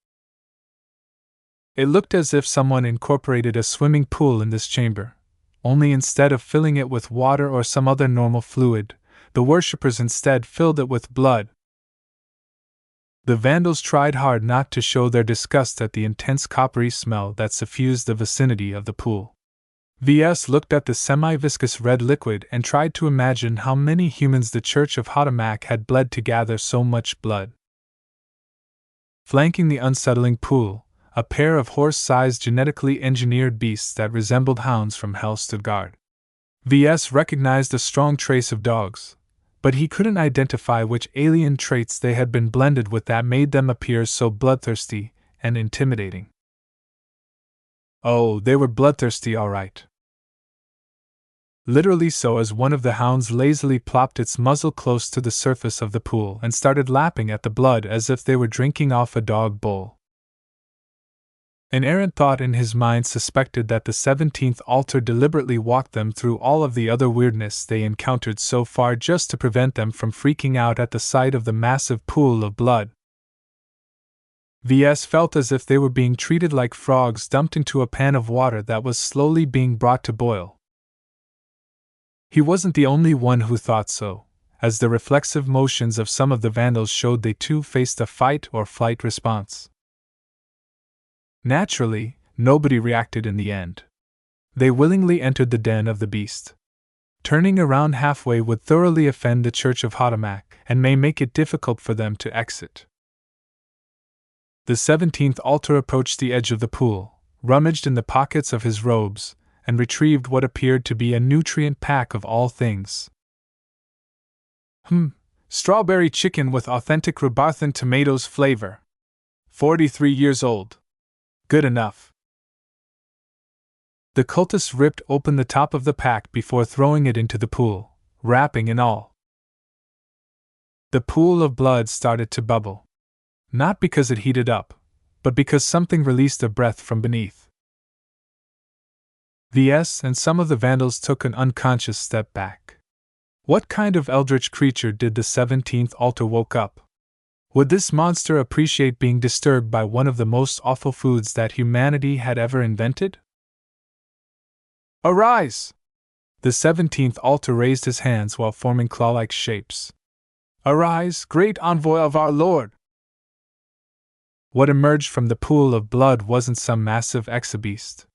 It looked as if someone incorporated a swimming pool in this chamber, only instead of filling it with water or some other normal fluid, the worshippers instead filled it with blood. The Vandals tried hard not to show their disgust at the intense coppery smell that suffused the vicinity of the pool. VS looked at the semi-viscous red liquid and tried to imagine how many humans the Church of Haderach had bled to gather so much blood. Flanking the unsettling pool, a pair of horse-sized genetically engineered beasts that resembled hounds from hell stood guard. VS recognized a strong trace of dogs, but he couldn't identify which alien traits they had been blended with that made them appear so bloodthirsty and intimidating. Oh, they were bloodthirsty, all right. Literally so, as one of the hounds lazily plopped its muzzle close to the surface of the pool and started lapping at the blood as if they were drinking off a dog bowl. An errant thought in his mind suspected that the 17th altar deliberately walked them through all of the other weirdness they encountered so far just to prevent them from freaking out at the sight of the massive pool of blood. VS felt as if they were being treated like frogs dumped into a pan of water that was slowly being brought to boil. He wasn't the only one who thought so, as the reflexive motions of some of the vandals showed they too faced a fight or flight response. Naturally, nobody reacted in the end. They willingly entered the den of the beast. Turning around halfway would thoroughly offend the Church of Hotamak and may make it difficult for them to exit. The 17th altar approached the edge of the pool, rummaged in the pockets of his robes, and retrieved what appeared to be a nutrient pack of all things. Strawberry chicken with authentic Rabarthan tomatoes flavor. 43 years old. Good enough. The cultist ripped open the top of the pack before throwing it into the pool, wrapping and all. The pool of blood started to bubble. Not because it heated up, but because something released a breath from beneath. VS and some of the vandals took an unconscious step back. What kind of eldritch creature did the 17th altar woke up? Would this monster appreciate being disturbed by one of the most awful foods that humanity had ever invented? Arise! The 17th altar raised his hands while forming claw-like shapes. Arise, great envoy of our Lord! What emerged from the pool of blood wasn't some massive exobeast.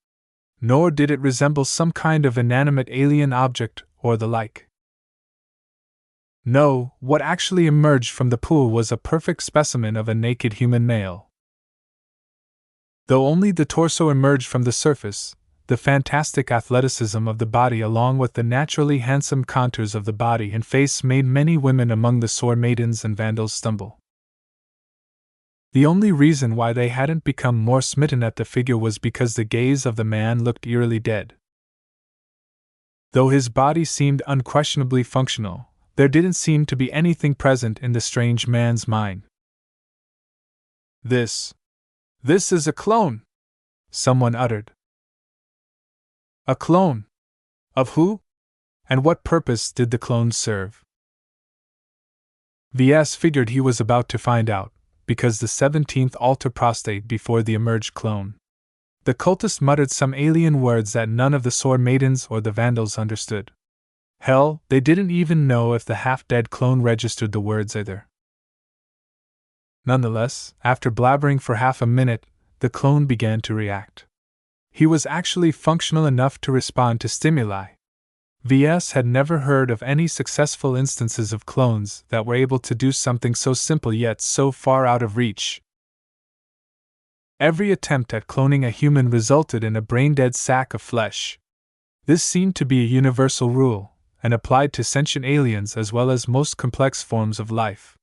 Nor did it resemble some kind of inanimate alien object or the like. No, what actually emerged from the pool was a perfect specimen of a naked human male. Though only the torso emerged from the surface, the fantastic athleticism of the body along with the naturally handsome contours of the body and face made many women among the sore maidens and vandals stumble. The only reason why they hadn't become more smitten at the figure was because the gaze of the man looked eerily dead. Though his body seemed unquestionably functional, there didn't seem to be anything present in the strange man's mind. This is a clone, someone uttered. A clone? Of who? And what purpose did the clone serve? VS figured he was about to find out, because the 17th altar prostrate before the emerged clone. The cultist muttered some alien words that none of the sore maidens or the vandals understood. Hell, they didn't even know if the half-dead clone registered the words either. Nonetheless, after blabbering for half a minute, the clone began to react. He was actually functional enough to respond to stimuli. VS had never heard of any successful instances of clones that were able to do something so simple yet so far out of reach. Every attempt at cloning a human resulted in a brain-dead sack of flesh. This seemed to be a universal rule, and applied to sentient aliens as well as most complex forms of life.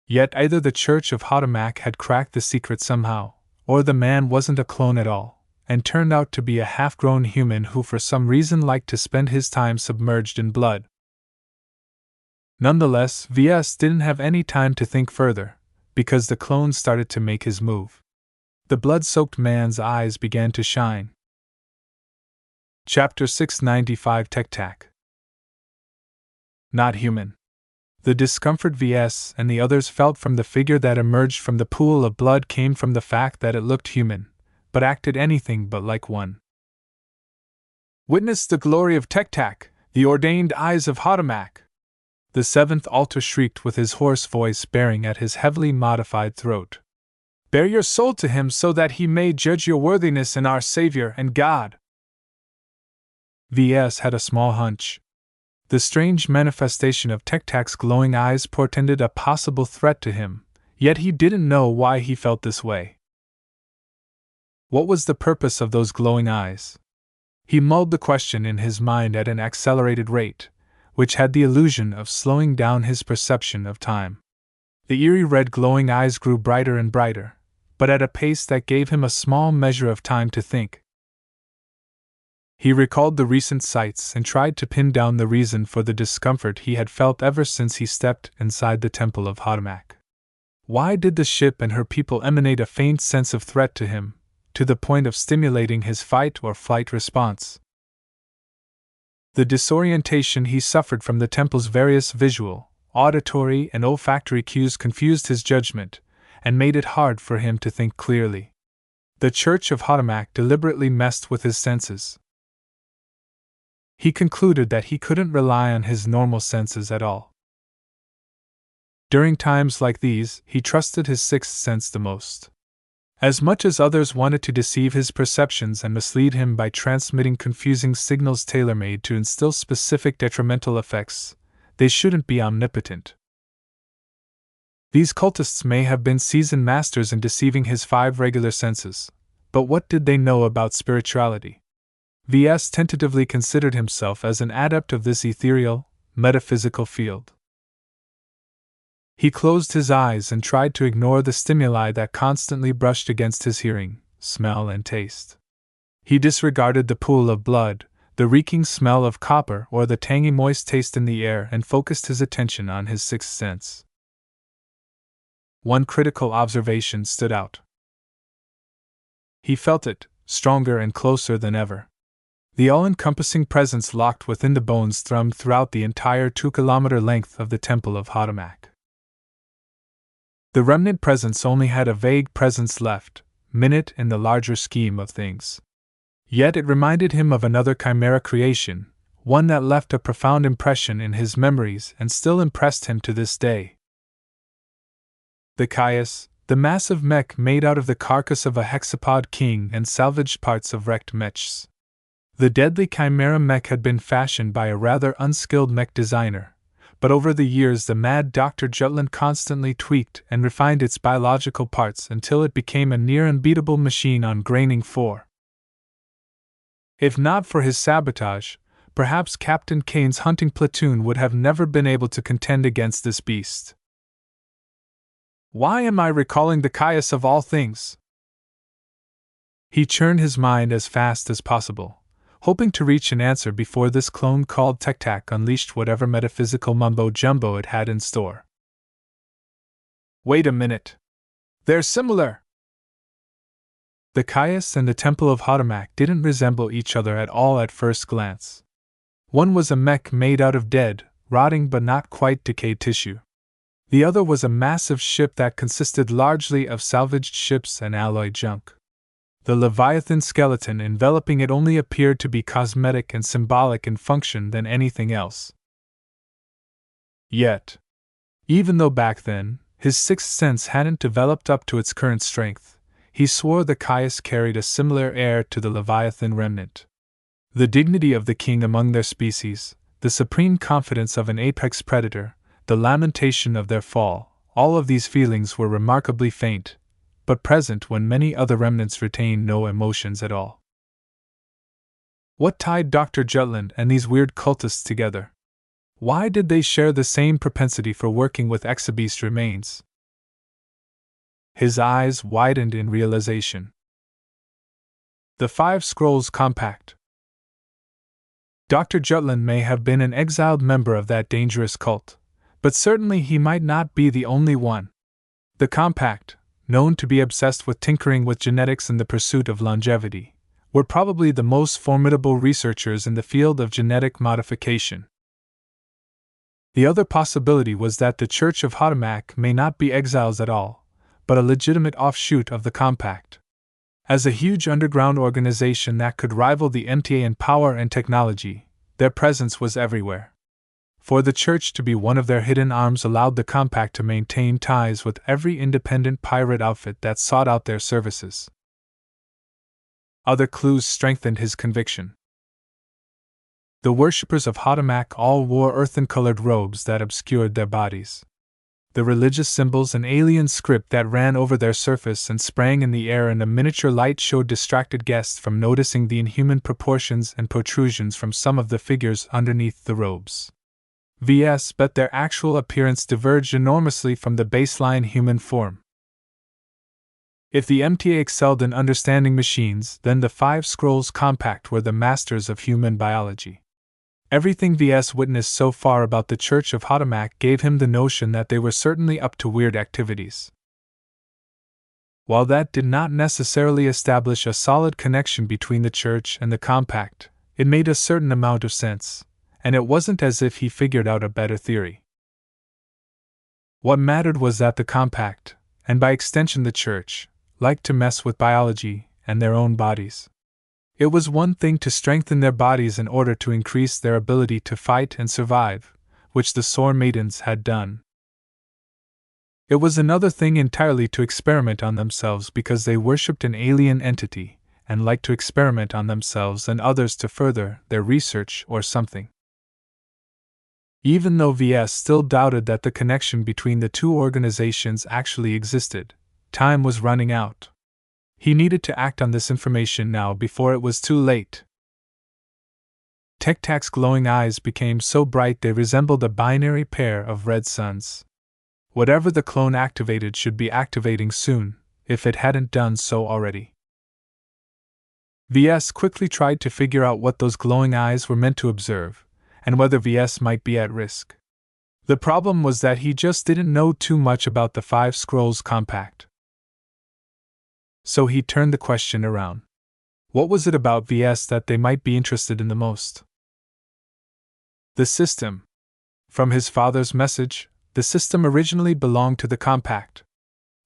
Yet either the Church of Hotamak had cracked the secret somehow, or the man wasn't a clone at all, and turned out to be a half-grown human who for some reason liked to spend his time submerged in blood. Nonetheless, VS didn't have any time to think further, because the clone started to make his move. The blood-soaked man's eyes began to shine. Chapter 695 Tech-Tac. Not human. The discomfort VS and the others felt from the figure that emerged from the pool of blood came from the fact that it looked human, but acted anything but like one. Witness the glory of Tech-Tac, the ordained eyes of Hotamak! The 7th altar shrieked with his hoarse voice bearing at his heavily modified throat. Bear your soul to him so that he may judge your worthiness in our Savior and God! VS had a small hunch. The strange manifestation of Tech-Tac's glowing eyes portended a possible threat to him, yet he didn't know why he felt this way. What was the purpose of those glowing eyes? He mulled the question in his mind at an accelerated rate, which had the illusion of slowing down his perception of time. The eerie red glowing eyes grew brighter and brighter, but at a pace that gave him a small measure of time to think. He recalled the recent sights and tried to pin down the reason for the discomfort he had felt ever since he stepped inside the temple of Hotamak. Why did the ship and her people emanate a faint sense of threat to him, to the point of stimulating his fight or flight response? The disorientation he suffered from the temple's various visual, auditory, and olfactory cues confused his judgment, and made it hard for him to think clearly. The Church of Hotamak deliberately messed with his senses. He concluded that he couldn't rely on his normal senses at all. During times like these, he trusted his sixth sense the most. As much as others wanted to deceive his perceptions and mislead him by transmitting confusing signals tailor-made to instill specific detrimental effects, they shouldn't be omnipotent. These cultists may have been seasoned masters in deceiving his 5 regular senses, but what did they know about spirituality? V.S. tentatively considered himself as an adept of this ethereal, metaphysical field. He closed his eyes and tried to ignore the stimuli that constantly brushed against his hearing, smell, and taste. He disregarded the pool of blood, the reeking smell of copper, or the tangy moist taste in the air and focused his attention on his sixth sense. One critical observation stood out. He felt it, stronger and closer than ever. The all-encompassing presence locked within the bones thrummed throughout the entire 2-kilometer length of the Temple of Hadamak. The remnant presence only had a vague presence left, minute in the larger scheme of things. Yet it reminded him of another chimera creation, one that left a profound impression in his memories and still impressed him to this day. The Caius, the massive mech made out of the carcass of a hexapod king and salvaged parts of wrecked mechs. The deadly chimera mech had been fashioned by a rather unskilled mech designer, but over the years the mad Dr. Jutland constantly tweaked and refined its biological parts until it became a near unbeatable machine on graining 4. If not for his sabotage, perhaps Captain Kane's hunting platoon would have never been able to contend against this beast. Why am I recalling the Caius of all things? He churned his mind as fast as possible, hoping to reach an answer before this clone called Tek-Tak unleashed whatever metaphysical mumbo-jumbo it had in store. Wait a minute. They're similar! The Caius and the Temple of Hadamak didn't resemble each other at all at first glance. One was a mech made out of dead, rotting but not quite decayed tissue. The other was a massive ship that consisted largely of salvaged ships and alloy junk. The Leviathan skeleton enveloping it only appeared to be cosmetic and symbolic in function than anything else. Yet, even though back then, his sixth sense hadn't developed up to its current strength, he swore the Caius carried a similar air to the Leviathan remnant. The dignity of the king among their species, the supreme confidence of an apex predator, the lamentation of their fall, all of these feelings were remarkably faint, but present when many other remnants retained no emotions at all. What tied Dr. Jutland and these weird cultists together? Why did they share the same propensity for working with exabeast remains? His eyes widened in realization. The 5 Scrolls Compact. Dr. Jutland may have been an exiled member of that dangerous cult, but certainly he might not be the only one. The Compact, known to be obsessed with tinkering with genetics in the pursuit of longevity, were probably the most formidable researchers in the field of genetic modification. The other possibility was that the Church of Hadamak may not be exiles at all, but a legitimate offshoot of the Compact. As a huge underground organization that could rival the MTA in power and technology, their presence was everywhere. For the Church to be one of their hidden arms allowed the Compact to maintain ties with every independent pirate outfit that sought out their services. Other clues strengthened his conviction. The worshippers of Hadamak all wore earthen-colored robes that obscured their bodies. The religious symbols and alien script that ran over their surface and sprang in the air in a miniature light showed distracted guests from noticing the inhuman proportions and protrusions from some of the figures underneath the robes. V.S. bet their actual appearance diverged enormously from the baseline human form. If the MTA excelled in understanding machines, then the 5 Scrolls Compact were the masters of human biology. Everything V.S. witnessed so far about the Church of Hadamak gave him the notion that they were certainly up to weird activities. While that did not necessarily establish a solid connection between the Church and the Compact, it made a certain amount of sense, and it wasn't as if he figured out a better theory. What mattered was that the Compact, and by extension the Church, liked to mess with biology and their own bodies. It was one thing to strengthen their bodies in order to increase their ability to fight and survive, which the Sore Maidens had done. It was another thing entirely to experiment on themselves because they worshipped an alien entity, and liked to experiment on themselves and others to further their research or something. Even though VS still doubted that the connection between the two organizations actually existed, time was running out. He needed to act on this information now before it was too late. Tek-Tak's glowing eyes became so bright they resembled a binary pair of red suns. Whatever the clone activated should be activating soon, if it hadn't done so already. VS quickly tried to figure out what those glowing eyes were meant to observe, and whether VS might be at risk. The problem was that he just didn't know too much about the 5 Scrolls Compact. So he turned the question around. What was it about VS that they might be interested in the most? The system. From his father's message, the system originally belonged to the Compact.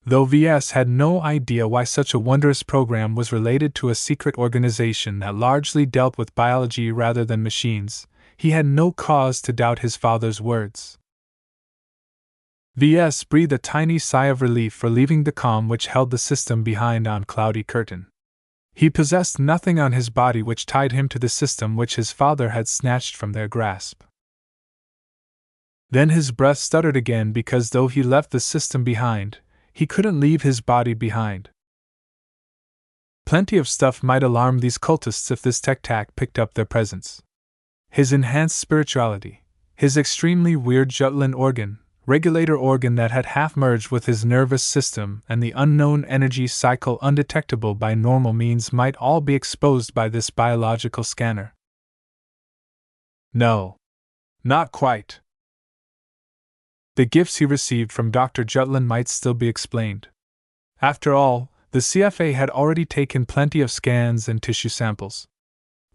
Though VS had no idea why such a wondrous program was related to a secret organization that largely dealt with biology rather than machines, he had no cause to doubt his father's words. VS breathed a tiny sigh of relief for leaving the calm which held the system behind on Cloudy Curtain. He possessed nothing on his body which tied him to the system which his father had snatched from their grasp. Then his breath stuttered again because though he left the system behind, he couldn't leave his body behind. Plenty of stuff might alarm these cultists if this Tek-Tak picked up their presence. His enhanced spirituality, his extremely weird Jutland organ, regulator organ that had half merged with his nervous system, and the unknown energy cycle undetectable by normal means might all be exposed by this biological scanner. No. Not quite. The gifts he received from Dr. Jutland might still be explained. After all, the CFA had already taken plenty of scans and tissue samples.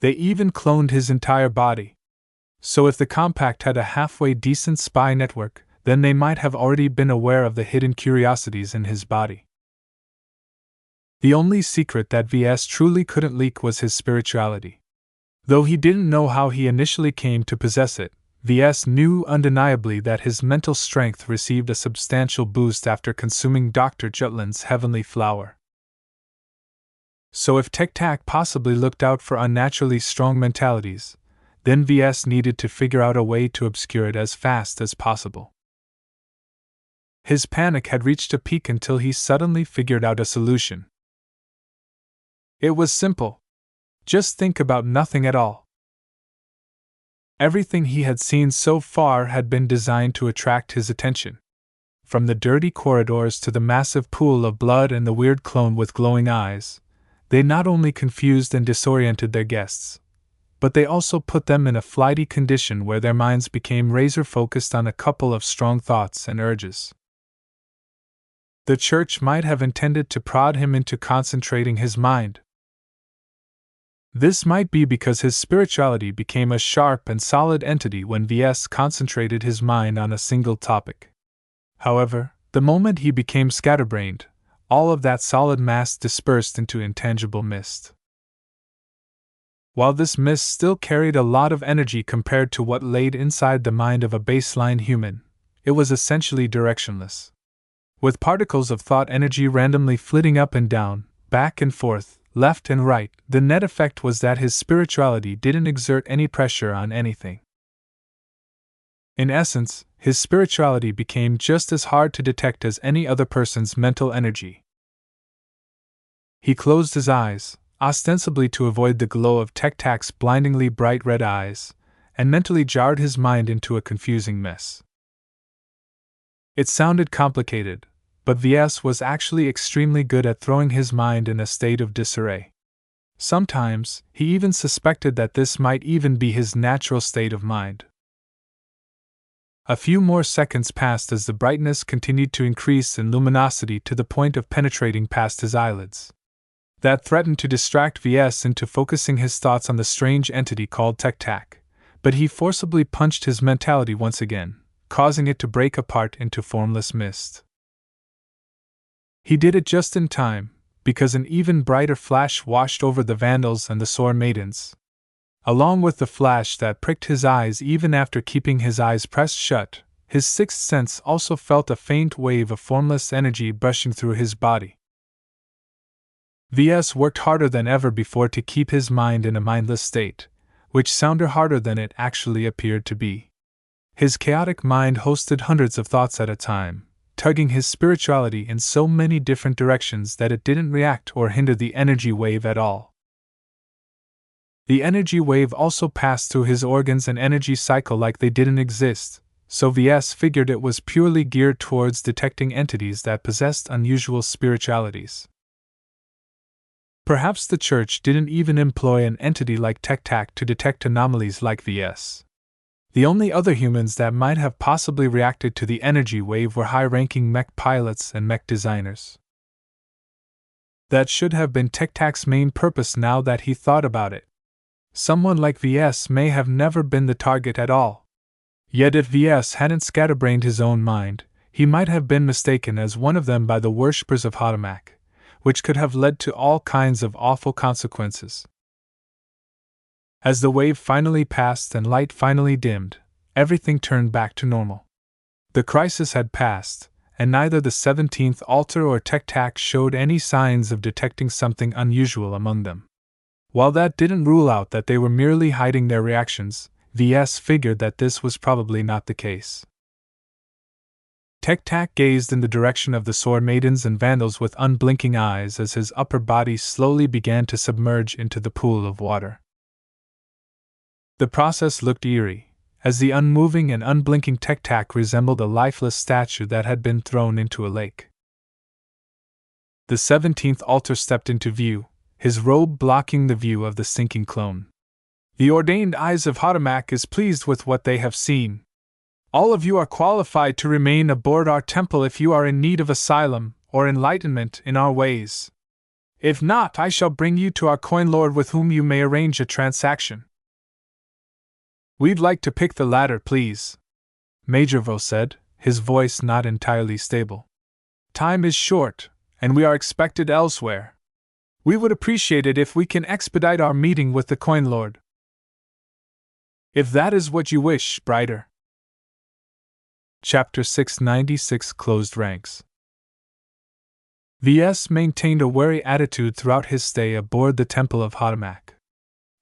They even cloned his entire body. So if the Compact had a halfway decent spy network, then they might have already been aware of the hidden curiosities in his body. The only secret that VS truly couldn't leak was his spirituality. Though he didn't know how he initially came to possess it, VS knew undeniably that his mental strength received a substantial boost after consuming Dr. Jutland's heavenly flower. So if Tek-Tak possibly looked out for unnaturally strong mentalities, then VS needed to figure out a way to obscure it as fast as possible. His panic had reached a peak until he suddenly figured out a solution. It was simple. Just think about nothing at all. Everything he had seen so far had been designed to attract his attention. From the dirty corridors to the massive pool of blood and the weird clone with glowing eyes, they not only confused and disoriented their guests, but they also put them in a flighty condition where their minds became razor-focused on a couple of strong thoughts and urges. The church might have intended to prod him into concentrating his mind. This might be because his spirituality became a sharp and solid entity when VS concentrated his mind on a single topic. However, the moment he became scatterbrained, all of that solid mass dispersed into intangible mist. While this mist still carried a lot of energy compared to what laid inside the mind of a baseline human, it was essentially directionless. With particles of thought energy randomly flitting up and down, back and forth, left and right, the net effect was that his spirituality didn't exert any pressure on anything. In essence, his spirituality became just as hard to detect as any other person's mental energy. He closed his eyes, ostensibly to avoid the glow of Tek-Tak's blindingly bright red eyes, and mentally jarred his mind into a confusing mess. It sounded complicated, but VS was actually extremely good at throwing his mind in a state of disarray. Sometimes, he even suspected that this might even be his natural state of mind. A few more seconds passed as the brightness continued to increase in luminosity to the point of penetrating past his eyelids. That threatened to distract VS into focusing his thoughts on the strange entity called Tek-Tak, but he forcibly punched his mentality once again, causing it to break apart into formless mist. He did it just in time, because an even brighter flash washed over the vandals and the sword maidens. Along with the flash that pricked his eyes even after keeping his eyes pressed shut, his sixth sense also felt a faint wave of formless energy brushing through his body. VS worked harder than ever before to keep his mind in a mindless state, which sounded harder than it actually appeared to be. His chaotic mind hosted hundreds of thoughts at a time, tugging his spirituality in so many different directions that it didn't react or hinder the energy wave at all. The energy wave also passed through his organs and energy cycle like they didn't exist, so VS figured it was purely geared towards detecting entities that possessed unusual spiritualities. Perhaps the Church didn't even employ an entity like Tek-Tak to detect anomalies like VS. The only other humans that might have possibly reacted to the energy wave were high-ranking mech pilots and mech designers. That should have been Tek-Tak's main purpose now that he thought about it. Someone like VS may have never been the target at all. Yet if VS hadn't scatterbrained his own mind, he might have been mistaken as one of them by the worshippers of Hadamak, which could have led to all kinds of awful consequences. As the wave finally passed and light finally dimmed, everything turned back to normal. The crisis had passed, and neither the 17th Altar or Tek-Tak showed any signs of detecting something unusual among them. While that didn't rule out that they were merely hiding their reactions, VS figured that this was probably not the case. Tek-Tak gazed in the direction of the sword maidens and vandals with unblinking eyes as his upper body slowly began to submerge into the pool of water. The process looked eerie, as the unmoving and unblinking Tek-Tak resembled a lifeless statue that had been thrown into a lake. The 17th Altar stepped into view, his robe blocking the view of the sinking clone. The ordained eyes of Hadamak is pleased with what they have seen. All of you are qualified to remain aboard our temple if you are in need of asylum or enlightenment in our ways. If not, I shall bring you to our coin lord with whom you may arrange a transaction. We'd like to pick the latter, please, Majorvo said, his voice not entirely stable. Time is short, and we are expected elsewhere. We would appreciate it if we can expedite our meeting with the coin lord. If that is what you wish, Brighter. Chapter 696 Closed Ranks. VS maintained a wary attitude throughout his stay aboard the Temple of Hadamak.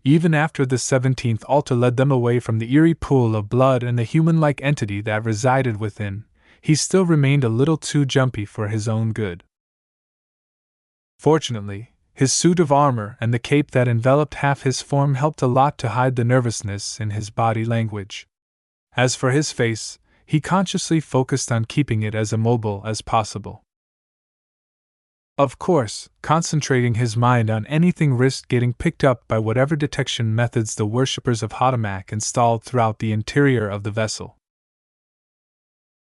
Even after the 17th Altar led them away from the eerie pool of blood and the human-like entity that resided within, he still remained a little too jumpy for his own good. Fortunately, his suit of armor and the cape that enveloped half his form helped a lot to hide the nervousness in his body language. As for his face, he consciously focused on keeping it as immobile as possible. Of course, concentrating his mind on anything risked getting picked up by whatever detection methods the worshippers of Hadamak installed throughout the interior of the vessel.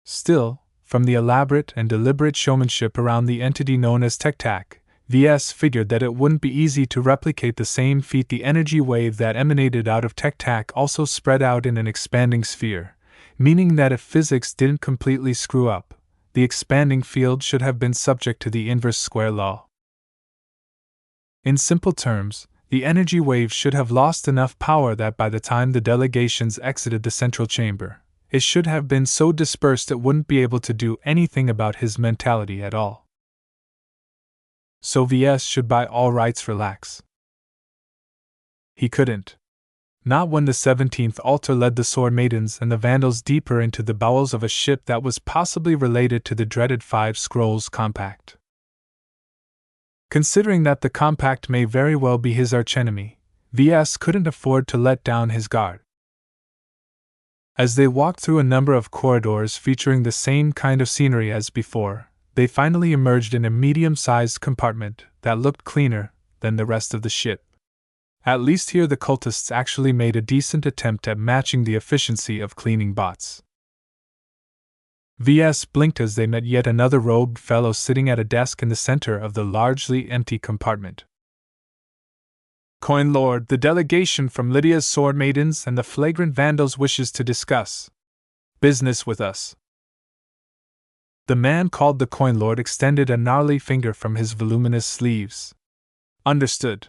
Still, from the elaborate and deliberate showmanship around the entity known as Tek-Tak, VS figured that it wouldn't be easy to replicate the same feat. The energy wave that emanated out of Tek-Tak also spread out in an expanding sphere, meaning that if physics didn't completely screw up, the expanding field should have been subject to the inverse square law. In simple terms, the energy wave should have lost enough power that by the time the delegations exited the central chamber, it should have been so dispersed it wouldn't be able to do anything about his mentality at all. So VS should by all rights relax. He couldn't. Not when the 17th Altar led the Sword Maidens and the Vandals deeper into the bowels of a ship that was possibly related to the dreaded Five Scrolls Compact. Considering that the Compact may very well be his archenemy, VS couldn't afford to let down his guard. As they walked through a number of corridors featuring the same kind of scenery as before, they finally emerged in a medium-sized compartment that looked cleaner than the rest of the ship. At least here the cultists actually made a decent attempt at matching the efficiency of cleaning bots. VS blinked as they met yet another robed fellow sitting at a desk in the center of the largely empty compartment. Coin Lord, the delegation from Lydia's Sword Maidens and the Flagrant Vandals wishes to discuss business with us. The man called the coin lord extended a gnarly finger from his voluminous sleeves. Understood.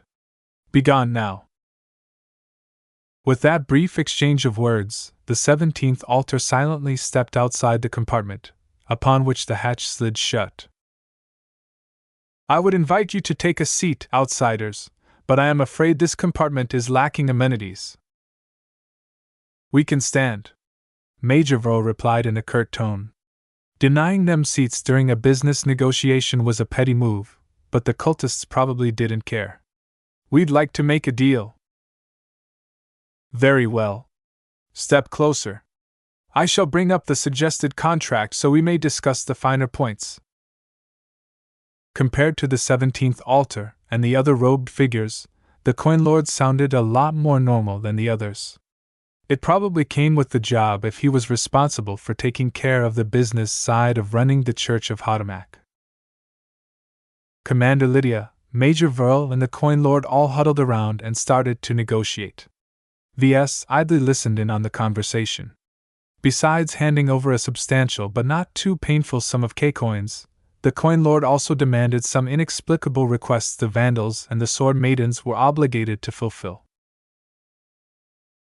Begone now. With that brief exchange of words, the 17th altar silently stepped outside the compartment, upon which the hatch slid shut. I would invite you to take a seat, outsiders, but I am afraid this compartment is lacking amenities. We can stand, Major Vril replied in a curt tone. Denying them seats during a business negotiation was a petty move, but the cultists probably didn't care. We'd like to make a deal. Very well. Step closer. I shall bring up the suggested contract so we may discuss the finer points. Compared to the 17th altar and the other robed figures, the coin lord sounded a lot more normal than the others. It probably came with the job if he was responsible for taking care of the business side of running the Church of Hotomak. Commander Lydia, Major Vril, and the coin lord all huddled around and started to negotiate. VS idly listened in on the conversation. Besides handing over a substantial but not too painful sum of K-coins, the coin lord also demanded some inexplicable requests the Vandals and the Sword Maidens were obligated to fulfill.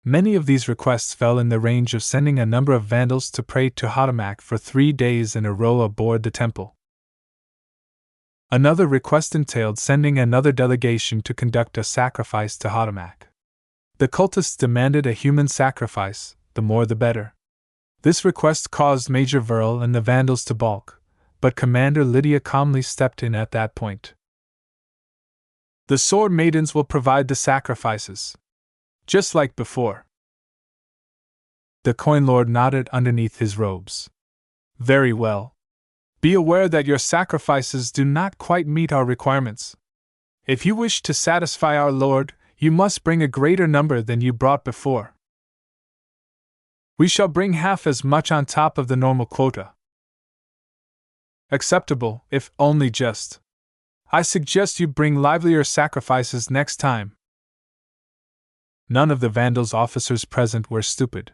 Many of these requests fell in the range of sending a number of Vandals to pray to Hotomak for 3 days in a row aboard the temple. Another request entailed sending another delegation to conduct a sacrifice to Hotomak. The cultists demanded a human sacrifice, the more the better. This request caused Major Vril and the Vandals to balk, but Commander Lydia calmly stepped in at that point. The Sword Maidens will provide the sacrifices. Just like before. The coin lord nodded underneath his robes. Very well. Be aware that your sacrifices do not quite meet our requirements. If you wish to satisfy our lord, you must bring a greater number than you brought before. We shall bring half as much on top of the normal quota. Acceptable, if only just. I suggest you bring livelier sacrifices next time. None of the Vandals' officers present were stupid.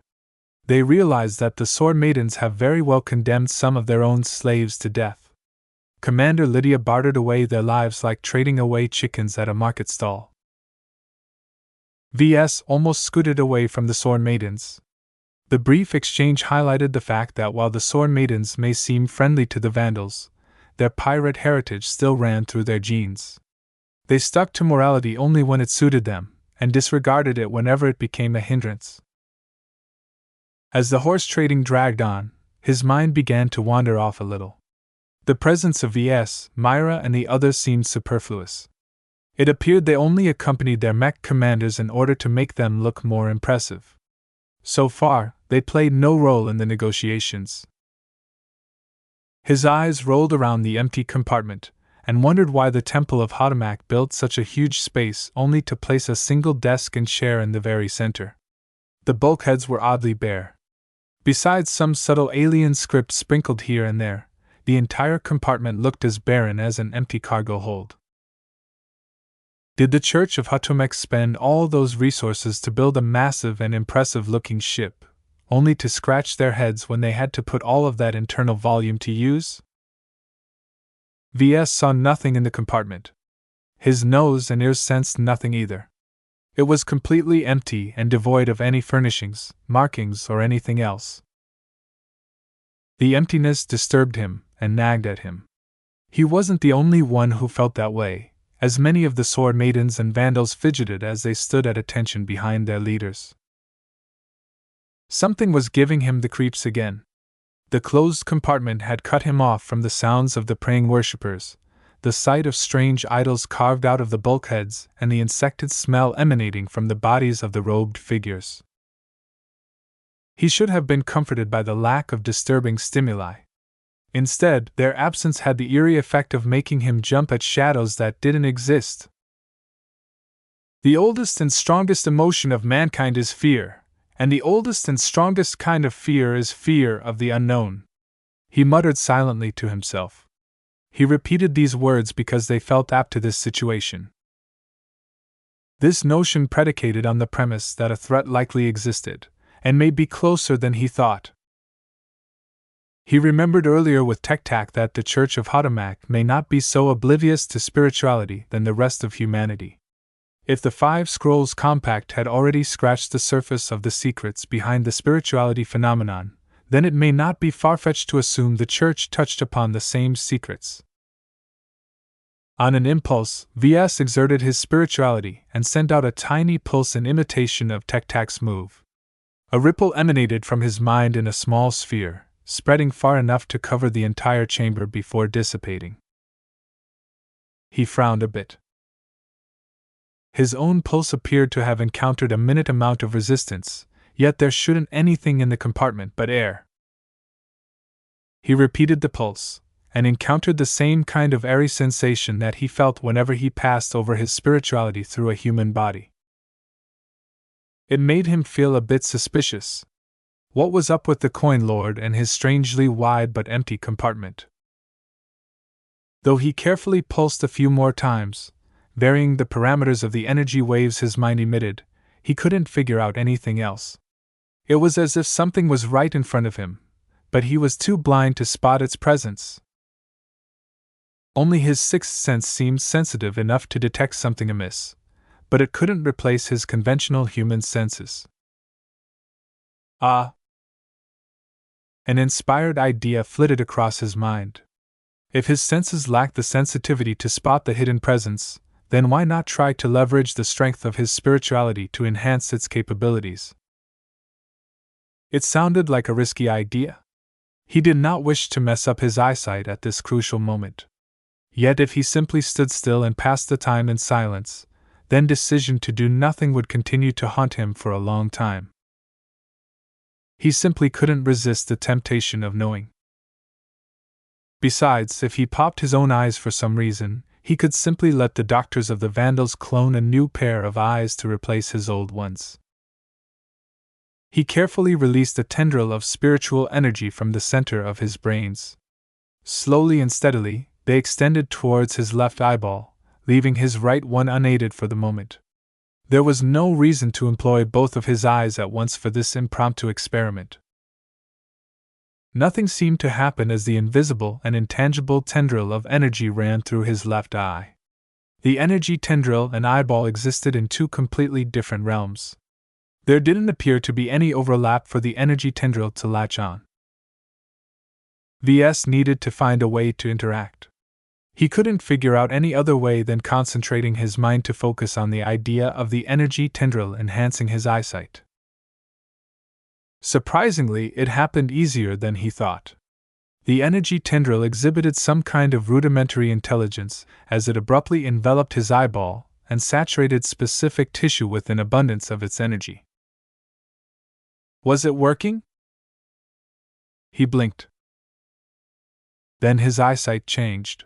They realized that the Sword Maidens have very well condemned some of their own slaves to death. Commander Lydia bartered away their lives like trading away chickens at a market stall. VS almost scooted away from the Sword Maidens. The brief exchange highlighted the fact that while the Sword Maidens may seem friendly to the Vandals, their pirate heritage still ran through their genes. They stuck to morality only when it suited them, and disregarded it whenever it became a hindrance. As the horse trading dragged on, his mind began to wander off a little. The presence of VS, Myra, and the others seemed superfluous. It appeared they only accompanied their mech commanders in order to make them look more impressive. So far, they played no role in the negotiations. His eyes rolled around the empty compartment, and wondered why the Temple of Hotomak built such a huge space only to place a single desk and chair in the very center. The bulkheads were oddly bare. Besides some subtle alien script sprinkled here and there, the entire compartment looked as barren as an empty cargo hold. Did the Church of Hotomak spend all those resources to build a massive and impressive-looking ship, only to scratch their heads when they had to put all of that internal volume to use? VS saw nothing in the compartment. His nose and ears sensed nothing either. It was completely empty and devoid of any furnishings, markings, or anything else. The emptiness disturbed him and nagged at him. He wasn't the only one who felt that way, as many of the Sword Maidens and Vandals fidgeted as they stood at attention behind their leaders. Something was giving him the creeps again. The closed compartment had cut him off from the sounds of the praying worshippers, the sight of strange idols carved out of the bulkheads, and the insected smell emanating from the bodies of the robed figures. He should have been comforted by the lack of disturbing stimuli. Instead, their absence had the eerie effect of making him jump at shadows that didn't exist. The oldest and strongest emotion of mankind is fear, and the oldest and strongest kind of fear is fear of the unknown. He muttered silently to himself. He repeated these words because they felt apt to this situation. This notion predicated on the premise that a threat likely existed, and may be closer than he thought. He remembered earlier with Tek-Tak that the Church of Hotamak may not be so oblivious to spirituality than the rest of humanity. If the 5 Scrolls Compact had already scratched the surface of the secrets behind the spirituality phenomenon, then it may not be far-fetched to assume the Church touched upon the same secrets. On an impulse, VS exerted his spirituality and sent out a tiny pulse in imitation of Tek-Tak's move. A ripple emanated from his mind in a small sphere, spreading far enough to cover the entire chamber before dissipating. He frowned a bit. His own pulse appeared to have encountered a minute amount of resistance, yet there shouldn't anything in the compartment but air. He repeated the pulse, and encountered the same kind of airy sensation that he felt whenever he passed over his spirituality through a human body. It made him feel a bit suspicious. What was up with the Coin Lord and his strangely wide but empty compartment? Though he carefully pulsed a few more times, varying the parameters of the energy waves his mind emitted, he couldn't figure out anything else. It was as if something was right in front of him, but he was too blind to spot its presence. Only his sixth sense seemed sensitive enough to detect something amiss, but it couldn't replace his conventional human senses. Ah! An inspired idea flitted across his mind. If his senses lacked the sensitivity to spot the hidden presence, then why not try to leverage the strength of his spirituality to enhance its capabilities? It sounded like a risky idea. He did not wish to mess up his eyesight at this crucial moment. Yet if he simply stood still and passed the time in silence, then decision to do nothing would continue to haunt him for a long time. He simply couldn't resist the temptation of knowing. Besides, if he popped his own eyes for some reason, he could simply let the doctors of the Vandals clone a new pair of eyes to replace his old ones. He carefully released a tendril of spiritual energy from the center of his brains. Slowly and steadily, they extended towards his left eyeball, leaving his right one unaided for the moment. There was no reason to employ both of his eyes at once for this impromptu experiment. Nothing seemed to happen as the invisible and intangible tendril of energy ran through his left eye. The energy tendril and eyeball existed in 2 completely different realms. There didn't appear to be any overlap for the energy tendril to latch on. VS needed to find a way to interact. He couldn't figure out any other way than concentrating his mind to focus on the idea of the energy tendril enhancing his eyesight. Surprisingly, it happened easier than he thought. The energy tendril exhibited some kind of rudimentary intelligence, as it abruptly enveloped his eyeball and saturated specific tissue with an abundance of its energy. Was it working? He blinked. Then his eyesight changed.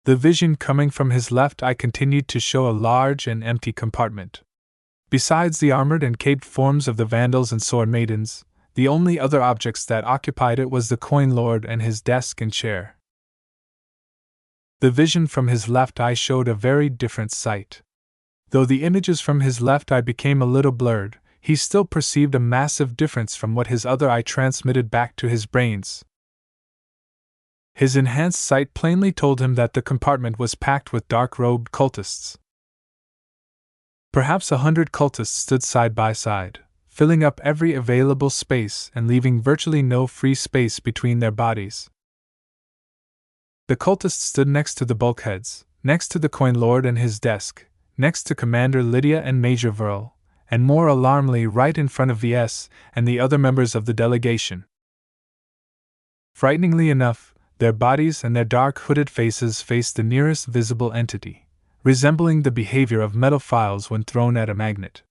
The vision coming from his left eye continued to show a large and empty compartment. Besides the armored and caped forms of the Vandals and Sword Maidens, the only other objects that occupied it was the Coin Lord and his desk and chair. The vision from his left eye showed a very different sight. Though the images from his left eye became a little blurred, he still perceived a massive difference from what his other eye transmitted back to his brains. His enhanced sight plainly told him that the compartment was packed with dark-robed cultists. Perhaps 100 cultists stood side by side, filling up every available space and leaving virtually no free space between their bodies. The cultists stood next to the bulkheads, next to the Coin Lord and his desk, next to Commander Lydia and Major Verl, and more alarmingly right in front of VS and the other members of the delegation. Frighteningly enough, their bodies and their dark hooded faces faced the nearest visible entity, resembling the behavior of metal files when thrown at a magnet.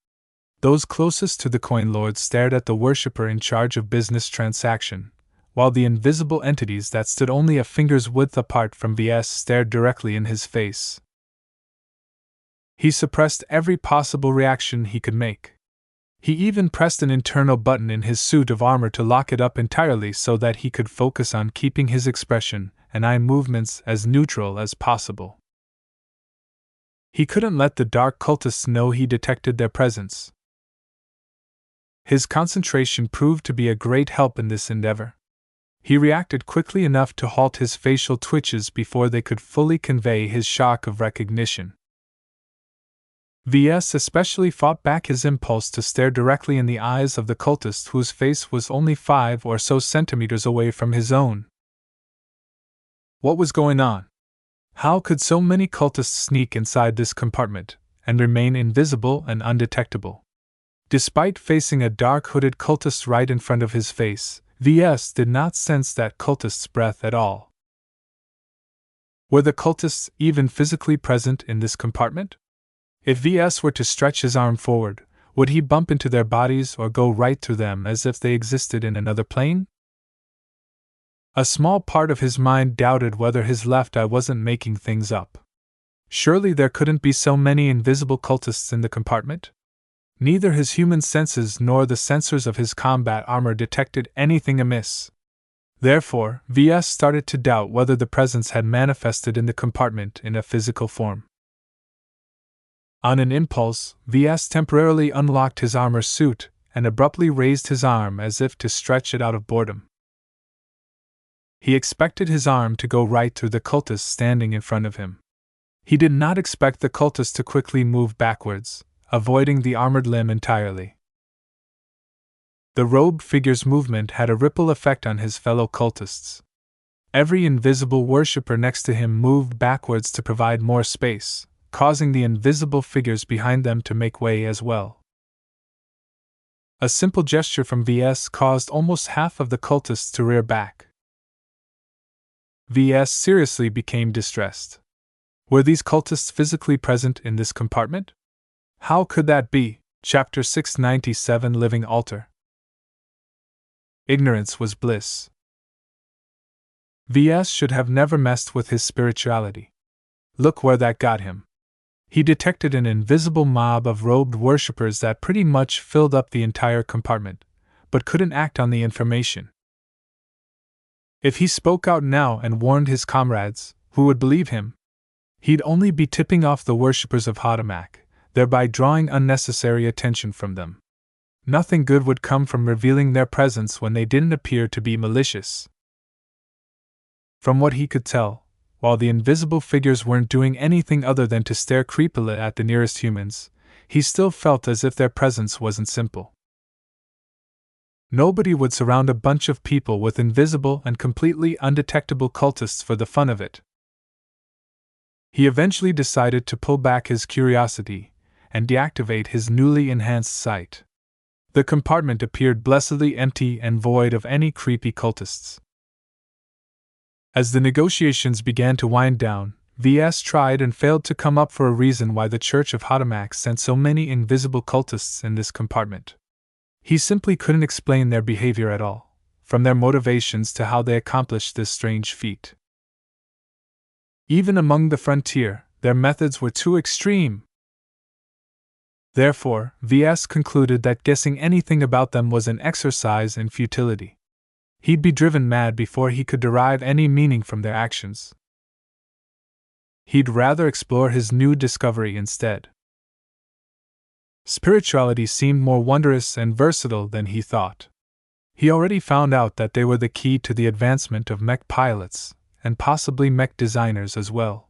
Those closest to the Coin Lord stared at the worshipper in charge of business transaction, while the invisible entities that stood only a finger's width apart from VS stared directly in his face. He suppressed every possible reaction he could make. He even pressed an internal button in his suit of armor to lock it up entirely so that he could focus on keeping his expression and eye movements as neutral as possible. He couldn't let the dark cultists know he detected their presence. His concentration proved to be a great help in this endeavor. He reacted quickly enough to halt his facial twitches before they could fully convey his shock of recognition. VS especially fought back his impulse to stare directly in the eyes of the cultist whose face was only 5 or so centimeters away from his own. What was going on? How could so many cultists sneak inside this compartment and remain invisible and undetectable? Despite facing a dark hooded cultist right in front of his face, VS did not sense that cultist's breath at all. Were the cultists even physically present in this compartment? If VS were to stretch his arm forward, would he bump into their bodies or go right through them as if they existed in another plane? A small part of his mind doubted whether his left eye wasn't making things up. Surely there couldn't be so many invisible cultists in the compartment? Neither his human senses nor the sensors of his combat armor detected anything amiss. Therefore, VS started to doubt whether the presence had manifested in the compartment in a physical form. On an impulse, VS temporarily unlocked his armor suit and abruptly raised his arm as if to stretch it out of boredom. He expected his arm to go right through the cultist standing in front of him. He did not expect the cultist to quickly move backwards, avoiding the armored limb entirely. The robed figure's movement had a ripple effect on his fellow cultists. Every invisible worshipper next to him moved backwards to provide more space, causing the invisible figures behind them to make way as well. A simple gesture from VS caused almost half of the cultists to rear back. VS seriously became distressed. Were these cultists physically present in this compartment? How could that be? Chapter 697 Living Altar. Ignorance was bliss. VS should have never messed with his spirituality. Look where that got him. He detected an invisible mob of robed worshippers that pretty much filled up the entire compartment, but couldn't act on the information. If he spoke out now and warned his comrades, who would believe him? He'd only be tipping off the worshippers of Hadamak, thereby drawing unnecessary attention from them. Nothing good would come from revealing their presence when they didn't appear to be malicious. From what he could tell, while the invisible figures weren't doing anything other than to stare creepily at the nearest humans, he still felt as if their presence wasn't simple. Nobody would surround a bunch of people with invisible and completely undetectable cultists for the fun of it. He eventually decided to pull back his curiosity and deactivate his newly enhanced sight. The compartment appeared blessedly empty and void of any creepy cultists. As the negotiations began to wind down, VS tried and failed to come up for a reason why the Church of Hadamak sent so many invisible cultists in this compartment. He simply couldn't explain their behavior at all, from their motivations to how they accomplished this strange feat. Even among the frontier, their methods were too extreme. Therefore, VS concluded that guessing anything about them was an exercise in futility. He'd be driven mad before he could derive any meaning from their actions. He'd rather explore his new discovery instead. Spirituality seemed more wondrous and versatile than he thought. He already found out that they were the key to the advancement of mech pilots, and possibly mech designers as well.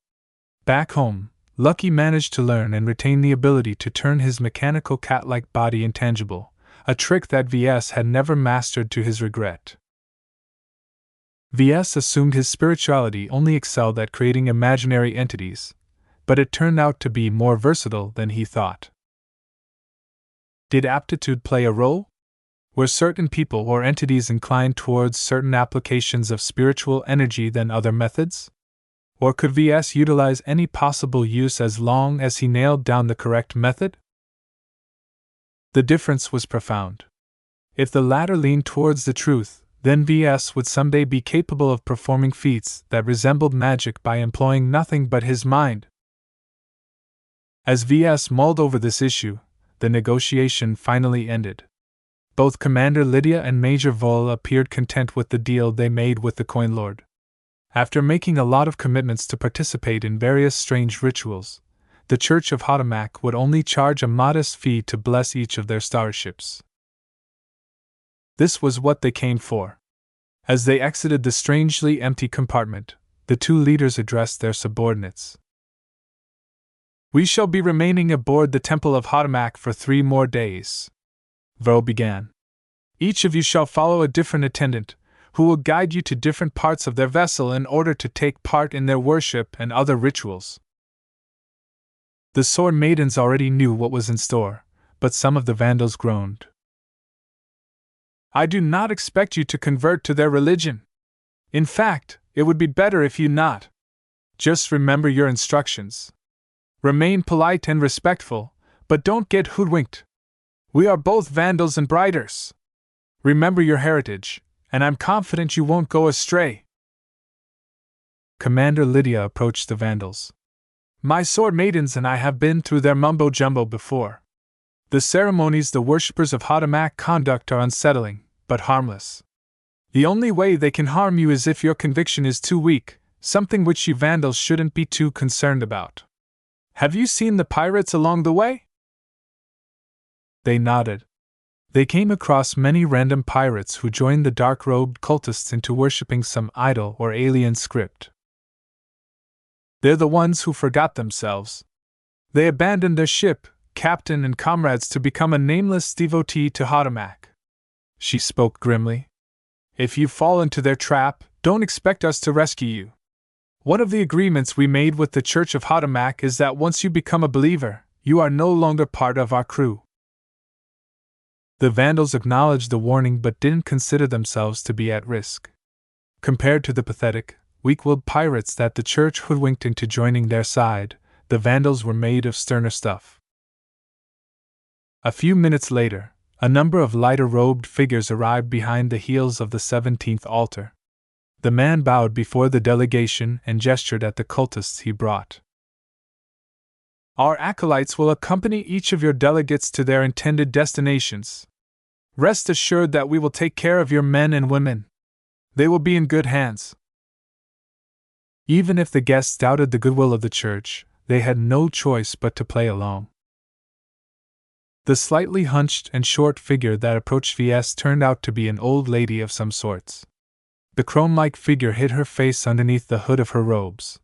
Back home, Lucky managed to learn and retain the ability to turn his mechanical cat-like body intangible, a trick that VS had never mastered to his regret. VS assumed his spirituality only excelled at creating imaginary entities, but it turned out to be more versatile than he thought. Did aptitude play a role? Were certain people or entities inclined towards certain applications of spiritual energy than other methods? Or could VS utilize any possible use as long as he nailed down the correct method? The difference was profound. If the latter leaned towards the truth, then VS would someday be capable of performing feats that resembled magic by employing nothing but his mind. As VS mulled over this issue, the negotiation finally ended. Both Commander Lydia and Major Vol appeared content with the deal they made with the Coin Lord. After making a lot of commitments to participate in various strange rituals, the Church of Hadamak would only charge a modest fee to bless each of their starships. This was what they came for. As they exited the strangely empty compartment, the two leaders addressed their subordinates. "We shall be remaining aboard the Temple of Hotamak for 3 more days," Vo began. "Each of you shall follow a different attendant, who will guide you to different parts of their vessel in order to take part in their worship and other rituals." The Sword Maidens already knew what was in store, but some of the Vandals groaned. "I do not expect you to convert to their religion. In fact, it would be better if you not. Just remember your instructions. Remain polite and respectful, but don't get hoodwinked. We are both Vandals and Briters. Remember your heritage, and I'm confident you won't go astray." Commander Lydia approached the Vandals. "My Sword Maidens and I have been through their mumbo-jumbo before. The ceremonies the worshippers of Hotamak conduct are unsettling, but harmless. The only way they can harm you is if your conviction is too weak, something which you Vandals shouldn't be too concerned about. Have you seen the pirates along the way?" They nodded. They came across many random pirates who joined the dark-robed cultists into worshipping some idol or alien script. "They're the ones who forgot themselves. They abandoned their ship, captain and comrades to become a nameless devotee to Hotamak," she spoke grimly. "If you fall into their trap, don't expect us to rescue you. One of the agreements we made with the Church of Hotamak is that once you become a believer, you are no longer part of our crew." The Vandals acknowledged the warning but didn't consider themselves to be at risk. Compared to the pathetic, weak-willed pirates that the Church hoodwinked into joining their side, the Vandals were made of sterner stuff. A few minutes later, a number of lighter-robed figures arrived behind the heels of the 17th altar. The man bowed before the delegation and gestured at the cultists he brought. "Our acolytes will accompany each of your delegates to their intended destinations. Rest assured that we will take care of your men and women. They will be in good hands." Even if the guests doubted the goodwill of the church, they had no choice but to play along. The slightly hunched and short figure that approached VS turned out to be an old lady of some sorts. The crone-like figure hid her face underneath the hood of her robes,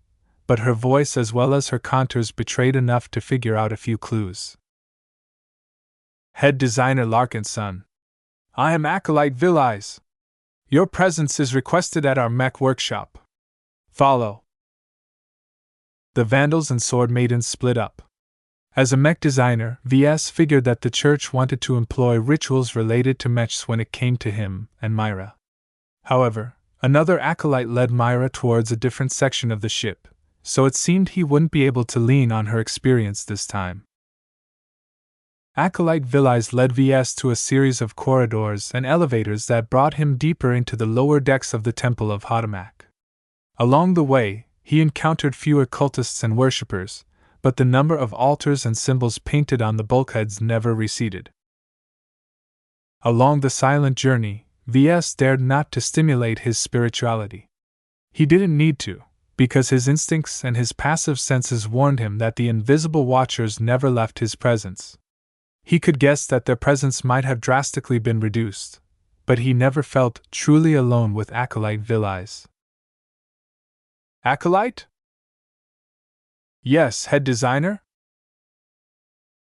but her voice as well as her contours betrayed enough to figure out a few clues. "Head Designer Larkinson. I am Acolyte Villies. Your presence is requested at our Mech workshop. Follow." The Vandals and Sword Maidens split up. As a Mech designer, VS figured that the church wanted to employ rituals related to mechs when it came to him and Myra. However, another acolyte led Myra towards a different section of the ship, so it seemed he wouldn't be able to lean on her experience this time. Acolyte Villies led VS to a series of corridors and elevators that brought him deeper into the lower decks of the Temple of Hotamak. Along the way, he encountered fewer cultists and worshippers, but the number of altars and symbols painted on the bulkheads never receded. Along the silent journey, VS dared not to stimulate his spirituality. He didn't need to, because his instincts and his passive senses warned him that the invisible watchers never left his presence. He could guess that their presence might have drastically been reduced, but he never felt truly alone with Acolyte Villies. "Acolyte?" "Yes, Head Designer?"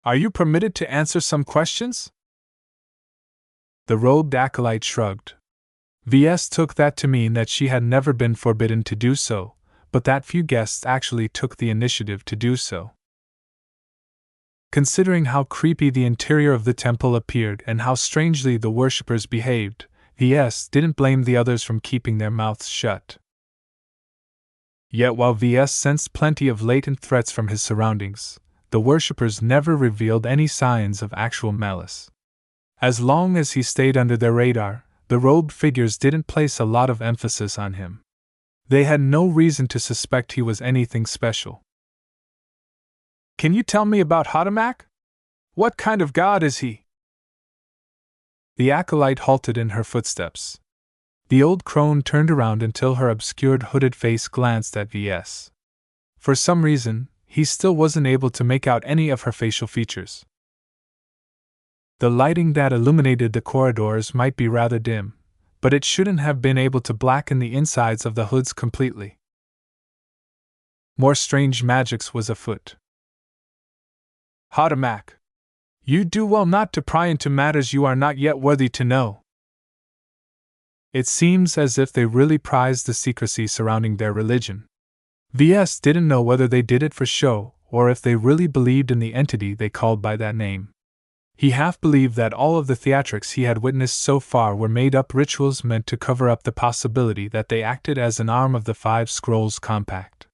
"Are you permitted to answer some questions?" The robed acolyte shrugged. VS took that to mean that she had never been forbidden to do so, but that few guests actually took the initiative to do so. Considering how creepy the interior of the temple appeared and how strangely the worshippers behaved, VS didn't blame the others from keeping their mouths shut. Yet while VS sensed plenty of latent threats from his surroundings, the worshippers never revealed any signs of actual malice. As long as he stayed under their radar, the robed figures didn't place a lot of emphasis on him. They had no reason to suspect he was anything special. "Can you tell me about Hotamak? What kind of god is he?" The acolyte halted in her footsteps. The old crone turned around until her obscured hooded face glanced at VS. For some reason, he still wasn't able to make out any of her facial features. The lighting that illuminated the corridors might be rather dim, but it shouldn't have been able to blacken the insides of the hoods completely. More strange magics was afoot. Mech, you do well not to pry into matters you are not yet worthy to know. It seems as if they really prized the secrecy surrounding their religion. VS didn't know whether they did it for show, or if they really believed in the entity they called by that name. He half believed that all of the theatrics he had witnessed so far were made-up rituals meant to cover up the possibility that they acted as an arm of the Five Scrolls Compact.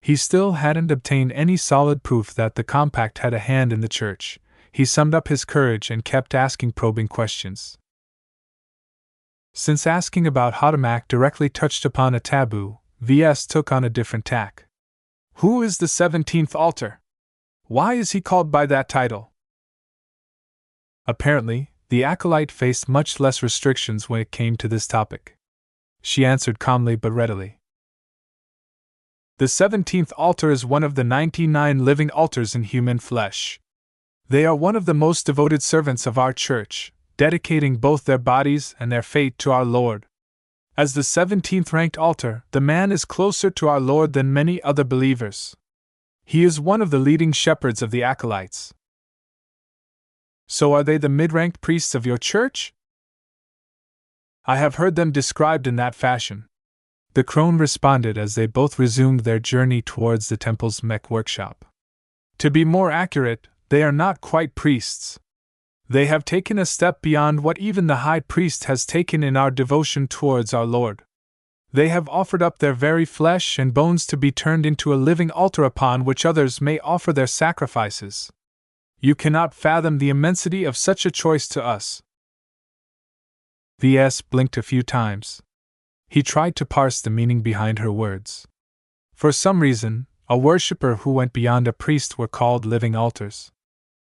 He still hadn't obtained any solid proof that the Compact had a hand in the church. He summed up his courage and kept asking probing questions. Since asking about Mech directly touched upon a taboo, VS took on a different tack. Who is the 17th altar? Why is he called by that title? Apparently, the acolyte faced much less restrictions when it came to this topic. She answered calmly but readily. The 17th altar is one of the 99 living altars in human flesh. They are one of the most devoted servants of our church, dedicating both their bodies and their fate to our Lord. As the 17th ranked altar, the man is closer to our Lord than many other believers. He is one of the leading shepherds of the acolytes. So are they the mid-ranked priests of your church? I have heard them described in that fashion. The crone responded as they both resumed their journey towards the temple's Mech workshop. To be more accurate, they are not quite priests. They have taken a step beyond what even the high priest has taken in our devotion towards our Lord. They have offered up their very flesh and bones to be turned into a living altar upon which others may offer their sacrifices. You cannot fathom the immensity of such a choice to us. VS blinked a few times. He tried to parse the meaning behind her words. For some reason, a worshipper who went beyond a priest were called living altars.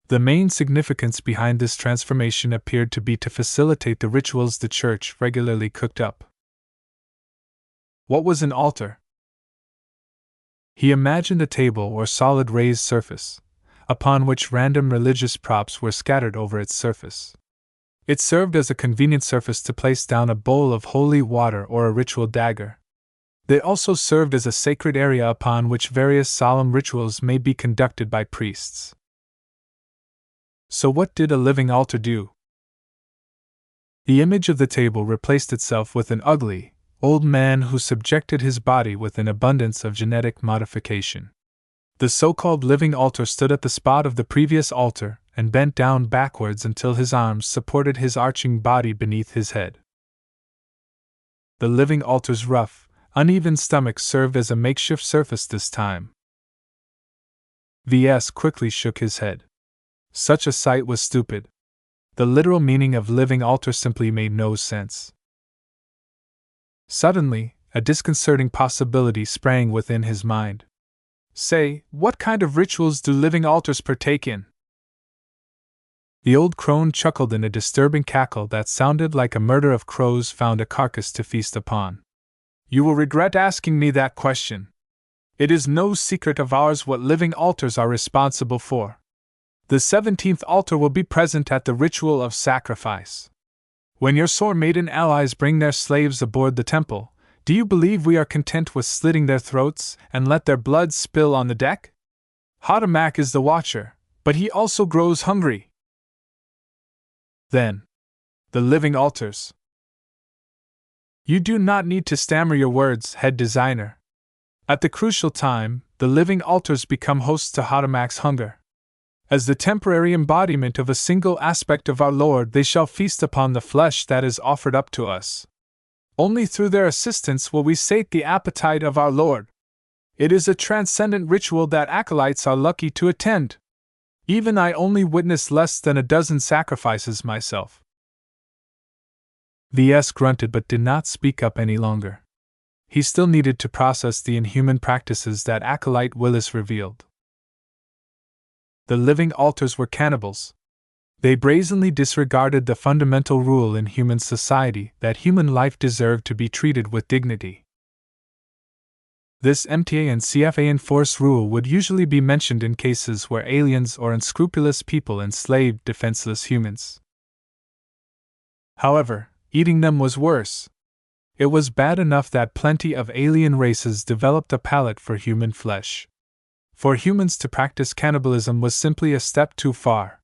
The main significance behind this transformation appeared to be to facilitate the rituals the church regularly cooked up. What was an altar? He imagined a table or solid raised surface, upon which random religious props were scattered over its surface. It served as a convenient surface to place down a bowl of holy water or a ritual dagger. They also served as a sacred area upon which various solemn rituals may be conducted by priests. So what did a living altar do? The image of the table replaced itself with an ugly, old man who subjected his body with an abundance of genetic modification. The so-called living altar stood at the spot of the previous altar and bent down backwards until his arms supported his arching body beneath his head. The living altar's rough, uneven stomach served as a makeshift surface this time. VS quickly shook his head. Such a sight was stupid. The literal meaning of living altar simply made no sense. Suddenly, a disconcerting possibility sprang within his mind. Say, what kind of rituals do living altars partake in? The old crone chuckled in a disturbing cackle that sounded like a murder of crows found a carcass to feast upon. You will regret asking me that question. It is no secret of ours what living altars are responsible for. The 17th altar will be present at the ritual of sacrifice. When your sore maiden allies bring their slaves aboard the temple, do you believe we are content with slitting their throats and let their blood spill on the deck? Mech is the watcher, but he also grows hungry. Then, the living altars. You do not need to stammer your words, head designer. At the crucial time, the living altars become hosts to Mech's hunger. As the temporary embodiment of a single aspect of our Lord, they shall feast upon the flesh that is offered up to us. Only through their assistance will we sate the appetite of our Lord. It is a transcendent ritual that acolytes are lucky to attend. Even I only witnessed less than a dozen sacrifices myself. VS grunted but did not speak up any longer. He still needed to process the inhuman practices that acolyte Willis revealed. The living altars were cannibals. They brazenly disregarded the fundamental rule in human society that human life deserved to be treated with dignity. This MTA and CFA enforced rule would usually be mentioned in cases where aliens or unscrupulous people enslaved defenseless humans. However, Eating them was worse. It was bad enough that plenty of alien races developed a palate for human flesh. For humans to practice cannibalism was simply a step too far.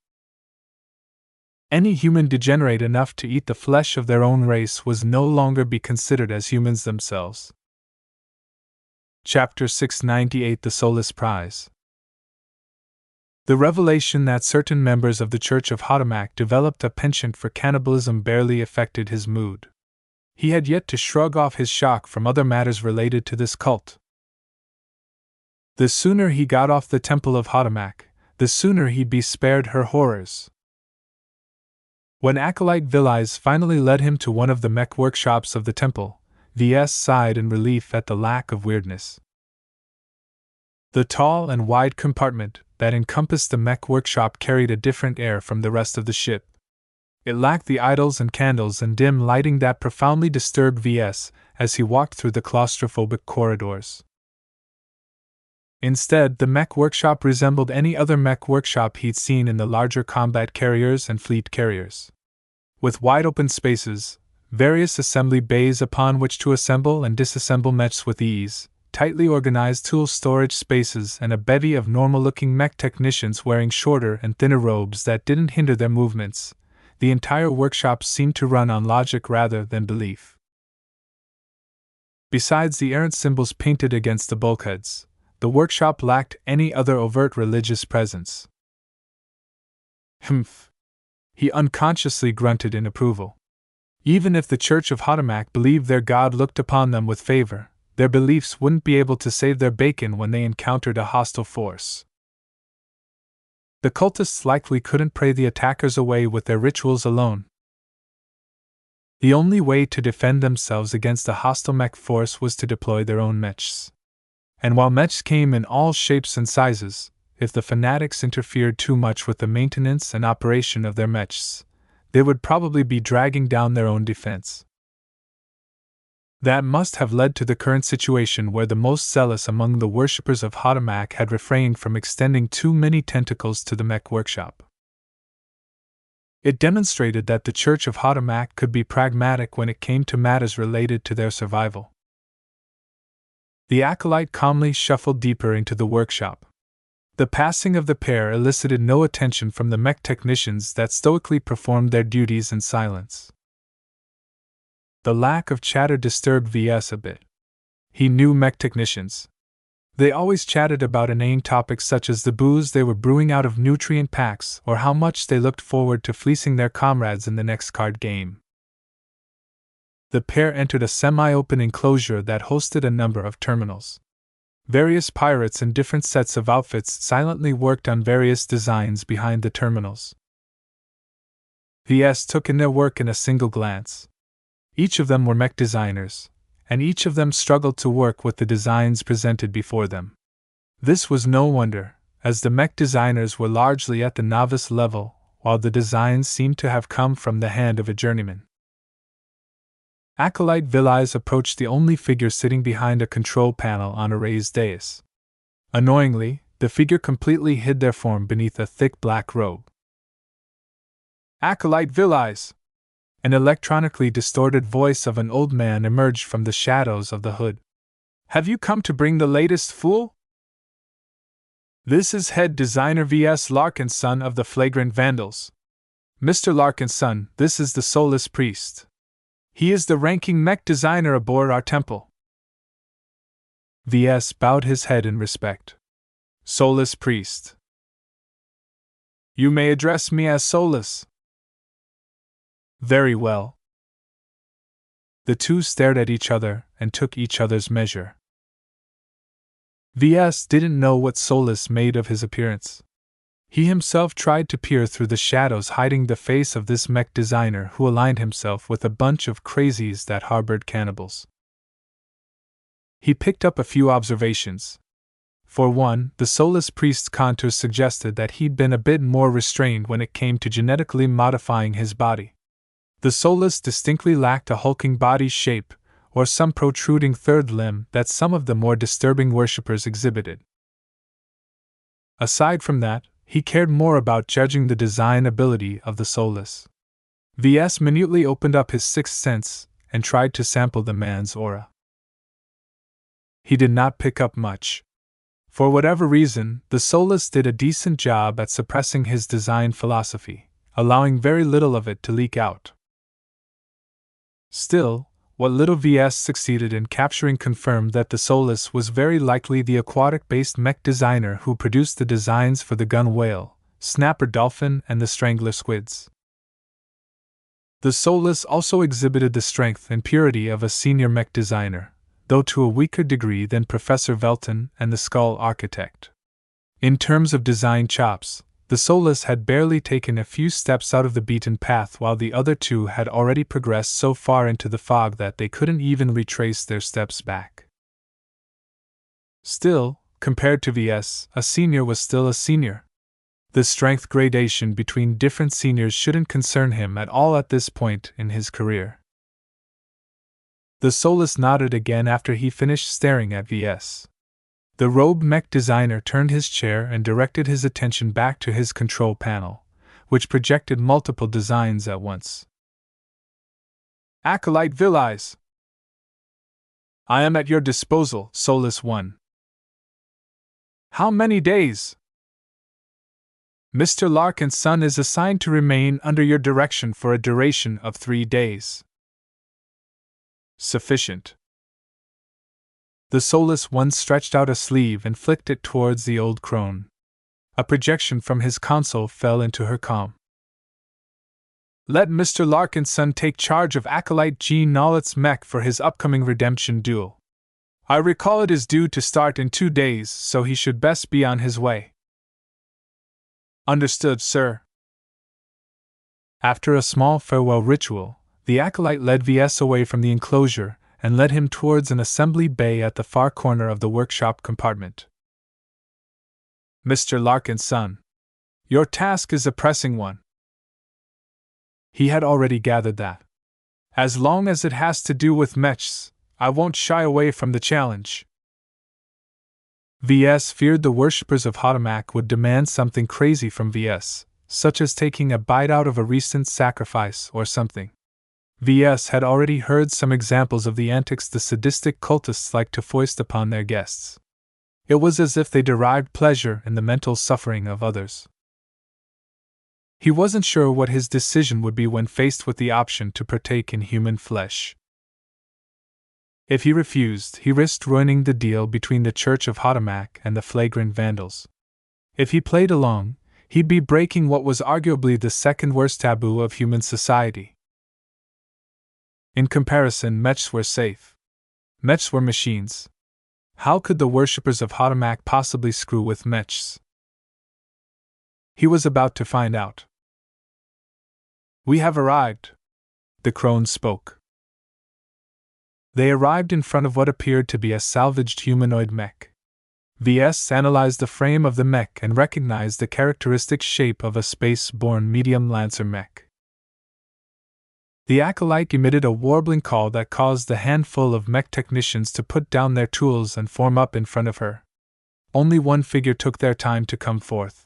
Any human degenerate enough to eat the flesh of their own race was no longer be considered as humans themselves. Chapter 698 The Soulless Prize. The revelation that certain members of the Church of Hotomak developed a penchant for cannibalism barely affected his mood. He had yet to shrug off his shock from other matters related to this cult. The sooner he got off the Temple of Hotomak, the sooner he'd be spared her horrors. When Acolyte Villies finally led him to one of the mech workshops of the temple, VS sighed in relief at the lack of weirdness. The tall and wide compartment that encompassed the mech workshop carried a different air from the rest of the ship. It lacked the idols and candles and dim lighting that profoundly disturbed VS as he walked through the claustrophobic corridors. Instead, the mech workshop resembled any other mech workshop he'd seen in the larger combat carriers and fleet carriers. With wide open spaces, various assembly bays upon which to assemble and disassemble mechs with ease, tightly organized tool storage spaces, and a bevy of normal-looking mech technicians wearing shorter and thinner robes that didn't hinder their movements, the entire workshop seemed to run on logic rather than belief. Besides the errant symbols painted against the bulkheads, the workshop lacked any other overt religious presence. Humph! He unconsciously grunted in approval. Even if the Church of Hotomak believed their god looked upon them with favor, their beliefs wouldn't be able to save their bacon when they encountered a hostile force. The cultists likely couldn't pray the attackers away with their rituals alone. The only way to defend themselves against a hostile mech force was to deploy their own mechs. And while mechs came in all shapes and sizes, if the fanatics interfered too much with the maintenance and operation of their mechs, they would probably be dragging down their own defense. That must have led to the current situation where the most zealous among the worshippers of Hotomak had refrained from extending too many tentacles to the mech workshop. It demonstrated that the Church of Hotomak could be pragmatic when it came to matters related to their survival. The acolyte calmly shuffled deeper into the workshop. The passing of the pair elicited no attention from the mech technicians that stoically performed their duties in silence. The lack of chatter disturbed VS a bit. He knew mech technicians. They always chatted about inane topics such as the booze they were brewing out of nutrient packs or how much they looked forward to fleecing their comrades in the next card game. The pair entered a semi-open enclosure that hosted a number of terminals. Various pirates in different sets of outfits silently worked on various designs behind the terminals. VS took in their work in a single glance. Each of them were mech designers, and each of them struggled to work with the designs presented before them. This was no wonder, as the mech designers were largely at the novice level, while the designs seemed to have come from the hand of a journeyman. Acolyte Villies approached the only figure sitting behind a control panel on a raised dais. Annoyingly, the figure completely hid their form beneath a thick black robe. Acolyte Villies! An electronically distorted voice of an old man emerged from the shadows of the hood. Have you come to bring the latest fool? This is head designer V.S. Larkinson of the Flagrant Vandals. Mr. Larkinson, this is the Soulless Priest. He is the ranking mech designer aboard our temple. V.S. bowed his head in respect. Soulless Priest. You may address me as Soulless. Very well. The two stared at each other and took each other's measure. V.S. didn't know what Soulless made of his appearance. He himself tried to peer through the shadows hiding the face of this mech designer who aligned himself with a bunch of crazies that harbored cannibals. He picked up a few observations. For one, the Soulless Priest's contours suggested that he'd been a bit more restrained when it came to genetically modifying his body. The Soulless distinctly lacked a hulking body shape, or some protruding third limb that some of the more disturbing worshippers exhibited. Aside from that, he cared more about judging the design ability of the Soulless. VS minutely opened up his sixth sense and tried to sample the man's aura. He did not pick up much. For whatever reason, the soulless did a decent job at suppressing his design philosophy, allowing very little of it to leak out. Still, what little VS succeeded in capturing confirmed that the soulless was very likely the aquatic-based mech designer who produced the designs for the gun whale, snapper dolphin, and the strangler squids. The soulless also exhibited the strength and purity of a senior mech designer, though to a weaker degree than Professor Velton and the Skull Architect. In terms of design chops, the soulless had barely taken a few steps out of the beaten path, while the other two had already progressed so far into the fog that they couldn't even retrace their steps back. Still, compared to VS, a senior was still a senior. The strength gradation between different seniors shouldn't concern him at all at this point in his career. The soulless nodded again after he finished staring at VS. The robed mech designer turned his chair and directed his attention back to his control panel, which projected multiple designs at once. Acolyte Villies. I am at your disposal, Soulless One. How many days? Mr. Larkin's son is assigned to remain under your direction for a duration of 3 days. Sufficient. The soulless one stretched out a sleeve and flicked it towards the old crone. A projection from his console fell into her palm. Let Mr. Larkin's son take charge of Acolyte Jean Nollett's mech for his upcoming redemption duel. I recall it is due to start in 2 days, so he should best be on his way. Understood, sir. After a small farewell ritual, the Acolyte led VS away from the enclosure and led him towards an assembly bay at the far corner of the workshop compartment. Mr. Larkin's son, your task is a pressing one. He had already gathered that. As long as it has to do with mechs, I won't shy away from the challenge. VS feared the worshippers of Hotamak would demand something crazy from VS, such as taking a bite out of a recent sacrifice or something. VS had already heard some examples of the antics the sadistic cultists like to foist upon their guests. It was as if they derived pleasure in the mental suffering of others. He wasn't sure what his decision would be when faced with the option to partake in human flesh. If he refused, he risked ruining the deal between the Church of Hotamak and the flagrant vandals. If he played along, he'd be breaking what was arguably the second worst taboo of human society. In comparison, mechs were safe. Mechs were machines. How could the worshippers of Hotamak possibly screw with mechs? He was about to find out. We have arrived. The crone spoke. They arrived in front of what appeared to be a salvaged humanoid mech. VS analyzed the frame of the mech and recognized the characteristic shape of a space-borne medium lancer mech. The Acolyte emitted a warbling call that caused the handful of mech technicians to put down their tools and form up in front of her. Only one figure took their time to come forth.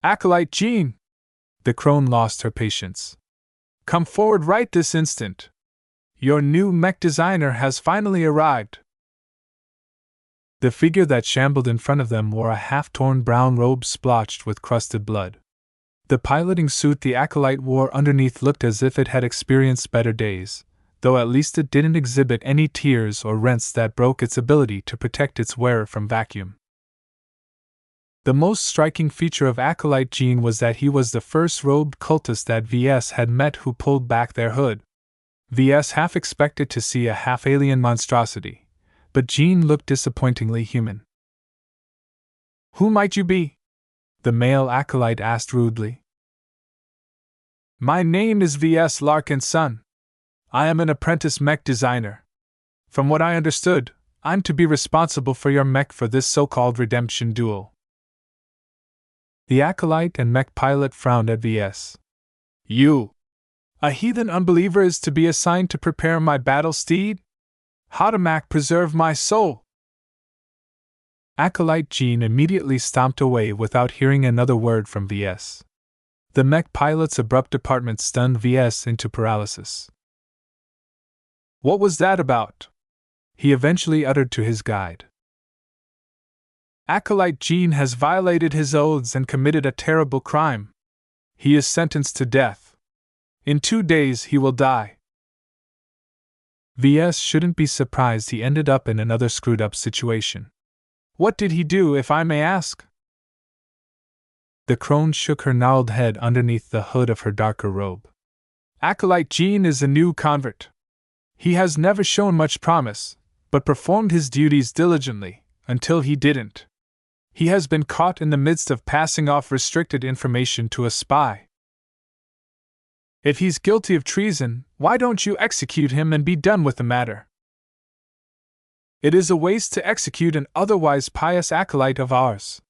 Acolyte Jean! The crone lost her patience. Come forward right this instant. Your new mech designer has finally arrived. The figure that shambled in front of them wore a half-torn brown robe splotched with crusted blood. The piloting suit the Acolyte wore underneath looked as if it had experienced better days, though at least it didn't exhibit any tears or rents that broke its ability to protect its wearer from vacuum. The most striking feature of Acolyte Jean was that he was the first robed cultist that VS had met who pulled back their hood. VS half expected to see a half-alien monstrosity, but Jean looked disappointingly human. Who might you be? The male Acolyte asked rudely. My name is VS Larkin's son. I am an apprentice mech designer. From what I understood, I'm to be responsible for your mech for this so-called redemption duel. The Acolyte and mech pilot frowned at VS. You, a heathen unbeliever, is to be assigned to prepare my battle steed? Hotamak preserve my soul! Acolyte Jean immediately stomped away without hearing another word from VS. The mech pilot's abrupt departure stunned VS into paralysis. What was that about? He eventually uttered to his guide. Acolyte Jean has violated his oaths and committed a terrible crime. He is sentenced to death. In 2 days he will die. VS shouldn't be surprised he ended up in another screwed-up situation. What did he do, if I may ask? The crone shook her gnarled head underneath the hood of her darker robe. Acolyte Jean is a new convert. He has never shown much promise, but performed his duties diligently, until he didn't. He has been caught in the midst of passing off restricted information to a spy. If he's guilty of treason, why don't you execute him and be done with the matter? It is a waste to execute an otherwise pious acolyte of ours.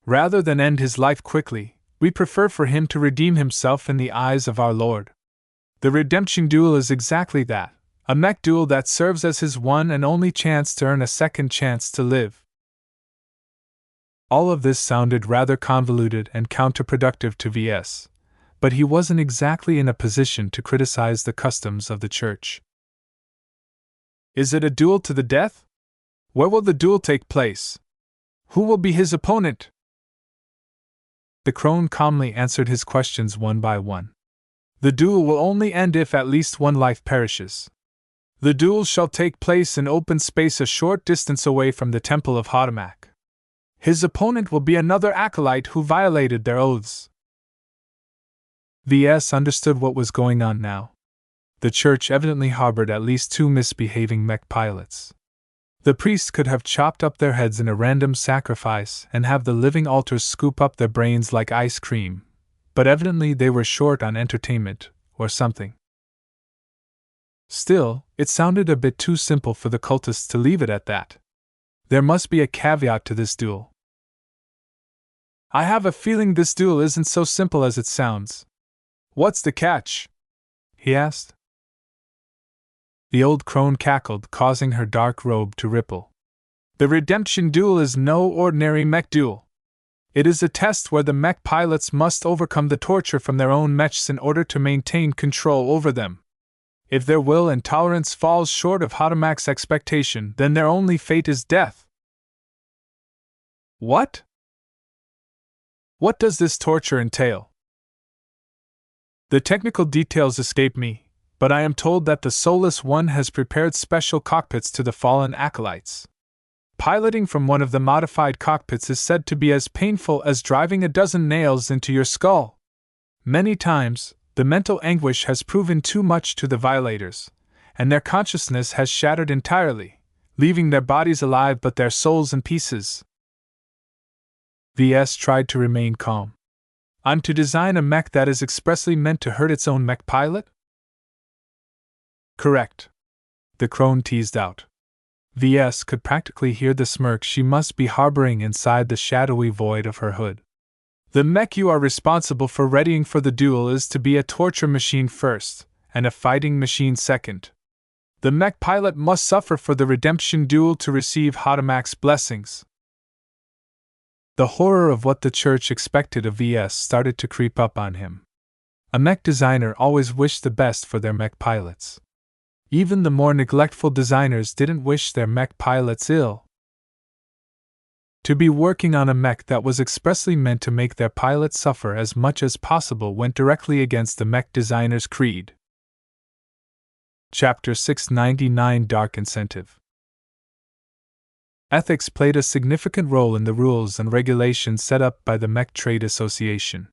Rather than end his life quickly, we prefer for him to redeem himself in the eyes of our Lord. The redemption duel is exactly that, a mech duel that serves as his one and only chance to earn a second chance to live. All of this sounded rather convoluted and counterproductive to VS, but he wasn't exactly in a position to criticize the customs of the church. Is it a duel to the death? Where will the duel take place? Who will be his opponent? The crone calmly answered his questions one by one. The duel will only end if at least one life perishes. The duel shall take place in open space a short distance away from the temple of Hotamak. His opponent will be another acolyte who violated their oaths. VS understood what was going on now. The church evidently harbored at least 2 misbehaving mech pilots. The priests could have chopped up their heads in a random sacrifice and have the living altars scoop up their brains like ice cream, but evidently they were short on entertainment, or something. Still, it sounded a bit too simple for the cultists to leave it at that. There must be a caveat to this duel. I have a feeling this duel isn't so simple as it sounds. What's the catch? He asked. The old crone cackled, causing her dark robe to ripple. The redemption duel is no ordinary mech duel. It is a test where the mech pilots must overcome the torture from their own mechs in order to maintain control over them. If their will and tolerance falls short of Hotamak's expectation, then their only fate is death. What? What does this torture entail? The technical details escape me, but I am told that the Soulless One has prepared special cockpits to the fallen acolytes. Piloting from one of the modified cockpits is said to be as painful as driving a dozen nails into your skull. Many times, the mental anguish has proven too much to the violators, and their consciousness has shattered entirely, leaving their bodies alive but their souls in pieces. VS tried to remain calm. I'm to design a mech that is expressly meant to hurt its own mech pilot? Correct. The crone teased out. VS could practically hear the smirk she must be harboring inside the shadowy void of her hood. The mech you are responsible for readying for the duel is to be a torture machine first, and a fighting machine second. The mech pilot must suffer for the redemption duel to receive Hotamak's blessings. The horror of what the church expected of VS started to creep up on him. A mech designer always wished the best for their mech pilots. Even the more neglectful designers didn't wish their mech pilots ill. To be working on a mech that was expressly meant to make their pilots suffer as much as possible went directly against the mech designer's creed. Chapter 699 Dark Incentive. Ethics played a significant role in the rules and regulations set up by the Mech Trade Association.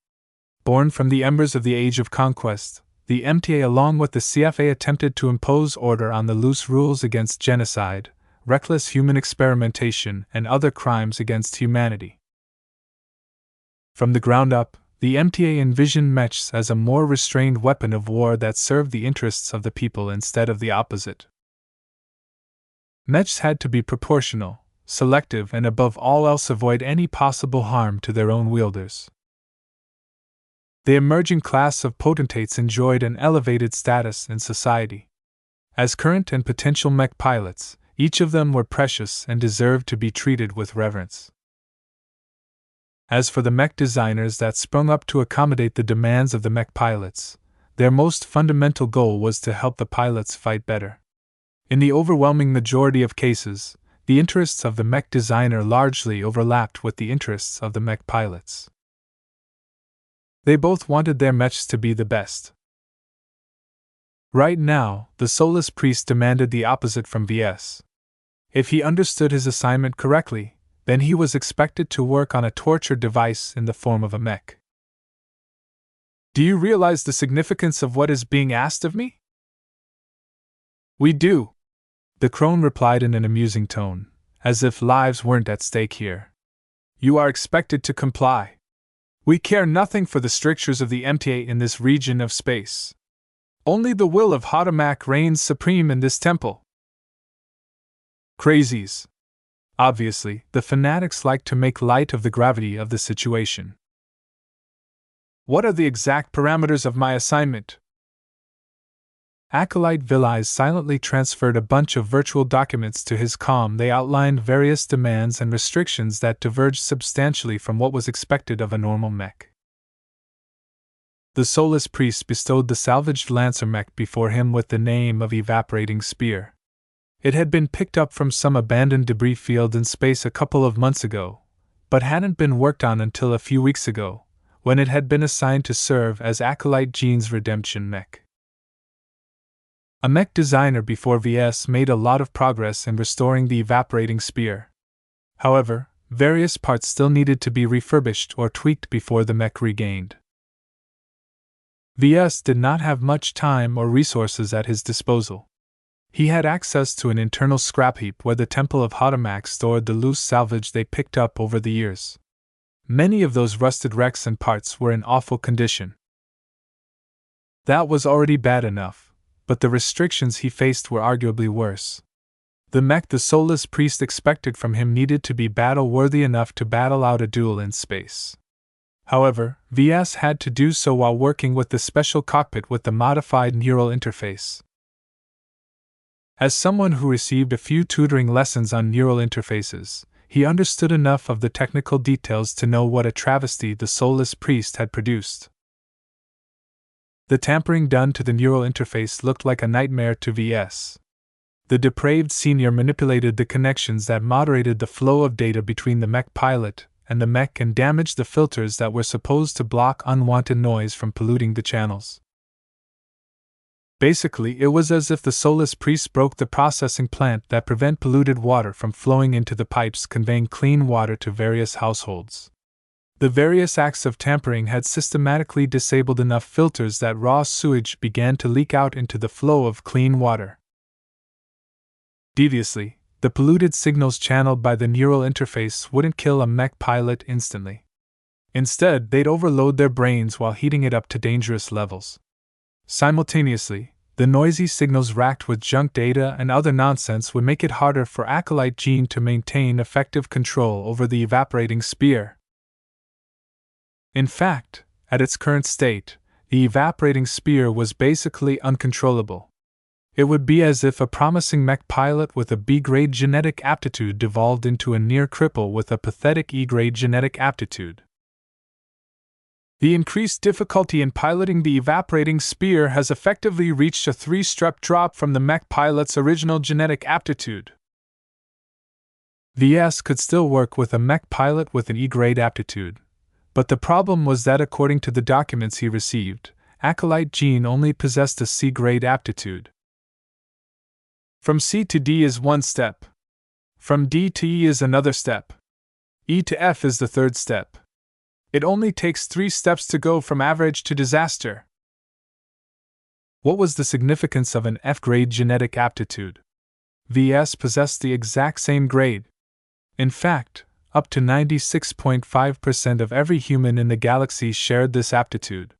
Born from the embers of the Age of Conquest, the MTA along with the CFA attempted to impose order on the loose rules against genocide, reckless human experimentation, and other crimes against humanity. From the ground up, the MTA envisioned mechs as a more restrained weapon of war that served the interests of the people instead of the opposite. Mechs had to be proportional, selective, and above all else avoid any possible harm to their own wielders. The emerging class of potentates enjoyed an elevated status in society. As current and potential mech pilots, each of them were precious and deserved to be treated with reverence. As for the mech designers that sprung up to accommodate the demands of the mech pilots, their most fundamental goal was to help the pilots fight better. In the overwhelming majority of cases, the interests of the mech designer largely overlapped with the interests of the mech pilots. They both wanted their mechs to be the best. Right now, the soulless priest demanded the opposite from VS. If he understood his assignment correctly, then he was expected to work on a torture device in the form of a mech. Do you realize the significance of what is being asked of me? We do, the crone replied in an amusing tone, as if lives weren't at stake here. You are expected to comply. We care nothing for the strictures of the MTA in this region of space. Only the will of Hadamak reigns supreme in this temple. Crazies. Obviously, the fanatics like to make light of the gravity of the situation. What are the exact parameters of my assignment? Acolyte Villies silently transferred a bunch of virtual documents to his comm. They outlined various demands and restrictions that diverged substantially from what was expected of a normal mech. The soulless priest bestowed the salvaged Lancer mech before him with the name of Evaporating Spear. It had been picked up from some abandoned debris field in space a couple of months ago, but hadn't been worked on until a few weeks ago, when it had been assigned to serve as Acolyte Jean's redemption mech. A mech designer before VS made a lot of progress in restoring the Evaporating Spear. However, various parts still needed to be refurbished or tweaked before the mech regained. VS did not have much time or resources at his disposal. He had access to an internal scrap heap where the Temple of Hadamak stored the loose salvage they picked up over the years. Many of those rusted wrecks and parts were in awful condition. That was already bad enough, but the restrictions he faced were arguably worse. The mech the soulless priest expected from him needed to be battle-worthy enough to battle out a duel in space. However, VS had to do so while working with the special cockpit with the modified neural interface. As someone who received a few tutoring lessons on neural interfaces, he understood enough of the technical details to know what a travesty the soulless priest had produced. The tampering done to the neural interface looked like a nightmare to VS. The depraved senior manipulated the connections that moderated the flow of data between the mech pilot and the mech and damaged the filters that were supposed to block unwanted noise from polluting the channels. Basically, it was as if the soulless priest broke the processing plant that prevent polluted water from flowing into the pipes conveying clean water to various households. The various acts of tampering had systematically disabled enough filters that raw sewage began to leak out into the flow of clean water. Deviously, the polluted signals channeled by the neural interface wouldn't kill a mech pilot instantly. Instead, they'd overload their brains while heating it up to dangerous levels. Simultaneously, the noisy signals racked with junk data and other nonsense would make it harder for Acolyte Jean to maintain effective control over the Evaporating Spear. In fact, at its current state, the Evaporating Spear was basically uncontrollable. It would be as if a promising mech pilot with a B-grade genetic aptitude devolved into a near cripple with a pathetic E-grade genetic aptitude. The increased difficulty in piloting the Evaporating Spear has effectively reached a 3-step drop from the mech pilot's original genetic aptitude. VS could still work with a mech pilot with an E-grade aptitude, but the problem was that according to the documents he received, Acolyte Jean only possessed a C-grade aptitude. From C to D is one step. From D to E is another step. E to F is the third step. It only takes 3 steps to go from average to disaster. What was the significance of an F-grade genetic aptitude? VS possessed the exact same grade. In fact, up to 96.5% of every human in the galaxy shared this aptitude.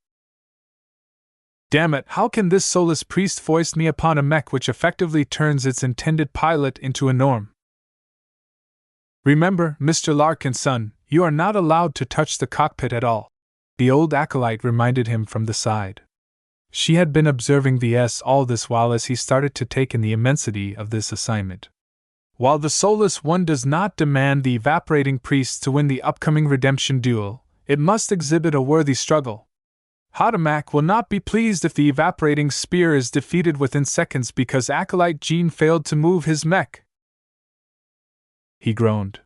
Damn it, how can this soulless priest foist me upon a mech which effectively turns its intended pilot into a norm? Remember, Mr. Larkin's son, you are not allowed to touch the cockpit at all, the old acolyte reminded him from the side. She had been observing VS all this while as he started to take in the immensity of this assignment. While the Soulless One does not demand the evaporating priest to win the upcoming redemption duel, it must exhibit a worthy struggle. Hotamak will not be pleased if the evaporating spear is defeated within seconds because Acolyte Jean failed to move his mech. He groaned.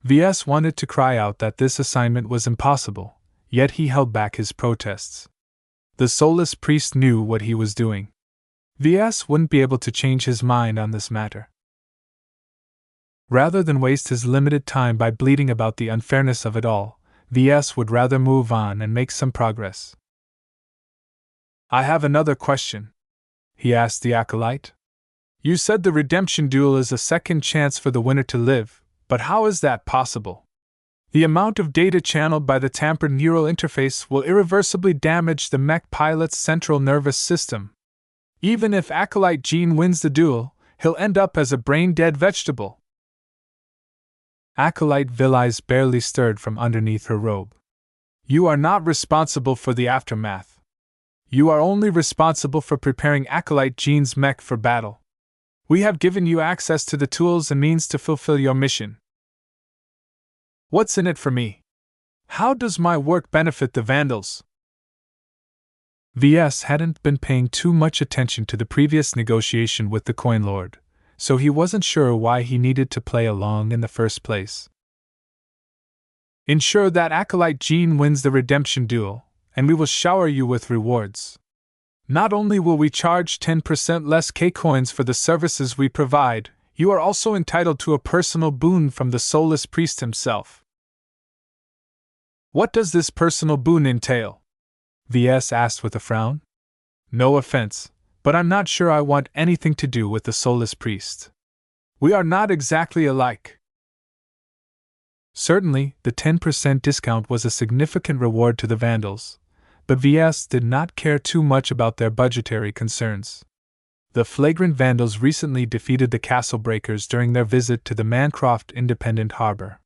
VS wanted to cry out that this assignment was impossible, yet he held back his protests. The soulless priest knew what he was doing. VS wouldn't be able to change his mind on this matter. Rather than waste his limited time by bleating about the unfairness of it all, VS would rather move on and make some progress. I have another question, he asked the acolyte. You said the redemption duel is a second chance for the winner to live, but how is that possible? The amount of data channeled by the tampered neural interface will irreversibly damage the mech pilot's central nervous system. Even if Acolyte Jean wins the duel, he'll end up as a brain-dead vegetable. Acolyte Villies barely stirred from underneath her robe. You are not responsible for the aftermath. You are only responsible for preparing Acolyte Jean's mech for battle. We have given you access to the tools and means to fulfill your mission. What's in it for me? How does my work benefit the Vandals? VS hadn't been paying too much attention to the previous negotiation with the Coin Lord, so he wasn't sure why he needed to play along in the first place. Ensure that Acolyte Jean wins the redemption duel, and we will shower you with rewards. Not only will we charge 10% less K-coins for the services we provide, you are also entitled to a personal boon from the soulless priest himself. What does this personal boon entail? VS asked with a frown. No offense, but I'm not sure I want anything to do with the soulless priest. We are not exactly alike. Certainly, the 10% discount was a significant reward to the Vandals, but VS did not care too much about their budgetary concerns. The flagrant Vandals recently defeated the Castle Breakers during their visit to the Mancroft Independent Harbor.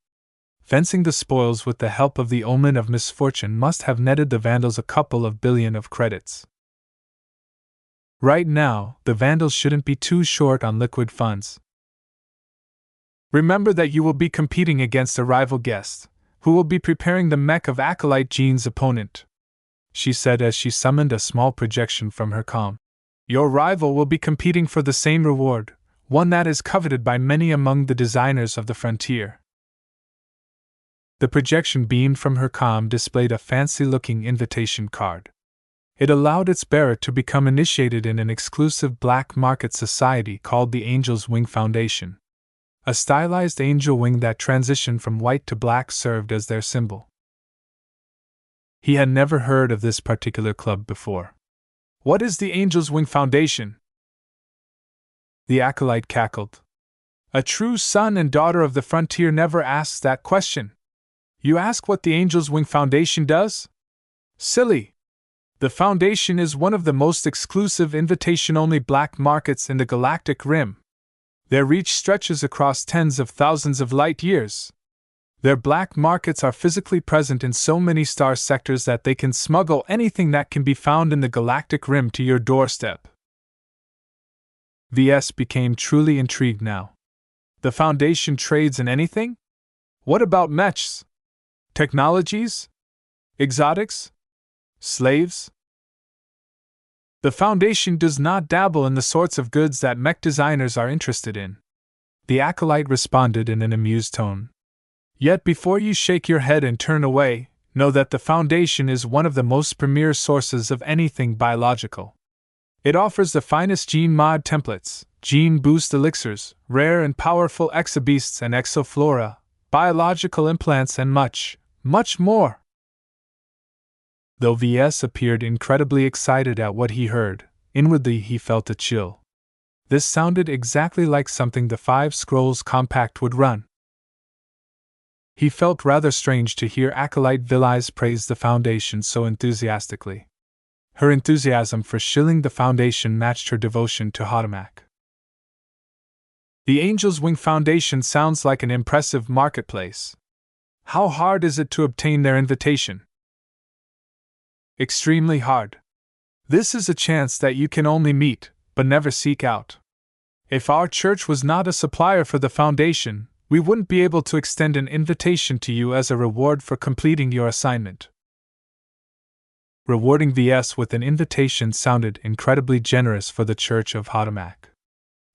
Fencing the spoils with the help of the Omen of Misfortune must have netted the Vandals a couple of billion of credits. Right now, the Vandals shouldn't be too short on liquid funds. Remember that you will be competing against a rival guest, who will be preparing the mech of Acolyte Jean's opponent, she said as she summoned a small projection from her comm. Your rival will be competing for the same reward, one that is coveted by many among the designers of the frontier. The projection beamed from her comm displayed a fancy-looking invitation card. It allowed its bearer to become initiated in an exclusive black market society called the Angel's Wing Foundation. A stylized angel wing that transitioned from white to black served as their symbol. He had never heard of this particular club before. What is the Angel's Wing Foundation? The acolyte cackled. A true son and daughter of the frontier never asks that question. You ask what the Angel's Wing Foundation does? Silly! The Foundation is one of the most exclusive invitation-only black markets in the galactic rim. Their reach stretches across tens of thousands of light years. Their black markets are physically present in so many star sectors that they can smuggle anything that can be found in the galactic rim to your doorstep. VS became truly intrigued now. The Foundation trades in anything? What about mechs? Technologies? Exotics? Slaves? The Foundation does not dabble in the sorts of goods that mech designers are interested in. The acolyte responded in an amused tone. Yet before you shake your head and turn away, know that the Foundation is one of the most premier sources of anything biological. It offers the finest gene mod templates, gene boost elixirs, rare and powerful exobeasts and exoflora, biological implants and much, much more. Though VS appeared incredibly excited at what he heard, inwardly he felt a chill. This sounded exactly like something the 5 Scrolls Compact would run. He felt rather strange to hear Acolyte Villies praise the Foundation so enthusiastically. Her enthusiasm for shilling the Foundation matched her devotion to Hotamak. The Angel's Wing Foundation sounds like an impressive marketplace. How hard is it to obtain their invitation? Extremely hard. This is a chance that you can only meet, but never seek out. If our church was not a supplier for the foundation, we wouldn't be able to extend an invitation to you as a reward for completing your assignment. Rewarding VS with an invitation sounded incredibly generous for the Church of Hotomac.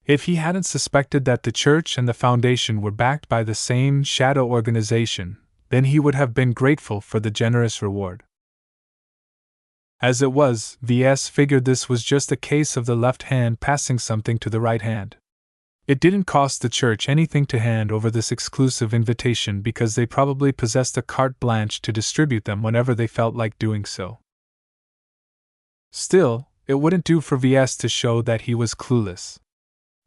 If he hadn't suspected that the church and the foundation were backed by the same shadow organization, then he would have been grateful for the generous reward. As it was, VS figured this was just a case of the left hand passing something to the right hand. It didn't cost the church anything to hand over this exclusive invitation because they probably possessed a carte blanche to distribute them whenever they felt like doing so. Still, it wouldn't do for VS to show that he was clueless.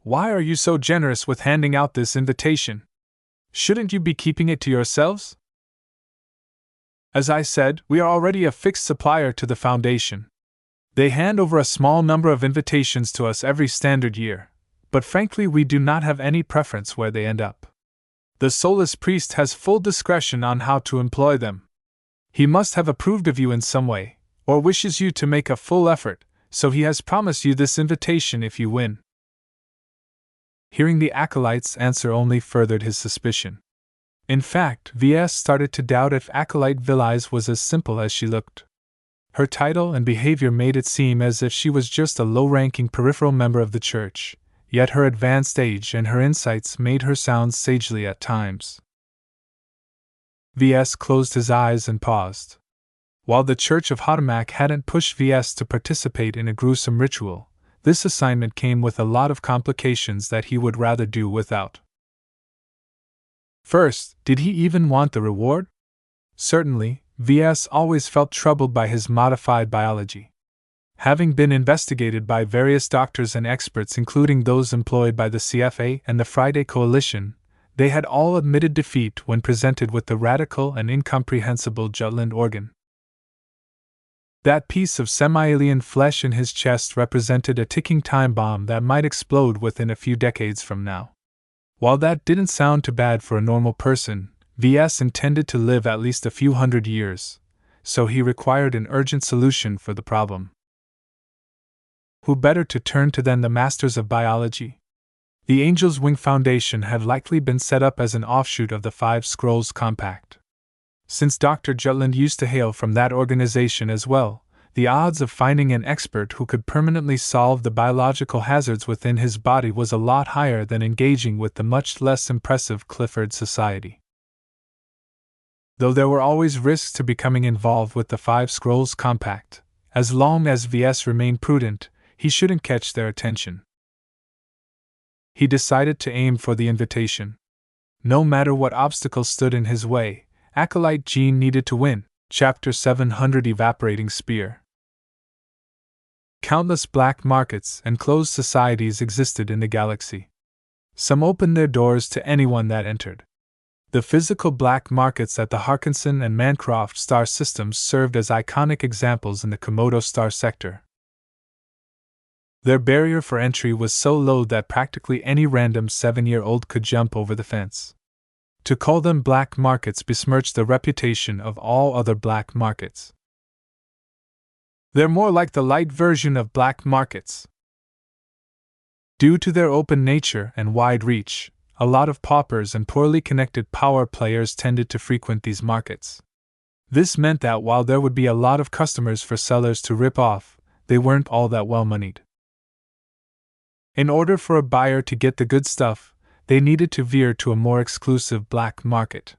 Why are you so generous with handing out this invitation? Shouldn't you be keeping it to yourselves? As I said, we are already a fixed supplier to the foundation. They hand over a small number of invitations to us every standard year, but frankly we do not have any preference where they end up. The soulless priest has full discretion on how to employ them. He must have approved of you in some way, or wishes you to make a full effort, so he has promised you this invitation if you win. Hearing the acolyte's answer only furthered his suspicion. In fact, VS started to doubt if acolyte Villies was as simple as she looked. Her title and behavior made it seem as if she was just a low-ranking peripheral member of the church, yet her advanced age and her insights made her sound sagely at times. VS closed his eyes and paused. While the Church of Hotomac hadn't pushed VS to participate in a gruesome ritual, this assignment came with a lot of complications that he would rather do without. First, did he even want the reward? Certainly, VS always felt troubled by his modified biology. Having been investigated by various doctors and experts, including those employed by the CFA and the Friday Coalition, they had all admitted defeat when presented with the radical and incomprehensible Jutland organ. That piece of semi-alien flesh in his chest represented a ticking time bomb that might explode within a few decades from now. While that didn't sound too bad for a normal person, VS intended to live at least a few hundred years, so he required an urgent solution for the problem. Who better to turn to than the masters of biology? The Angel's Wing Foundation had likely been set up as an offshoot of the Five Scrolls Compact. Since Dr. Jutland used to hail from that organization as well, the odds of finding an expert who could permanently solve the biological hazards within his body was a lot higher than engaging with the much less impressive Clifford Society. Though there were always risks to becoming involved with the Five Scrolls Compact, as long as VS remained prudent, he shouldn't catch their attention. He decided to aim for the invitation. No matter what obstacles stood in his way, Acolyte Jean needed to win. Chapter 700 Evaporating Spear. Countless black markets and closed societies existed in the galaxy. Some opened their doors to anyone that entered. The physical black markets at the Harkinson and Mancroft star systems served as iconic examples in the Komodo star sector. Their barrier for entry was so low that practically any random 7-year-old could jump over the fence. To call them black markets besmirched the reputation of all other black markets. They're more like the light version of black markets. Due to their open nature and wide reach, a lot of paupers and poorly connected power players tended to frequent these markets. This meant that while there would be a lot of customers for sellers to rip off, they weren't all that well-moneyed. In order for a buyer to get the good stuff, they needed to veer to a more exclusive black market.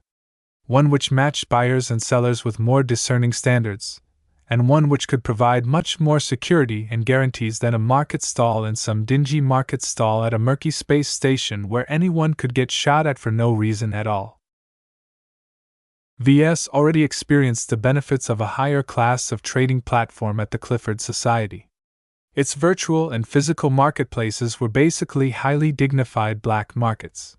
One which matched buyers and sellers with more discerning standards, and one which could provide much more security and guarantees than a market stall in some dingy market stall at a murky space station where anyone could get shot at for no reason at all. VS already experienced the benefits of a higher class of trading platform at the Clifford Society. Its virtual and physical marketplaces were basically highly dignified black markets.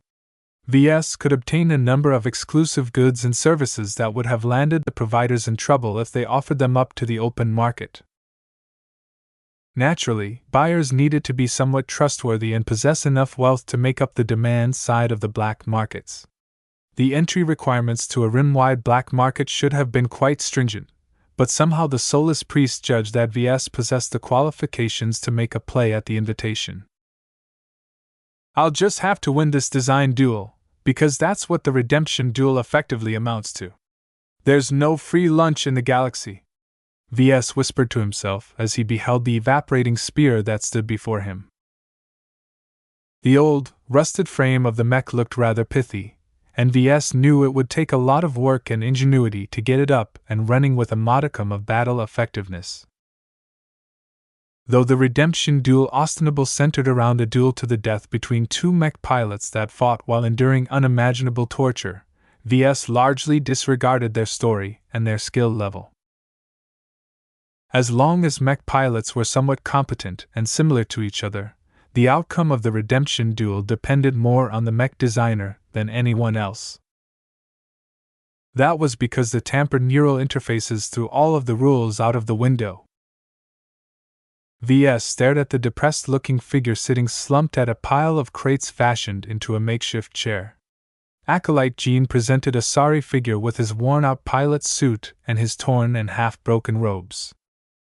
VS could obtain a number of exclusive goods and services that would have landed the providers in trouble if they offered them up to the open market. Naturally, buyers needed to be somewhat trustworthy and possess enough wealth to make up the demand side of the black markets. The entry requirements to a rim-wide black market should have been quite stringent, but somehow the soulless priest judged that VS possessed the qualifications to make a play at the invitation. I'll just have to win this design duel, because that's what the redemption duel effectively amounts to. There's no free lunch in the galaxy, VS whispered to himself as he beheld the evaporating spear that stood before him. The old, rusted frame of the mech looked rather pithy, and VS knew it would take a lot of work and ingenuity to get it up and running with a modicum of battle effectiveness. Though the redemption duel ostensibly centered around a duel to the death between two mech pilots that fought while enduring unimaginable torture, VS largely disregarded their story and their skill level. As long as mech pilots were somewhat competent and similar to each other, the outcome of the redemption duel depended more on the mech designer than anyone else. That was because the tampered neural interfaces threw all of the rules out of the window. VS stared at the depressed-looking figure sitting slumped at a pile of crates fashioned into a makeshift chair. Acolyte Jean presented a sorry figure with his worn-out pilot's suit and his torn and half-broken robes.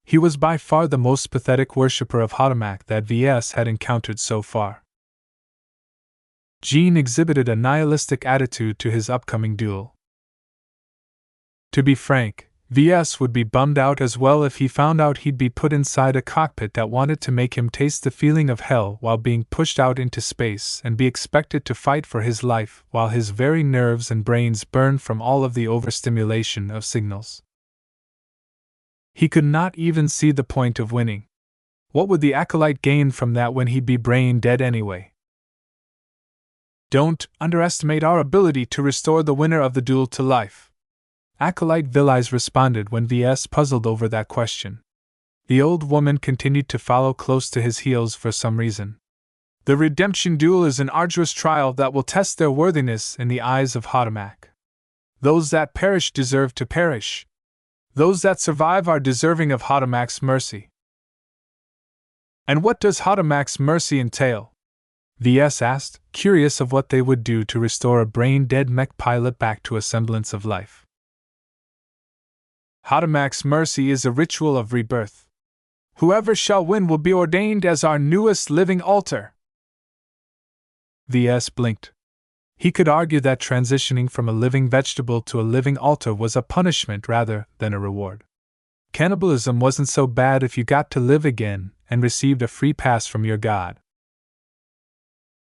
He was by far the most pathetic worshipper of Hotomac that VS had encountered so far. Jean exhibited a nihilistic attitude to his upcoming duel. To be frank, VS would be bummed out as well if he found out he'd be put inside a cockpit that wanted to make him taste the feeling of hell while being pushed out into space and be expected to fight for his life while his very nerves and brains burned from all of the overstimulation of signals. He could not even see the point of winning. What would the acolyte gain from that when he'd be brain dead anyway? Don't underestimate our ability to restore the winner of the duel to life, Acolyte Villies responded when VS puzzled over that question. The old woman continued to follow close to his heels for some reason. The redemption duel is an arduous trial that will test their worthiness in the eyes of Hotomac. Those that perish deserve to perish. Those that survive are deserving of Hotomac's mercy. And what does Hotomac's mercy entail? VS asked, curious of what they would do to restore a brain-dead mech pilot back to a semblance of life. Hotomac's mercy is a ritual of rebirth. Whoever shall win will be ordained as our newest living altar. VS blinked. He could argue that transitioning from a living vegetable to a living altar was a punishment rather than a reward. Cannibalism wasn't so bad if you got to live again and received a free pass from your god.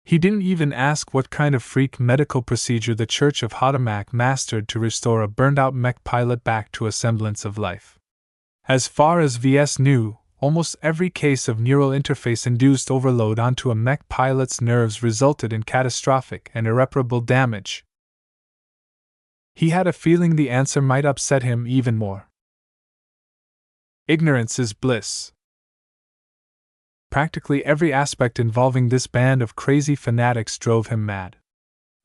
He didn't even ask what kind of freak medical procedure the Church of Hotomac mastered to restore a burned-out mech pilot back to a semblance of life. As far as VS knew, almost every case of neural interface-induced overload onto a mech pilot's nerves resulted in catastrophic and irreparable damage. He had a feeling the answer might upset him even more. Ignorance is bliss. Practically every aspect involving this band of crazy fanatics drove him mad.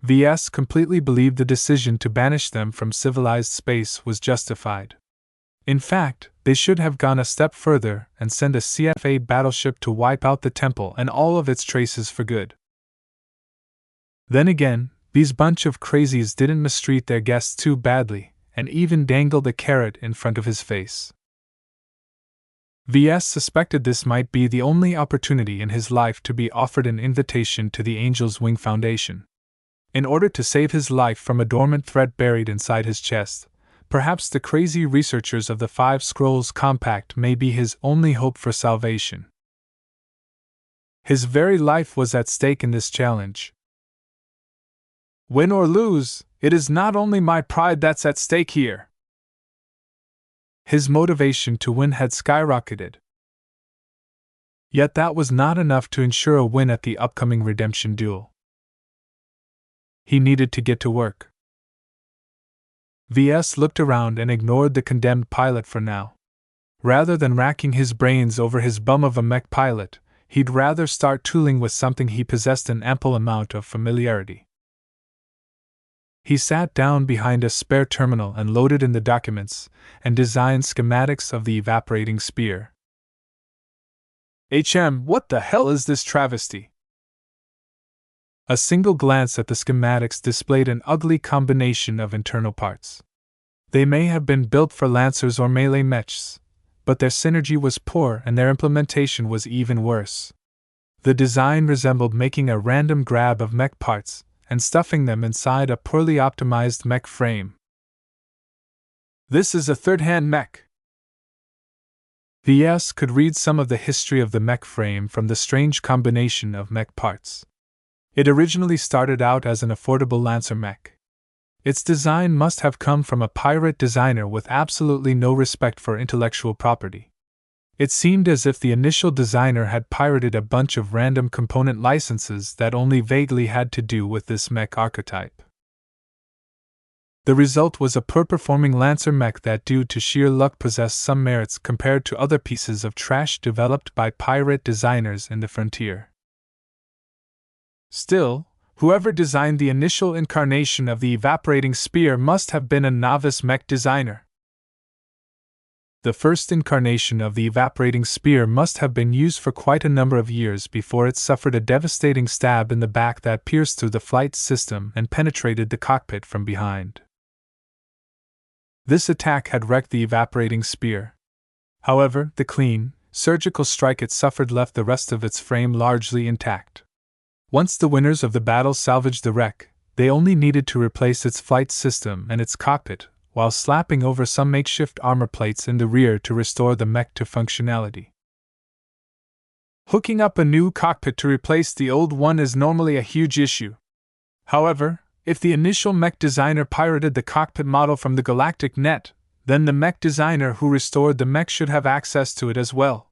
VS completely believed the decision to banish them from civilized space was justified. In fact, they should have gone a step further and sent a CFA battleship to wipe out the temple and all of its traces for good. Then again, these bunch of crazies didn't mistreat their guests too badly, and even dangled a carrot in front of his face. VS suspected this might be the only opportunity in his life to be offered an invitation to the Angel's Wing Foundation. In order to save his life from a dormant threat buried inside his chest, perhaps the crazy researchers of the Five Scrolls Compact may be his only hope for salvation. His very life was at stake in this challenge. Win or lose, it is not only my pride that's at stake here. His motivation to win had skyrocketed. Yet that was not enough to ensure a win at the upcoming redemption duel. He needed to get to work. VS looked around and ignored the condemned pilot for now. Rather than racking his brains over his bum of a mech pilot, he'd rather start tooling with something he possessed an ample amount of familiarity. He sat down behind a spare terminal and loaded in the documents and designed schematics of the evaporating spear. What the hell is this travesty? A single glance at the schematics displayed an ugly combination of internal parts. They may have been built for lancers or melee mechs, but their synergy was poor and their implementation was even worse. The design resembled making a random grab of mech parts and stuffing them inside a poorly optimized mech frame. This is a third-hand mech. VS could read some of the history of the mech frame from the strange combination of mech parts. It originally started out as an affordable Lancer mech. Its design must have come from a pirate designer with absolutely no respect for intellectual property. It seemed as if the initial designer had pirated a bunch of random component licenses that only vaguely had to do with this mech archetype. The result was a poor-performing Lancer mech that, due to sheer luck, possessed some merits compared to other pieces of trash developed by pirate designers in the frontier. Still, whoever designed the initial incarnation of the evaporating spear must have been a novice mech designer. The first incarnation of the evaporating spear must have been used for quite a number of years before it suffered a devastating stab in the back that pierced through the flight system and penetrated the cockpit from behind. This attack had wrecked the evaporating spear. However, the clean, surgical strike it suffered left the rest of its frame largely intact. Once the winners of the battle salvaged the wreck, they only needed to replace its flight system and its cockpit, while slapping over some makeshift armor plates in the rear to restore the mech to functionality. Hooking up a new cockpit to replace the old one is normally a huge issue. However, if the initial mech designer pirated the cockpit model from the galactic net, then the mech designer who restored the mech should have access to it as well.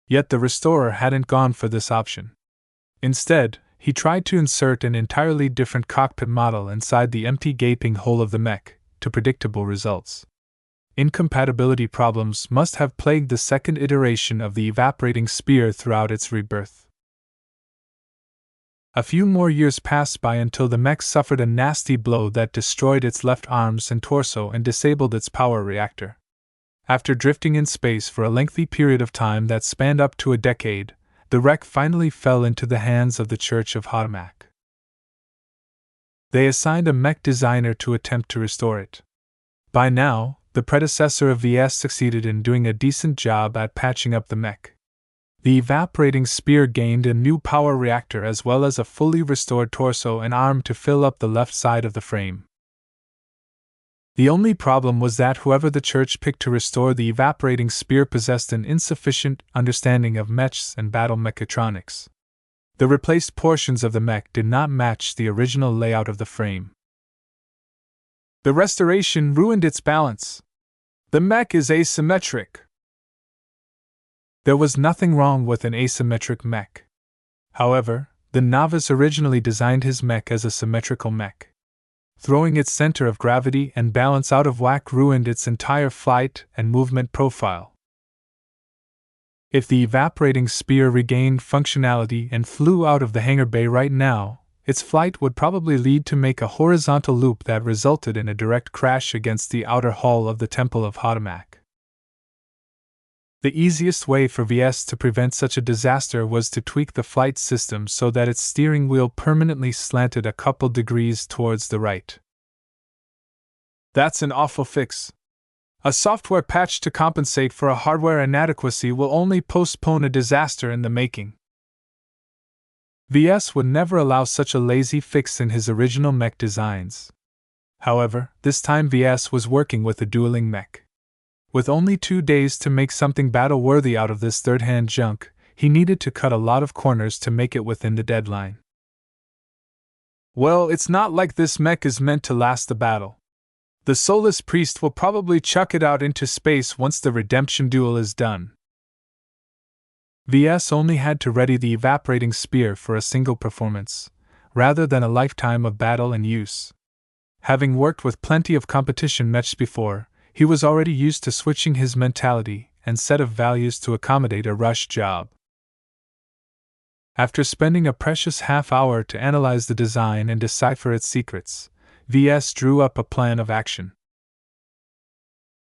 Yet the restorer hadn't gone for this option. Instead, he tried to insert an entirely different cockpit model inside the empty gaping hole of the mech, to predictable results. Incompatibility problems must have plagued the second iteration of the evaporating spear throughout its rebirth. A few more years passed by until the mech suffered a nasty blow that destroyed its left arms and torso and disabled its power reactor. After drifting in space for a lengthy period of time that spanned up to a decade, the wreck finally fell into the hands of the Church of Hotamac. They assigned a mech designer to attempt to restore it. By now, the predecessor of VS succeeded in doing a decent job at patching up the mech. The evaporating spear gained a new power reactor as well as a fully restored torso and arm to fill up the left side of the frame. The only problem was that whoever the Church picked to restore the evaporating spear possessed an insufficient understanding of mechs and battle mechatronics. The replaced portions of the mech did not match the original layout of the frame. The restoration ruined its balance. The mech is asymmetric. There was nothing wrong with an asymmetric mech. However, the novice originally designed his mech as a symmetrical mech. Throwing its center of gravity and balance out of whack ruined its entire flight and movement profile. If the evaporating spear regained functionality and flew out of the hangar bay right now, its flight would probably lead to make a horizontal loop that resulted in a direct crash against the outer hull of the Temple of Hotamac. The easiest way for VS to prevent such a disaster was to tweak the flight system so that its steering wheel permanently slanted a couple degrees towards the right. That's an awful fix. A software patch to compensate for a hardware inadequacy will only postpone a disaster in the making. VS would never allow such a lazy fix in his original mech designs. However, this time VS was working with a dueling mech. With only 2 days to make something battle-worthy out of this third-hand junk, he needed to cut a lot of corners to make it within the deadline. Well, it's not like this mech is meant to last the battle. The soulless priest will probably chuck it out into space once the redemption duel is done. VS only had to ready the evaporating spear for a single performance, rather than a lifetime of battle and use. Having worked with plenty of competition mechs before, he was already used to switching his mentality and set of values to accommodate a rush job. After spending a precious half-hour to analyze the design and decipher its secrets, VS drew up a plan of action.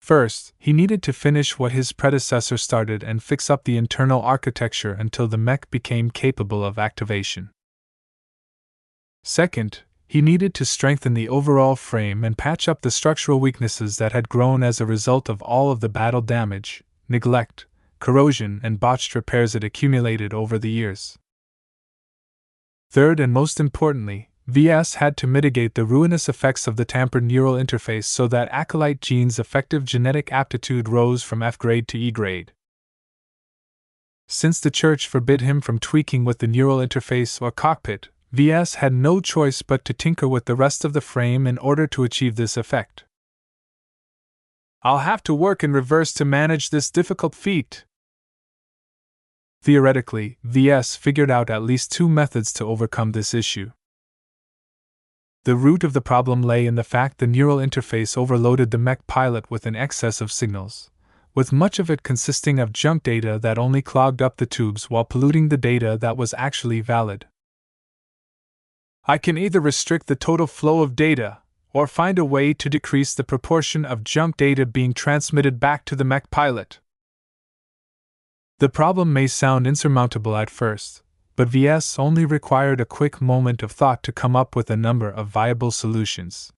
First, he needed to finish what his predecessor started and fix up the internal architecture until the mech became capable of activation. Second, he needed to strengthen the overall frame and patch up the structural weaknesses that had grown as a result of all of the battle damage, neglect, corrosion, and botched repairs it accumulated over the years. Third, and most importantly, VS had to mitigate the ruinous effects of the tampered neural interface so that acolyte gene's effective genetic aptitude rose from F grade to E grade. Since the church forbid him from tweaking with the neural interface or cockpit, VS had no choice but to tinker with the rest of the frame in order to achieve this effect. "I'll have to work in reverse to manage this difficult feat." Theoretically, VS figured out at least two methods to overcome this issue. The root of the problem lay in the fact the neural interface overloaded the Mech pilot with an excess of signals, with much of it consisting of junk data that only clogged up the tubes while polluting the data that was actually valid. "I can either restrict the total flow of data, or find a way to decrease the proportion of junk data being transmitted back to the Mech pilot." The problem may sound insurmountable at first, but VS only required a quick moment of thought to come up with a number of viable solutions.